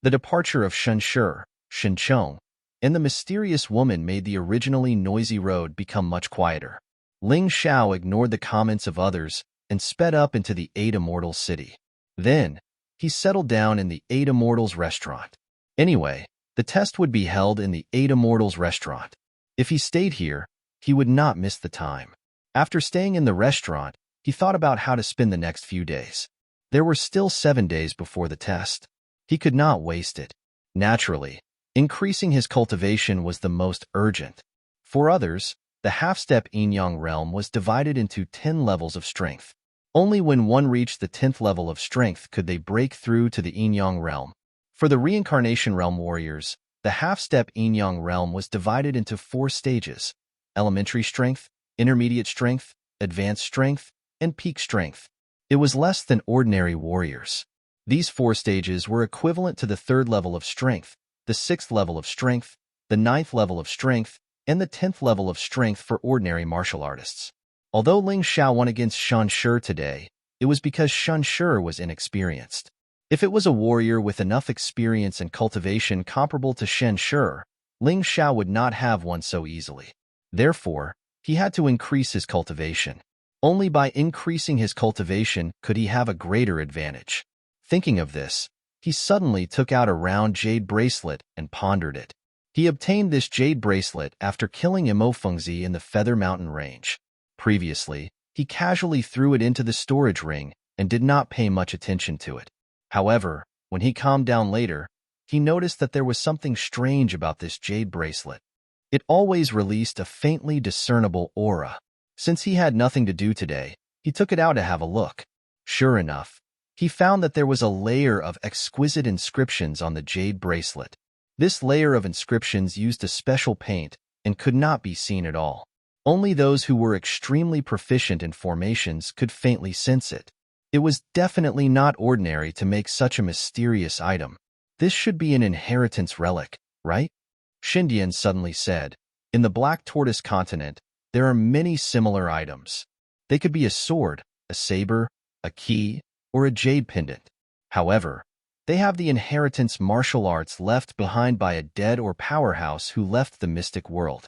Speaker 1: The departure of Shan Shi, Shin Chong, and the mysterious woman made the originally noisy road become much quieter. Ling Xiao ignored the comments of others and sped up into the Eight Immortals City. Then, he settled down in the Eight Immortals restaurant. Anyway, the test would be held in the Eight Immortals restaurant. If he stayed here, he would not miss the time. After staying in the restaurant, he thought about how to spend the next few days. There were still 7 days before the test. He could not waste it. Naturally, increasing his cultivation was the most urgent. For others, the half-step yin-yang realm was divided into 10 levels of strength. Only when one reached the 10th level of strength could they break through to the yin-yang realm. For the reincarnation realm warriors, the half-step yin-yang realm was divided into 4 stages: elementary strength, intermediate strength, advanced strength, and peak strength. It was less than ordinary warriors. These 4 stages were equivalent to the 3rd level of strength, the 6th level of strength, the 9th level of strength, and the 10th level of strength for ordinary martial artists. Although Ling Xiao won against Shan Shi today, it was because Shan Shi was inexperienced. If it was a warrior with enough experience and cultivation comparable to Shan Shi, Ling Xiao would not have won so easily. Therefore, he had to increase his cultivation. Only by increasing his cultivation could he have a greater advantage. Thinking of this, he suddenly took out a round jade bracelet and pondered it. He obtained this jade bracelet after killing Imo Fengzi in the Feather Mountain range. Previously, he casually threw it into the storage ring and did not pay much attention to it. However, when he calmed down later, he noticed that there was something strange about this jade bracelet. It always released a faintly discernible aura. Since he had nothing to do today, he took it out to have a look. Sure enough, he found that there was a layer of exquisite inscriptions on the jade bracelet. This layer of inscriptions used a special paint and could not be seen at all. Only those who were extremely proficient in formations could faintly sense it. It was definitely not ordinary to make such a mysterious item. This should be an inheritance relic, right? Shindian suddenly said. In the Black Tortoise continent, there are many similar items. They could be a sword, a saber, a key, or a jade pendant. However, they have the inheritance martial arts left behind by a dead or powerhouse who left the mystic world.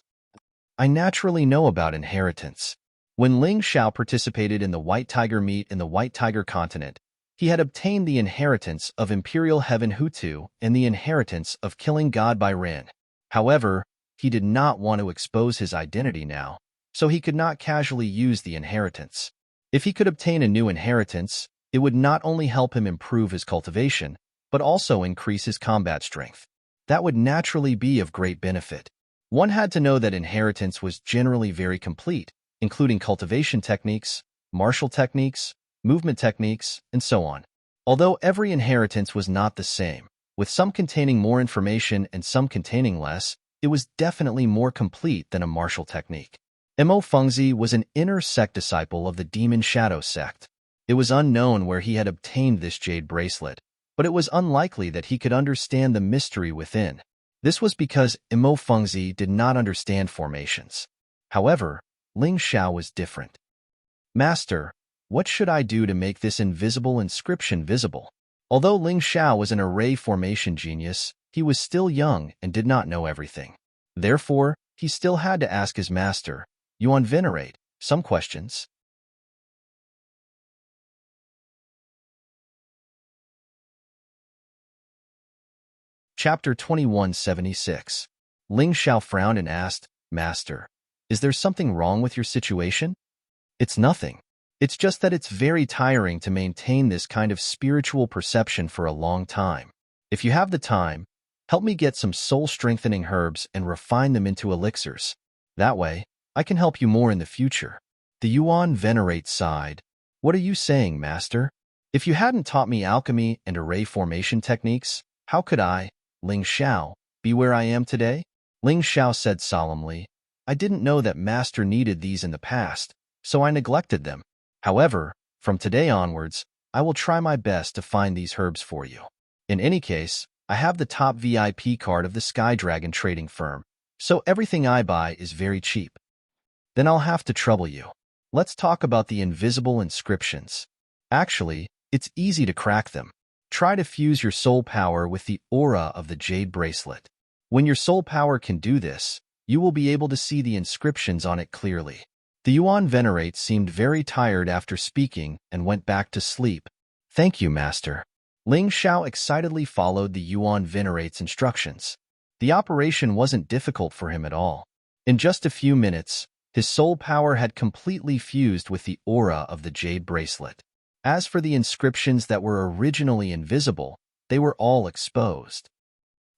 Speaker 1: I naturally know about inheritance. When Ling Xiao participated in the White Tiger meet in the White Tiger continent, he had obtained the inheritance of Imperial Heaven Hutu and the inheritance of Killing God by Ren. However, he did not want to expose his identity now, so he could not casually use the inheritance. If he could obtain a new inheritance, it would not only help him improve his cultivation, but also increase his combat strength. That would naturally be of great benefit. One had to know that inheritance was generally very complete, including cultivation techniques, martial techniques, movement techniques, and so on. Although every inheritance was not the same, with some containing more information and some containing less, it was definitely more complete than a martial technique. Mo Fengzi was an inner sect disciple of the Demon Shadow sect. It was unknown where he had obtained this jade bracelet, but it was unlikely that he could understand the mystery within. This was because Mo Fengzi did not understand formations. However, Ling Xiao was different. Master, what should I do to make this invisible inscription visible? Although Ling Xiao was an array formation genius, he was still young and did not know everything. Therefore, he still had to ask his master, Yuan Venerate, some questions. Chapter 2176. Ling Xiao frowned and asked, Master, is there something wrong with your situation? It's nothing. It's just that it's very tiring to maintain this kind of spiritual perception for a long time. If you have the time, help me get some soul-strengthening herbs and refine them into elixirs. That way, I can help you more in the future. The Yuan Venerate sighed. What are you saying, Master? If you hadn't taught me alchemy and array formation techniques, how could I, Ling Xiao, be where I am today? Ling Xiao said solemnly, I didn't know that Master needed these in the past, so I neglected them. However, from today onwards, I will try my best to find these herbs for you. In any case, I have the top VIP card of the Sky Dragon trading firm, so everything I buy is very cheap. Then I'll have to trouble you. Let's talk about the invisible inscriptions. Actually, it's easy to crack them. Try to fuse your soul power with the aura of the jade bracelet. When your soul power can do this, you will be able to see the inscriptions on it clearly. The Yuan Venerate seemed very tired after speaking and went back to sleep. Thank you, Master. Ling Xiao excitedly followed the Yuan Venerate's instructions. The operation wasn't difficult for him at all. In just a few minutes, his soul power had completely fused with the aura of the jade bracelet. As for the inscriptions that were originally invisible, they were all exposed.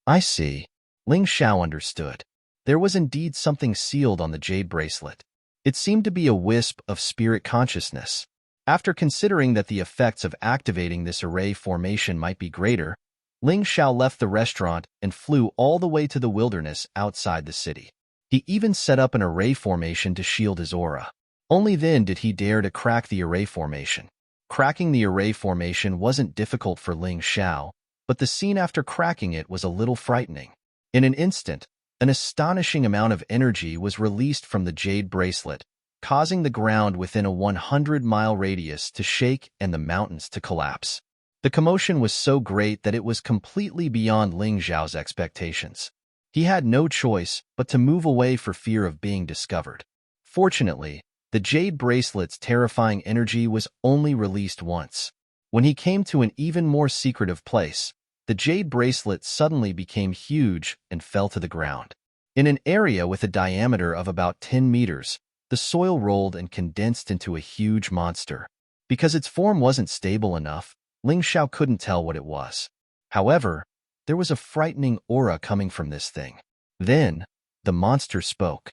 Speaker 1: I see. Ling Xiao understood. There was indeed something sealed on the jade bracelet. It seemed to be a wisp of spirit consciousness. After considering that the effects of activating this array formation might be greater, Ling Xiao left the restaurant and flew all the way to the wilderness outside the city. He even set up an array formation to shield his aura. Only then did he dare to crack the array formation. Cracking the array formation wasn't difficult for Ling Xiao, but the scene after cracking it was a little frightening. In an instant, an astonishing amount of energy was released from the jade bracelet, causing the ground within a 100-mile radius to shake and the mountains to collapse. The commotion was so great that it was completely beyond Ling Xiao's expectations. He had no choice but to move away for fear of being discovered. Fortunately, the jade bracelet's terrifying energy was only released once. When he came to an even more secretive place, the jade bracelet suddenly became huge and fell to the ground. In an area with a diameter of about 10 meters, the soil rolled and condensed into a huge monster. Because its form wasn't stable enough, Ling Xiao couldn't tell what it was. However, there was a frightening aura coming from this thing. Then, the monster spoke.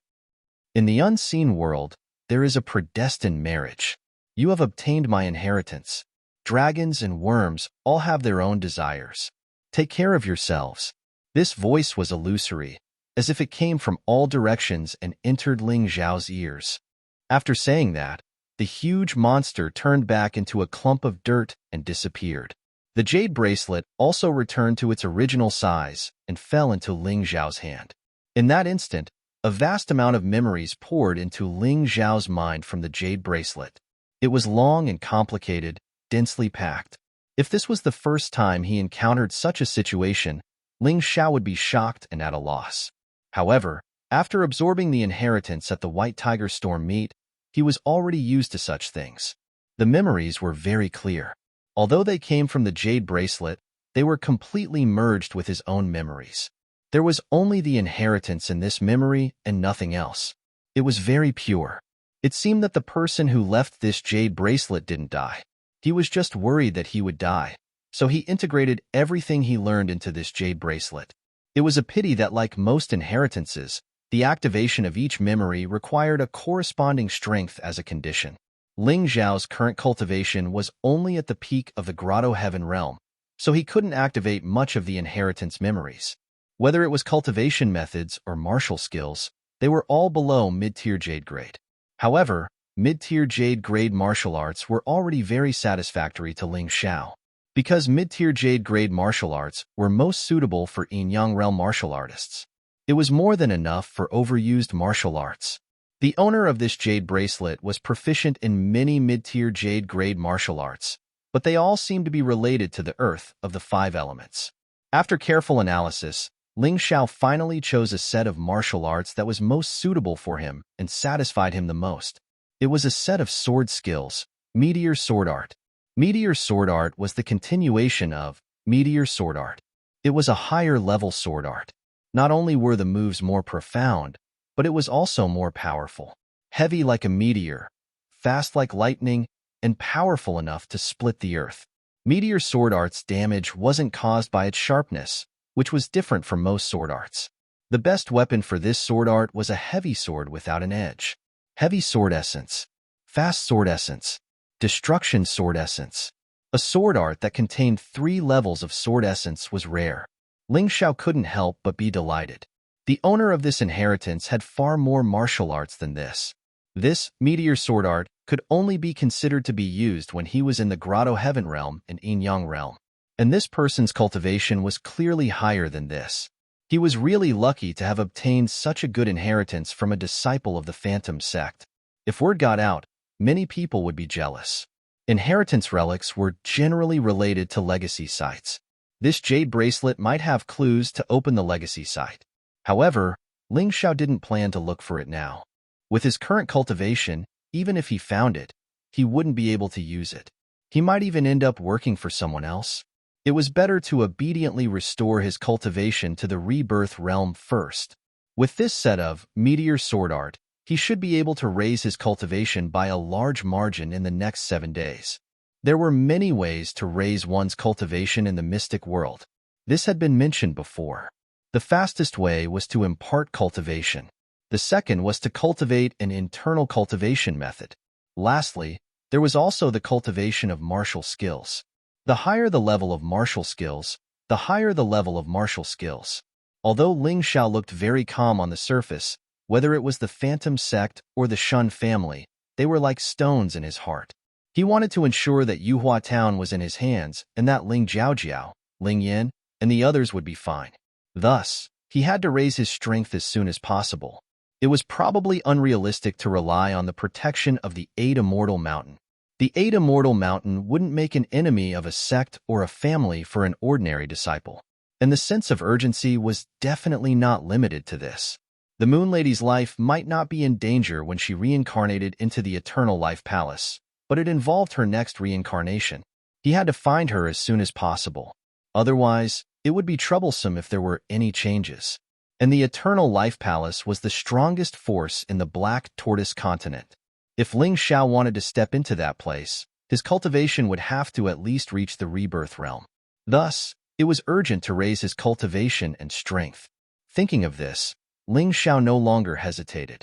Speaker 1: In the unseen world, there is a predestined marriage. You have obtained my inheritance. Dragons and worms all have their own desires. Take care of yourselves. This voice was illusory, as if it came from all directions and entered Ling Xiao's ears. After saying that, the huge monster turned back into a clump of dirt and disappeared. The jade bracelet also returned to its original size and fell into Ling Xiao's hand. In that instant, a vast amount of memories poured into Ling Xiao's mind from the jade bracelet. It was long and complicated, densely packed. If this was the first time he encountered such a situation, Ling Xiao would be shocked and at a loss. However, after absorbing the inheritance at the White Tiger Storm meet, he was already used to such things. The memories were very clear. Although they came from the jade bracelet, they were completely merged with his own memories. There was only the inheritance in this memory and nothing else. It was very pure. It seemed that the person who left this jade bracelet didn't die. He was just worried that he would die, so he integrated everything he learned into this jade bracelet. It was a pity that, like most inheritances, the activation of each memory required a corresponding strength as a condition. Ling Xiao's current cultivation was only at the peak of the Grotto Heaven realm, so he couldn't activate much of the inheritance memories. Whether it was cultivation methods or martial skills, they were all below mid-tier jade grade. However, mid-tier jade grade martial arts were already very satisfactory to Ling Xiao. Because mid-tier jade grade martial arts were most suitable for yin-yang realm martial artists, it was more than enough for overused martial arts. The owner of this jade bracelet was proficient in many mid-tier jade grade martial arts, but they all seemed to be related to the earth of the 5 elements. After careful analysis, Ling Xiao finally chose a set of martial arts that was most suitable for him and satisfied him the most. It was a set of sword skills, Meteor Sword Art. Meteor Sword Art was the continuation of Meteor Sword Art. It was a higher-level sword art. Not only were the moves more profound, but it was also more powerful. Heavy like a meteor, fast like lightning, and powerful enough to split the earth. Meteor Sword Art's damage wasn't caused by its sharpness, which was different from most sword arts. The best weapon for this sword art was a heavy sword without an edge. Heavy Sword Essence, Fast Sword Essence, Destruction Sword Essence. A sword art that contained 3 levels of sword essence was rare. Ling Xiao couldn't help but be delighted. The owner of this inheritance had far more martial arts than this. This Meteor Sword Art could only be considered to be used when he was in the Grotto Heaven realm and yin-yang realm. And this person's cultivation was clearly higher than this. He was really lucky to have obtained such a good inheritance from a disciple of the Phantom sect. If word got out, many people would be jealous. Inheritance relics were generally related to legacy sites. This jade bracelet might have clues to open the legacy site. However, Ling Xiao didn't plan to look for it now. With his current cultivation, even if he found it, he wouldn't be able to use it. He might even end up working for someone else. It was better to obediently restore his cultivation to the rebirth realm first. With this set of Meteor Sword Art, he should be able to raise his cultivation by a large margin in the next 7 days. There were many ways to raise one's cultivation in the mystic world. This had been mentioned before. The fastest way was to impart cultivation. The second was to cultivate an internal cultivation method. Lastly, there was also the cultivation of martial skills. The higher the level of martial skills, the higher the level of martial skills. Although Ling Xiao looked very calm on the surface, whether it was the Phantom sect or the Shun family, they were like stones in his heart. He wanted to ensure that Yuhua Town was in his hands and that Ling Jiaojiao, Ling Yin, and the others would be fine. Thus, he had to raise his strength as soon as possible. It was probably unrealistic to rely on the protection of the 8 Immortal Mountain. The 8 Immortal Mountain wouldn't make an enemy of a sect or a family for an ordinary disciple. And the sense of urgency was definitely not limited to this. The Moon Lady's life might not be in danger when she reincarnated into the Eternal Life Palace, but it involved her next reincarnation. He had to find her as soon as possible. Otherwise, it would be troublesome if there were any changes. And the Eternal Life Palace was the strongest force in the Black Tortoise continent. If Ling Xiao wanted to step into that place, his cultivation would have to at least reach the rebirth realm. Thus, it was urgent to raise his cultivation and strength. Thinking of this, Ling Xiao no longer hesitated.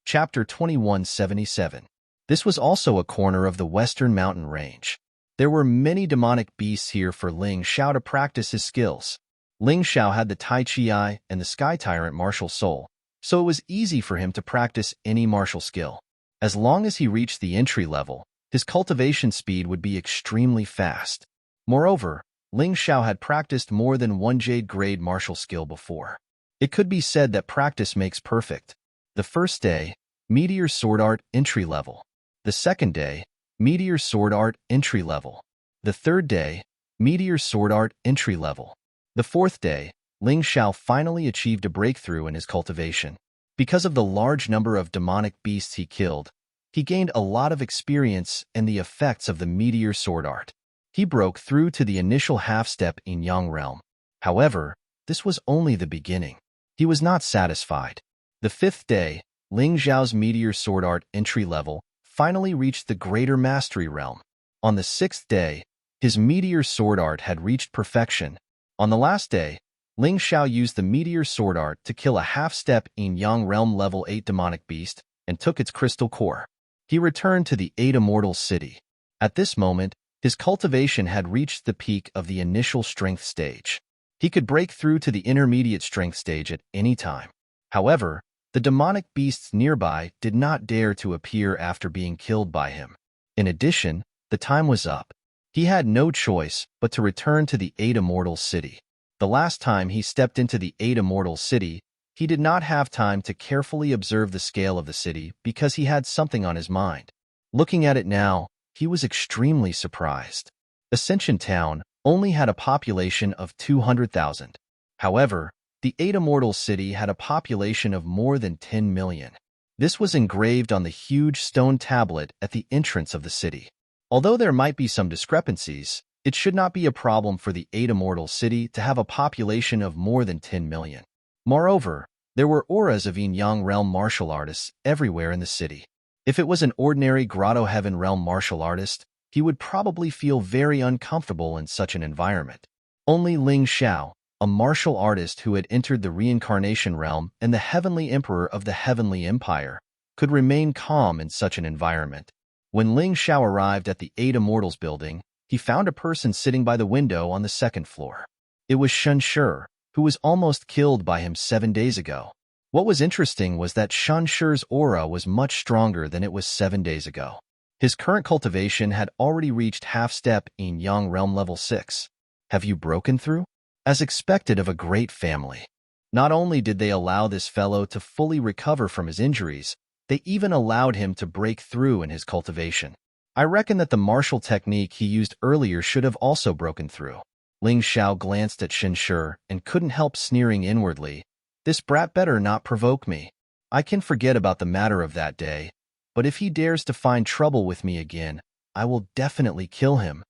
Speaker 1: Chapter 2177. This was also a corner of the Western Mountain Range. There were many demonic beasts here for Ling Xiao to practice his skills. Ling Xiao had the Tai Chi Eye and the Sky Tyrant martial soul, so it was easy for him to practice any martial skill. As long as he reached the entry level, his cultivation speed would be extremely fast. Moreover, Ling Xiao had practiced more than one jade grade martial skill before. It could be said that practice makes perfect. The first day, Meteor Sword Art Entry Level. The second day, Meteor Sword Art Entry Level. The third day, Meteor Sword Art Entry Level. The fourth day, Ling Xiao finally achieved a breakthrough in his cultivation. Because of the large number of demonic beasts he killed, he gained a lot of experience and the effects of the Meteor Sword Art. He broke through to the initial half-step in Yang Realm. However, this was only the beginning. He was not satisfied. The fifth day, Ling Xiao's Meteor Sword Art Entry Level finally reached the Greater Mastery Realm. On the sixth day, his Meteor Sword Art had reached perfection. On the last day, Ling Xiao used the Meteor Sword Art to kill a half-step in Yang Realm Level 8 demonic beast and took its crystal core. He returned to the 8 Immortals City. At this moment, his cultivation had reached the peak of the initial strength stage. He could break through to the intermediate strength stage at any time. However, the demonic beasts nearby did not dare to appear after being killed by him. In addition, the time was up. He had no choice but to return to the 8 Immortals City. The last time he stepped into the 8 Immortals City, he did not have time to carefully observe the scale of the city because he had something on his mind. Looking at it now, he was extremely surprised. Ascension Town only had a population of 200,000. However, the 8 Immortals City had a population of more than 10 million. This was engraved on the huge stone tablet at the entrance of the city. Although there might be some discrepancies, it should not be a problem for the 8 Immortals City to have a population of more than 10 million. Moreover, there were auras of Yin Yang Realm martial artists everywhere in the city. If it was an ordinary Grotto Heaven Realm martial artist, he would probably feel very uncomfortable in such an environment. Only Ling Xiao, a martial artist who had entered the Reincarnation Realm and the Heavenly Emperor of the Heavenly Empire, could remain calm in such an environment. When Ling Xiao arrived at the 8 Immortals building, he found a person sitting by the window on the second floor. It was Shen Shi, who was almost killed by him 7 days ago. What was interesting was that Shen Shi's aura was much stronger than it was 7 days ago. His current cultivation had already reached half-step in Yang Realm Level 6. Have you broken through? As expected of a great family. Not only did they allow this fellow to fully recover from his injuries, they even allowed him to break through in his cultivation. I reckon that the martial technique he used earlier should have also broken through. Ling Xiao glanced at Shen Shi and couldn't help sneering inwardly. This brat better not provoke me. I can forget about the matter of that day, but if he dares to find trouble with me again, I will definitely kill him.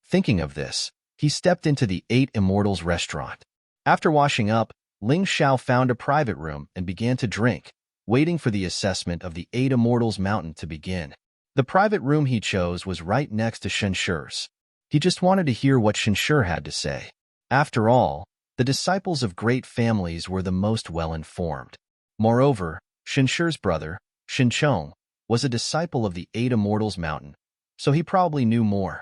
Speaker 1: Thinking of this, he stepped into the 8 Immortals restaurant. After washing up, Ling Xiao found a private room and began to drink, waiting for the assessment of the 8 Immortals Mountain to begin. The private room he chose was right next to Shen Shi's. He just wanted to hear what Shen Shi had to say. After all, the disciples of great families were the most well-informed. Moreover, Shen Shi's brother, Shen Chong, was a disciple of the 8 Immortals Mountain, so he probably knew more.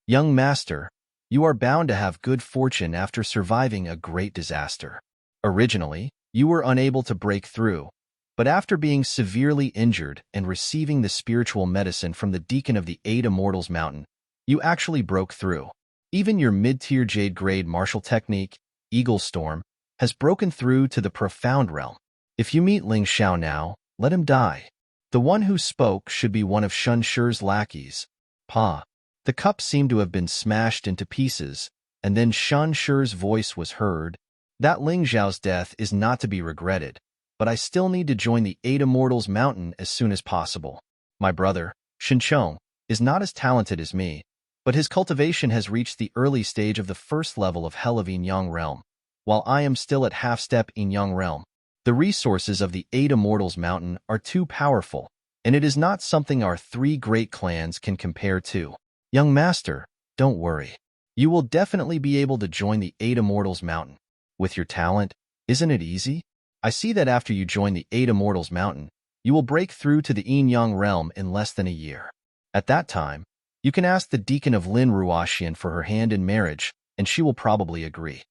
Speaker 1: Young master, you are bound to have good fortune after surviving a great disaster. Originally, you were unable to break through, but after being severely injured and receiving the spiritual medicine from the deacon of the 8 Immortals Mountain, you actually broke through. Even your mid-tier Jade-grade martial technique, Eagle Storm, has broken through to the profound realm. If you meet Ling Xiao now, let him die. The one who spoke should be one of Shen Shi's lackeys. Pa. The cup seemed to have been smashed into pieces, and then Shen Shi's voice was heard. That Ling Xiao's death is not to be regretted, but I still need to join the 8 Immortals Mountain as soon as possible. My brother, Shen Chong, is not as talented as me, but his cultivation has reached the early stage of the first level of Hell of Yin Yang Realm, while I am still at half-step Yin Yang Realm. The resources of the 8 Immortals Mountain are too powerful, and it is not something our 3 great clans can compare to. Young master, don't worry. You will definitely be able to join the 8 Immortals Mountain. With your talent, isn't it easy? I see that after you join the 8 Immortals Mountain, you will break through to the Yin Yang Realm in less than a year. At that time, you can ask the deacon of Lin Ruoxian for her hand in marriage, and she will probably agree.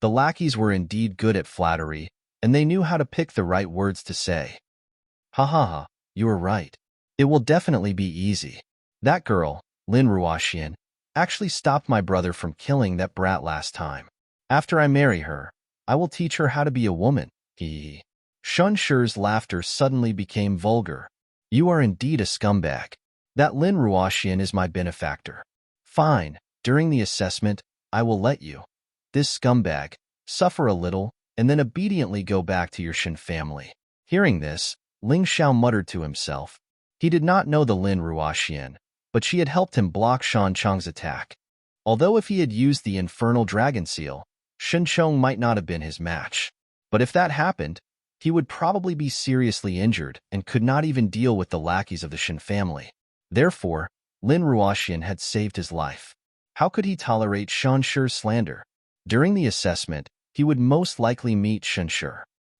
Speaker 1: The lackeys were indeed good at flattery, and they knew how to pick the right words to say. Ha ha ha, you are right. It will definitely be easy. That girl, Lin Ruoxian, actually stopped my brother from killing that brat last time. After I marry her, I will teach her how to be a woman. He. Shun Shi's laughter suddenly became vulgar. You are indeed a scumbag. That Lin Ruoxian is my benefactor. Fine, during the assessment, I will let you, this scumbag, suffer a little, and then obediently go back to your Shin family. Hearing this, Ling Xiao muttered to himself. He did not know the Lin Ruoxian, but she had helped him block Shan Cheng's attack. Although if he had used the infernal dragon seal, Shen Chong might not have been his match. But if that happened, he would probably be seriously injured and could not even deal with the lackeys of the Shen family. Therefore, Lin Ruoxian had saved his life. How could he tolerate Shan Shi's slander? During the assessment, he would most likely meet Shan Shi.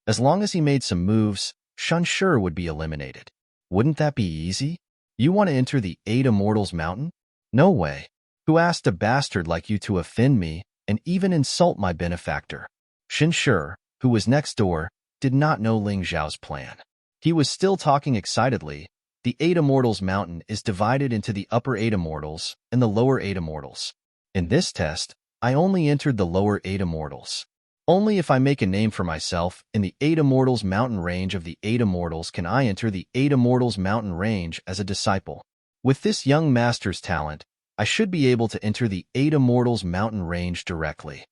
Speaker 1: As long as he made some moves, Shan Shi would be eliminated. Wouldn't that be easy? You want to enter the 8 Immortals Mountain? No way. Who asked a bastard like you to offend me and even insult my benefactor? Shan Shi, who was next door, did not know Ling Xiao's plan. He was still talking excitedly. The 8 Immortals Mountain is divided into the upper 8 Immortals and the lower 8 Immortals. In this test, I only entered the lower 8 Immortals. Only if I make a name for myself in the 8 Immortals Mountain range of the 8 Immortals can I enter the 8 Immortals Mountain range as a disciple. With this young master's talent, I should be able to enter the 8 Immortals Mountain range directly.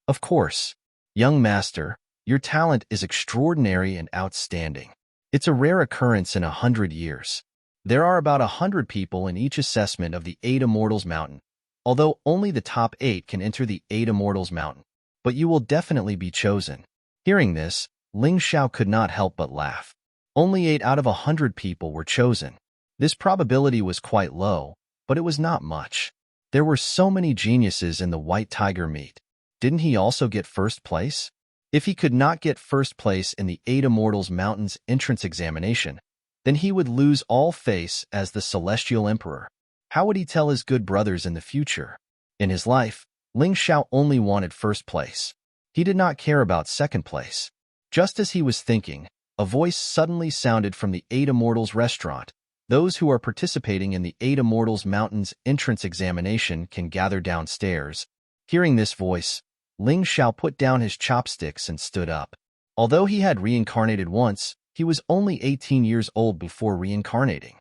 Speaker 1: Of course, young master, your talent is extraordinary and outstanding. It's a rare occurrence in 100 years. There are about 100 people in each assessment of the 8 Immortals Mountain, although only the top 8 can enter the 8 Immortals Mountain. But you will definitely be chosen. Hearing this, Ling Xiao could not help but laugh. Only 8 out of 100 people were chosen. This probability was quite low, but it was not much. There were so many geniuses in the White Tiger meet. Didn't he also get first place? If he could not get first place in the 8 Immortals Mountain's entrance examination, then he would lose all face as the Celestial Emperor. How would he tell his good brothers in the future? In his life, Ling Xiao only wanted first place. He did not care about second place. Just as he was thinking, a voice suddenly sounded from the 8 Immortals restaurant. Those who are participating in the 8 Immortals Mountain's entrance examination can gather downstairs. Hearing this voice, Ling Xiao put down his chopsticks and stood up. Although he had reincarnated once, he was only 18 years old before reincarnating.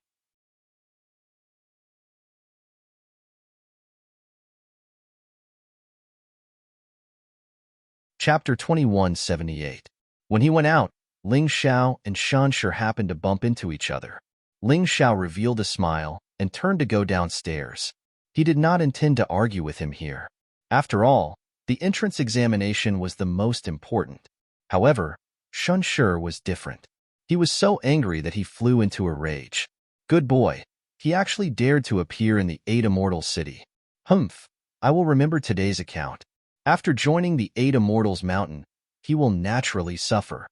Speaker 1: Chapter 2178. When he went out, Ling Xiao and Shan Shi happened to bump into each other. Ling Xiao revealed a smile and turned to go downstairs. He did not intend to argue with him here. After all, the entrance examination was the most important. However, Shan Shi was different. He was so angry that he flew into a rage. Good boy. He actually dared to appear in the 8 Immortal City. Humph. I will remember today's account. After joining the 8 Immortals Mountain, he will naturally suffer.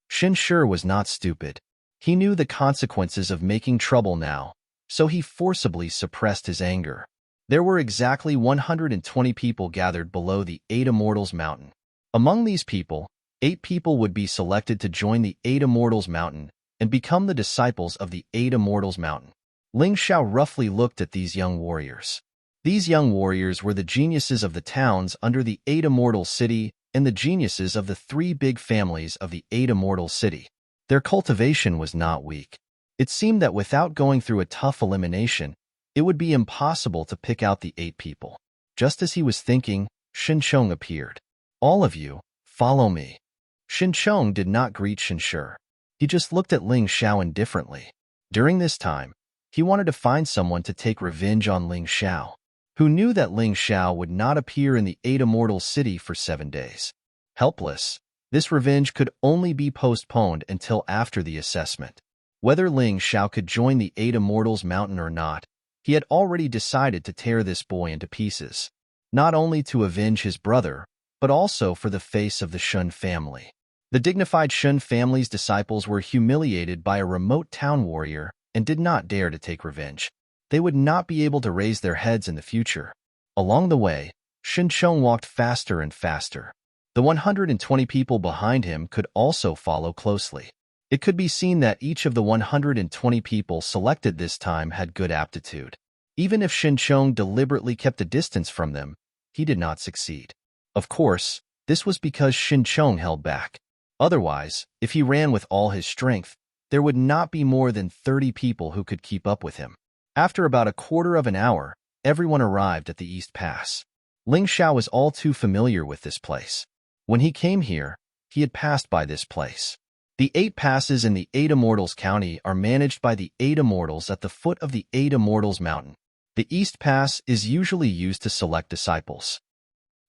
Speaker 1: Shan Shi was not stupid. He knew the consequences of making trouble now, so he forcibly suppressed his anger. There were exactly 120 people gathered below the 8 Immortals Mountain. Among these people, 8 people would be selected to join the 8 Immortals Mountain and become the disciples of the 8 Immortals Mountain. Ling Xiao roughly looked at these young warriors. These young warriors were the geniuses of the towns under the 8 Immortal City and the geniuses of the 3 big families of the 8 Immortal City. Their cultivation was not weak. It seemed that without going through a tough elimination, it would be impossible to pick out the 8 people. Just as he was thinking, Shin Chong appeared. All of you, follow me. Shin Chong did not greet Shin Shi. He just looked at Ling Xiao indifferently. During this time, he wanted to find someone to take revenge on Ling Xiao, who knew that Ling Xiao would not appear in the 8 Immortal City for 7 days. Helpless, this revenge could only be postponed until after the assessment. Whether Ling Xiao could join the 8 Immortals Mountain or not, he had already decided to tear this boy into pieces, not only to avenge his brother, but also for the face of the Shun family. The dignified Shun family's disciples were humiliated by a remote town warrior and did not dare to take revenge. They would not be able to raise their heads in the future. Along the way, Shin Chong walked faster and faster. The 120 people behind him could also follow closely. It could be seen that each of the 120 people selected this time had good aptitude. Even if Shin Chong deliberately kept a distance from them, he did not succeed. Of course, This was because Xincheng held back. Otherwise, if he ran with all his strength, there would not be more than 30 people who could keep up with him. After about a quarter of an hour, everyone arrived at the East Pass. Ling Xiao was all too familiar with this place. When he came here, he had passed by this place. The 8 passes in the 8 Immortals County are managed by the 8 Immortals at the foot of the 8 Immortals Mountain. The East Pass is usually used to select disciples.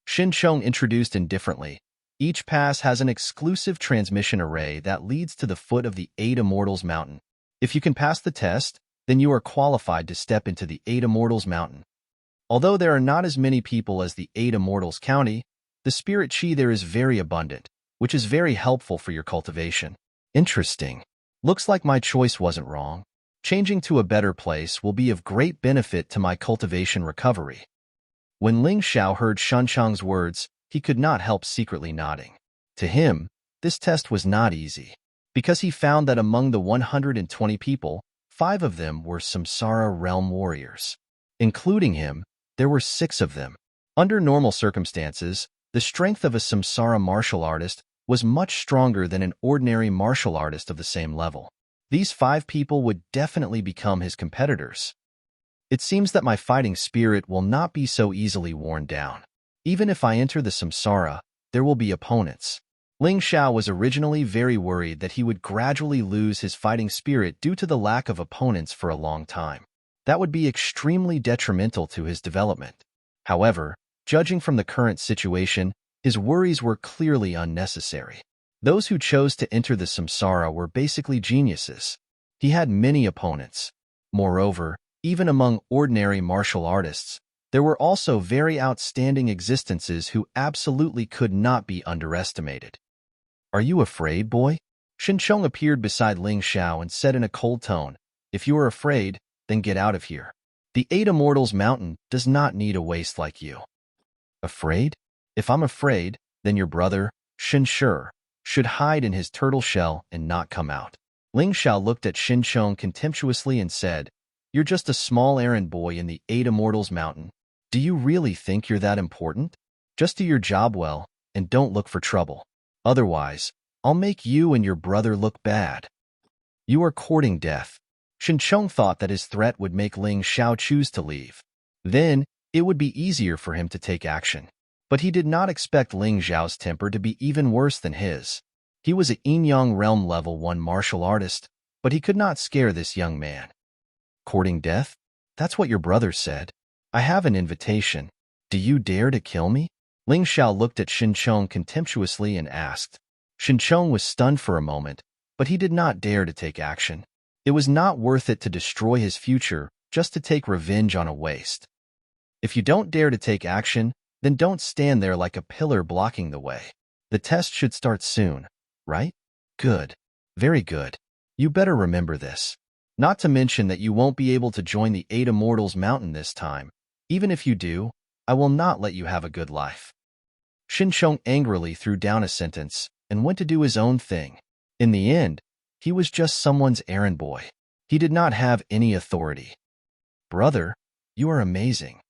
Speaker 1: Xincheng introduced indifferently. Each pass has an exclusive transmission array that leads to the foot of the 8 Immortals Mountain. If you can pass the test, then you are qualified to step into the 8 Immortals Mountain. Although there are not as many people as the 8 Immortals County, the spirit chi there is very abundant, which is very helpful for your cultivation. Interesting. Looks like my choice wasn't wrong. Changing to a better place will be of great benefit to my cultivation recovery. When Ling Xiao heard Xincheng's words, he could not help secretly nodding. To him, this test was not easy, because he found that among the 120 people, 5 of them were Samsara realm warriors. Including him, there were 6 of them. Under normal circumstances, the strength of a Samsara martial artist was much stronger than an ordinary martial artist of the same level. These 5 people would definitely become his competitors. It seems that my fighting spirit will not be so easily worn down. Even if I enter the Samsara, there will be opponents. Ling Xiao was originally very worried that he would gradually lose his fighting spirit due to the lack of opponents for a long time. That would be extremely detrimental to his development. However, judging from the current situation, his worries were clearly unnecessary. Those who chose to enter the Samsara were basically geniuses. He had many opponents. Moreover, even among ordinary martial artists, there were also very outstanding existences who absolutely could not be underestimated. Are you afraid, boy? Xincheng appeared beside Ling Xiao and said in a cold tone, if you are afraid, then get out of here. The 8 Immortals Mountain does not need a waste like you. Afraid? If I'm afraid, then your brother, Xinshi, should hide in his turtle shell and not come out. Ling Xiao looked at Xincheng contemptuously and said, you're just a small errand boy in the 8 Immortals Mountain. Do you really think you're that important? Just do your job well, and don't look for trouble. Otherwise, I'll make you and your brother look bad. You are courting death. Xincheng thought that his threat would make Ling Xiao choose to leave. Then, it would be easier for him to take action. But he did not expect Ling Xiao's temper to be even worse than his. He was a Yin-Yang Realm Level 1 martial artist, but he could not scare this young man. Courting death? That's what your brother said. I have an invitation. Do you dare to kill me? Ling Xiao looked at Xincheng contemptuously and asked. Xincheng was stunned for a moment, but he did not dare to take action. It was not worth it to destroy his future just to take revenge on a waste. If you don't dare to take action, then don't stand there like a pillar blocking the way. The test should start soon, right? Good. Very good. You better remember this. Not to mention that you won't be able to join the 8 Immortals Mountain this time. Even if you do, I will not let you have a good life. Xincheng angrily threw down a sentence and went to do his own thing. In the end, he was just someone's errand boy. He did not have any authority. Brother, you are amazing.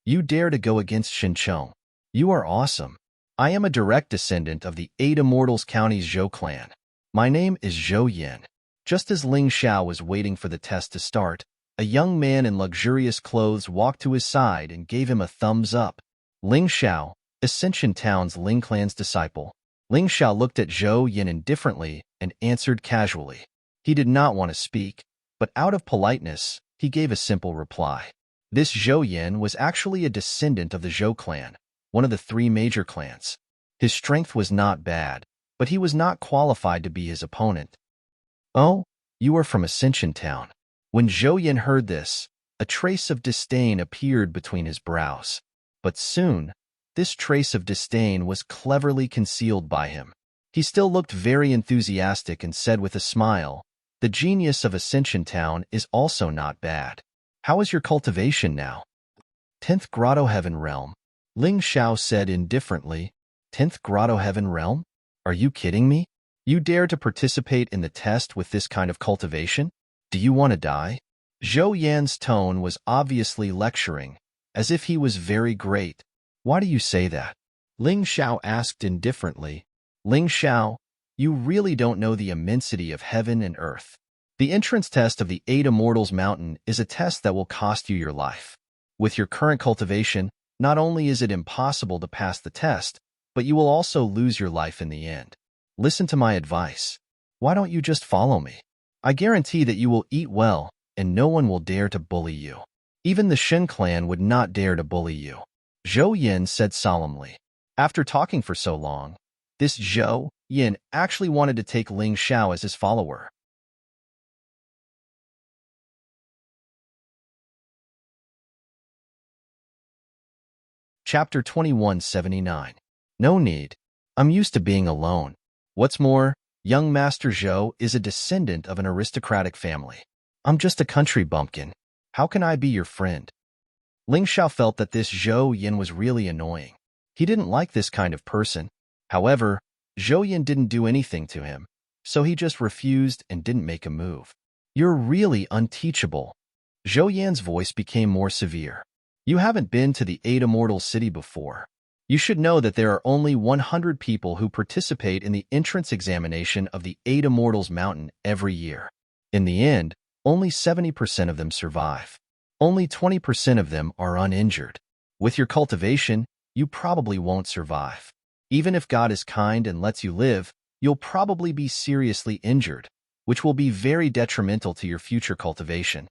Speaker 1: You dare to go against Xincheng. You are awesome. I am a direct descendant of the 8 Immortals County's Zhou clan. My name is Zhou Yin. Just as Ling Xiao was waiting for the test to start, a young man in luxurious clothes walked to his side and gave him a thumbs up. Ling Xiao, Ascension Town's Ling clan's disciple. Ling Xiao looked at Zhou Yin indifferently and answered casually. He did not want to speak, but out of politeness, he gave a simple reply. This Zhou Yin was actually a descendant of the Zhou clan, one of the 3 major clans. His strength was not bad, but he was not qualified to be his opponent. Oh, you are from Ascension Town. When Zhou Yin heard this, a trace of disdain appeared between his brows. But soon, this trace of disdain was cleverly concealed by him. He still looked very enthusiastic and said with a smile, the genius of Ascension Town is also not bad. How is your cultivation now? 10th Grotto Heaven Realm. Ling Xiao said indifferently. 10th Grotto Heaven Realm? Are you kidding me? You dare to participate in the test with this kind of cultivation? Do you want to die? Zhou Yan's tone was obviously lecturing, as if he was very great. Why do you say that? Ling Xiao asked indifferently. Ling Xiao, you really don't know the immensity of heaven and earth. The entrance test of the 8 Immortals Mountain is a test that will cost you your life. With your current cultivation, not only is it impossible to pass the test, but you will also lose your life in the end. Listen to my advice. Why don't you just follow me? I guarantee that you will eat well, and no one will dare to bully you. Even the Shin clan would not dare to bully you. Zhou Yin said solemnly. After talking for so long, this Zhou Yin actually wanted to take Ling Xiao as his follower. Chapter 2179. No need. I'm used to being alone. What's more, young Master Zhou is a descendant of an aristocratic family. I'm just a country bumpkin. How can I be your friend? Ling Xiao felt that this Zhou Yin was really annoying. He didn't like this kind of person. However, Zhou Yin didn't do anything to him, so he just refused and didn't make a move. You're really unteachable. Zhou Yan's voice became more severe. You haven't been to the 8 Immortals City before. You should know that there are only 100 people who participate in the entrance examination of the 8 Immortals Mountain every year. In the end, only 70% of them survive. Only 20% of them are uninjured. With your cultivation, you probably won't survive. Even if God is kind and lets you live, you'll probably be seriously injured, which will be very detrimental to your future cultivation.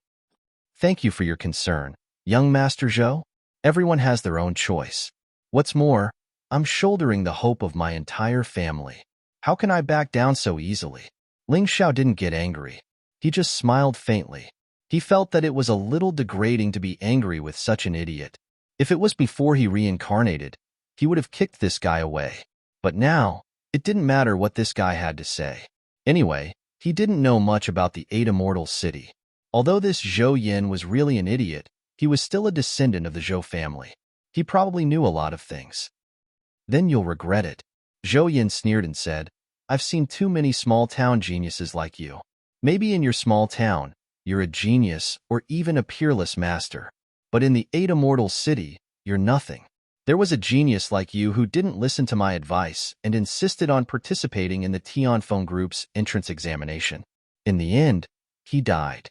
Speaker 1: Thank you for your concern, young Master Zhou. Everyone has their own choice. What's more, I'm shouldering the hope of my entire family. How can I back down so easily? Ling Xiao didn't get angry. He just smiled faintly. He felt that it was a little degrading to be angry with such an idiot. If it was before he reincarnated, he would have kicked this guy away. But now, it didn't matter what this guy had to say. Anyway, he didn't know much about the 8 Immortals City. Although this Zhou Yin was really an idiot, he was still a descendant of the Zhou family. He probably knew a lot of things. Then you'll regret it. Zhou Yin sneered and said, I've seen too many small-town geniuses like you. Maybe in your small town, you're a genius or even a peerless master. But in the 8 Immortals City, you're nothing. There was a genius like you who didn't listen to my advice and insisted on participating in the Tianfeng Group's entrance examination. In the end, he died.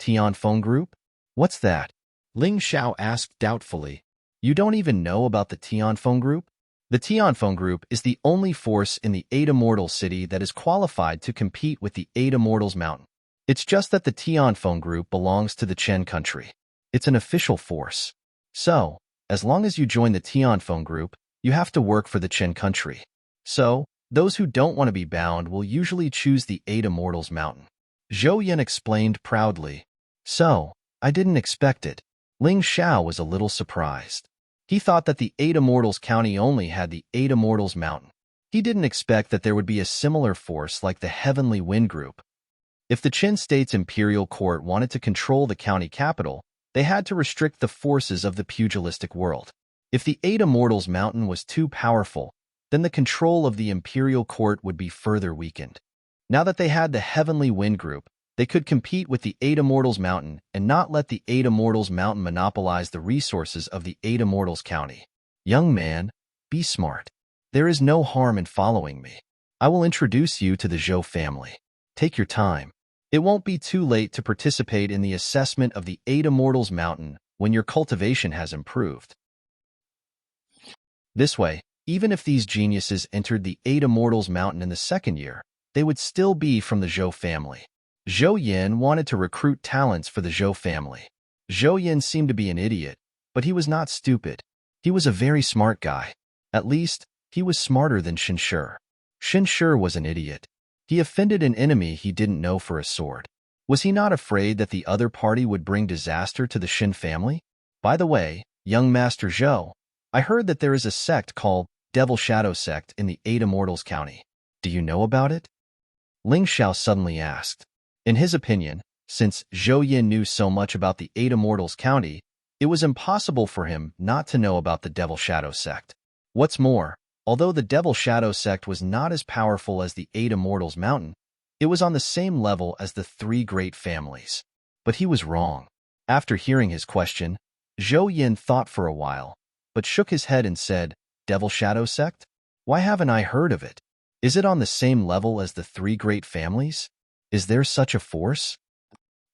Speaker 1: Tianfeng Group? What's that? Ling Xiao asked doubtfully. You don't even know about the Tianfeng Group? The Tianfeng Group is the only force in the 8 Immortals City that is qualified to compete with the 8 Immortals Mountain. It's just that the Tianfeng Group belongs to the Chen country. It's an official force. So, as long as you join the Tianfeng Group, you have to work for the Chen country. So, those who don't want to be bound will usually choose the 8 Immortals Mountain. Zhou Yin explained proudly. So, I didn't expect it. Ling Xiao was a little surprised. He thought that the 8 Immortals County only had the 8 Immortals Mountain. He didn't expect that there would be a similar force like the Heavenly Wind Group. If the Qin State's imperial court wanted to control the county capital, they had to restrict the forces of the pugilistic world. If the 8 Immortals Mountain was too powerful, then the control of the imperial court would be further weakened. Now that they had the Heavenly Wind Group, they could compete with the 8 Immortals Mountain and not let the 8 Immortals Mountain monopolize the resources of the 8 Immortals County. Young man, be smart. There is no harm in following me. I will introduce you to the Zhou family. Take your time. It won't be too late to participate in the assessment of the 8 Immortals Mountain when your cultivation has improved. This way, even if these geniuses entered the 8 Immortals Mountain in the second year, they would still be from the Zhou family. Zhou Yin wanted to recruit talents for the Zhou family. Zhou Yin seemed to be an idiot, but he was not stupid. He was a very smart guy. At least, he was smarter than Shin Shi. Shin Shi was an idiot. He offended an enemy he didn't know for a sword. Was he not afraid that the other party would bring disaster to the Shin family? By the way, young Master Zhou, I heard that there is a sect called Devil Shadow Sect in the 8 Immortals County. Do you know about it? Ling Xiao suddenly asked. In his opinion, since Zhou Yin knew so much about the 8 Immortals County, it was impossible for him not to know about the Devil Shadow Sect. What's more, although the Devil Shadow Sect was not as powerful as the 8 Immortals Mountain, it was on the same level as the 3 great families. But he was wrong. After hearing his question, Zhou Yin thought for a while, but shook his head and said, Devil Shadow Sect? Why haven't I heard of it? Is it on the same level as the three great families? Is there such a force?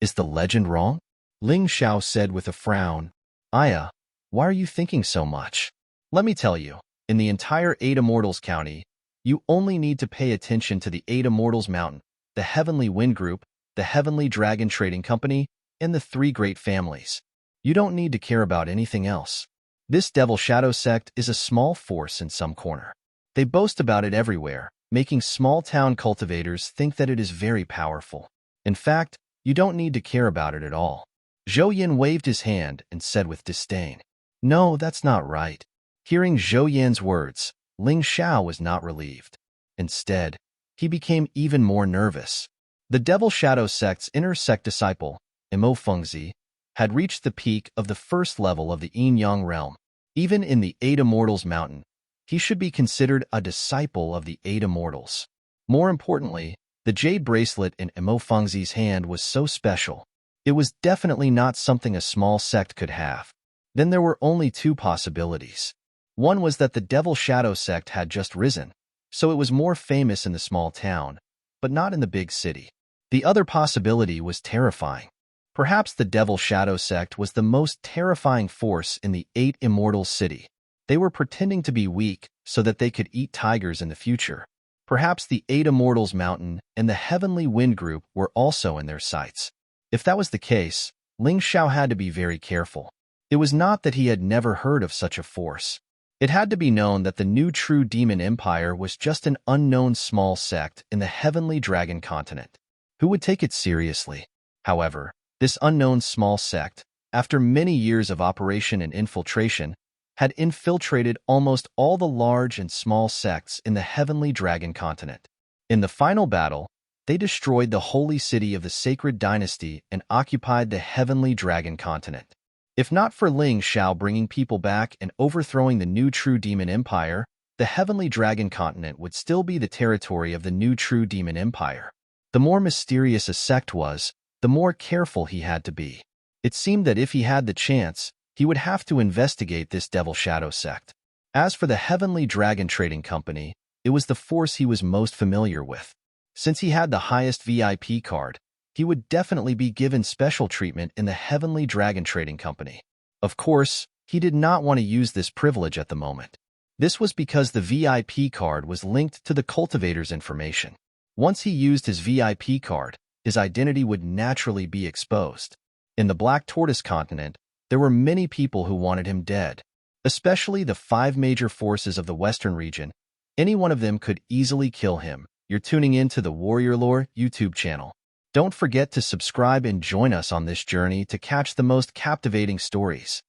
Speaker 1: Is the legend wrong? Ling Xiao said with a frown. Aya, why are you thinking so much? Let me tell you, in the entire Eight Immortals County, you only need to pay attention to the Eight Immortals Mountain, the Heavenly Wind Group, the Heavenly Dragon Trading Company, and the three great families. You don't need to care about anything else. This Devil Shadow Sect is a small force in some corner. They boast about it everywhere, making small-town cultivators think that it is very powerful. In fact, you don't need to care about it at all. Zhou Yin waved his hand and said with disdain, No, that's not right. Hearing Zhou Yin's words, Ling Xiao was not relieved. Instead, he became even more nervous. The Devil Shadow Sect's inner sect disciple, Imo Fengzi, had reached the peak of the first level of the Yin-Yang realm. Even in the Eight Immortals Mountain, he should be considered a disciple of the Eight Immortals. More importantly, the jade bracelet in Imo Fengzi's hand was so special. It was definitely not something a small sect could have. Then there were only two possibilities. One was that the Devil Shadow Sect had just risen, so it was more famous in the small town, but not in the big city. The other possibility was terrifying. Perhaps the Devil Shadow Sect was the most terrifying force in the Eight Immortals City. They were pretending to be weak so that they could eat tigers in the future. Perhaps the Eight Immortals Mountain and the Heavenly Wind Group were also in their sights. If that was the case, Ling Xiao had to be very careful. It was not that he had never heard of such a force. It had to be known that the new True Demon Empire was just an unknown small sect in the Heavenly Dragon Continent. Who would take it seriously? However, this unknown small sect, after many years of operation and infiltration, had infiltrated almost all the large and small sects in the Heavenly Dragon Continent. In the final battle, they destroyed the holy city of the Sacred Dynasty and occupied the Heavenly Dragon Continent. If not for Ling Xiao bringing people back and overthrowing the new True Demon Empire, the Heavenly Dragon Continent would still be the territory of the new True Demon Empire. The more mysterious a sect was, the more careful he had to be. It seemed that if he had the chance, he would have to investigate this Devil Shadow Sect. As for the Heavenly Dragon Trading Company, it was the force he was most familiar with. Since he had the highest VIP card, he would definitely be given special treatment in the Heavenly Dragon Trading Company. Of course, he did not want to use this privilege at the moment. This was because the VIP card was linked to the cultivator's information. Once he used his VIP card, his identity would naturally be exposed. In the Black Tortoise Continent, there were many people who wanted him dead. Especially the 5 major forces of the Western region. Any one of them could easily kill him. You're tuning in to the Warrior Lore YouTube channel. Don't forget to subscribe and join us on this journey to catch the most captivating stories.